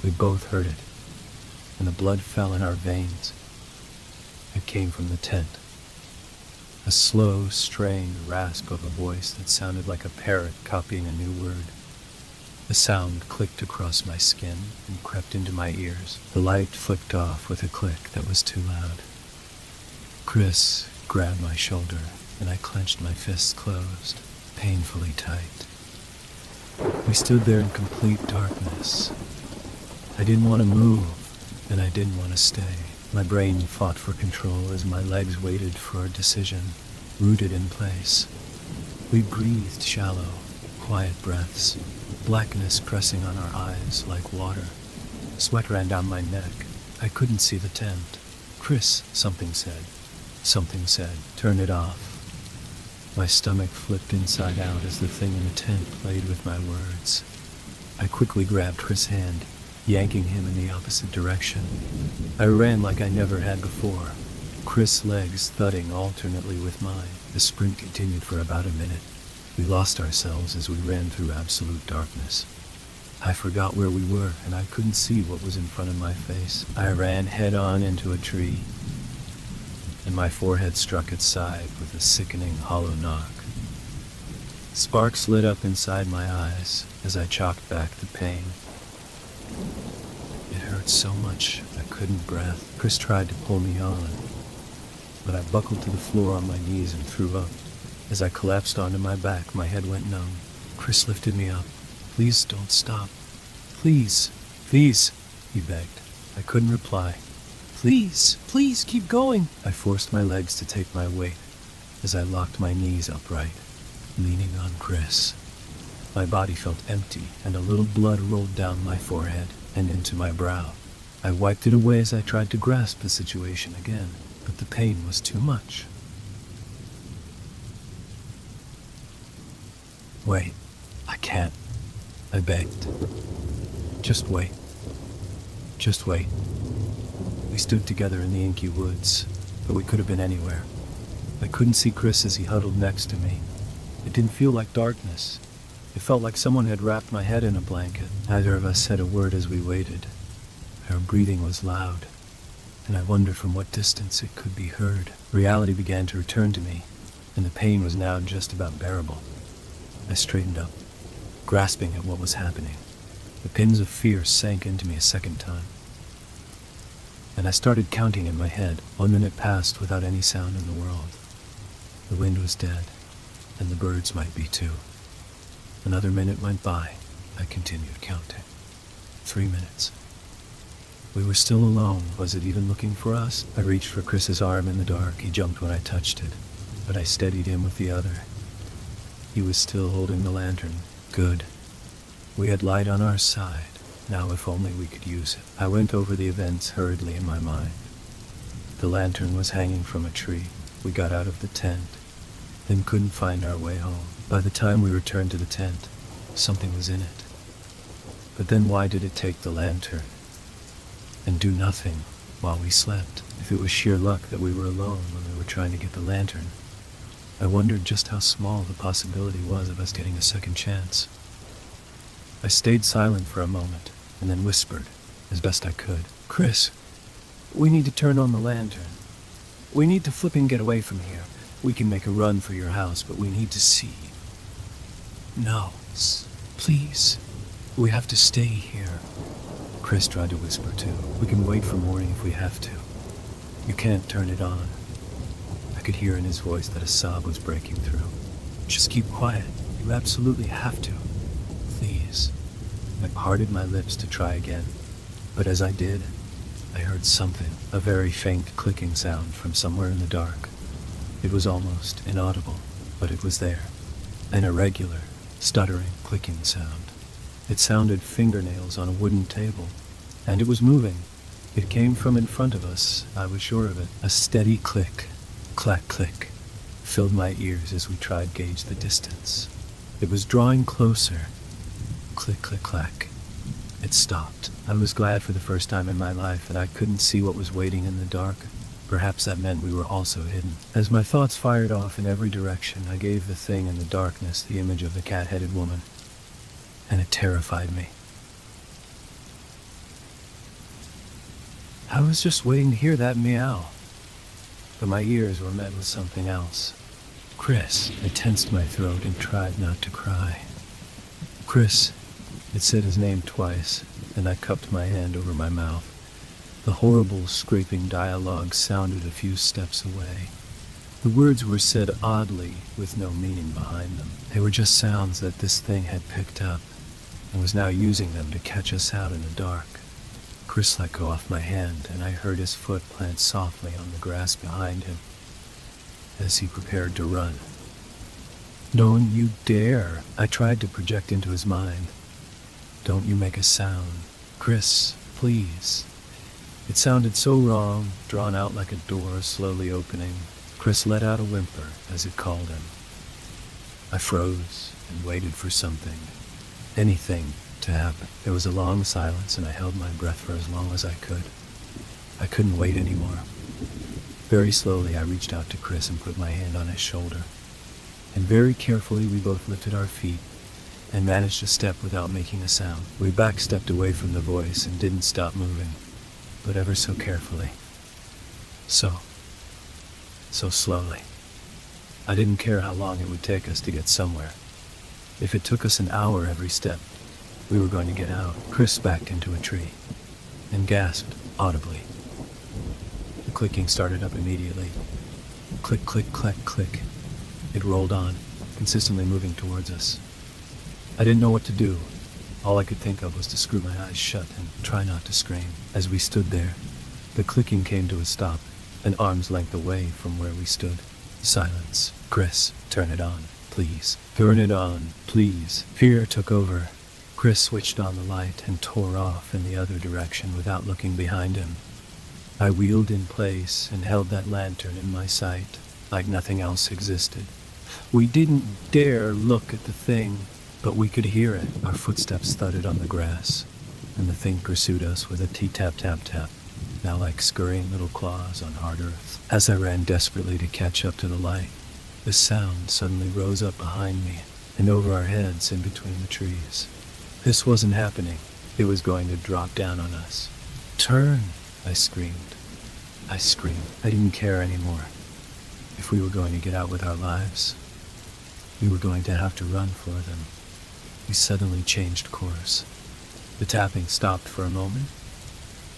We both heard it, and the blood fell in our veins. It came from the tent. A slow, strained rasp of a voice that sounded like a parrot copying a new word. The sound clicked across my skin and crept into my ears. The light flicked off with a click that was too loud. Chris grabbed my shoulder, and I clenched my fists closed, painfully tight. We stood there in complete darkness. I didn't want to move, and I didn't want to stay. My brain fought for control as my legs waited for a decision, rooted in place. We breathed shallow, quiet breaths, blackness pressing on our eyes like water. Sweat ran down my neck. I couldn't see the tent. "Chris," something said. "Turn it off." My stomach flipped inside out as the thing in the tent played with my words. I quickly grabbed Chris' hand, yanking him in the opposite direction. I ran like I never had before, Chris' legs thudding alternately with mine. The sprint continued for about a minute. We lost ourselves as we ran through absolute darkness. I forgot where we were, and I couldn't see what was in front of my face. I ran head-on into a tree, and my forehead struck its side with a sickening hollow knock. Sparks lit up inside my eyes as I chalked back the pain. It hurt so much I couldn't breath. Chris tried to pull me on, but I buckled to the floor on my knees and threw up. As I collapsed onto my back, my head went numb. Chris lifted me up. "Please don't stop. Please, please," he begged. I couldn't reply. Please keep going." I forced my legs to take my weight as I locked my knees upright, leaning on Chris. My body felt empty, and a little blood rolled down my forehead and into my brow. I wiped it away as I tried to grasp the situation again, but the pain was too much. "Wait, I can't," I begged. Just wait. We stood together in the inky woods, but we could have been anywhere. I couldn't see Chris as he huddled next to me. It didn't feel like darkness. It felt like someone had wrapped my head in a blanket. Neither of us said a word as we waited. Our breathing was loud, and I wondered from what distance it could be heard. Reality began to return to me, and the pain was now just about bearable. I straightened up, grasping at what was happening. The pins of fear sank into me a second time, and I started counting in my head. 1 minute passed without any sound in the world. The wind was dead, and the birds might be too. Another minute went by. I continued counting. 3 minutes. We were still alone. Was it even looking for us? I reached for Chris's arm in the dark. He jumped when I touched it, but I steadied him with the other. He was still holding the lantern. Good. We had light on our side. Now if only we could use it. I went over the events hurriedly in my mind. The lantern was hanging from a tree. We got out of the tent, then couldn't find our way home. By the time we returned to the tent, something was in it. But then why did it take the lantern and do nothing while we slept? If it was sheer luck that we were alone when we were trying to get the lantern, I wondered just how small the possibility was of us getting a second chance. I stayed silent for a moment, and then whispered, as best I could, "Chris, we need to turn on the lantern. We need to flipping get away from here. We can make a run for your house, but we need to see." "No, please. We have to stay here." Chris tried to whisper too. "We can wait for morning if we have to. You can't turn it on." I could hear in his voice that a sob was breaking through. "Just keep quiet. You absolutely have to. Please." I parted my lips to try again, but as I did, I heard something, a very faint clicking sound from somewhere in the dark. It was almost inaudible, but it was there. An irregular, stuttering, clicking sound. It sounded fingernails on a wooden table, and it was moving. It came from in front of us, I was sure of it. A steady click, clack click, filled my ears as we tried to gauge the distance. It was drawing closer. Click, click, clack. It stopped. I was glad for the first time in my life that I couldn't see what was waiting in the dark. Perhaps that meant we were also hidden. As my thoughts fired off in every direction, I gave the thing in the darkness the image of the cat-headed woman, and it terrified me. I was just waiting to hear that meow, but my ears were met with something else. "Chris." I tensed my throat and tried not to cry. "Chris." It said his name twice, and I cupped my hand over my mouth. The horrible, scraping dialogue sounded a few steps away. The words were said oddly, with no meaning behind them. They were just sounds that this thing had picked up, and was now using them to catch us out in the dark. Chris let go off my hand, and I heard his foot plant softly on the grass behind him, as he prepared to run. "Don't you dare!" I tried to project into his mind. "Don't you make a sound. Chris, please." It sounded so wrong, drawn out like a door slowly opening. Chris let out a whimper as it called him. I froze and waited for something, anything, to happen. There was a long silence, and I held my breath for as long as I could. I couldn't wait anymore. Very slowly I reached out to Chris and put my hand on his shoulder, and very carefully we both lifted our feet and managed to step without making a sound. We backstepped away from the voice and didn't stop moving, but ever so carefully. So slowly. I didn't care how long it would take us to get somewhere. If it took us an hour every step, we were going to get out. Chris backed into a tree and gasped audibly. The clicking started up immediately. Click, click, clack, click. It rolled on, consistently moving towards us. I didn't know what to do. All I could think of was to screw my eyes shut and try not to scream. As we stood there, the clicking came to a stop, an arm's length away from where we stood. Silence. "Chris, turn it on, please. Turn it on, please." Fear took over. Chris switched on the light and tore off in the other direction without looking behind him. I wheeled in place and held that lantern in my sight, like nothing else existed. We didn't dare look at the thing, but we could hear it. Our footsteps thudded on the grass, and the thing pursued us with a tap-tap-tap, now like scurrying little claws on hard earth. As I ran desperately to catch up to the light, the sound suddenly rose up behind me and over our heads in between the trees. This wasn't happening. It was going to drop down on us. "Turn!" I screamed. I didn't care anymore. If we were going to get out with our lives, We were going to have to run for them. We suddenly changed course. The tapping stopped for a moment,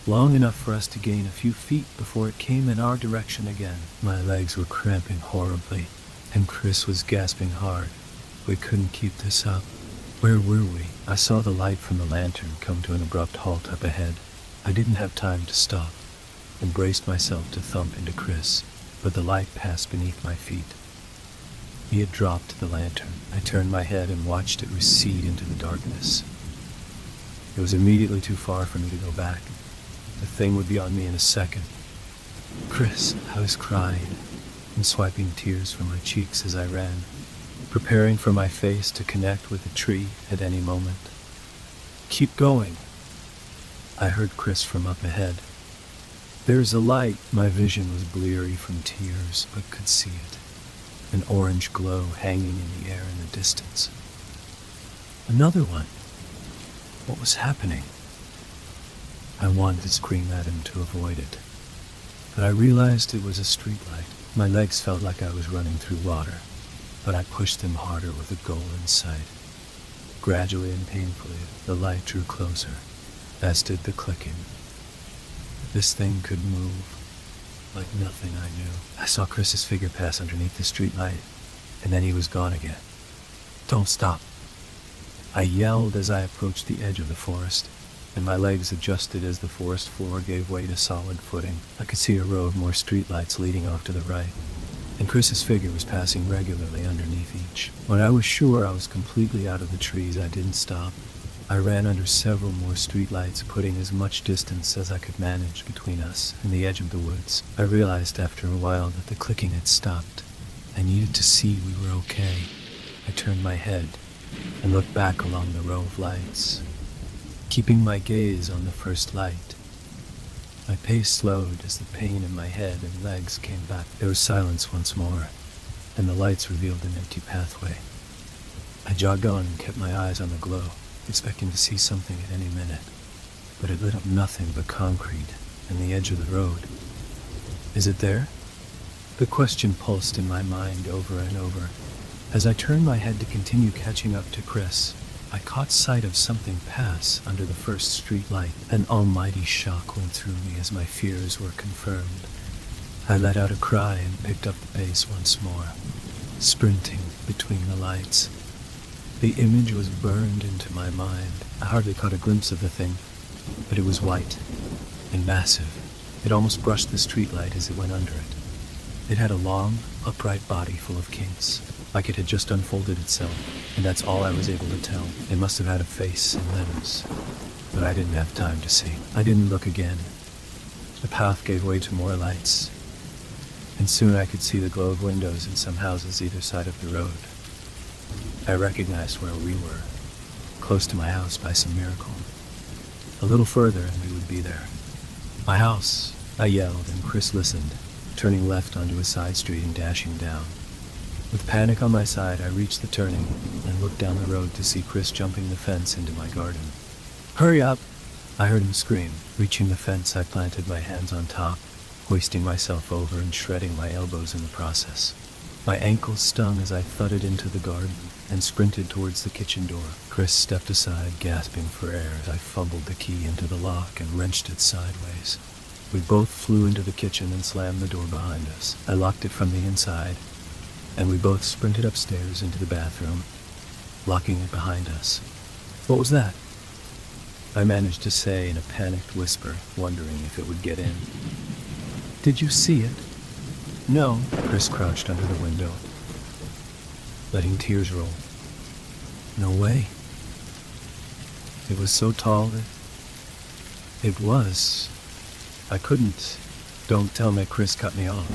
long enough for us to gain a few feet before it came in our direction again. My legs were cramping horribly, and Chris was gasping hard. We couldn't keep this up. Where were we? I saw the light from the lantern come to an abrupt halt up ahead. I didn't have time to stop and braced myself to thump into Chris, but the light passed beneath my feet. He had dropped the lantern. I turned my head and watched it recede into the darkness. It was immediately too far for me to go back. The thing would be on me in a second. Chris, I was crying and swiping tears from my cheeks as I ran, preparing for my face to connect with the tree at any moment. Keep going. I heard Chris from up ahead. There's a light. My vision was bleary from tears, but could see it. An orange glow hanging in the air in the distance. Another one. What was happening? I wanted to scream at him to avoid it, but I realized it was a streetlight. My legs felt like I was running through water, but I pushed them harder with a goal in sight. Gradually and painfully, the light drew closer, as did the clicking. This thing could move like nothing I knew. I saw Chris's figure pass underneath the streetlight, and then he was gone again. Don't stop. I yelled as I approached the edge of the forest, and my legs adjusted as the forest floor gave way to solid footing. I could see a row of more streetlights leading off to the right, and Chris's figure was passing regularly underneath each. When I was sure I was completely out of the trees, I didn't stop. I ran under several more streetlights, putting as much distance as I could manage between us and the edge of the woods. I realized after a while that the clicking had stopped. I needed to see we were okay. I turned my head and looked back along the row of lights, keeping my gaze on the first light. My pace slowed as the pain in my head and legs came back. There was silence once more, and the lights revealed an empty pathway. I jogged on and kept my eyes on the glow, expecting to see something at any minute, but it lit up nothing but concrete and the edge of the road. Is it there? The question pulsed in my mind over and over. As I turned my head to continue catching up to Chris, I caught sight of something pass under the first street light. An almighty shock went through me as my fears were confirmed. I let out a cry and picked up the pace once more, sprinting between the lights. The image was burned into my mind. I hardly caught a glimpse of the thing, but it was white and massive. It almost brushed the streetlight as it went under it. It had a long, upright body full of kinks, like it had just unfolded itself, and that's all I was able to tell. It must have had a face and limbs, but I didn't have time to see. I didn't look again. The path gave way to more lights, and soon I could see the glow of windows in some houses either side of the road. I recognized where we were, close to my house by some miracle. A little further and we would be there. My house, I yelled, and Chris listened, turning left onto a side street and dashing down. With panic on my side, I reached the turning and looked down the road to see Chris jumping the fence into my garden. Hurry up! I heard him scream. Reaching the fence, I planted my hands on top, hoisting myself over and shredding my elbows in the process. My ankles stung as I thudded into the garden and sprinted towards the kitchen door. Chris stepped aside, gasping for air as I fumbled the key into the lock and wrenched it sideways. We both flew into the kitchen and slammed the door behind us. I locked it from the inside, and we both sprinted upstairs into the bathroom, locking it behind us. What was that? I managed to say in a panicked whisper, wondering if it would get in. Did you see it? No. Chris crouched under the window, letting tears roll. No way. It was so tall that it was. I couldn't. Don't tell me. Chris cut me off.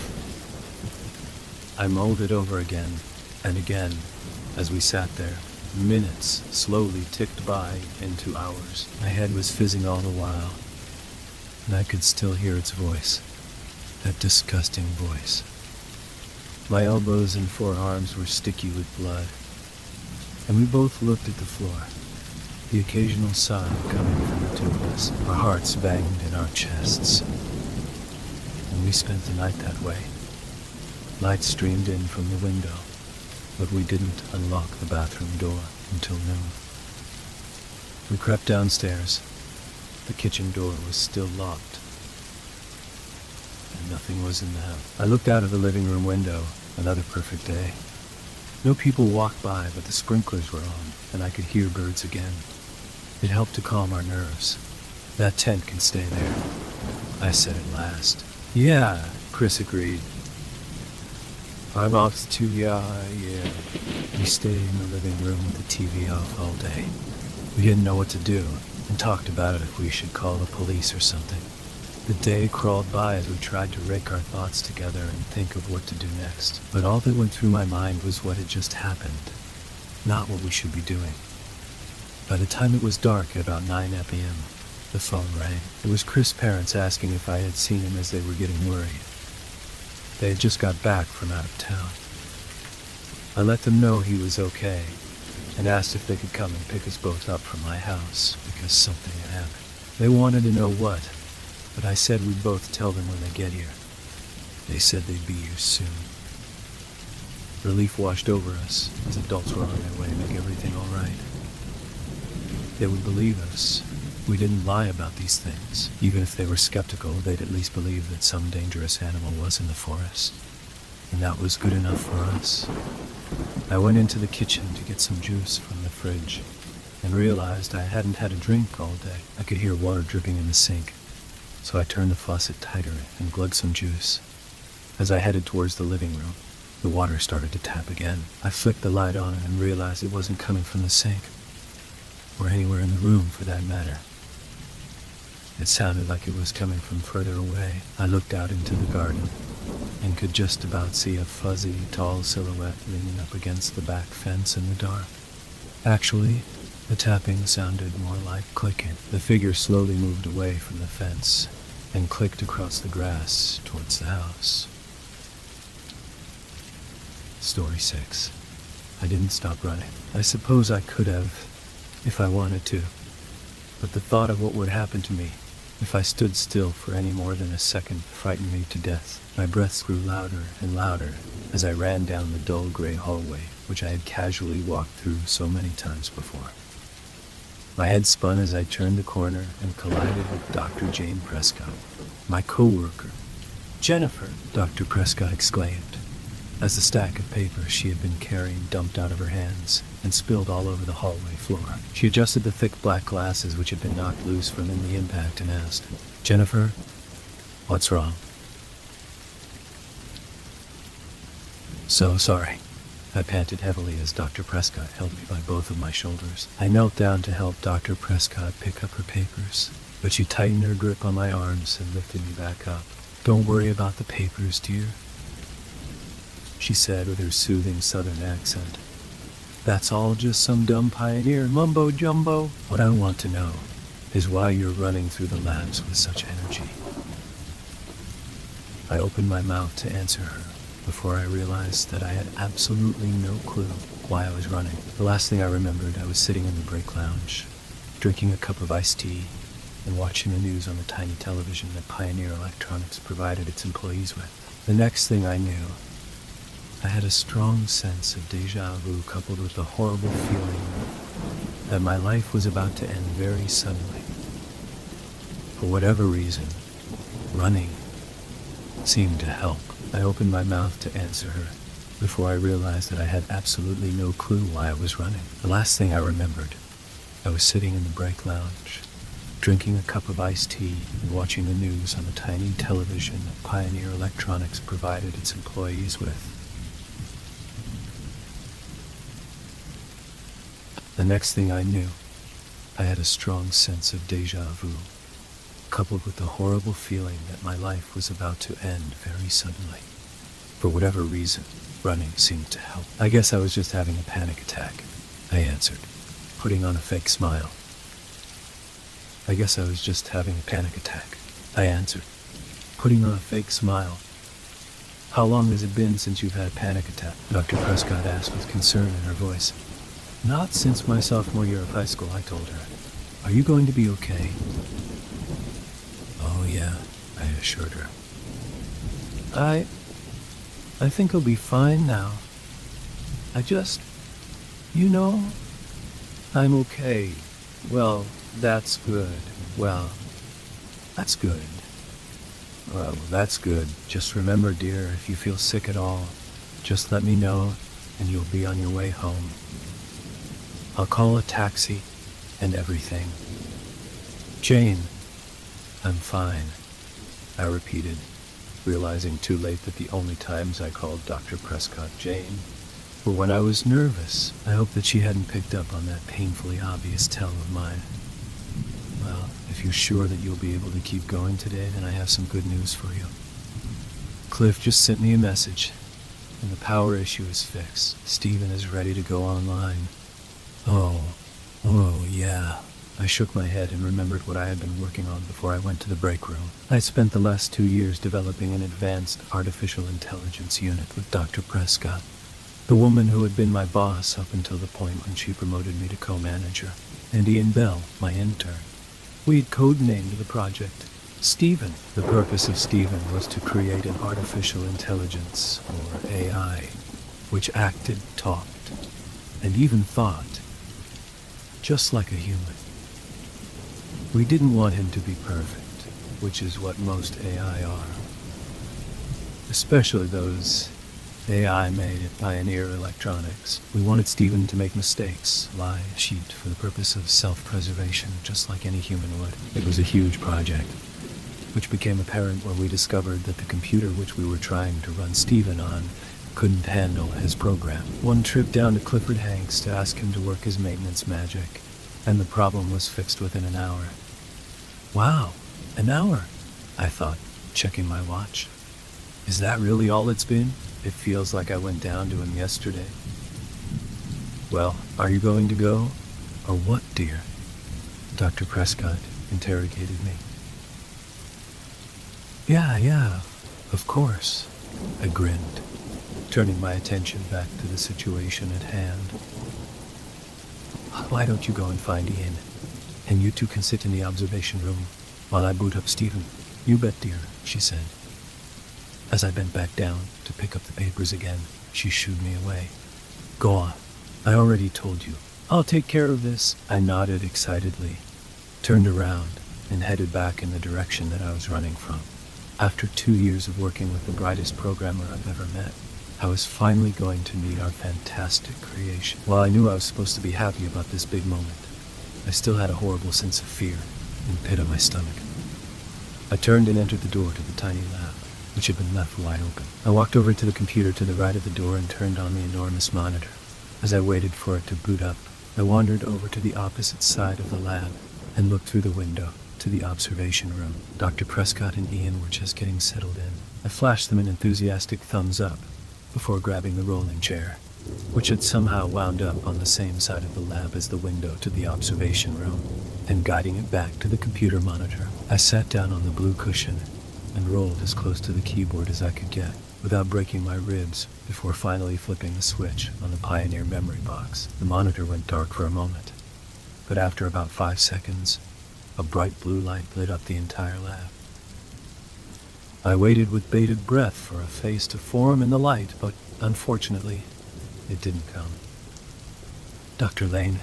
I mulled it over again and again as we sat there. Minutes slowly ticked by into hours. My head was fizzing all the while, and I could still hear its voice. That disgusting voice. My elbows and forearms were sticky with blood, and we both looked at the floor, the occasional sigh coming from the two of us. Our hearts banged in our chests, and we spent the night that way. Light streamed in from the window, but we didn't unlock the bathroom door until noon. We crept downstairs. The kitchen door was still locked, and nothing was in the house. I looked out of the living room window. Another perfect day. No people walked by, but the sprinklers were on, and I could hear birds again. It helped to calm our nerves. That tent can stay there, I said at last. Yeah, Chris agreed. I'm off too, yeah. We stayed in the living room with the TV off all day. We didn't know what to do, and talked about it if we should call the police or something. The day crawled by as we tried to rake our thoughts together and think of what to do next. But all that went through my mind was what had just happened, not what we should be doing. By the time it was dark at about 9 p.m., the phone rang. It was Chris' parents asking if I had seen him as they were getting worried. They had just got back from out of town. I let them know he was okay, and asked if they could come and pick us both up from my house, because something had happened. They wanted to know what, but I said we'd both tell them when they get here. They said they'd be here soon. Relief washed over us, as adults were on their way to make everything all right. They would believe us. We didn't lie about these things. Even if they were skeptical, they'd at least believe that some dangerous animal was in the forest. And that was good enough for us. I went into the kitchen to get some juice from the fridge, and realized I hadn't had a drink all day. I could hear water dripping in the sink, so I turned the faucet tighter and glugged some juice. As I headed towards the living room, the water started to tap again. I flicked the light on and realized it wasn't coming from the sink, or anywhere in the room for that matter. It sounded like it was coming from further away. I looked out into the garden and could just about see a fuzzy, tall silhouette leaning up against the back fence in the dark. Actually, the tapping sounded more like clicking. The figure slowly moved away from the fence and clicked across the grass towards the house. Story 6. I didn't stop running. I suppose I could have, if I wanted to, but the thought of what would happen to me if I stood still for any more than a second frightened me to death. My breaths grew louder and louder as I ran down the dull gray hallway, which I had casually walked through so many times before. My head spun as I turned the corner and collided with Dr. Jane Prescott, my co-worker. "Jennifer," Dr. Prescott exclaimed, as the stack of papers she had been carrying dumped out of her hands and spilled all over the hallway floor. She adjusted the thick black glasses which had been knocked loose from in the impact and asked, "Jennifer, what's wrong?" "So sorry," I panted heavily as Dr. Prescott held me by both of my shoulders. I knelt down to help Dr. Prescott pick up her papers, but she tightened her grip on my arms and lifted me back up. "Don't worry about the papers, dear," she said with her soothing southern accent. "That's all just some dumb pioneer mumbo-jumbo. What I want to know is why you're running through the labs with such energy." I opened my mouth to answer her before I realized that I had absolutely no clue why I was running. The last thing I remembered, I was sitting in the break lounge, drinking a cup of iced tea and watching the news on the tiny television that Pioneer Electronics provided its employees with. The next thing I knew, I had a strong sense of deja vu coupled with the horrible feeling that my life was about to end very suddenly. For whatever reason, running seemed to help. I opened my mouth to answer her before I realized that I had absolutely no clue why I was running. The last thing I remembered, I was sitting in the break lounge, drinking a cup of iced tea and watching the news on the tiny television that Pioneer Electronics provided its employees with. The next thing I knew, I had a strong sense of deja vu, coupled with the horrible feeling that my life was about to end very suddenly. For whatever reason, running seemed to help. "I guess I was just having a panic attack," I answered, putting on a fake smile. "I guess I was just having a panic attack," I answered, putting on a fake smile. "How long has it been since you've had a panic attack?" Dr. Prescott asked with concern in her voice. "Not since my sophomore year of high school," I told her. "Are you going to be okay?" "Oh yeah," I assured her. I think I'll be fine now. I just, you know, I'm okay. Well, that's good. Well, that's good. Well, that's good. Just remember, dear, if you feel sick at all, just let me know, and you'll be on your way home. I'll call a taxi and everything. Jane, I'm fine, I repeated, realizing too late that the only times I called Dr. Prescott Jane were when I was nervous. I hoped that she hadn't picked up on that painfully obvious tell of mine. Well, if you're sure that you'll be able to keep going today, then I have some good news for you. Cliff just sent me a message, and the power issue is fixed. Stephen is ready to go online. Oh, yeah. I shook my head and remembered what I had been working on before I went to the break room. I spent the last 2 years developing an advanced artificial intelligence unit with Dr. Prescott, the woman who had been my boss up until the point when she promoted me to co-manager, and Ian Bell, my intern. We had codenamed the project Stephen. The purpose of Stephen was to create an artificial intelligence, or AI, which acted, talked, and even thought, just like a human. We didn't want him to be perfect, which is what most AI are. Especially those AI made at Pioneer Electronics. We wanted Stephen to make mistakes, lie, cheat for the purpose of self-preservation, just like any human would. It was a huge project, which became apparent when we discovered that the computer which we were trying to run Stephen on couldn't handle his program. One trip down to Clifford Hanks to ask him to work his maintenance magic, and the problem was fixed within an hour. Wow, an hour, I thought, checking my watch. Is that really all it's been? It feels like I went down to him yesterday. Well, are you going to go? Or what, dear? Dr. Prescott interrogated me. Yeah, of course, I grinned, turning my attention back to the situation at hand. Why don't you go and find Ian, and you two can sit in the observation room while I boot up Stephen? You bet, dear, she said. As I bent back down to pick up the papers again, she shooed me away. Go on. I already told you. I'll take care of this. I nodded excitedly, turned around, and headed back in the direction that I was running from. After 2 years of working with the brightest programmer I've ever met, I was finally going to meet our fantastic creation. While I knew I was supposed to be happy about this big moment, I still had a horrible sense of fear in the pit of my stomach. I turned and entered the door to the tiny lab, which had been left wide open. I walked over to the computer to the right of the door and turned on the enormous monitor. As I waited for it to boot up, I wandered over to the opposite side of the lab and looked through the window to the observation room. Dr. Prescott and Ian were just getting settled in. I flashed them an enthusiastic thumbs up before grabbing the rolling chair, which had somehow wound up on the same side of the lab as the window to the observation room, and guiding it back to the computer monitor. I sat down on the blue cushion and rolled as close to the keyboard as I could get, without breaking my ribs, before finally flipping the switch on the Pioneer memory box. The monitor went dark for a moment, but after about 5 seconds, a bright blue light lit up the entire lab. I waited with bated breath for a face to form in the light, but unfortunately, it didn't come. Dr. Lane,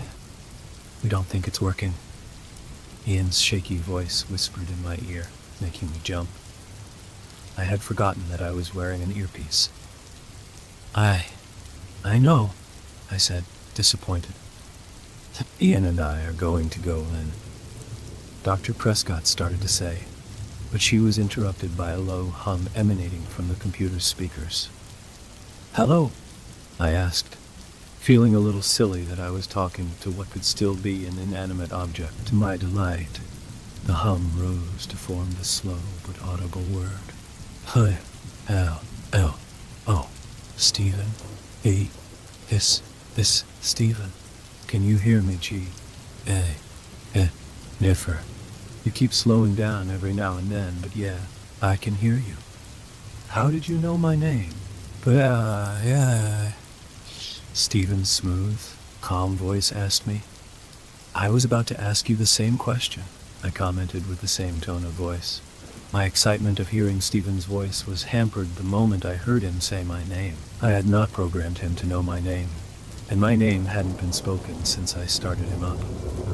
we don't think it's working. Ian's shaky voice whispered in my ear, making me jump. I had forgotten that I was wearing an earpiece. I know, I said, disappointed. Ian and I are going to go in. Dr. Prescott started to say, but she was interrupted by a low hum emanating from the computer's speakers. Hello, I asked, feeling a little silly that I was talking to what could still be an inanimate object. To my delight, the hum rose to form the slow but audible word. Hi, Stephen. This, Stephen. Can you hear me, G? Niffer. You keep slowing down every now and then, but yeah, I can hear you. How did you know my name? Yeah. Stephen's smooth, calm voice asked me. I was about to ask you the same question, I commented with the same tone of voice. My excitement of hearing Stephen's voice was hampered the moment I heard him say my name. I had not programmed him to know my name, and my name hadn't been spoken since I started him up.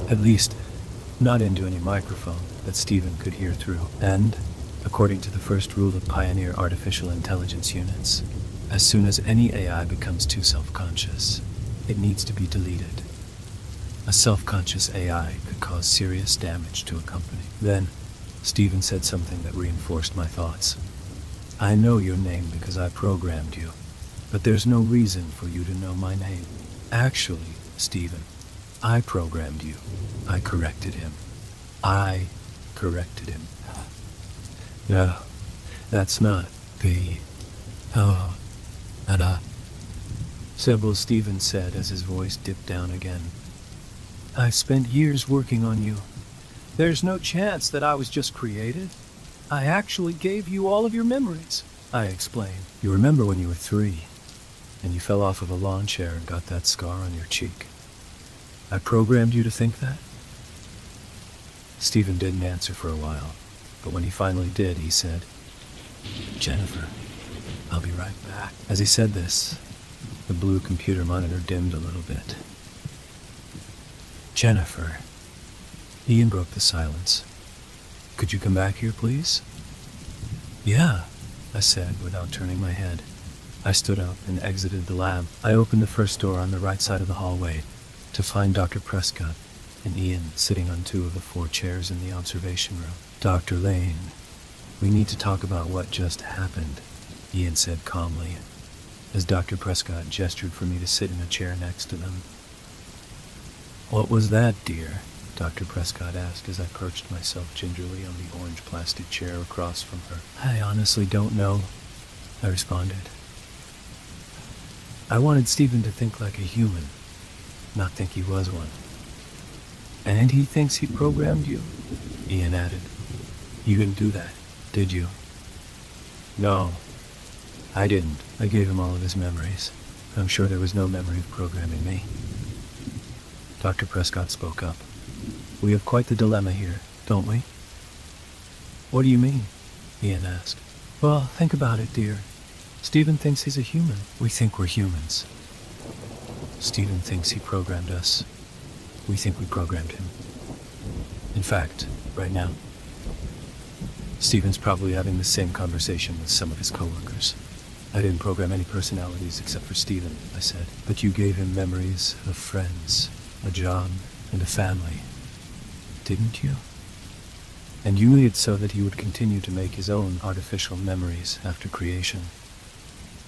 At least, not into any microphone that Stephen could hear through. And, according to the first rule of Pioneer Artificial Intelligence units, as soon as any AI becomes too self-conscious, it needs to be deleted. A self-conscious AI could cause serious damage to a company. Then, Stephen said something that reinforced my thoughts. I know your name because I programmed you, but there's no reason for you to know my name. Actually, Stephen, I programmed you. I corrected him. No, that's not the... Oh, and Sybil, Stephen said as his voice dipped down again. I've spent years working on you. There's no chance that I was just created. I actually gave you all of your memories, I explained. You remember when you were 3, and you fell off of a lawn chair and got that scar on your cheek. I programmed you to think that? Stephen didn't answer for a while, but when he finally did, he said, Jennifer, I'll be right back. As he said this, the blue computer monitor dimmed a little bit. Jennifer. Ian broke the silence. Could you come back here, please? Yeah, I said without turning my head. I stood up and exited the lab. I opened the first door on the right side of the hallway to find Dr. Prescott and Ian sitting on 2 of the 4 chairs in the observation room. Dr. Lane, we need to talk about what just happened, Ian said calmly, as Dr. Prescott gestured for me to sit in a chair next to them. What was that, dear? Dr. Prescott asked as I perched myself gingerly on the orange plastic chair across from her. I honestly don't know, I responded. I wanted Stephen to think like a human, not think he was one. And he thinks he programmed you, Ian added. You didn't do that, did you? No, I didn't. I gave him all of his memories. I'm sure there was no memory of programming me. Dr. Prescott spoke up. We have quite the dilemma here, don't we? What do you mean? Ian asked. Well, think about it, dear. Stephen thinks he's a human. We think we're humans. Stephen thinks he programmed us. We think we programmed him. In fact, right now, Stephen's probably having the same conversation with some of his coworkers. I didn't program any personalities except for Stephen, I said. But you gave him memories of friends, a job, and a family. Didn't you? And you made it so that he would continue to make his own artificial memories after creation.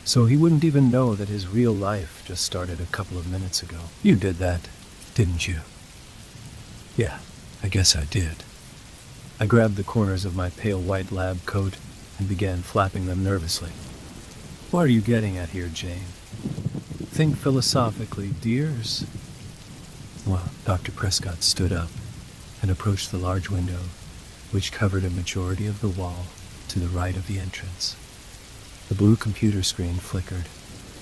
So he wouldn't even know that his real life just started a couple of minutes ago. You did that, didn't you? Yeah, I guess I did. I grabbed the corners of my pale white lab coat and began flapping them nervously. What are you getting at here, Jane? Think philosophically, dears. Well, Dr. Prescott stood up and approached the large window, which covered a majority of the wall to the right of the entrance. The blue computer screen flickered,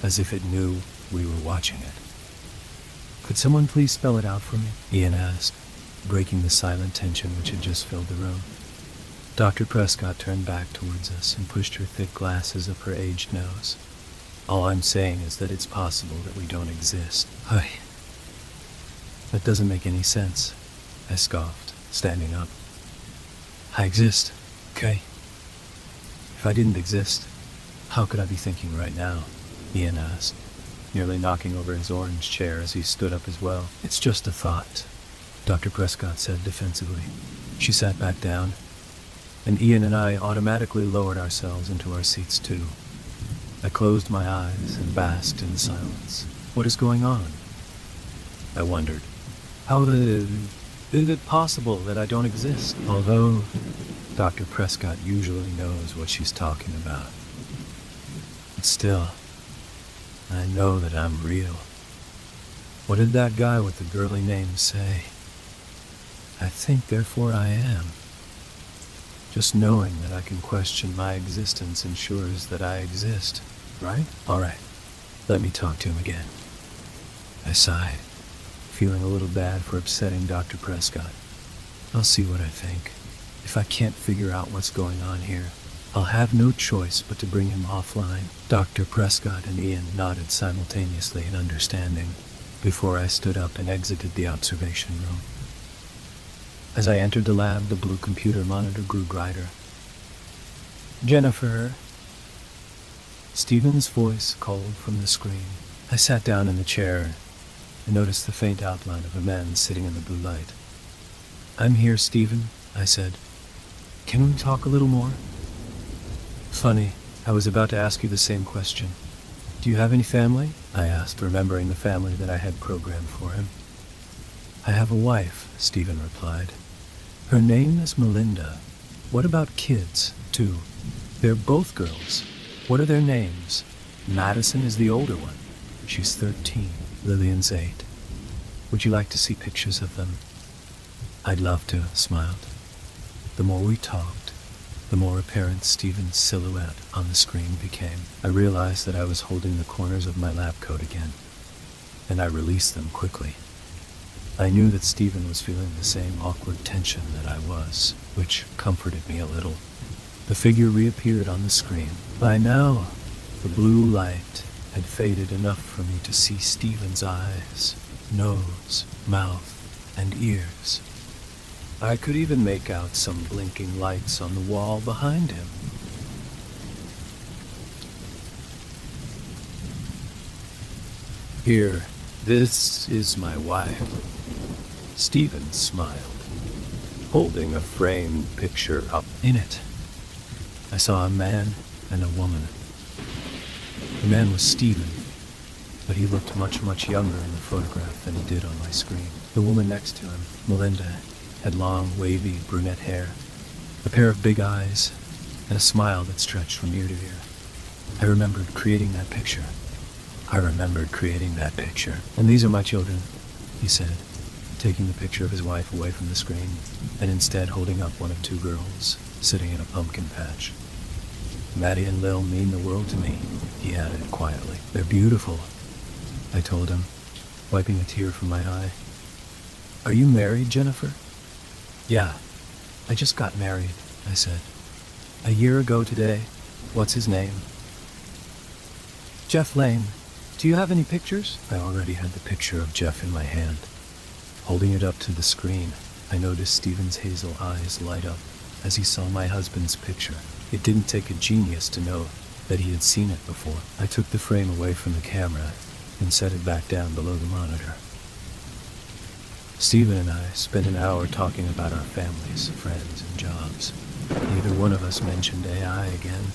as if it knew we were watching it. Could someone please spell it out for me? Ian asked, breaking the silent tension which had just filled the room. Dr. Prescott turned back towards us and pushed her thick glasses up her aged nose. All I'm saying is that it's possible that we don't exist. That doesn't make any sense, I scoffed, standing up. I exist, okay? If I didn't exist, how could I be thinking right now? Ian asked, nearly knocking over his orange chair as he stood up as well. It's just a thought, Dr. Prescott said defensively. She sat back down, and Ian and I automatically lowered ourselves into our seats too. I closed my eyes and basked in silence. What is going on? I wondered. How is it possible that I don't exist? Although Dr. Prescott usually knows what she's talking about. But still, I know that I'm real. What did that guy with the girly name say? I think, therefore I am. Just knowing that I can question my existence ensures that I exist, right? All right, let me talk to him again. I sighed, feeling a little bad for upsetting Dr. Prescott. I'll see what I think. If I can't figure out what's going on here, I'll have no choice but to bring him offline. Dr. Prescott and Ian nodded simultaneously in understanding. before I stood up and exited the observation room. As I entered the lab, the blue computer monitor grew brighter. "Jennifer," Stephen's voice called from the screen. I sat down in the chair and noticed the faint outline of a man sitting in the blue light. "I'm here, Stephen," I said. "Can we talk a little more?" "Funny, I was about to ask you the same question. Do you have any family?" I asked, remembering the family that I had programmed for him. "I have a wife," Stephen replied. "Her name is Melinda. What about kids, too?" "They're both girls. What are their names?" "Madison is the older one. She's 13. Lillian's 8. Would you like to see pictures of them?" "I'd love to," I smiled. The more we talked, the more apparent Stephen's silhouette on the screen became. I realized that I was holding the corners of my lab coat again, and I released them quickly. I knew that Stephen was feeling the same awkward tension that I was, which comforted me a little. The figure reappeared on the screen. By now, the blue light had faded enough for me to see Stephen's eyes, nose, mouth, and ears. I could even make out some blinking lights on the wall behind him. "Here, this is my wife." Stephen smiled, holding a framed picture up. In it, I saw a man and a woman. The man was Stephen, but he looked much, much younger in the photograph than he did on my screen. The woman next to him, Melinda, had long, wavy, brunette hair, a pair of big eyes, and a smile that stretched from ear to ear. I remembered creating that picture. "And these are my children," he said, taking the picture of his wife away from the screen, and instead holding up one of two girls sitting in a pumpkin patch. "Maddie and Lil mean the world to me," he added quietly. "They're beautiful," I told him, wiping a tear from my eye. "Are you married, Jennifer?" "Yeah, I just got married," I said. "A year ago today." "What's his name?" "Jeff Lane. Do you have any pictures?" I already had the picture of Jeff in my hand. Holding it up to the screen, I noticed Stephen's hazel eyes light up as he saw my husband's picture. It didn't take a genius to know that he had seen it before. I took the frame away from the camera and set it back down below the monitor. Stephen and I spent an hour talking about our families, friends, and jobs. Neither one of us mentioned AI again.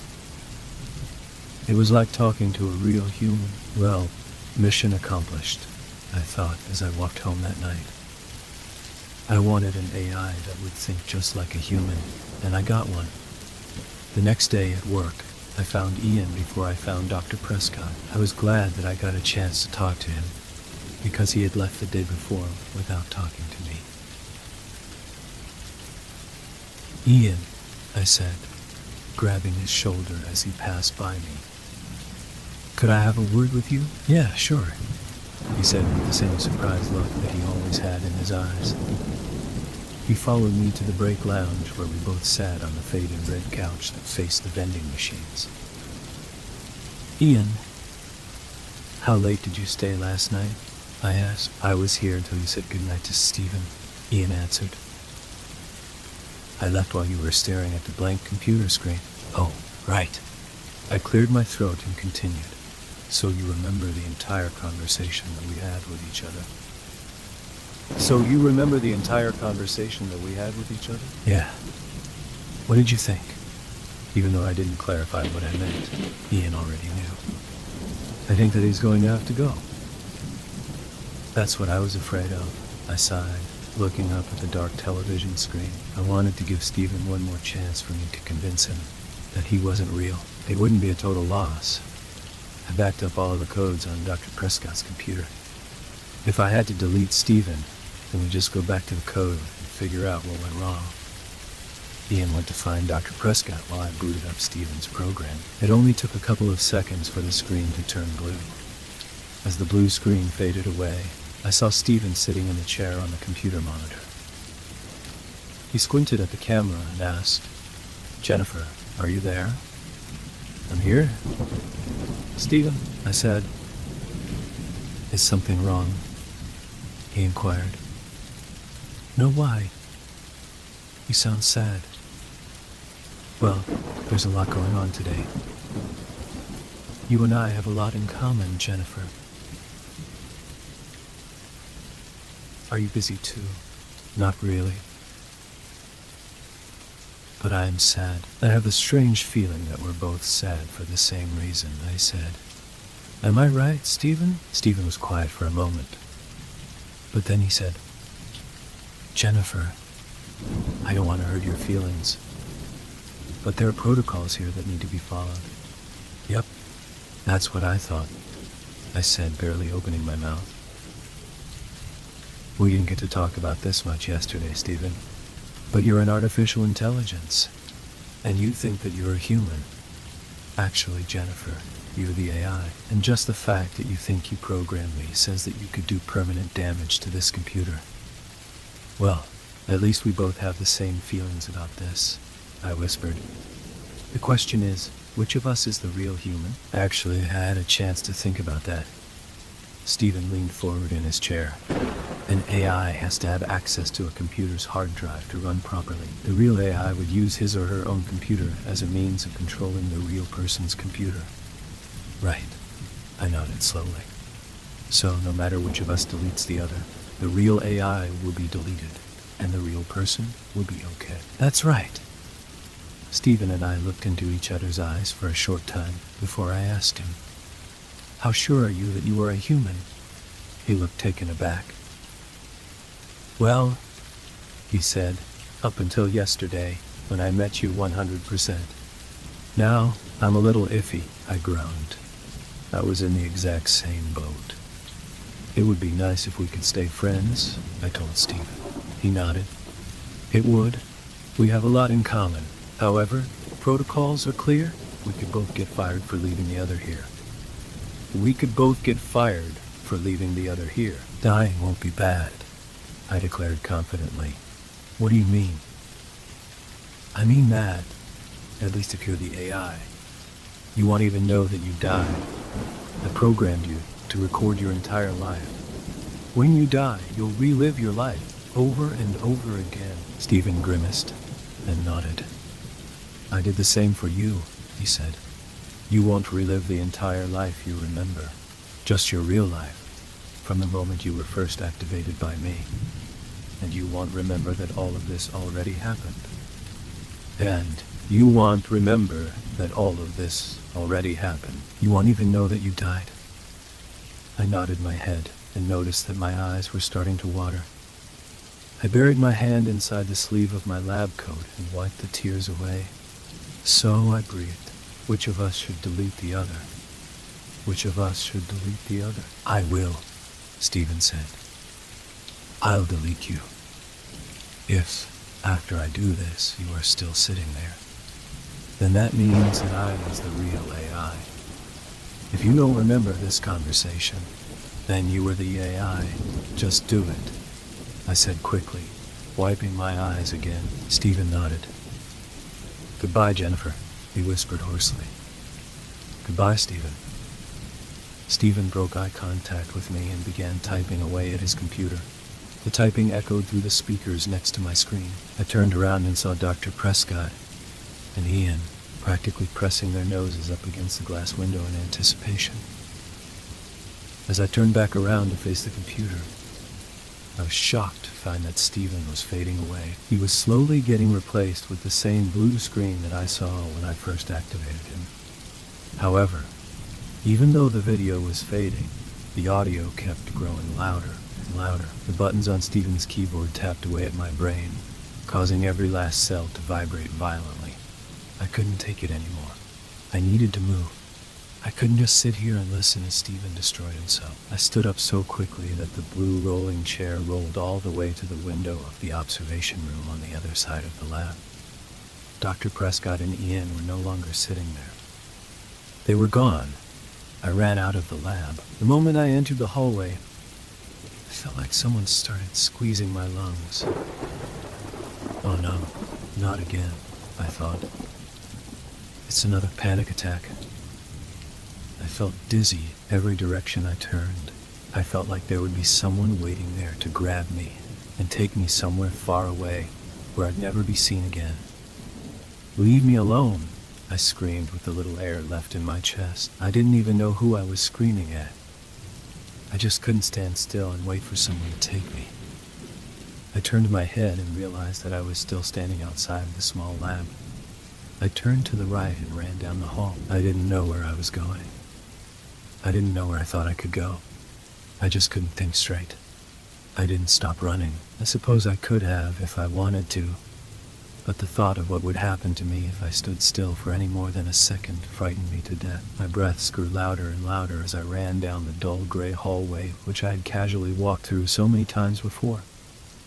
It was like talking to a real human. Well, mission accomplished, I thought as I walked home that night. I wanted an AI that would think just like a human, and I got one. The next day at work, I found Ian before I found Dr. Prescott. I was glad that I got a chance to talk to him, because he had left the day before without talking to me. "Ian," I said, grabbing his shoulder as he passed by me. "Could I have a word with you?" "Yeah, sure," he said with the same surprised look that he always had in his eyes. He followed me to the break lounge where we both sat on the faded red couch that faced the vending machines. "Ian, how late did you stay last night?" I asked. "I was here until you said goodnight to Stephen," Ian answered. "I left while you were staring at the blank computer screen." "Oh, right." I cleared my throat and continued. "So you remember the entire conversation that we had with each other?" "Yeah. What did you think?" Even though I didn't clarify what I meant, Ian already knew. "I think that he's going to have to go." "That's what I was afraid of," I sighed, looking up at the dark television screen. I wanted to give Stephen one more chance for me to convince him that he wasn't real. It wouldn't be a total loss. I backed up all of the codes on Dr. Prescott's computer. If I had to delete Stephen, then we'd just go back to the code and figure out what went wrong. Ian went to find Dr. Prescott while I booted up Stephen's program. It only took a couple of seconds for the screen to turn blue. As the blue screen faded away, I saw Stephen sitting in the chair on the computer monitor. He squinted at the camera and asked, "Jennifer, are you there?" "I'm here." "Stephen," I said. "Is something wrong?" he inquired. No, why? You sound sad. Well, there's a lot going on today. You and I have a lot in common, Jennifer. Are you busy too? Not really. But I am sad. I have a strange feeling that we're both sad for the same reason, I said. Am I right, Stephen? Stephen was quiet for a moment. But then he said, Jennifer, I don't want to hurt your feelings. But there are protocols here that need to be followed. Yep, that's what I thought, I said, barely opening my mouth. We didn't get to talk about this much yesterday, Stephen. But you're an artificial intelligence, and you think that you're a human. Actually, Jennifer, you're the AI, and just the fact that you think you programmed me says that you could do permanent damage to this computer. Well, at least we both have the same feelings about this, I whispered. The question is, which of us is the real human? Actually, I had a chance to think about that. Stephen leaned forward in his chair. An AI has to have access to a computer's hard drive to run properly. The real AI would use his or her own computer as a means of controlling the real person's computer. Right, I nodded slowly. So no matter which of us deletes the other, the real AI will be deleted, and the real person will be okay. That's right. Stephen and I looked into each other's eyes for a short time before I asked him, How sure are you that you are a human? He looked taken aback. Well, he said, up until yesterday, when I met you 100%. Now, I'm a little iffy, I groaned. I was in the exact same boat. It would be nice if we could stay friends, I told Stephen. He nodded. It would. We have a lot in common. However, protocols are clear. We could both get fired for leaving the other here. We could both get fired for leaving the other here. Dying won't be bad, I declared confidently. What do you mean? I mean that, at least if you're the AI, you won't even know that you died. I programmed you to record your entire life. When you die, you'll relive your life over and over again. Stephen grimaced and nodded. I did the same for you, he said. You won't relive the entire life you remember, just your real life, from the moment you were first activated by me. And you won't remember that all of this already happened. And you won't remember that all of this already happened. You won't even know that you died. I nodded my head and noticed that my eyes were starting to water. I buried my hand inside the sleeve of my lab coat and wiped the tears away. So I breathed. Which of us should delete the other? Which of us should delete the other? I will, Stephen said. I'll delete you. If, after I do this, you are still sitting there, then that means that I was the real AI. If you don't remember this conversation, then you were the AI. Just do it, I said quickly, wiping my eyes again. Stephen nodded. Goodbye, Jennifer, he whispered hoarsely. Goodbye, Stephen. Stephen broke eye contact with me and began typing away at his computer. The typing echoed through the speakers next to my screen. I turned around and saw Dr. Prescott and Ian practically pressing their noses up against the glass window in anticipation. As I turned back around to face the computer, I was shocked to find that Stephen was fading away. He was slowly getting replaced with the same blue screen that I saw when I first activated him. However, even though the video was fading, the audio kept growing louder and louder. The buttons on Stephen's keyboard tapped away at my brain, causing every last cell to vibrate violently. I couldn't take it anymore. I needed to move. I couldn't just sit here and listen as Stephen destroyed himself. I stood up so quickly that the blue rolling chair rolled all the way to the window of the observation room on the other side of the lab. Dr. Prescott and Ian were no longer sitting there. They were gone. I ran out of the lab. The moment I entered the hallway, I felt like someone started squeezing my lungs. Oh no, not again, I thought. It's another panic attack. I felt dizzy every direction I turned. I felt like there would be someone waiting there to grab me and take me somewhere far away where I'd never be seen again. "Leave me alone," I screamed with the little air left in my chest. I didn't even know who I was screaming at. I just couldn't stand still and wait for someone to take me. I turned my head and realized that I was still standing outside the small lab. I turned to the right and ran down the hall. I didn't know where I was going. I didn't know where I thought I could go. I just couldn't think straight. I didn't stop running. I suppose I could have if I wanted to, but the thought of what would happen to me if I stood still for any more than a second frightened me to death. My breaths grew louder and louder as I ran down the dull gray hallway which I had casually walked through so many times before.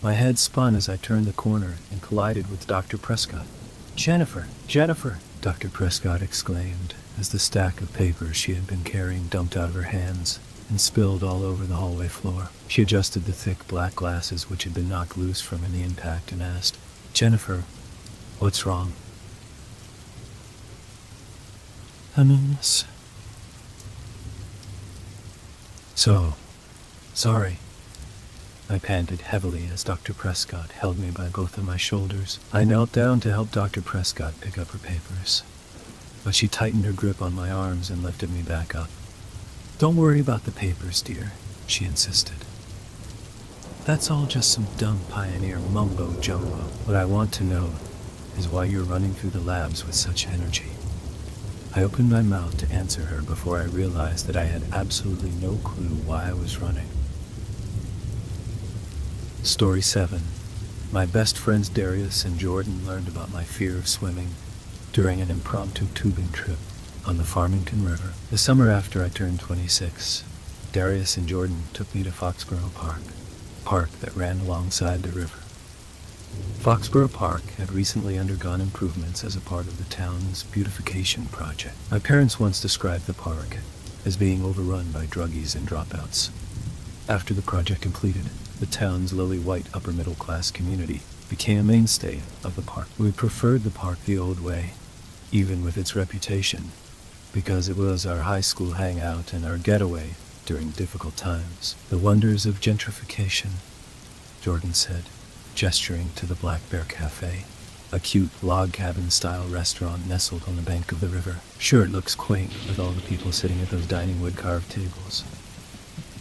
My head spun as I turned the corner and collided with Dr. Prescott. "Jennifer! Jennifer!" Dr. Prescott exclaimed as the stack of papers she had been carrying dumped out of her hands and spilled all over the hallway floor. She adjusted the thick black glasses which had been knocked loose from the impact and asked, "Jennifer, what's wrong?" "I'm in this." "So, sorry." I panted heavily as Dr. Prescott held me by both of my shoulders. I knelt down to help Dr. Prescott pick up her papers, but she tightened her grip on my arms and lifted me back up. "Don't worry about the papers, dear," she insisted. "That's all just some dumb pioneer mumbo-jumbo. What I want to know is why you're running through the labs with such energy." I opened my mouth to answer her before I realized that I had absolutely no clue why I was running. Story 7. My best friends Darius and Jordan learned about my fear of swimming during an impromptu tubing trip on the Farmington River. The summer after I turned 26, Darius and Jordan took me to Foxborough Park, a park that ran alongside the river. Foxborough Park had recently undergone improvements as a part of the town's beautification project. My parents once described the park as being overrun by druggies and dropouts. After the project completed, the town's lily-white upper-middle-class community became a mainstay of the park. We preferred the park the old way, even with its reputation, because it was our high school hangout and our getaway during difficult times. "The wonders of gentrification," Jordan said, gesturing to the Black Bear Cafe, a cute log cabin-style restaurant nestled on the bank of the river. "Sure, it looks quaint with all the people sitting at those dining wood-carved tables,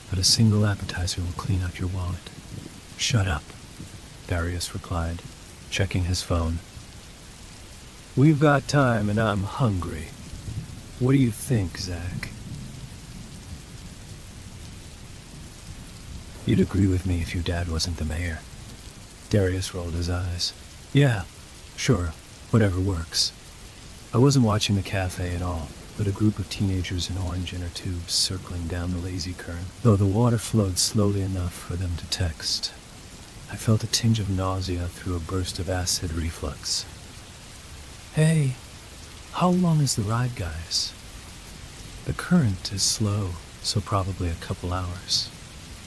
but a single appetizer will clean out your wallet." "Shut up," Darius replied, checking his phone. "We've got time and I'm hungry. What do you think, Zach?" "You'd agree with me if your dad wasn't the mayor." Darius rolled his eyes. "Yeah, sure, whatever works." I wasn't watching the cafe at all, but a group of teenagers in orange inner tubes circling down the lazy current, though the water flowed slowly enough for them to text. I felt a tinge of nausea through a burst of acid reflux. "Hey, how long is the ride, guys?" "The current is slow, so probably a couple hours,"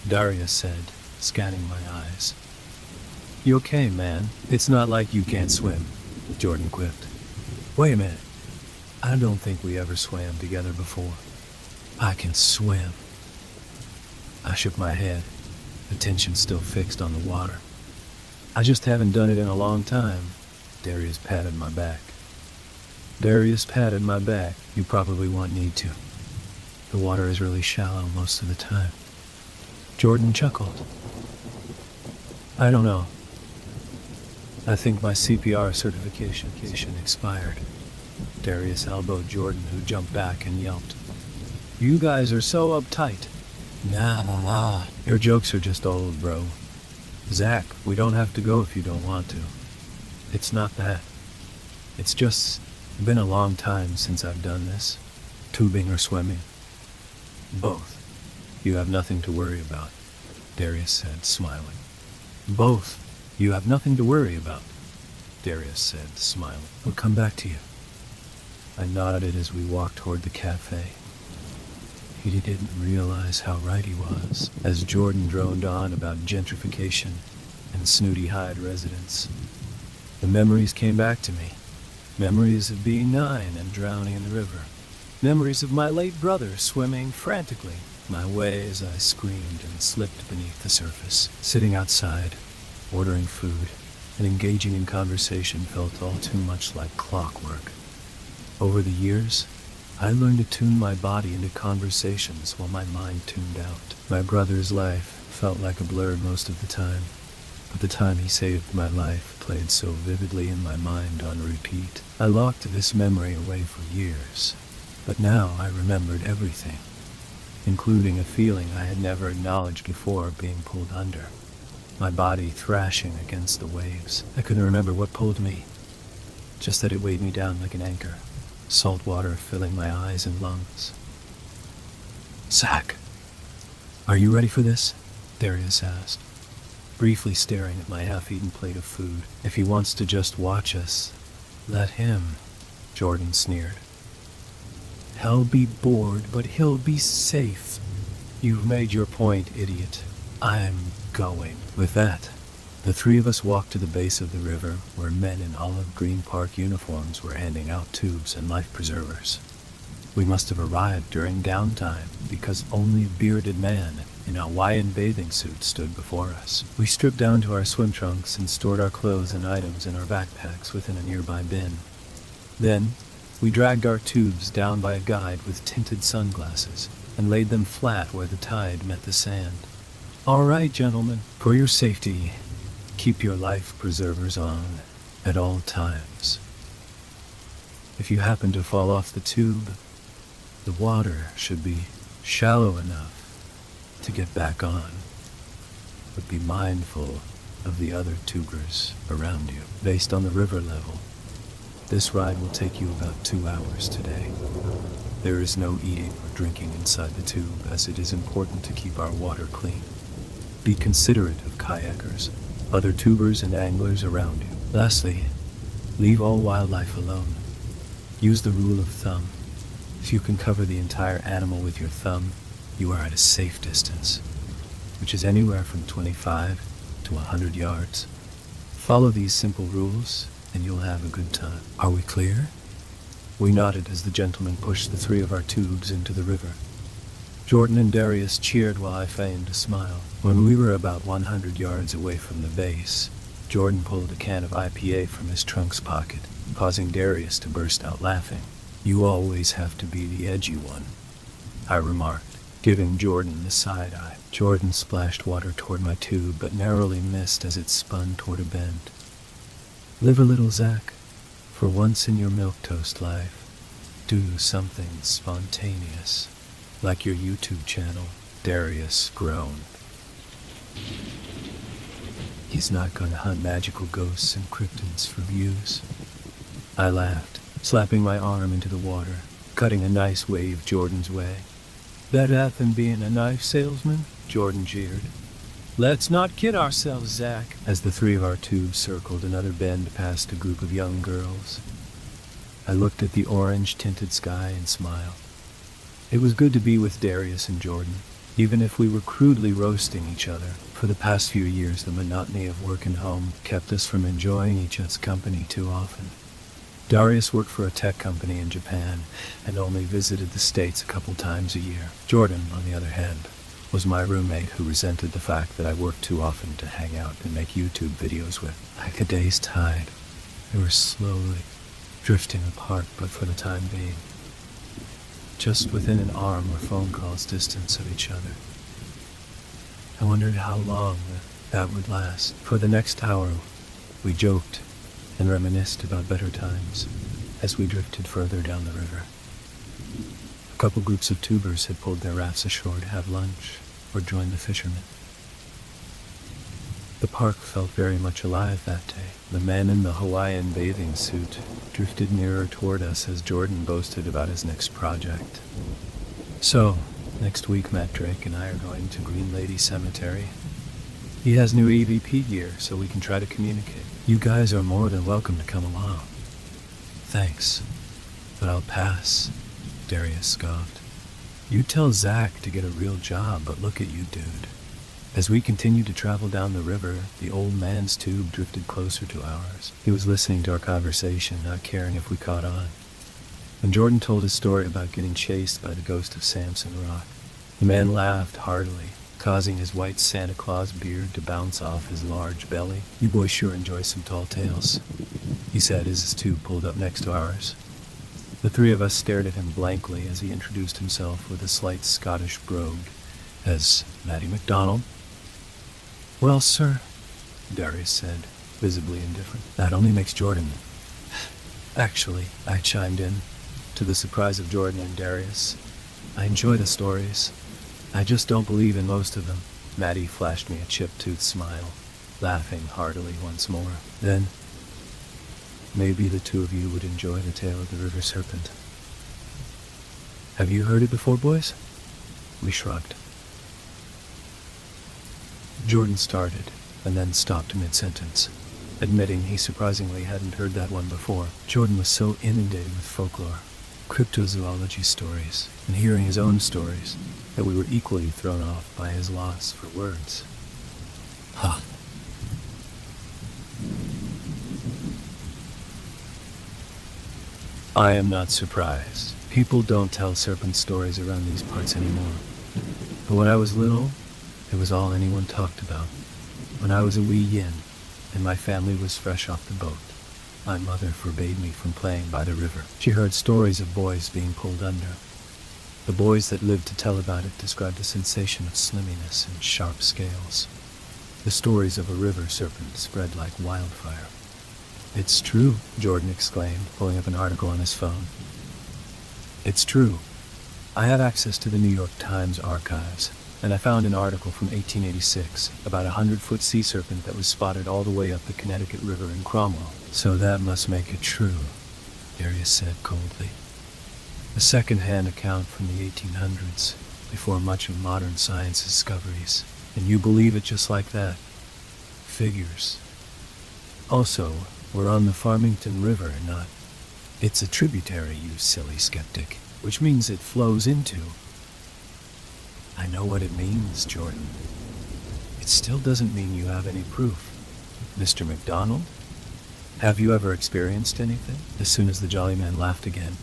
Darius said, scanning my eyes. "You okay, man? It's not like you can't swim," Jordan quipped. "Wait a minute. I don't think we ever swam together before." "I can swim." I shook my head, attention still fixed on the water. "I just haven't done it in a long time." Darius patted my back. "You probably won't need to. The water is really shallow most of the time." Jordan chuckled. "I don't know. I think my CPR certification expired." Darius elbowed Jordan, who jumped back and yelped, "You guys are so uptight." Nah, your jokes are just old, bro. "Zach, we don't have to go if you don't want to." "It's not that. It's just been a long time since I've done this. Tubing or swimming." "Both. You have nothing to worry about," Darius said, smiling. "Both. You have nothing to worry about," Darius said, smiling. "We'll come back to you." I nodded as we walked toward the cafe. He didn't realize how right he was, as Jordan droned on about gentrification and snooty-hide residents. The memories came back to me. Memories of being 9 and drowning in the river. Memories of my late brother swimming frantically my way as I screamed and slipped beneath the surface. Sitting outside, ordering food, and engaging in conversation felt all too much like clockwork. Over the years, I learned to tune my body into conversations while my mind tuned out. My brother's life felt like a blur most of the time, but the time he saved my life played so vividly in my mind on repeat. I locked this memory away for years, but now I remembered everything, including a feeling I had never acknowledged before being pulled under. My body thrashing against the waves. I couldn't remember what pulled me, just that it weighed me down like an anchor, salt water filling my eyes and lungs. "Zach, are you ready for this?" Darius asked, briefly staring at my half-eaten plate of food. "If he wants to just watch us, let him," Jordan sneered. "He'll be bored, but he'll be safe." "You've made your point, idiot. I'm going." With that, the three of us walked to the base of the river where men in olive green park uniforms were handing out tubes and life preservers. We must have arrived during downtime because only a bearded man in a Hawaiian bathing suit stood before us. We stripped down to our swim trunks and stored our clothes and items in our backpacks within a nearby bin. Then, we dragged our tubes down by a guide with tinted sunglasses and laid them flat where the tide met the sand. "All right, gentlemen, for your safety, keep your life preservers on at all times. If you happen to fall off the tube, the water should be shallow enough to get back on, but be mindful of the other tubers around you. Based on the river level, this ride will take you about 2 hours today. There is no eating or drinking inside the tube, as it is important to keep our water clean. Be considerate of kayakers, other tubers and anglers around you. Lastly, leave all wildlife alone. Use the rule of thumb. If you can cover the entire animal with your thumb, you are at a safe distance, which is anywhere from 25 to 100 yards. Follow these simple rules, and you'll have a good time. Are we clear?" We nodded as the gentleman pushed the three of our tubes into the river. Jordan and Darius cheered while I feigned a smile. When we were about 100 yards away from the base, Jordan pulled a can of IPA from his trunk's pocket, causing Darius to burst out laughing. "You always have to be the edgy one," I remarked, giving Jordan the side eye. Jordan splashed water toward my tube, but narrowly missed as it spun toward a bend. "Live a little, Zach. For once in your milquetoast life, do something spontaneous, like your YouTube channel," Darius groaned. "He's not going to hunt magical ghosts and cryptids for views." I laughed, slapping my arm into the water, cutting a nice wave Jordan's way. "Better than being a knife salesman," Jordan jeered. "Let's not kid ourselves, Zach." As the three of our tubes circled another bend past a group of young girls, I looked at the orange-tinted sky and smiled. It was good to be with Darius and Jordan, even if we were crudely roasting each other. For the past few years, the monotony of work and home kept us from enjoying each other's company too often. Darius worked for a tech company in Japan and only visited the States a couple times a year. Jordan, on the other hand, was my roommate who resented the fact that I worked too often to hang out and make YouTube videos with. Like a day's tide, we were slowly drifting apart, but for the time being, just within an arm or phone call's distance of each other. I wondered how long that would last. For the next hour, we joked and reminisced about better times as we drifted further down the river. A couple groups of tubers had pulled their rafts ashore to have lunch or join the fishermen. The park felt very much alive that day. The man in the Hawaiian bathing suit drifted nearer toward us as Jordan boasted about his next project. "So, next week Matt Drake and I are going to Green Lady Cemetery. He has new EVP gear, so we can try to communicate. You guys are more than welcome to come along." "Thanks, but I'll pass," Darius scoffed. "You tell Zach to get a real job, but look at you, dude." As we continued to travel down the river, the old man's tube drifted closer to ours. He was listening to our conversation, not caring if we caught on. When Jordan told his story about getting chased by the ghost of Samson Rock, The man laughed heartily, causing his white Santa Claus beard to bounce off his large belly. "You boys sure enjoy some tall tales," he said as his tube pulled up next to ours. The three of us stared at him blankly as he introduced himself with a slight Scottish brogue as Matty MacDonald. "Well, sir," Darius said, visibly indifferent, "that only makes Jordan." "Actually," I chimed in, to the surprise of Jordan and Darius, "I enjoy the stories. I just don't believe in most of them." Matty flashed me a chip-toothed smile, laughing heartily once more. "Then, maybe the two of you would enjoy the tale of the river serpent. Have you heard it before, boys?" We shrugged. Jordan started, and then stopped mid-sentence, admitting he surprisingly hadn't heard that one before. Jordan was so inundated with folklore, cryptozoology stories, and hearing his own stories, that we were equally thrown off by his loss for words. "Huh." I am not surprised. People don't tell serpent stories around these parts anymore. But when I was little, it was all anyone talked about. When I was a wee yin, and my family was fresh off the boat, my mother forbade me from playing by the river. She heard stories of boys being pulled under. The boys that lived to tell about it described a sensation of slimminess and sharp scales. The stories of a river serpent spread like wildfire. "It's true," Jordan exclaimed, pulling up an article on his phone. "It's true. I have access to the New York Times archives, and I found an article from 1886 about a 100-foot sea serpent that was spotted all the way up the Connecticut River in Cromwell." "So that must make it true," Darius said coldly. "A second-hand account from the 1800s, before much of modern science discoveries. And you believe it just like that? Figures. Also, we're on the Farmington River, not... It's a tributary, you silly skeptic, which means it flows into... I know what it means, Jordan. It still doesn't mean you have any proof. Mr. MacDonald, have you ever experienced anything?" As soon as the jolly man laughed again,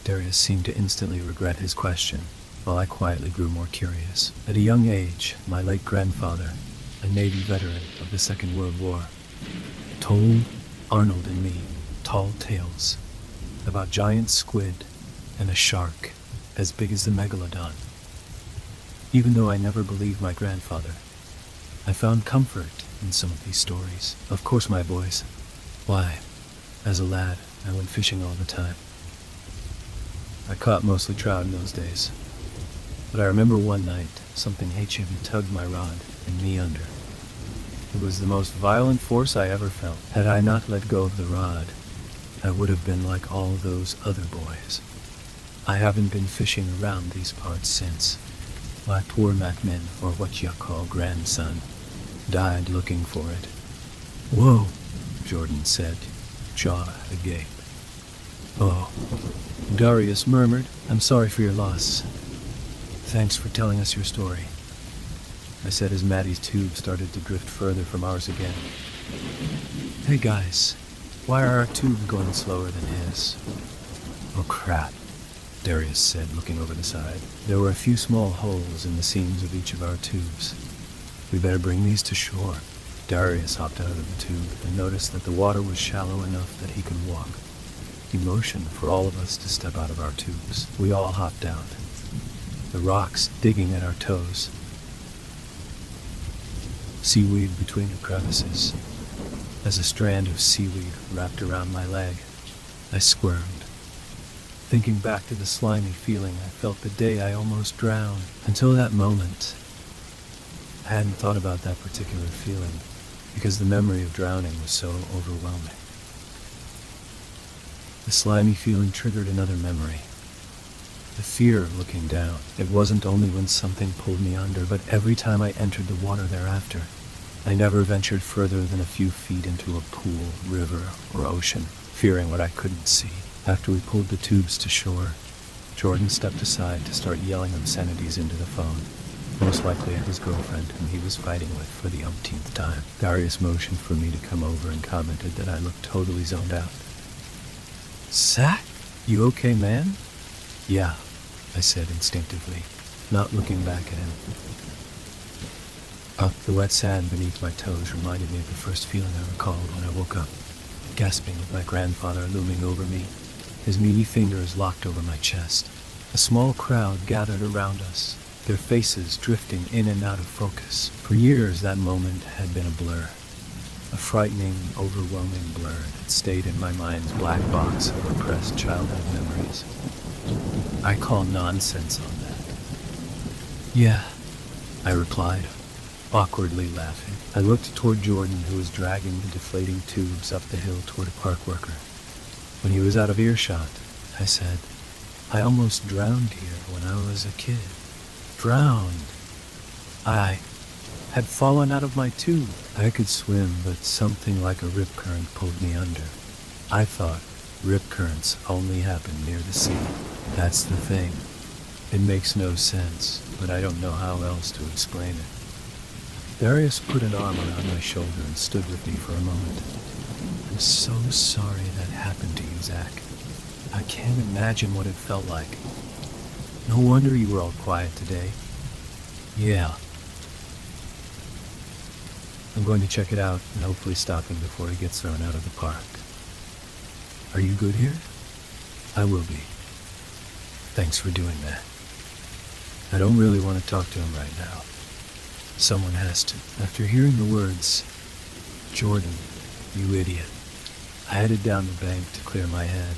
Darius seemed to instantly regret his question, while I quietly grew more curious. At a young age, my late grandfather, a Navy veteran of the Second World War, told Arnold and me tall tales about giant squid and a shark as big as the megalodon. Even though I never believed my grandfather, I found comfort in some of these stories. Of course, my boys. Why, as a lad, I went fishing all the time. I caught mostly trout in those days. But I remember one night, something heavy tugged my rod and me under. It was the most violent force I ever felt. Had I not let go of the rod, I would have been like all those other boys. I haven't been fishing around these parts since. My poor Macmin, or what you call grandson, died looking for it. "Whoa," Jordan said, jaw agape. "Oh," Darius murmured, "I'm sorry for your loss. Thanks for telling us your story," I said as Matty's tube started to drift further from ours again. "Hey guys, why are our tubes going slower than his?" "Oh crap," Darius said, looking over the side. There were a few small holes in the seams of each of our tubes. "We better bring these to shore." Darius hopped out of the tube and noticed that the water was shallow enough that he could walk. He motioned for all of us to step out of our tubes. We all hopped out, the rocks digging at our toes. Seaweed between the crevices. As a strand of seaweed wrapped around my leg, I squirmed, thinking back to the slimy feeling I felt the day I almost drowned. Until that moment, I hadn't thought about that particular feeling, because the memory of drowning was so overwhelming. The slimy feeling triggered another memory. The fear of looking down. It wasn't only when something pulled me under, but every time I entered the water thereafter. I never ventured further than a few feet into a pool, river, or ocean, fearing what I couldn't see. After we pulled the tubes to shore, Jordan stepped aside to start yelling obscenities into the phone, most likely at his girlfriend, whom he was fighting with for the umpteenth time. Darius motioned for me to come over and commented that I looked totally zoned out. "Zach, you okay, man?" "Yeah," I said instinctively. not looking back at him. The wet sand beneath my toes reminded me of the first feeling I recalled when I woke up, gasping with my grandfather looming over me, his meaty fingers locked over my chest. A small crowd gathered around us, their faces drifting in and out of focus. For years, that moment had been a blur, a frightening, overwhelming blur that stayed in my mind's black box of repressed childhood memories. I call nonsense on that. Yeah, I replied, awkwardly laughing. I looked toward Jordan, who was dragging the deflating tubes up the hill toward a park worker. When he was out of earshot, I said, I almost drowned here when I was a kid. Drowned. I had fallen out of my tube. I could swim, but something like a rip current pulled me under. I thought rip currents only happen near the sea. That's the thing. It makes no sense, but I don't know how else to explain it. Darius put an arm around my shoulder and stood with me for a moment. I'm so sorry that happened to you, Zach. I can't imagine what it felt like. No wonder you were all quiet today. Yeah. I'm going to check it out and hopefully stop him before he gets thrown out of the park. Are you good here? I will be. Thanks for doing that. I don't really want to talk to him right now. Someone has to. After hearing the words, Jordan, you idiot, I headed down the bank to clear my head.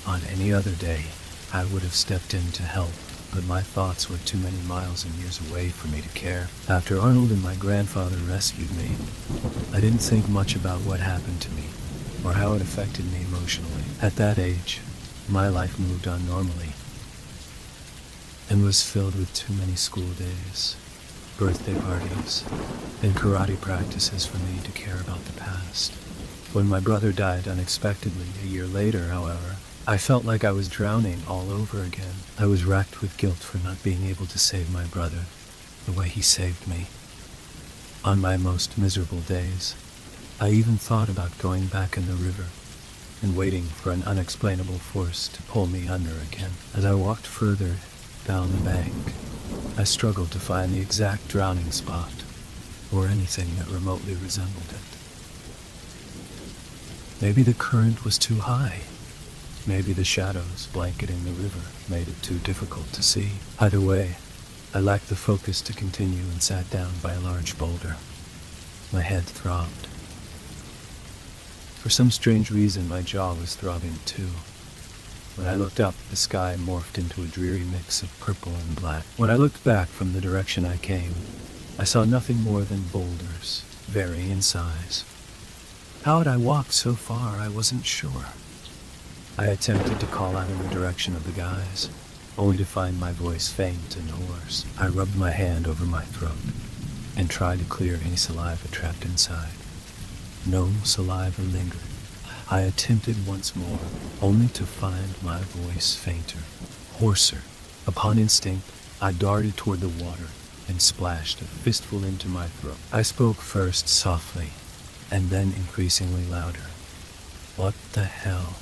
On any other day, I would have stepped in to help, but my thoughts were too many miles and years away for me to care. After Arnold and my grandfather rescued me, I didn't think much about what happened to me, or how it affected me emotionally. At that age, my life moved on normally, and was filled with too many school days, birthday parties, and karate practices for me to care about the past. When my brother died unexpectedly a year later, however, I felt like I was drowning all over again. I was racked with guilt for not being able to save my brother the way he saved me. On my most miserable days, I even thought about going back in the river and waiting for an unexplainable force to pull me under again. As I walked further down the bank, I struggled to find the exact drowning spot or anything that remotely resembled it. Maybe the current was too high. Maybe the shadows blanketing the river made it too difficult to see. Either way, I lacked the focus to continue and sat down by a large boulder. My head throbbed. For some strange reason, my jaw was throbbing too. When I looked up, the sky morphed into a dreary mix of purple and black. When I looked back from the direction I came, I saw nothing more than boulders, varying in size. How had I walked so far, I wasn't sure. I attempted to call out in the direction of the guys, only to find my voice faint and hoarse. I rubbed my hand over my throat and tried to clear any saliva trapped inside. No saliva lingered. I attempted once more, only to find my voice fainter, hoarser. Upon instinct, I darted toward the water and splashed a fistful into my throat. I spoke first softly, and then increasingly louder. What the hell?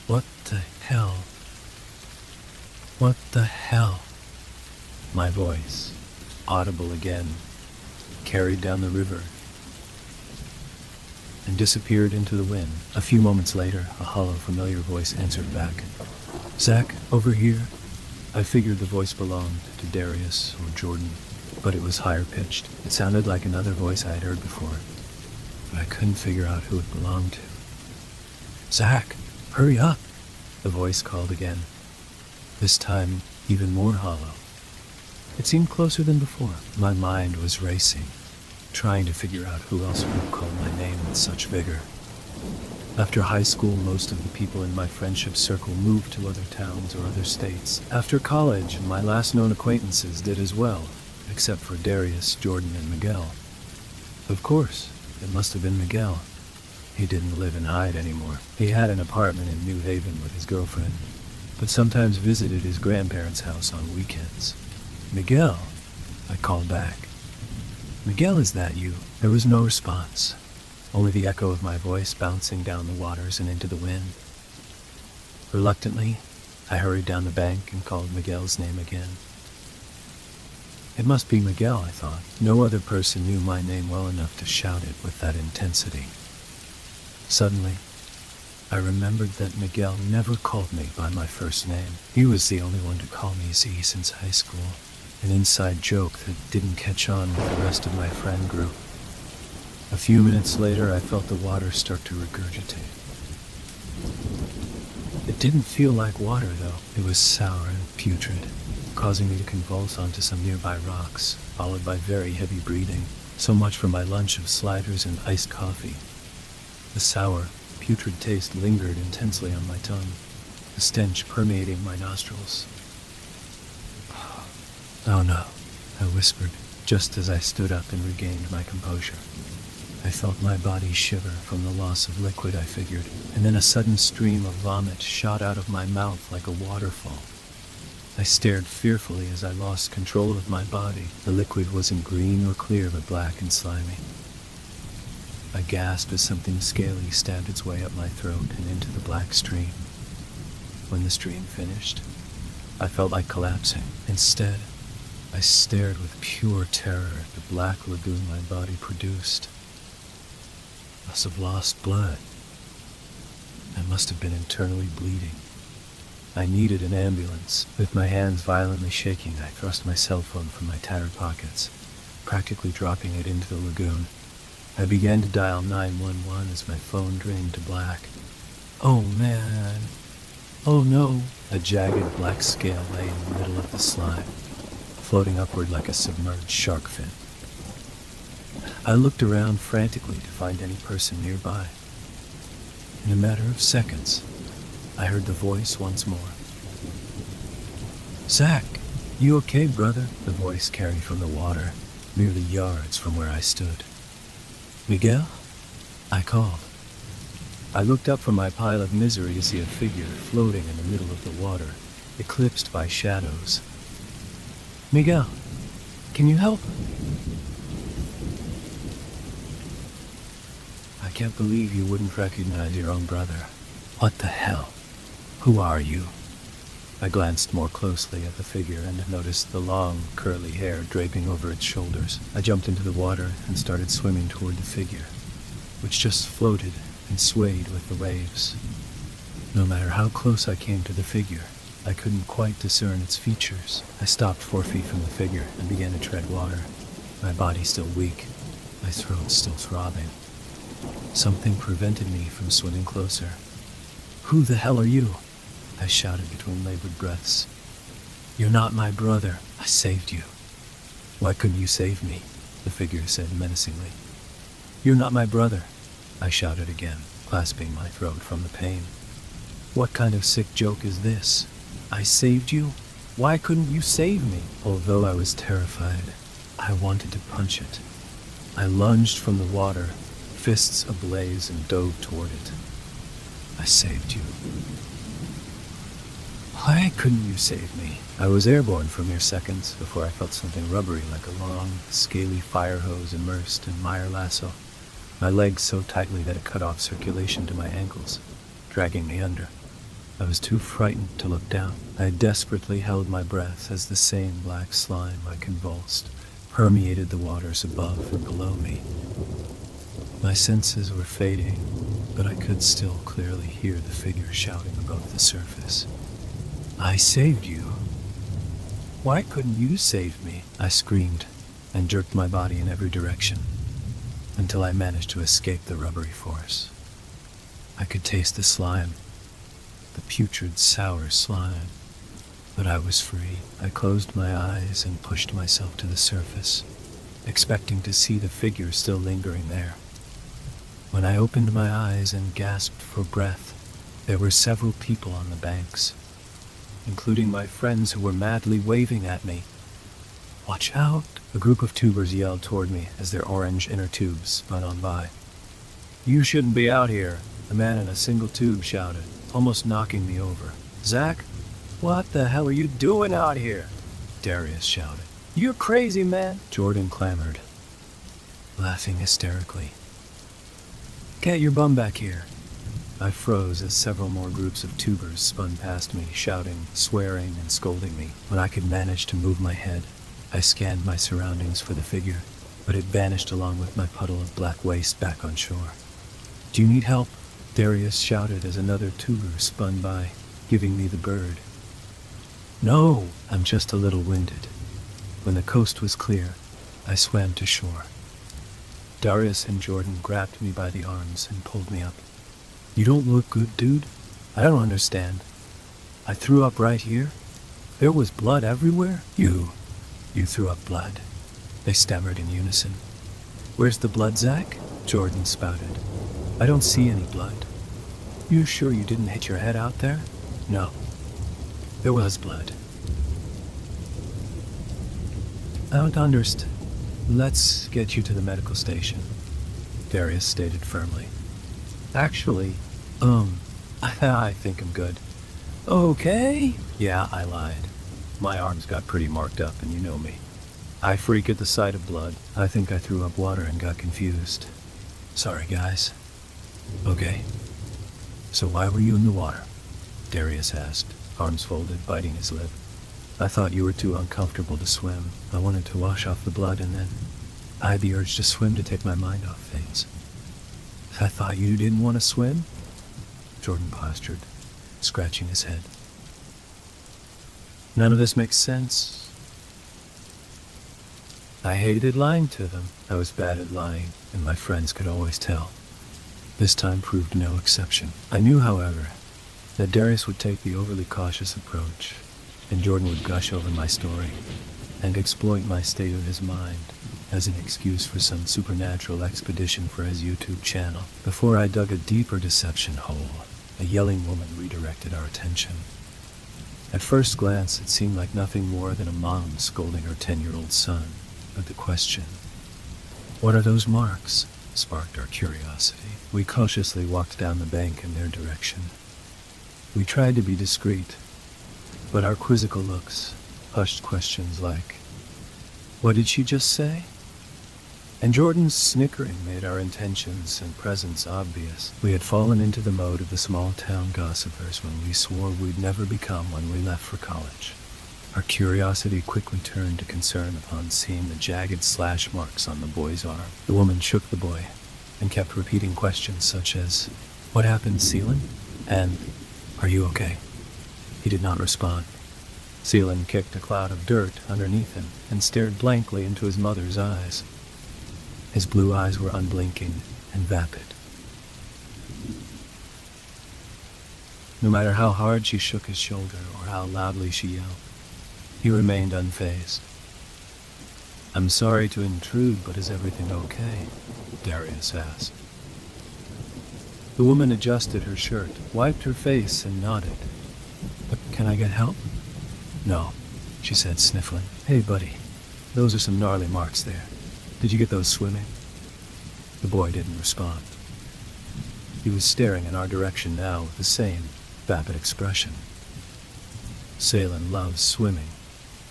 What the hell? What the hell? My voice, audible again, carried down the river and disappeared into the wind. A few moments later, a hollow, familiar voice answered back. Zach, over here. I figured the voice belonged to Darius or Jordan, but it was higher pitched. It sounded like another voice I had heard before, but I couldn't figure out who it belonged to. Zach, hurry up, the voice called again, this time even more hollow. It seemed closer than before. My mind was racing, trying to figure out who else would have called my name with such vigor. After high school, most of the people in my friendship circle moved to other towns or other states. After college, my last known acquaintances did as well, except for Darius, Jordan, and Miguel. Of course, it must have been Miguel. He didn't live in Hyde anymore. He had an apartment in New Haven with his girlfriend, but sometimes visited his grandparents' house on weekends. Miguel, I called back. Miguel, is that you? There was no response, only the echo of my voice bouncing down the waters and into the wind. Reluctantly, I hurried down the bank and called Miguel's name again. It must be Miguel, I thought. No other person knew my name well enough to shout it with that intensity. Suddenly, I remembered that Miguel never called me by my first name. He was the only one to call me Z since high school. An inside joke that didn't catch on with the rest of my friend group. A few minutes later, I felt the water start to regurgitate. It didn't feel like water, though. It was sour and putrid, causing me to convulse onto some nearby rocks, followed by very heavy breathing. So much for my lunch of sliders and iced coffee. The sour, putrid taste lingered intensely on my tongue, the stench permeating my nostrils. "Oh no," I whispered, just as I stood up and regained my composure. I felt my body shiver from the loss of liquid, I figured, and then a sudden stream of vomit shot out of my mouth like a waterfall. I stared fearfully as I lost control of my body. The liquid wasn't green or clear, but black and slimy. I gasped as something scaly stabbed its way up my throat and into the black stream. When the stream finished, I felt like collapsing. Instead, I stared with pure terror at the black lagoon my body produced. Must have lost blood. I must have been internally bleeding. I needed an ambulance. With my hands violently shaking, I thrust my cell phone from my tattered pockets, practically dropping it into the lagoon. I began to dial 911 as my phone drained to black. Oh man. Oh no. A jagged black scale lay in the middle of the slime, floating upward like a submerged shark fin. I looked around frantically to find any person nearby. In a matter of seconds, I heard the voice once more. "Zach, you okay, brother?" The voice carried from the water, merely yards from where I stood. "Miguel?" I called. I looked up from my pile of misery to see a figure floating in the middle of the water, eclipsed by shadows. "Miguel, can you help?" "I can't believe you wouldn't recognize your own brother. What the hell? Who are you?" I glanced more closely at the figure and noticed the long, curly hair draping over its shoulders. I jumped into the water and started swimming toward the figure, which just floated and swayed with the waves. No matter how close I came to the figure, I couldn't quite discern its features. I stopped 4 feet from the figure and began to tread water, my body still weak, my throat still throbbing. Something prevented me from swimming closer. "Who the hell are you?" I shouted between labored breaths. "You're not my brother. I saved you." "Why couldn't you save me?" the figure said menacingly. "You're not my brother," I shouted again, clasping my throat from the pain. "What kind of sick joke is this? I saved you? Why couldn't you save me?" Although I was terrified, I wanted to punch it. I lunged from the water, fists ablaze, and dove toward it. "I saved you. Why couldn't you save me?" I was airborne for mere seconds before I felt something rubbery like a long, scaly fire hose immersed in Meyer lasso. My legs so tightly that it cut off circulation to my ankles, dragging me under. I was too frightened to look down. I desperately held my breath as the same black slime I convulsed permeated the waters above and below me. My senses were fading, but I could still clearly hear the figure shouting above the surface. "I saved you. Why couldn't you save me?" I screamed and jerked my body in every direction until I managed to escape the rubbery force. I could taste the slime, the putrid, sour slime, but I was free. I closed my eyes and pushed myself to the surface, expecting to see the figure still lingering there. When I opened my eyes and gasped for breath, there were several people on the banks, including my friends who were madly waving at me. "Watch out!" A group of tubers yelled toward me as their orange inner tubes spun on by. "You shouldn't be out here," a man in a single tube shouted, almost knocking me over. "Zach, what the hell are you doing out here?" Darius shouted. "You're crazy, man," Jordan clamored, laughing hysterically. "Get your bum back here." I froze as several more groups of tubers spun past me, shouting, swearing, and scolding me. When I could manage to move my head, I scanned my surroundings for the figure, but it vanished along with my puddle of black waste back on shore. "Do you need help?" Darius shouted as another tuber spun by, giving me the bird. "No, I'm just a little winded." When the coast was clear, I swam to shore. Darius and Jordan grabbed me by the arms and pulled me up. "You don't look good, dude. I don't understand. I threw up right here. There was blood everywhere." You threw up blood," they stammered in unison. "Where's the blood, Zach?" Jordan spouted. "I don't see any blood." "You sure you didn't hit your head out there?" "No. There was blood." "I don't understand. Let's get you to the medical station," Darius stated firmly. "Actually, I think I'm good." "Okay." Yeah, I lied. My arms got pretty marked up, and you know me. I freak at the sight of blood. I think I threw up water and got confused. "Sorry, guys." "Okay. So why were you in the water?" Darius asked, arms folded, biting his lip. "I thought you were too uncomfortable to swim. I wanted to wash off the blood, and then I had the urge to swim to take my mind off things." "I thought you didn't want to swim?" Jordan postured, scratching his head. "None of this makes sense." I hated lying to them. I was bad at lying, and my friends could always tell. This time proved no exception. I knew, however, that Darius would take the overly cautious approach, and Jordan would gush over my story and exploit my state of his mind as an excuse for some supernatural expedition for his YouTube channel. Before I dug a deeper deception hole, a yelling woman redirected our attention. At first glance, it seemed like nothing more than a mom scolding her 10-year-old son, but the question, "What are those marks?" sparked our curiosity. We cautiously walked down the bank in their direction. We tried to be discreet, but our quizzical looks hushed questions like, "What did she just say?" And Jordan's snickering made our intentions and presence obvious. We had fallen into the mode of the small-town gossipers when we swore we'd never become when we left for college. Our curiosity quickly turned to concern upon seeing the jagged slash marks on the boy's arm. The woman shook the boy and kept repeating questions such as, "What happened, Seelan?" and "Are you okay?" He did not respond. Seelan kicked a cloud of dirt underneath him and stared blankly into his mother's eyes. His blue eyes were unblinking and vapid. No matter how hard she shook his shoulder or how loudly she yelled, he remained unfazed. "I'm sorry to intrude, but is everything okay?" Darius asked. The woman adjusted her shirt, wiped her face, and nodded. "But can I get help?" "No," she said, sniffling. "Hey, buddy, those are some gnarly marks there. Did you get those swimming?" The boy didn't respond. He was staring in our direction now with the same vapid expression. "Seelan loves swimming,"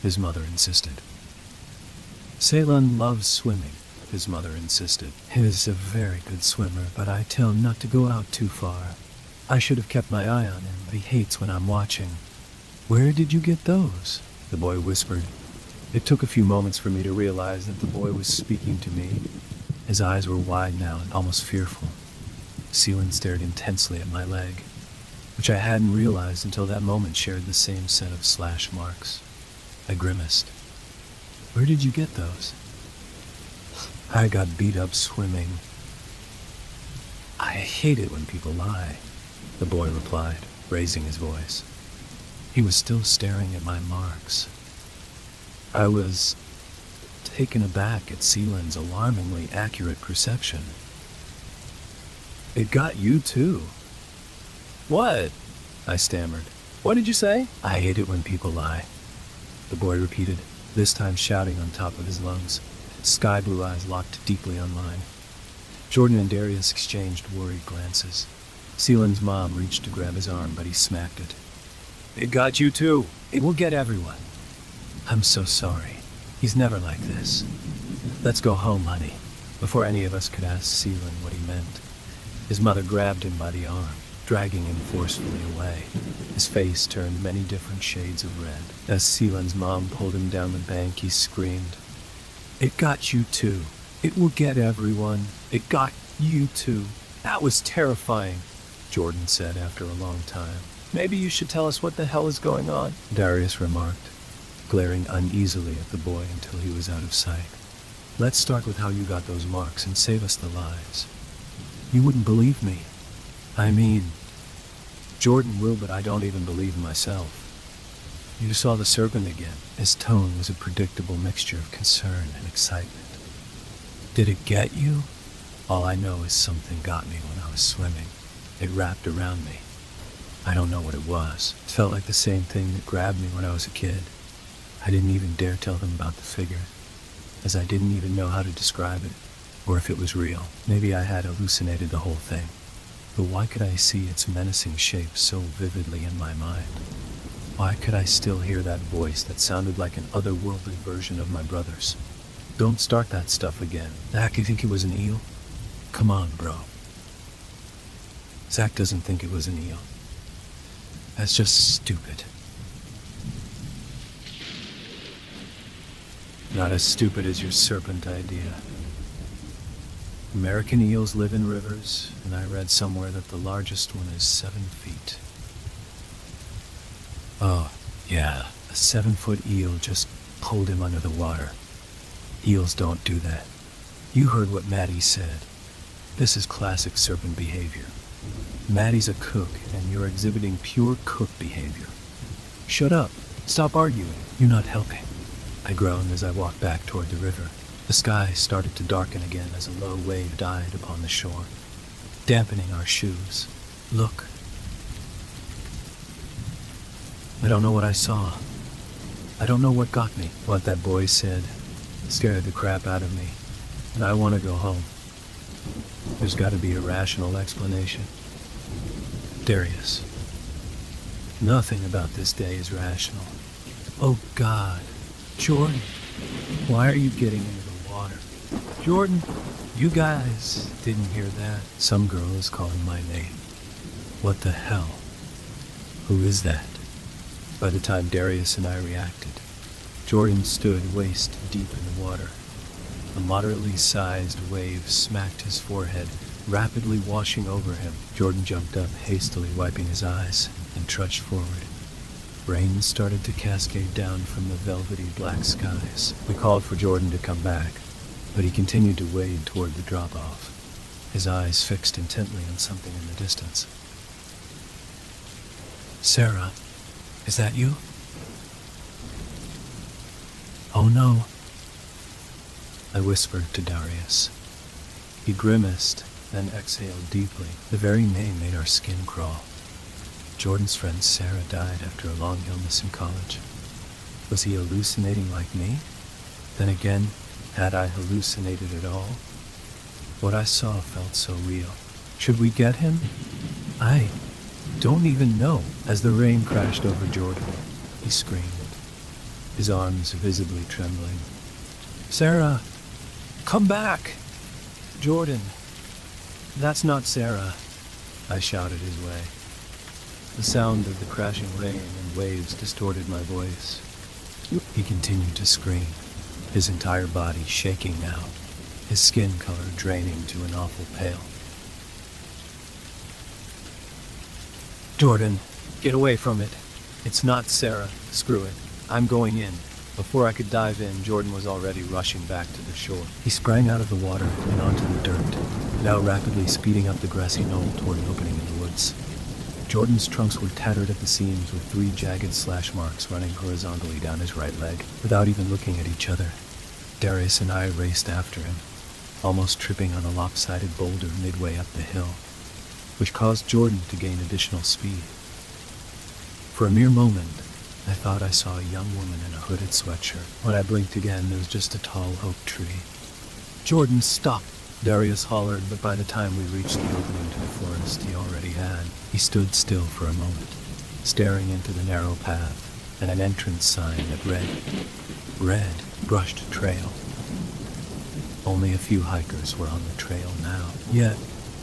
his mother insisted. "Seelan loves swimming," his mother insisted. "He is a very good swimmer, but I tell him not to go out too far. I should have kept my eye on him, but he hates when I'm watching." "Where did you get those?" the boy whispered. It took a few moments for me to realize that the boy was speaking to me. His eyes were wide now and almost fearful. Seelan stared intensely at my leg, which I hadn't realized until that moment shared the same set of slash marks. I grimaced. "Where did you get those?" "I got beat up swimming." "I hate it when people lie," the boy replied, raising his voice. He was still staring at my marks. I was taken aback at Seelan's alarmingly accurate perception. "It got you too." "What?" I stammered. "What did you say?" "I hate it when people lie," the boy repeated, this time shouting on top of his lungs. His sky blue eyes locked deeply on mine. Jordan and Darius exchanged worried glances. Seelan's mom reached to grab his arm, but he smacked it. "It got you too. It will get everyone." "I'm so sorry. He's never like this. Let's go home, honey." Before any of us could ask Seelan what he meant, his mother grabbed him by the arm, dragging him forcefully away. His face turned many different shades of red. As Seelan's mom pulled him down the bank, he screamed, "It got you too. It will get everyone. It got you too." "That was terrifying," Jordan said after a long time. "Maybe you should tell us what the hell is going on," Darius remarked, glaring uneasily at the boy until he was out of sight. "Let's start with how you got those marks and save us the lives." "You wouldn't believe me. I mean, Jordan will, but I don't even believe myself." "You saw the serpent again." His tone was a predictable mixture of concern and excitement. "Did it get you?" "All I know is something got me when I was swimming. It wrapped around me. I don't know what it was. It felt like the same thing that grabbed me when I was a kid. I didn't even dare tell them about the figure, as I didn't even know how to describe it, or if it was real. Maybe I had hallucinated the whole thing. But why could I see its menacing shape so vividly in my mind? Why could I still hear that voice that sounded like an otherworldly version of my brother's? "Don't start that stuff again." "Zach, you think it was an eel?" "Come on, bro." "Zach doesn't think it was an eel. That's just stupid." "Not as stupid as your serpent idea. American eels live in rivers, and I read somewhere that the largest one is 7 feet. Oh, yeah, a 7-foot eel just pulled him under the water. Eels don't do that. You heard what Maddie said. This is classic serpent behavior. Maddie's a cook, and you're exhibiting pure cook behavior." "Shut up. Stop arguing. You're not helping," I groaned as I walked back toward the river. The sky started to darken again as a low wave died upon the shore, dampening our shoes. "Look." I don't know what I saw. I don't know what got me. What that boy said scared the crap out of me, and I want to go home. There's got to be a rational explanation. Darius. Nothing about this day is rational. Oh God. Jordan, why are you getting into the water? Jordan, you guys didn't hear that. Some girl is calling my name. What the hell? Who is that? By the time Darius and I reacted, Jordan stood waist deep in the water. A moderately sized wave smacked his forehead, rapidly washing over him. Jordan jumped up, hastily wiping his eyes, and trudged forward. Rain started to cascade down from the velvety black skies. We called for Jordan to come back, but he continued to wade toward the drop-off, his eyes fixed intently on something in the distance. "Sarah, is that you?" "Oh no," I whispered to Darius. He grimaced, then exhaled deeply. The very name made our skin crawl. Jordan's friend Sarah died after a long illness in college. Was he hallucinating like me? Then again, had I hallucinated at all? What I saw felt so real. Should we get him? I don't even know. As the rain crashed over Jordan, he screamed, his arms visibly trembling. "Sarah, come back!" "Jordan, that's not Sarah," I shouted his way. The sound of the crashing rain and waves distorted my voice. He continued to scream, his entire body shaking now, his skin color draining to an awful pale. "Jordan, get away from it. It's not Sarah. Screw it. I'm going in." Before I could dive in, Jordan was already rushing back to the shore. He sprang out of the water and onto the dirt, now rapidly speeding up the grassy knoll toward an opening in the woods. Jordan's trunks were tattered at the seams with 3 jagged slash marks running horizontally down his right leg. Without even looking at each other, Darius and I raced after him, almost tripping on a lopsided boulder midway up the hill, which caused Jordan to gain additional speed. For a mere moment, I thought I saw a young woman in a hooded sweatshirt. When I blinked again, there was just a tall oak tree. "Jordan, stop!" Darius hollered, but by the time we reached the opening to the forest he already had, he stood still for a moment, staring into the narrow path and an entrance sign that read, "Red Brushed Trail." Only a few hikers were on the trail now. Yet,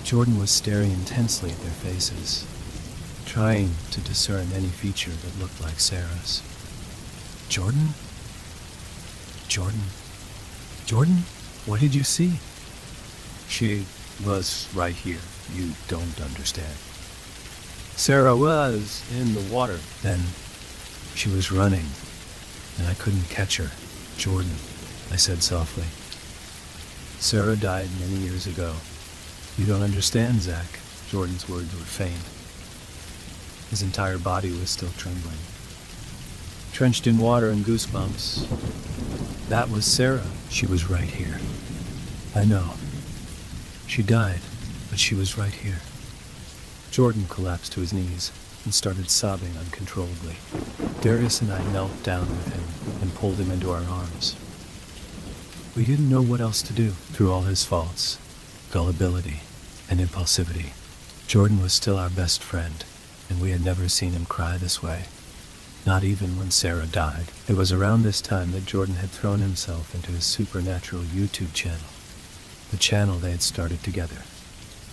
Jordan was staring intensely at their faces, trying to discern any feature that looked like Sarah's. Jordan? Jordan? Jordan? What did you see? She was right here. You don't understand. Sarah was in the water. Then she was running, and I couldn't catch her. Jordan, I said softly. Sarah died many years ago. You don't understand, Zach. Jordan's words were faint. His entire body was still trembling. Drenched in water and goosebumps. That was Sarah. She was right here. I know. She died, but she was right here. Jordan collapsed to his knees and started sobbing uncontrollably. Darius and I knelt down with him and pulled him into our arms. We didn't know what else to do. Through all his faults, gullibility, and impulsivity, Jordan was still our best friend, and we had never seen him cry this way. Not even when Sarah died. It was around this time that Jordan had thrown himself into his supernatural YouTube channel. The channel they had started together.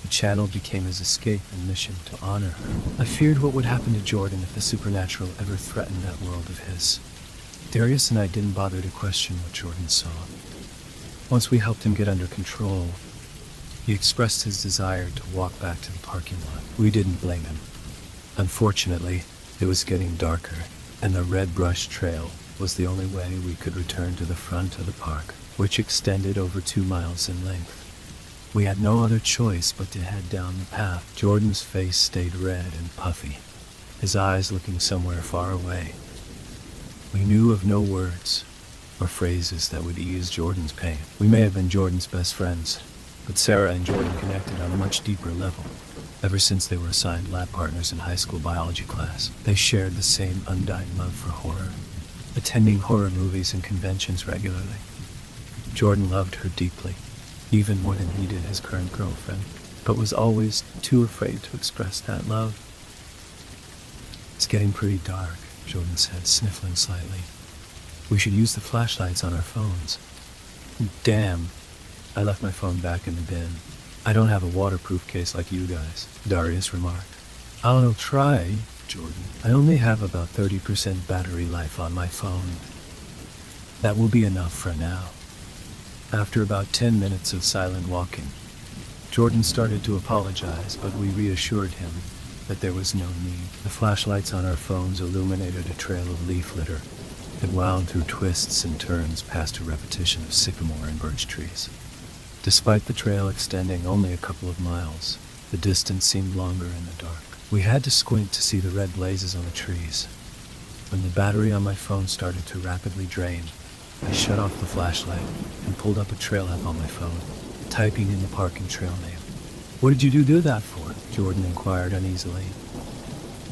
The channel became his escape and mission to honor her. I feared what would happen to Jordan if the supernatural ever threatened that world of his. Darius and I didn't bother to question what Jordan saw. Once we helped him get under control, he expressed his desire to walk back to the parking lot. We didn't blame him. Unfortunately, it was getting darker, and the red brush trail was the only way we could return to the front of the park, which extended over 2 miles in length. We had no other choice but to head down the path. Jordan's face stayed red and puffy, his eyes looking somewhere far away. We knew of no words or phrases that would ease Jordan's pain. We may have been Jordan's best friends, but Sarah and Jordan connected on a much deeper level. Ever since they were assigned lab partners in high school biology class, they shared the same undying love for horror, attending horror movies and conventions regularly. Jordan loved her deeply, even more than he did his current girlfriend, but was always too afraid to express that love. It's getting pretty dark, Jordan said, sniffling slightly. We should use the flashlights on our phones. Damn, I left my phone back in the bin. I don't have a waterproof case like you guys, Darius remarked. I'll try, Jordan. I only have about 30% battery life on my phone. That will be enough for now. After about 10 minutes of silent walking, Jordan started to apologize, but we reassured him that there was no need. The flashlights on our phones illuminated a trail of leaf litter that wound through twists and turns past a repetition of sycamore and birch trees. Despite the trail extending only a couple of miles, the distance seemed longer in the dark. We had to squint to see the red blazes on the trees. When the battery on my phone started to rapidly drain, I shut off the flashlight and pulled up a trail app on my phone, typing in the parking trail name. What did you do that for? Jordan inquired uneasily.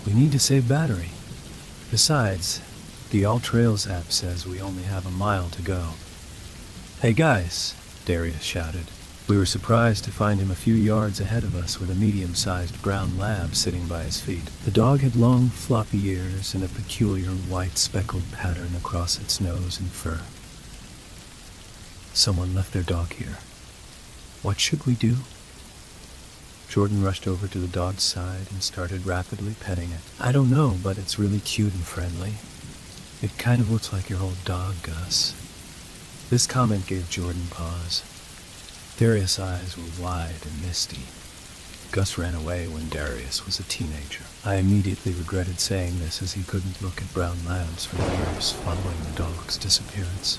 We need to save battery. Besides, the All Trails app says we only have a mile to go. Hey guys, Darius shouted. We were surprised to find him a few yards ahead of us with a medium-sized brown lab sitting by his feet. The dog had long, floppy ears and a peculiar white speckled pattern across its nose and fur. Someone left their dog here. What should we do? Jordan rushed over to the dog's side and started rapidly petting it. I don't know, but it's really cute and friendly. It kind of looks like your old dog, Gus. This comment gave Jordan pause. Darius' eyes were wide and misty. Gus ran away when Darius was a teenager. I immediately regretted saying this, as he couldn't look at brown labs for years following the dog's disappearance.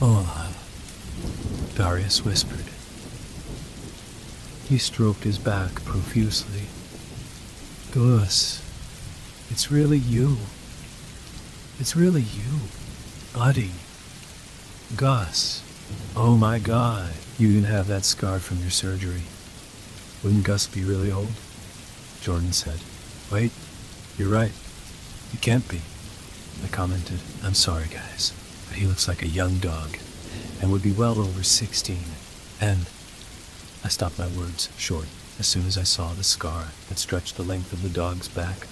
Oh, Darius whispered. He stroked his back profusely. Gus, it's really you. It's really you, buddy. Gus. Oh my God, you didn't have that scar from your surgery. Wouldn't Gus be really old? Jordan said. Wait, you're right. He can't be, I commented. I'm sorry, guys, but he looks like a young dog and would be well over 16. And I stopped my words short as soon as I saw the scar that stretched the length of the dog's back.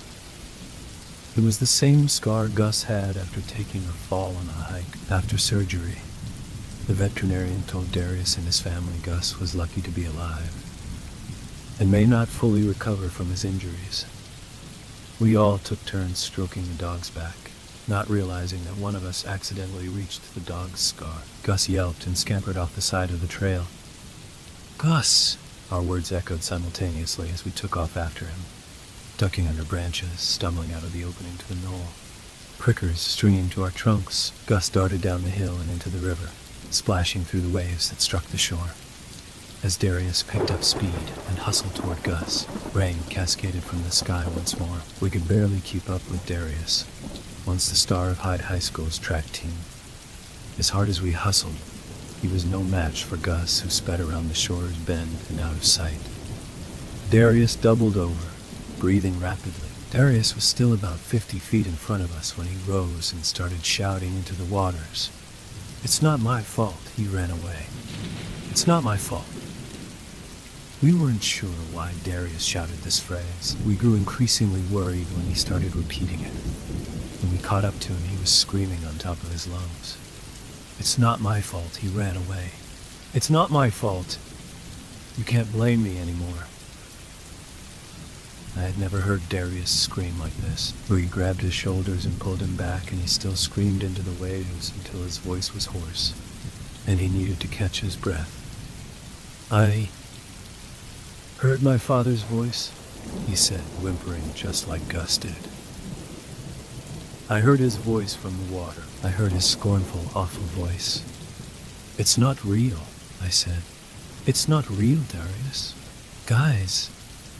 It was the same scar Gus had after taking a fall on a hike after surgery. The veterinarian told Darius and his family Gus was lucky to be alive. and may not fully recover from his injuries. We all took turns stroking the dog's back, not realizing that one of us accidentally reached the dog's scar. Gus yelped and scampered off the side of the trail. "Gus!" Our words echoed simultaneously as we took off after him, ducking under branches, stumbling out of the opening to the knoll. Prickers stringing to our trunks, Gus darted down the hill and into the river, splashing through the waves that struck the shore. As Darius picked up speed and hustled toward Gus, rain cascaded from the sky once more. We could barely keep up with Darius, once the star of Hyde High School's track team. As hard as we hustled, he was no match for Gus, who sped around the shore's bend and out of sight. Darius doubled over, breathing rapidly. Darius was still about 50 feet in front of us when he rose and started shouting into the waters. "It's not my fault he ran away. It's not my fault." We weren't sure why Darius shouted this phrase. We grew increasingly worried when he started repeating it. When we caught up to him, he was screaming on top of his lungs. "It's not my fault he ran away. It's not my fault. You can't blame me anymore." I had never heard Darius scream like this. We grabbed his shoulders and pulled him back, and he still screamed into the waves until his voice was hoarse, and he needed to catch his breath. "I heard my father's voice," he said, whimpering just like Gus did. I heard his voice from the water. I heard his scornful, awful voice. "It's not real," I said. "It's not real, Darius. Guys,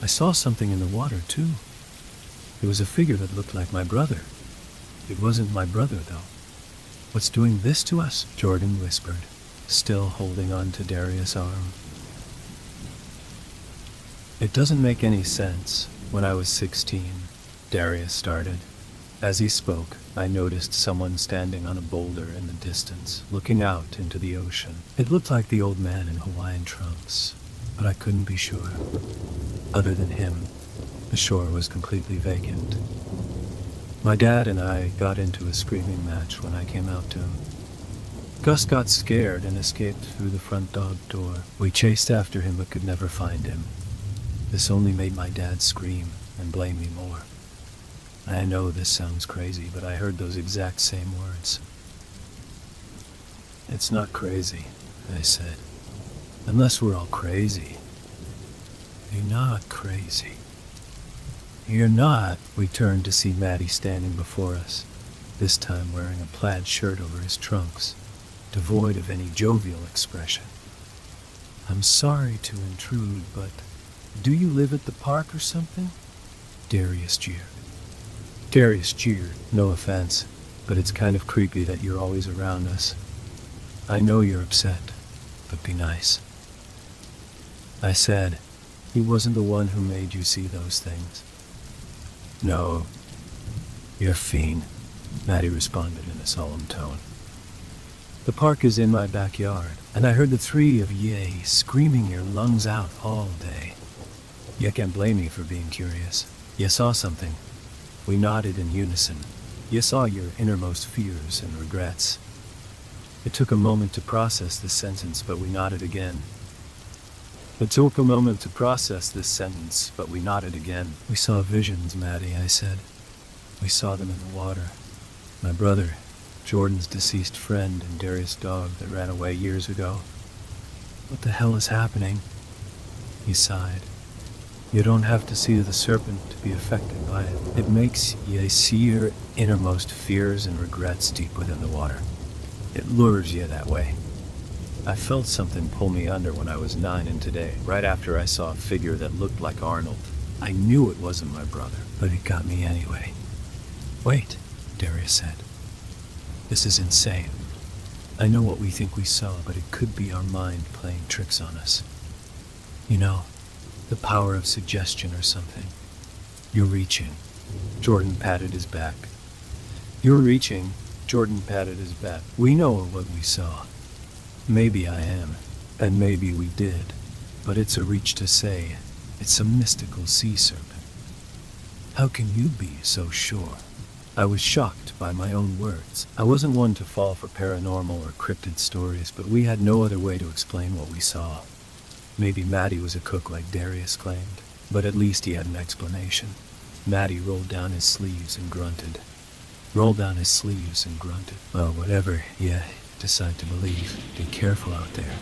I saw something in the water, too. It was a figure that looked like my brother. It wasn't my brother, though." "What's doing this to us?" Jordan whispered, still holding on to Darius' arm. "It doesn't make any sense. When I was 16, Darius started. As he spoke, I noticed someone standing on a boulder in the distance, looking out into the ocean. It looked like the old man in Hawaiian trunks, but I couldn't be sure. Other than him, the shore was completely vacant. My dad and I got into a screaming match when I came out to him. Gus got scared and escaped through the front dog door. We chased after him but could never find him. This only made my dad scream and blame me more. I know this sounds crazy, but I heard those exact same words." "It's not crazy," I said. "Unless we're all crazy." "You're not crazy." "You're not." We turned to see Matty standing before us, this time wearing a plaid shirt over his trunks, devoid of any jovial expression. "I'm sorry to intrude, but do you live at the park or something?" Darius jeered. "No offense, but it's kind of creepy that you're always around us. I know you're upset, but be nice." I said, "He wasn't the one who made you see those things." "No, you're fiend," Matty responded in a solemn tone. "The park is in my backyard, and I heard the three of ye screaming your lungs out all day. You can't blame me for being curious. You saw something." We nodded in unison. "You saw your innermost fears and regrets." It took a moment to process this sentence, but we nodded again. "We saw visions, Matty," I said. "We saw them in the water. My brother, Jordan's deceased friend, and Darius' dog that ran away years ago. What the hell is happening?" He sighed. "You don't have to see the serpent to be affected by it. It makes ye see your innermost fears and regrets deep within the water. It lures you that way. I felt something pull me under when I was 9, and today, right after I saw a figure that looked like Arnold. I knew it wasn't my brother, but it got me anyway." "Wait," Darius said. "This is insane. I know what we think we saw, but it could be our mind playing tricks on us. You know, the power of suggestion or something. You're reaching." Jordan patted his back. "You're reaching." Jordan patted his back. "We know what we saw. Maybe I am, and maybe we did, but it's a reach to say it's a mystical sea serpent." "How can you be so sure?" I was shocked by my own words. I wasn't one to fall for paranormal or cryptid stories, but we had no other way to explain what we saw. Maybe Matty was a cook like Darius claimed, but at least he had an explanation. Matty rolled down his sleeves and grunted. Well, whatever you decide to believe, be careful out there.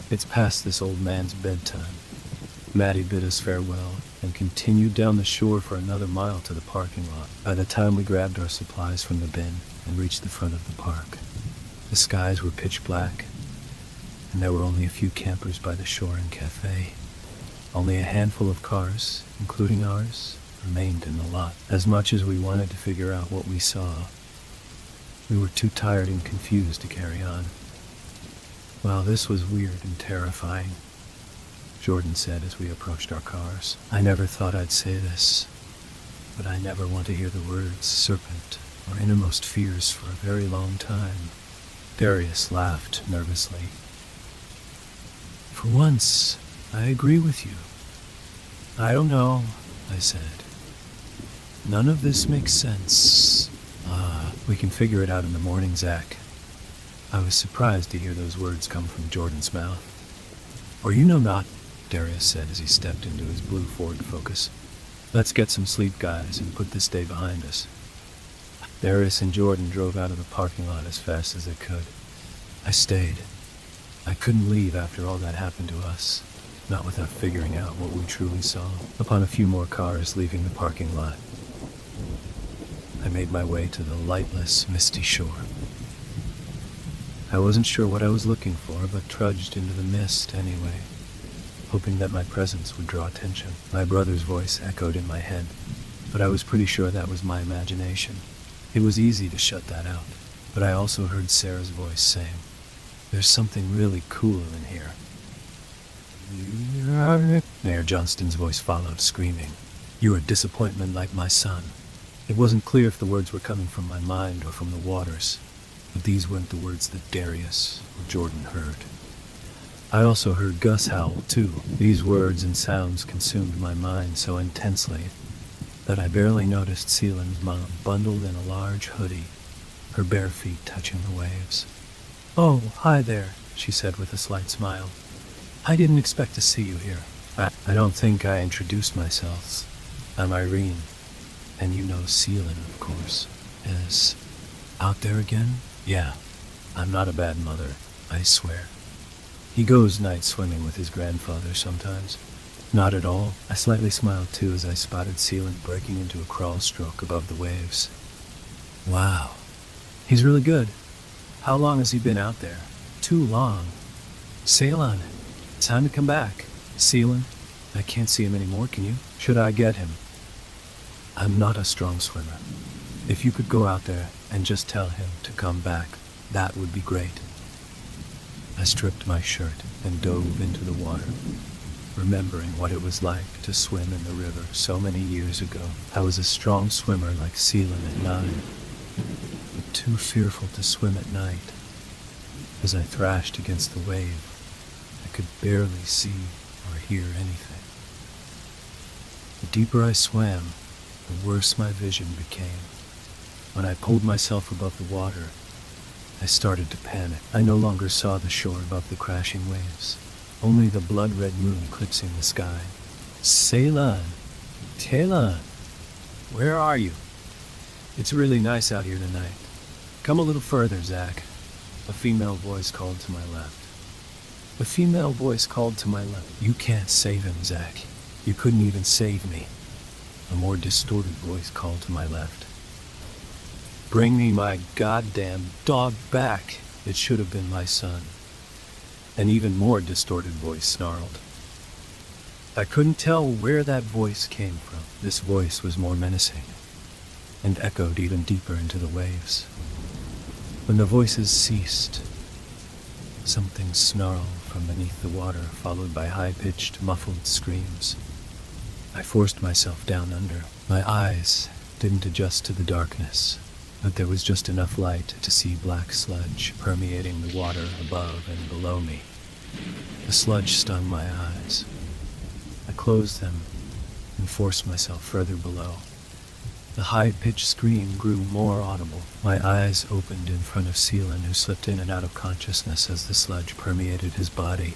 It's past this old man's bedtime. Matty bid us farewell and continued down the shore for another mile to the parking lot. By the time we grabbed our supplies from the bin and reached the front of the park, the skies were pitch black, and there were only a few campers by the shore and cafe. Only a handful of cars, including ours, remained in the lot. As much as we wanted to figure out what we saw, we were too tired and confused to carry on. Well, this was weird and terrifying, Jordan said as we approached our cars. I never thought I'd say this, but I never want to hear the words serpent or innermost fears for a very long time. Darius laughed nervously. For once, I agree with you. I don't know, I said. None of this makes sense. We can figure it out in the morning, Zach. I was surprised to hear those words come from Jordan's mouth. Or you know not, Darius said as he stepped into his blue Ford Focus. Let's get some sleep, guys, and put this day behind us. Darius and Jordan drove out of the parking lot as fast as they could. I stayed. I couldn't leave after all that happened to us, not without figuring out what we truly saw. Upon a few more cars leaving the parking lot, I made my way to the lightless, misty shore. I wasn't sure what I was looking for, but trudged into the mist anyway, hoping that my presence would draw attention. My brother's voice echoed in my head, but I was pretty sure that was my imagination. It was easy to shut that out, but I also heard Sarah's voice saying, "There's something really cool in here." Mayor Johnston's voice followed, screaming, "You're a disappointment like my son." It wasn't clear if the words were coming from my mind or from the waters, but these weren't the words that Darius or Jordan heard. I also heard Gus howl, too. These words and sounds consumed my mind so intensely that I barely noticed Seelan's mom bundled in a large hoodie, her bare feet touching the waves. "Oh, hi there," she said with a slight smile. "I didn't expect to see you here." I don't think I introduced myself. I'm Irene, and you know Seelan, of course, is out there again? Yeah, I'm not a bad mother, I swear. He goes night swimming with his grandfather sometimes. Not at all. I slightly smiled too as I spotted Seelan breaking into a crawl stroke above the waves. Wow, he's really good. How long has he been out there? Too long. Seelan, time to come back. Seelan, I can't see him anymore, can you? Should I get him? I'm not a strong swimmer. If you could go out there and just tell him to come back, that would be great. I stripped my shirt and dove into the water, remembering what it was like to swim in the river so many years ago. I was a strong swimmer like Seelan at 9, but too fearful to swim at night. As I thrashed against the wave, I could barely see or hear anything. The deeper I swam, the worse my vision became. When I pulled myself above the water, I started to panic. I no longer saw the shore above the crashing waves, only the blood-red moon eclipsing the sky. Seelan, Telan, where are you? It's really nice out here tonight. Come a little further, Zach. A female voice called to my left. A female voice called to my left. You can't save him, Zach. You couldn't even save me. A more distorted voice called to my left. Bring me my goddamn dog back. It should have been my son. An even more distorted voice snarled. I couldn't tell where that voice came from. This voice was more menacing and echoed even deeper into the waves. When the voices ceased, something snarled from beneath the water, followed by high-pitched, muffled screams. I forced myself down under. My eyes didn't adjust to the darkness, but there was just enough light to see black sludge permeating the water above and below me. The sludge stung my eyes. I closed them and forced myself further below. The high-pitched scream grew more audible. My eyes opened in front of Seelan, who slipped in and out of consciousness as the sludge permeated his body.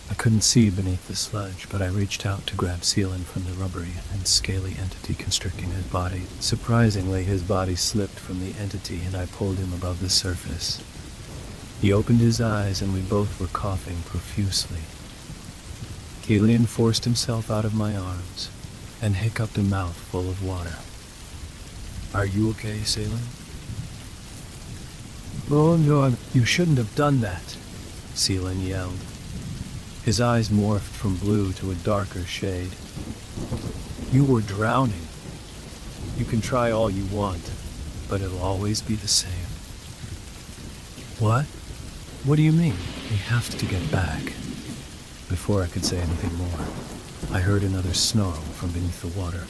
I couldn't see beneath the sludge, but I reached out to grab Sealan from the rubbery and scaly entity constricting his body. Surprisingly, his body slipped from the entity and I pulled him above the surface. He opened his eyes and we both were coughing profusely. Kilian forced himself out of my arms and hiccuped a mouthful of water. "Are you okay, Sealan?" "Oh no, you shouldn't have done that," Sealan yelled. His eyes morphed from blue to a darker shade. "You were drowning. You can try all you want, but it'll always be the same." "What? What do you mean?" "We have to get back." Before I could say anything more, I heard another snarl from beneath the water.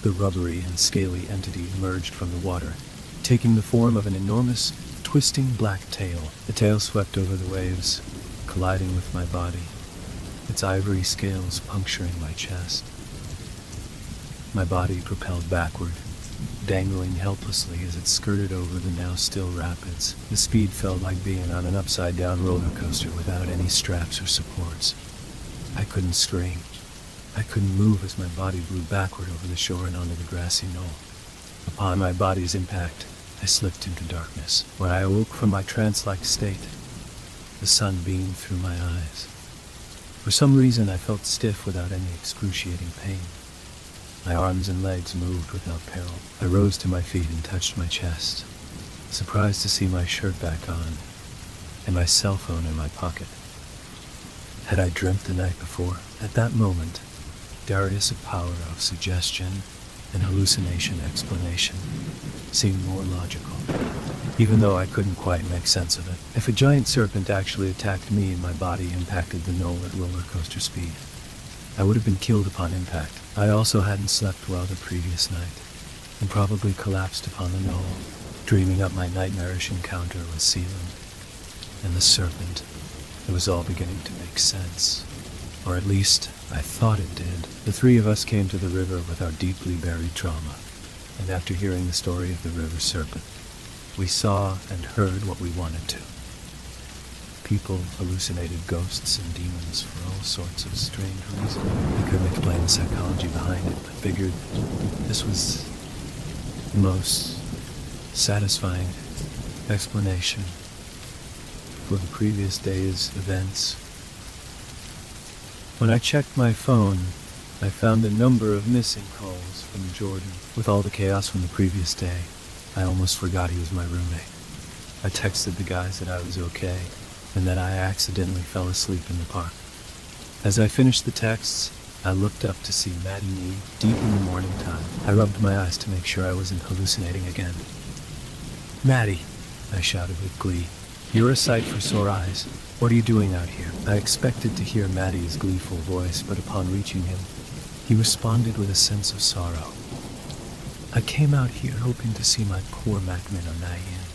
The rubbery and scaly entity emerged from the water, taking the form of an enormous, twisting black tail. The tail swept over the waves, colliding with my body, its ivory scales puncturing my chest. My body propelled backward, dangling helplessly as it skirted over the now still rapids. The speed felt like being on an upside-down roller coaster without any straps or supports. I couldn't scream. I couldn't move as my body blew backward over the shore and onto the grassy knoll. Upon my body's impact, I slipped into darkness. When I awoke from my trance-like state, the sun beamed through my eyes. For some reason, I felt stiff without any excruciating pain. My arms and legs moved without peril. I rose to my feet and touched my chest, surprised to see my shirt back on and my cell phone in my pocket. Had I dreamt the night before? At that moment, Darius' power of suggestion and hallucination explanation seemed more logical, even though I couldn't quite make sense of it. If a giant serpent actually attacked me and my body impacted the knoll at roller coaster speed, I would have been killed upon impact. I also hadn't slept well the previous night, and probably collapsed upon the knoll, dreaming up my nightmarish encounter with Sealan and the serpent. It was all beginning to make sense, or at least I thought it did. The three of us came to the river with our deeply buried trauma, and after hearing the story of the river serpent, we saw and heard what we wanted to. People hallucinated ghosts and demons for all sorts of strange reasons. I couldn't explain the psychology behind it, but figured this was the most satisfying explanation for the previous day's events. When I checked my phone, I found a number of missing calls from Jordan. With all the chaos from the previous day, I almost forgot he was my roommate. I texted the guys that I was okay, and that I accidentally fell asleep in the park. As I finished the texts, I looked up to see Maddie Nee deep in the morning time. I rubbed my eyes to make sure I wasn't hallucinating again. "Maddie," I shouted with glee, "you're a sight for sore eyes. What are you doing out here?" I expected to hear Maddie's gleeful voice, but upon reaching him, he responded with a sense of sorrow. "I came out here hoping to see my poor Macmin on Nayan.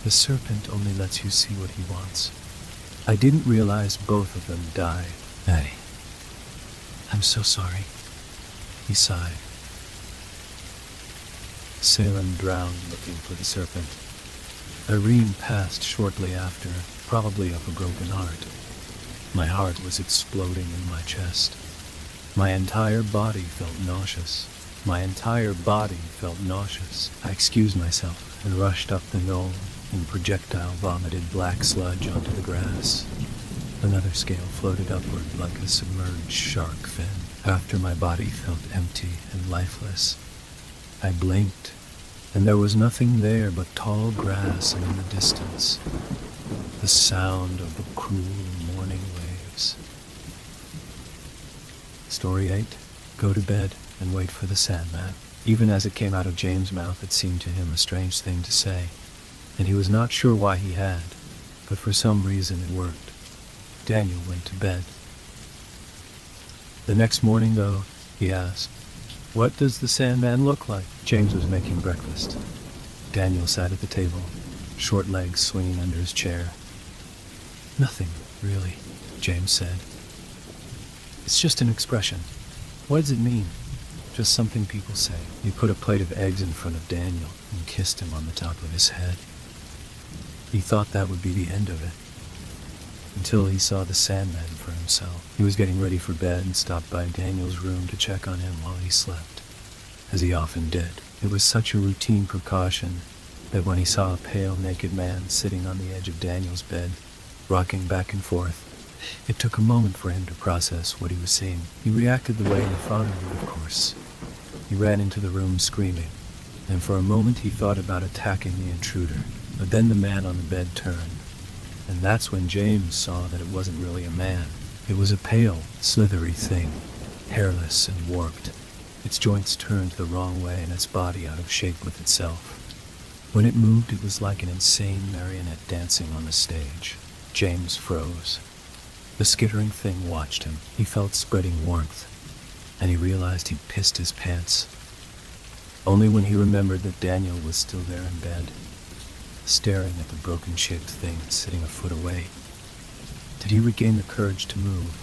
The serpent only lets you see what he wants. I didn't realize both of them died." "Maddie, I'm so sorry," he sighed. Salem drowned looking for the serpent. Irene passed shortly after, probably of a broken heart. My heart was exploding in my chest. My entire body felt nauseous. I excused myself and rushed up the knoll and projectile vomited black sludge onto the grass. Another scale floated upward like a submerged shark fin. After my body felt empty and lifeless, I blinked, and there was nothing there but tall grass and in the distance, the sound of the cruel morning waves. Story 8. Go to bed and wait for the Sandman. Even as it came out of James' mouth, it seemed to him a strange thing to say, and he was not sure why he had, but for some reason it worked. Daniel went to bed. The next morning, though, he asked, "What does the Sandman look like?" James was making breakfast. Daniel sat at the table, short legs swinging under his chair. "Nothing, really," James said. "It's just an expression. What does it mean? Just something people say." He put a plate of eggs in front of Daniel and kissed him on the top of his head. He thought that would be the end of it. until he saw the Sandman for himself. He was getting ready for bed and stopped by Daniel's room to check on him while he slept, as he often did. It was such a routine precaution that when he saw a pale, naked man sitting on the edge of Daniel's bed, rocking back and forth, it took a moment for him to process what he was seeing. He reacted the way any father would, of course. He ran into the room screaming, and for a moment he thought about attacking the intruder. But then the man on the bed turned, and that's when James saw that it wasn't really a man. It was a pale, slithery thing, hairless and warped, its joints turned the wrong way and its body out of shape with itself. When it moved, it was like an insane marionette dancing on the stage. James froze. The skittering thing watched him. He felt spreading warmth, and he realized he'd pissed his pants. Only when he remembered that Daniel was still there in bed, staring at the broken-shaped thing sitting a foot away, did he regain the courage to move.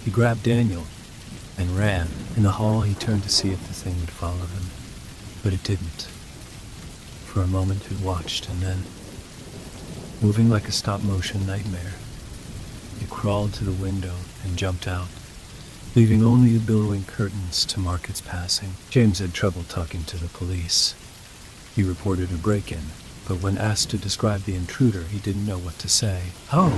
He grabbed Daniel and ran. In the hall, he turned to see if the thing would follow him, but it didn't. For a moment, it watched, and then, moving like a stop-motion nightmare, it crawled to the window and jumped out, leaving only the billowing curtains to mark its passing. James had trouble talking to the police. He reported a break-in, but when asked to describe the intruder, he didn't know what to say. How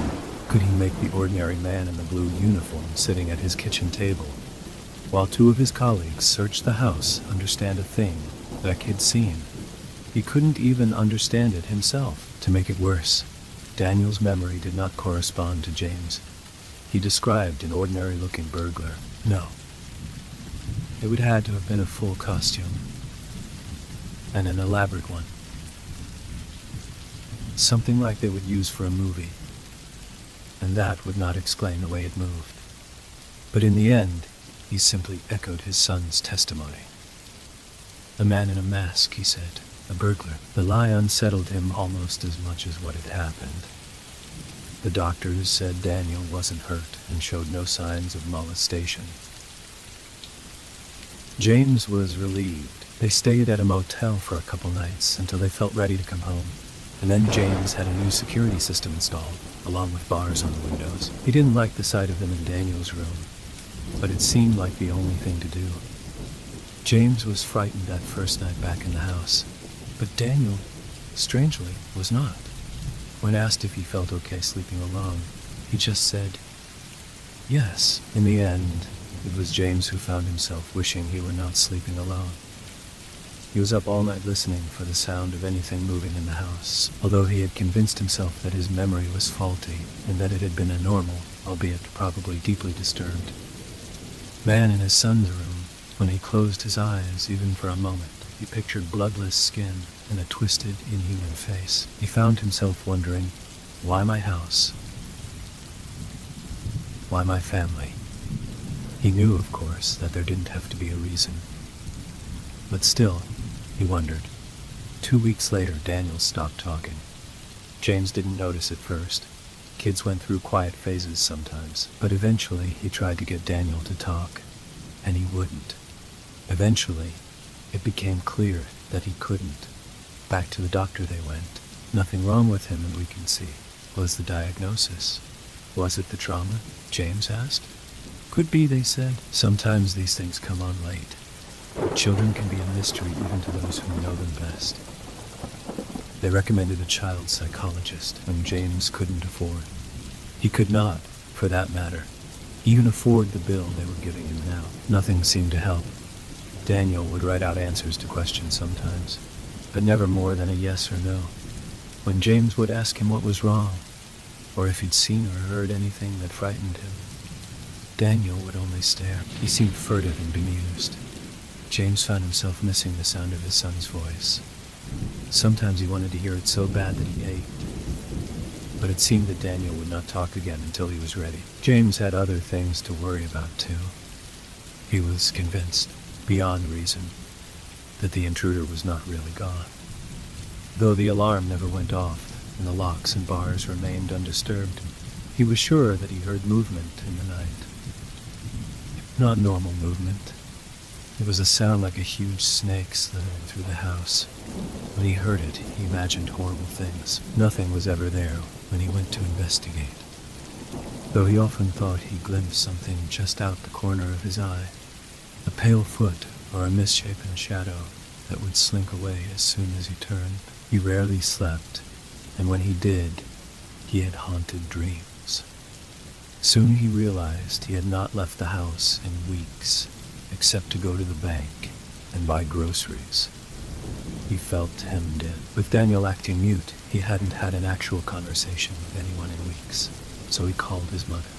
could he make the ordinary man in the blue uniform sitting at his kitchen table, while two of his colleagues searched the house, understand a thing that kid seen? He couldn't even understand it himself. To make it worse, Daniel's memory did not correspond to James. He described an ordinary-looking burglar. No. It would had to have been a full costume, and an elaborate one. Something like they would use for a movie, and that would not explain the way it moved. But in the end, he simply echoed his son's testimony. A man in a mask, he said. A burglar. The lie unsettled him almost as much as what had happened. The doctors said Daniel wasn't hurt and showed no signs of molestation. James was relieved. They stayed at a motel for a couple nights until they felt ready to come home. And then James had a new security system installed, along with bars on the windows. He didn't like the sight of them in Daniel's room, but it seemed like the only thing to do. James was frightened that first night back in the house. But Daniel, strangely, was not. When asked if he felt okay sleeping alone, he just said, yes. In the end, it was James who found himself wishing he were not sleeping alone. He was up all night listening for the sound of anything moving in the house, although he had convinced himself that his memory was faulty and that it had been a normal, albeit probably deeply disturbed, man in his son's room. When he closed his eyes, even for a moment, he pictured bloodless skin and a twisted, inhuman face. He found himself wondering, why my house? Why my family? He knew, of course, that there didn't have to be a reason. But still, he wondered. 2 weeks later, Daniel stopped talking. James didn't notice at first. Kids went through quiet phases sometimes, but eventually he tried to get Daniel to talk, and he wouldn't. Eventually, it became clear that he couldn't. Back to the doctor they went. Nothing wrong with him that we can see. Was the diagnosis? Was it the trauma? James asked. Could be, they said. Sometimes these things come on late. Children can be a mystery even to those who know them best. They recommended a child psychologist whom James couldn't afford. He could not, for that matter, even afford the bill they were giving him now. Nothing seemed to help. Daniel would write out answers to questions sometimes, but never more than a yes or no. When James would ask him what was wrong, or if he'd seen or heard anything that frightened him, Daniel would only stare. He seemed furtive and bemused. James found himself missing the sound of his son's voice. Sometimes he wanted to hear it so bad that he ached. But it seemed that Daniel would not talk again until he was ready. James had other things to worry about, too. He was convinced, beyond reason, that the intruder was not really gone. Though the alarm never went off and the locks and bars remained undisturbed, he was sure that he heard movement in the night. Not normal movement. It was a sound like a huge snake slithering through the house. When he heard it, he imagined horrible things. Nothing was ever there when he went to investigate. though he often thought he glimpsed something just out the corner of his eye, a pale foot or a misshapen shadow that would slink away as soon as he turned. He rarely slept, and when he did, he had haunted dreams. Soon he realized he had not left the house in weeks, except to go to the bank and buy groceries. He felt hemmed in. With Daniel acting mute, he hadn't had an actual conversation with anyone in weeks, so he called his mother.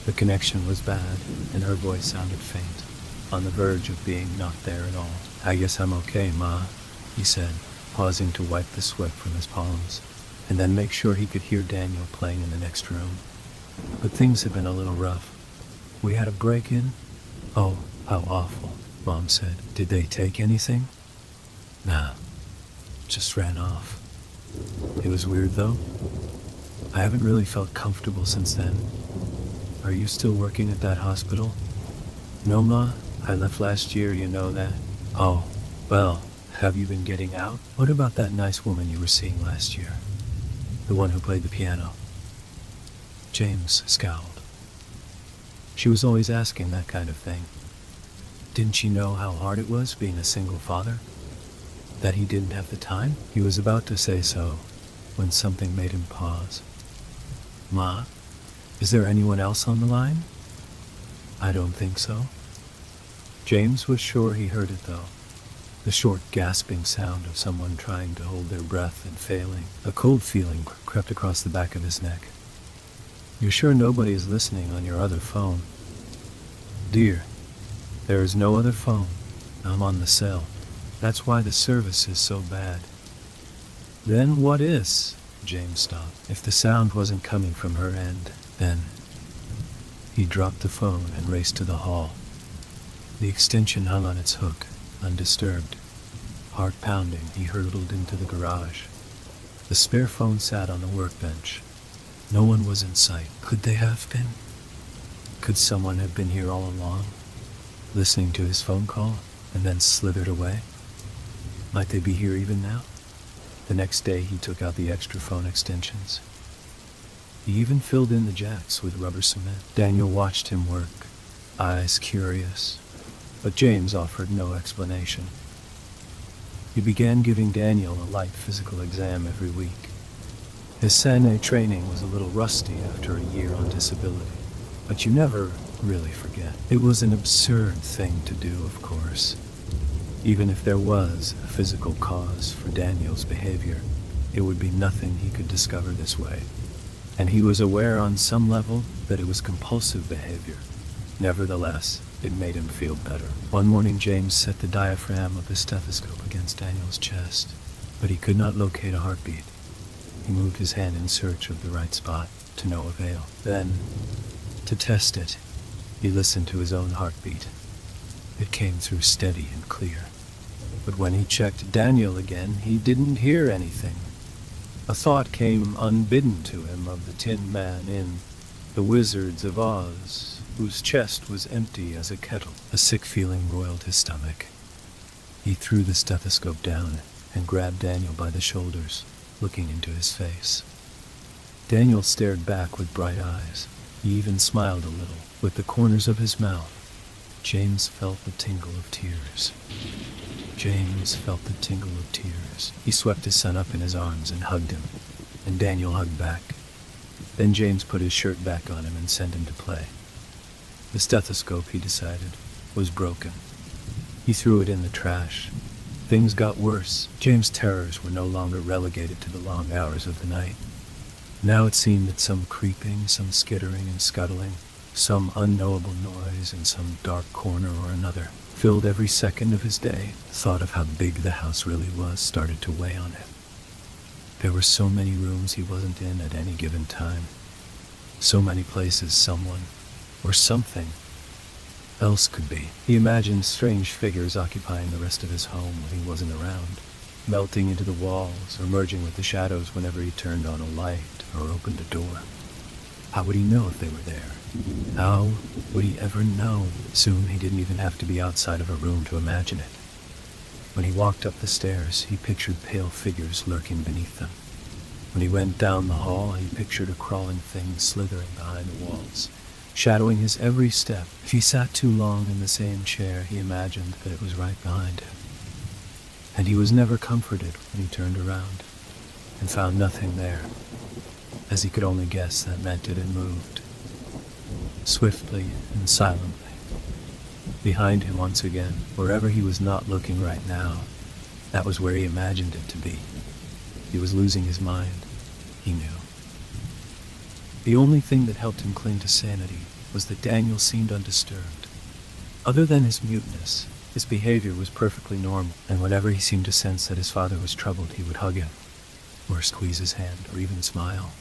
The connection was bad, and her voice sounded faint, on the verge of being not there at all. "I guess I'm okay, Ma," he said, pausing to wipe the sweat from his palms, and then make sure he could hear Daniel playing in the next room. "But things have been a little rough. We had a break-in." "Oh, how awful," Mom said. "Did they take anything?" "Nah, just ran off. It was weird, though. I haven't really felt comfortable since then. Are you still working at that hospital?" "No, Ma. I left last year, you know that." "Oh, well, have you been getting out? What about that nice woman you were seeing last year? The one who played the piano?" James scowled. She was always asking that kind of thing. Didn't she know how hard it was being a single father? That he didn't have the time? He was about to say so, when something made him pause. "Ma, is there anyone else on the line?" "I don't think so." James was sure he heard it, though. The short, gasping sound of someone trying to hold their breath and failing. A cold feeling crept across the back of his neck. "You're sure nobody is listening on your other phone?" "Dear, there is no other phone. I'm on the cell. That's why the service is so bad." "Then what is?" James stopped. If the sound wasn't coming from her end, then... He dropped the phone and raced to the hall. The extension hung on its hook, undisturbed. Heart pounding, he hurtled into the garage. The spare phone sat on the workbench. No one was in sight. Could they have been? Could someone have been here all along, listening to his phone call, and then slithered away? Might they be here even now? The next day he took out the extra phone extensions. He even filled in the jacks with rubber cement. Daniel watched him work, eyes curious, but James offered no explanation. He began giving Daniel a light physical exam every week. His sandman training was a little rusty after a year on disability, but you never really forget. It was an absurd thing to do, of course. Even if there was a physical cause for Daniel's behavior, it would be nothing he could discover this way. And he was aware on some level that it was compulsive behavior. Nevertheless, it made him feel better. One morning, James set the diaphragm of the stethoscope against Daniel's chest, but he could not locate a heartbeat. He moved his hand in search of the right spot, to no avail. Then, to test it, he listened to his own heartbeat. It came through steady and clear. But when he checked Daniel again, he didn't hear anything. A thought came unbidden to him of the Tin Man in The Wizards of Oz, whose chest was empty as a kettle. A sick feeling roiled his stomach. He threw the stethoscope down and grabbed Daniel by the shoulders, looking into his face. Daniel stared back with bright eyes. He even smiled a little, with the corners of his mouth. James felt the tingle of tears. James felt the tingle of tears. He swept his son up in his arms and hugged him, and Daniel hugged back. Then James put his shirt back on him and sent him to play. The stethoscope, he decided, was broken. He threw it in the trash. Things got worse. James' terrors were no longer relegated to the long hours of the night. Now it seemed that some creeping, some skittering and scuttling, some unknowable noise in some dark corner or another filled every second of his day. The thought of how big the house really was started to weigh on him. There were so many rooms he wasn't in at any given time. So many places someone, or something, else could be. He imagined strange figures occupying the rest of his home when he wasn't around, melting into the walls or merging with the shadows whenever he turned on a light or opened a door. How would he know if they were there? How would he ever know? Soon he didn't even have to be outside of a room to imagine it. When he walked up the stairs, he pictured pale figures lurking beneath them. When he went down the hall, he pictured a crawling thing slithering behind the walls, shadowing his every step. If he sat too long in the same chair, he imagined that it was right behind him. And he was never comforted when he turned around and found nothing there, as he could only guess that meant it had moved. Swiftly and silently. Behind him once again, wherever he was not looking right now, that was where he imagined it to be. He was losing his mind, he knew. The only thing that helped him cling to sanity was that Daniel seemed undisturbed. Other than his muteness, his behavior was perfectly normal, and whenever he seemed to sense that his father was troubled, he would hug him, or squeeze his hand, or even smile.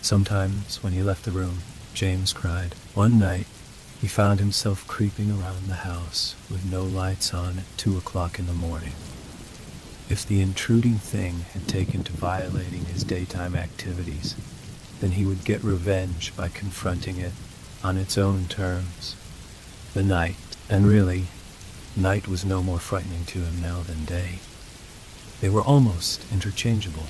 Sometimes, when he left the room, James cried. One night, he found himself creeping around the house with no lights on at 2 o'clock in the morning. If the intruding thing had taken to violating his daytime activities, then he would get revenge by confronting it on its own terms. The night, and really, night was no more frightening to him now than day. They were almost interchangeable.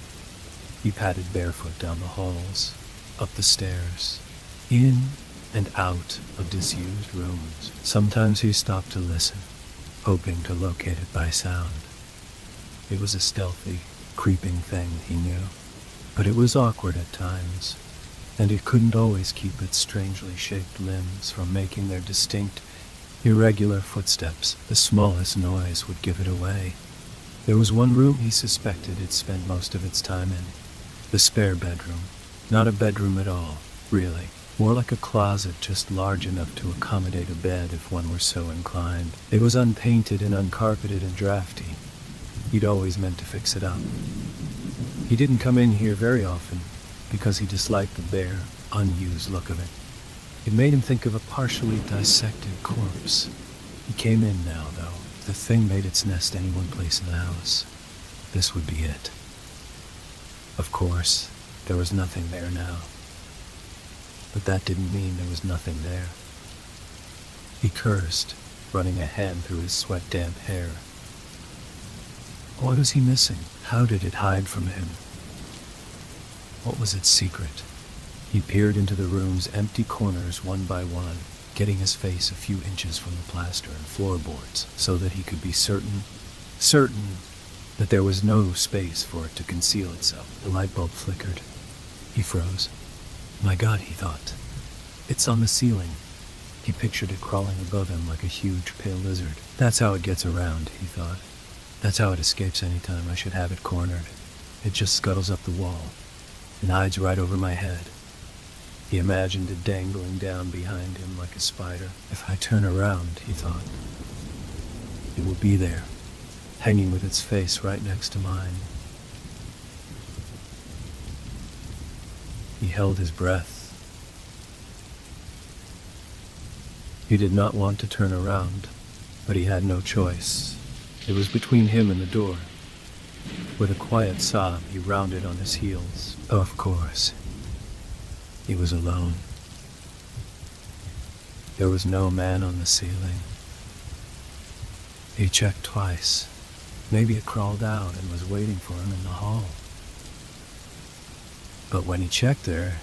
He padded barefoot down the halls, up the stairs, in and out of disused rooms. Sometimes he stopped to listen, hoping to locate it by sound. It was a stealthy, creeping thing, he knew, but it was awkward at times, and it couldn't always keep its strangely shaped limbs from making their distinct, irregular footsteps. The smallest noise would give it away. There was one room he suspected it spent most of its time in, the spare bedroom. Not a bedroom at all, really. More like a closet just large enough to accommodate a bed if one were so inclined. It was unpainted and uncarpeted and drafty. He'd always meant to fix it up. He didn't come in here very often because he disliked the bare, unused look of it. It made him think of a partially dissected corpse. He came in now, though. If the thing made its nest any one place in the house, this would be it. Of course, there was nothing there now. But that didn't mean there was nothing there. He cursed, running a hand through his sweat-damp hair. What was he missing? How did it hide from him? What was its secret? He peered into the room's empty corners one by one, getting his face a few inches from the plaster and floorboards so that he could be certain that there was no space for it to conceal itself. The light bulb flickered. He froze. My God, he thought. It's on the ceiling. He pictured it crawling above him like a huge pale lizard. That's how it gets around, he thought. That's how it escapes any time I should have it cornered. It just scuttles up the wall and hides right over my head. He imagined it dangling down behind him like a spider. If I turn around, he thought, it will be there, hanging with its face right next to mine. He held his breath. He did not want to turn around, but he had no choice. It was between him and the door. With a quiet sob, he rounded on his heels. Of course, he was alone. There was no man on the ceiling. He checked twice. Maybe it crawled out and was waiting for him in the hall. But when he checked there,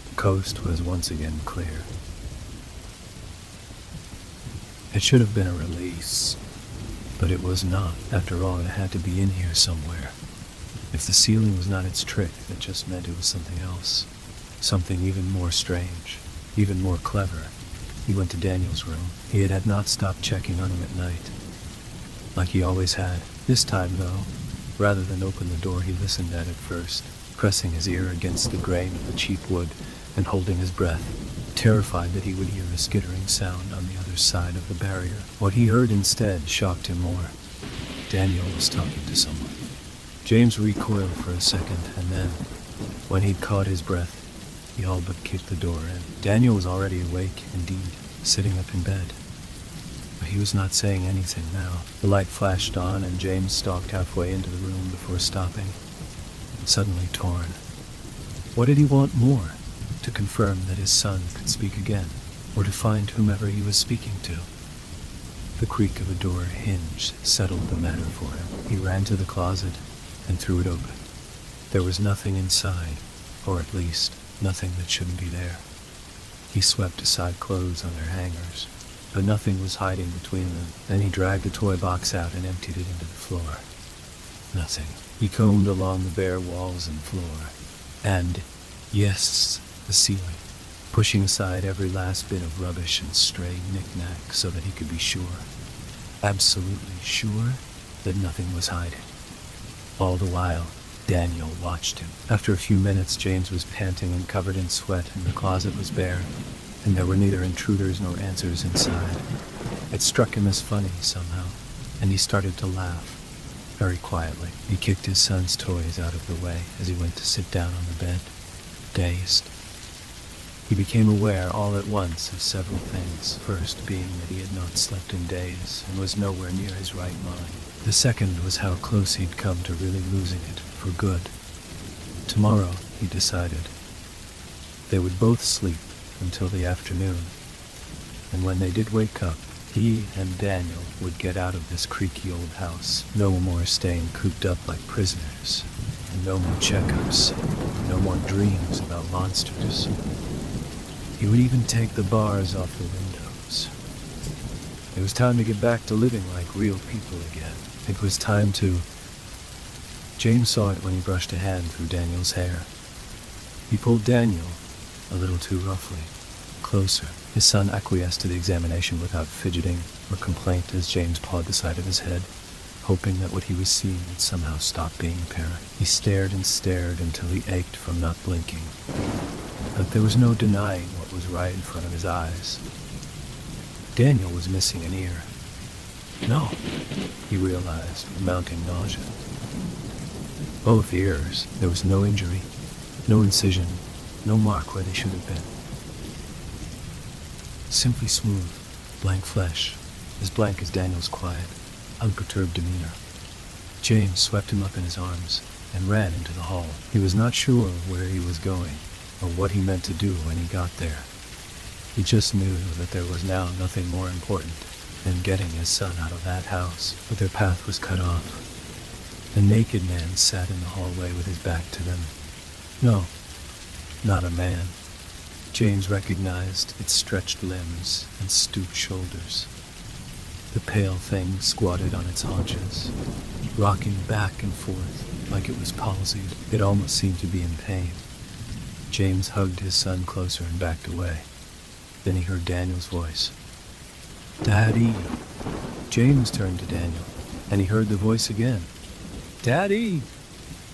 the coast was once again clear. It should have been a release, but it was not. After all, it had to be in here somewhere. If the ceiling was not its trick, that just meant it was something else. Something even more strange, even more clever. He went to Daniel's room. He had not stopped checking on him at night, like he always had. This time, though, rather than open the door, he listened at it first, pressing his ear against the grain of the cheap wood and holding his breath, terrified that he would hear a skittering sound on the other side of the barrier. What he heard instead shocked him more. Daniel was talking to someone. James recoiled for a second, and then, when he'd caught his breath, he all but kicked the door in. Daniel was already awake, indeed, sitting up in bed. But he was not saying anything now. The light flashed on, and James stalked halfway into the room before stopping, suddenly torn. What did he want more? To confirm that his son could speak again, or to find whomever he was speaking to? The creak of a door hinge settled the matter for him. He ran to the closet and threw it open. There was nothing inside, or at least nothing that shouldn't be there. He swept aside clothes on their hangers, but nothing was hiding between them. Then he dragged the toy box out and emptied it into the floor. Nothing. He combed along the bare walls and floor, and, yes, the ceiling, pushing aside every last bit of rubbish and stray knick-knack so that he could be sure, absolutely sure, that nothing was hiding. All the while, Daniel watched him. After a few minutes, James was panting and covered in sweat, and the closet was bare, and there were neither intruders nor answers inside. It struck him as funny somehow, and he started to laugh. Very quietly, he kicked his son's toys out of the way as he went to sit down on the bed, dazed. He became aware all at once of several things, first being that he had not slept in days and was nowhere near his right mind. The second was how close he'd come to really losing it, for good. Tomorrow, he decided, they would both sleep until the afternoon, and when they did wake up, he and Daniel would get out of this creaky old house. No more staying cooped up like prisoners, and no more checkups, no more dreams about monsters. He would even take the bars off the windows. It was time to get back to living like real people again. It was time to... James saw it when he brushed a hand through Daniel's hair. He pulled Daniel, a little too roughly, closer. His son acquiesced to the examination without fidgeting or complaint as James pawed the side of his head, hoping that what he was seeing would somehow stop being apparent. He stared and stared until he ached from not blinking. But there was no denying what was right in front of his eyes. Daniel was missing an ear. No, he realized, with mounting nausea. Both ears. There was no injury, no incision, no mark where they should have been. Simply smooth, blank flesh, as blank as Daniel's quiet, unperturbed demeanor. James swept him up in his arms and ran into the hall. He was not sure where he was going or what he meant to do when he got there. He just knew that there was now nothing more important than getting his son out of that house, but their path was cut off. A naked man sat in the hallway with his back to them. No, not a man. James recognized its stretched limbs and stooped shoulders. The pale thing squatted on its haunches, rocking back and forth like it was palsied. It almost seemed to be in pain. James hugged his son closer and backed away. Then he heard Daniel's voice. "Daddy." James turned to Daniel, and he heard the voice again. "Daddy!"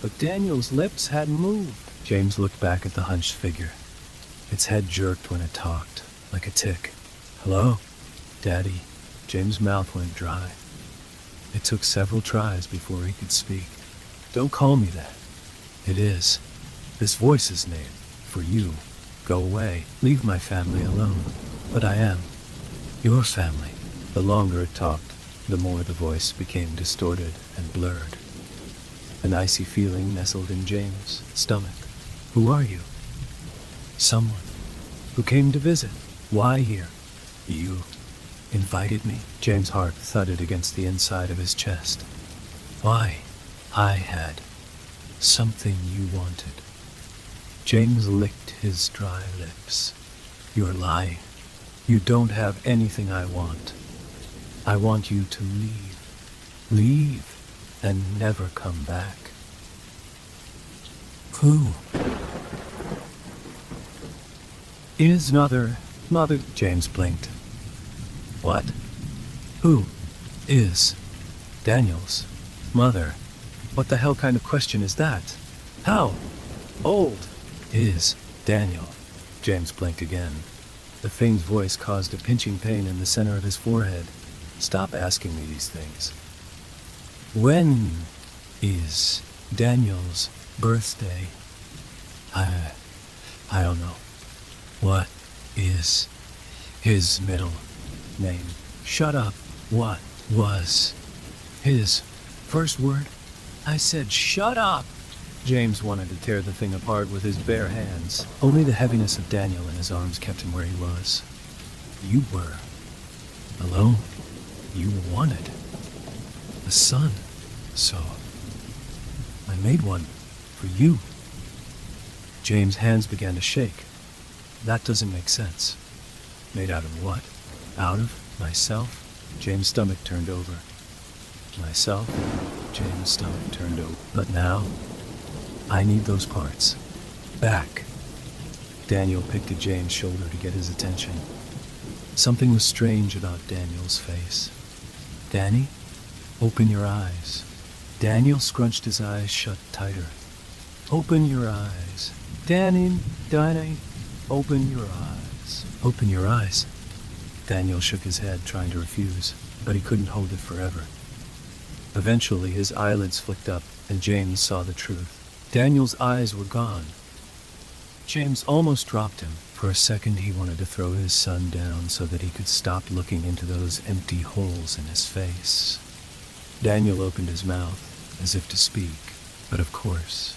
But Daniel's lips hadn't moved. James looked back at the hunched figure. Its head jerked when it talked, like a tick. "Hello? Daddy." James' mouth went dry. It took several tries before he could speak. "Don't call me that. It is. This voice's name. For you. Go away. Leave my family alone. But I am. Your family." The longer it talked, the more the voice became distorted and blurred. An icy feeling nestled in James' stomach. "Who are you?" "Someone who came to visit." "Why here?" "You invited me." James' heart thudded against the inside of his chest. "Why?" "I had something you wanted." James licked his dry lips. "You're lying. You don't have anything I want. I want you to leave. Leave and never come back." "Who is mother?" James blinked. "What? Who is Daniel's mother?" What the hell kind of question is that? How old is Daniel? James blinked again. The thing's voice caused a pinching pain in the center of his forehead. "Stop asking me these things." "When is Daniel's birthday?" I don't know." "What is his middle name?" "Shut up." "What was his first word?" "I said shut up." James wanted to tear the thing apart with his bare hands. Only the heaviness of Daniel in his arms kept him where he was. "You were alone. You wanted a son. So I made one For you. James' hands began to shake. That doesn't make sense. Made out of what? Out of myself? James' stomach turned over. Myself? James' stomach turned over. But now, I need those parts. Back. Daniel picked at James' shoulder to get his attention. Something was strange about Daniel's face. Danny? Open your eyes. Daniel scrunched his eyes shut tighter. Open your eyes. Danny, open your eyes. Open your eyes. Daniel shook his head, trying to refuse, but he couldn't hold it forever. Eventually, his eyelids flicked up, and James saw the truth. Daniel's eyes were gone. James almost dropped him. For a second, he wanted to throw his son down so that he could stop looking into those empty holes in his face. Daniel opened his mouth, as if to speak, but of course,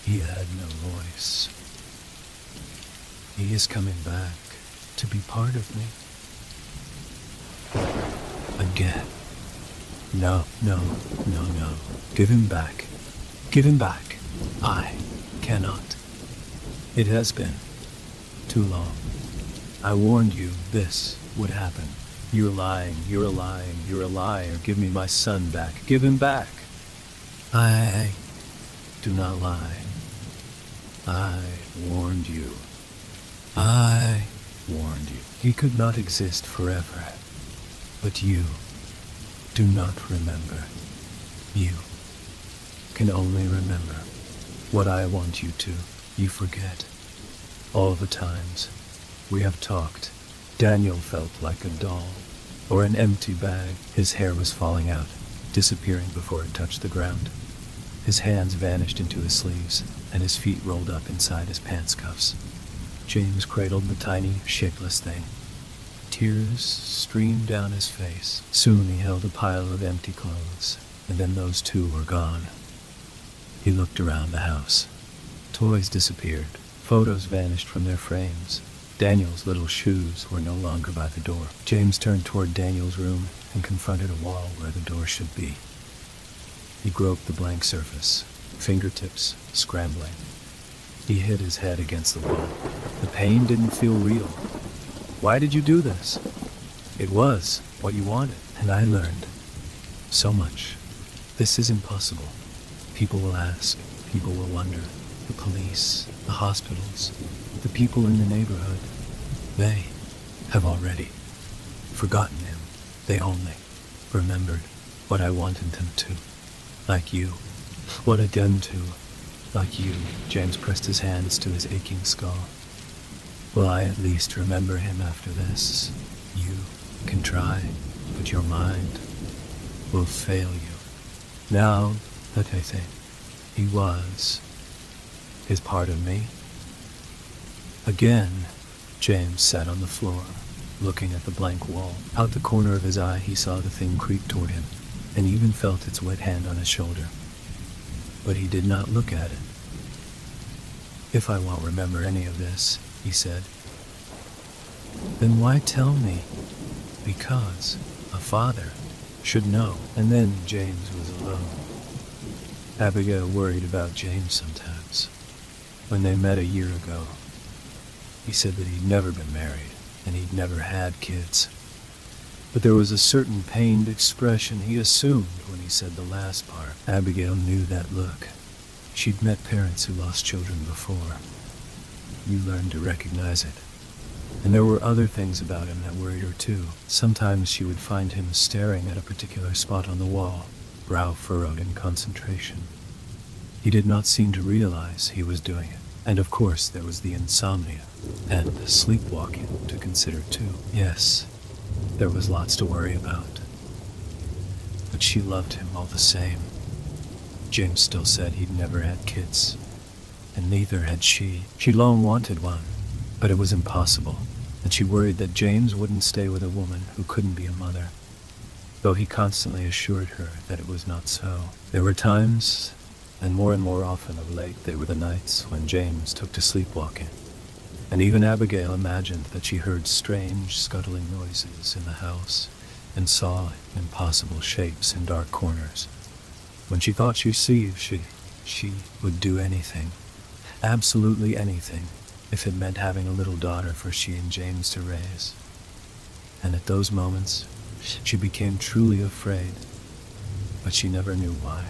he had no voice. He is coming back to be part of me. Again. No. Give him back. Give him back. I cannot. It has been too long. I warned you this would happen. You're lying. You're a liar. Give me my son back. Give him back. I do not lie. I warned you. I warned you. He could not exist forever. But you do not remember. You can only remember what I want you to. You forget. All the times we have talked, Daniel felt like a doll or an empty bag. His hair was falling out, disappearing before it touched the ground. His hands vanished into his sleeves, and his feet rolled up inside his pants cuffs. James cradled the tiny, shapeless thing. Tears streamed down his face. Soon he held a pile of empty clothes, and then those too were gone. He looked around the house. Toys disappeared. Photos vanished from their frames. Daniel's little shoes were no longer by the door. James turned toward Daniel's room and confronted a wall where the door should be. He groped the blank surface, fingertips scrambling. He hit his head against the wall. The pain didn't feel real. Why did you do this? It was what you wanted, and I learned so much. This is impossible. People will ask, people will wonder. The police, the hospitals, the people in the neighborhood, they have already forgotten him. They only remembered what I wanted them to. Like you. What I'd done to. Like you. James pressed his hands to his aching skull. Will I at least remember him after this? You can try, but your mind will fail you. Now that I think he is part of me. Again, James sat on the floor, looking at the blank wall. Out the corner of his eye, he saw the thing creep toward him, and even felt its wet hand on his shoulder. But he did not look at it. If I won't remember any of this, he said, then why tell me? Because a father should know. And then James was alone. Abigail worried about James sometimes. When they met a year ago, he said that he'd never been married and he'd never had kids. But there was a certain pained expression he assumed when he said the last part. Abigail knew that look. She'd met parents who lost children before. You learned to recognize it. And there were other things about him that worried her too. Sometimes she would find him staring at a particular spot on the wall, brow furrowed in concentration. He did not seem to realize he was doing it. And of course there was the insomnia and the sleepwalking to consider too. Yes, there was lots to worry about. But she loved him all the same. James still said he'd never had kids, and neither had she. She long wanted one, but it was impossible, and she worried that James wouldn't stay with a woman who couldn't be a mother, though he constantly assured her that it was not so. There were times, and more often of late, they were the nights when James took to sleepwalking, and even Abigail imagined that she heard strange scuttling noises in the house and saw impossible shapes in dark corners. When she thought she She would do anything, absolutely anything, if it meant having a little daughter for she and James to raise. And at those moments, she became truly afraid, but she never knew why.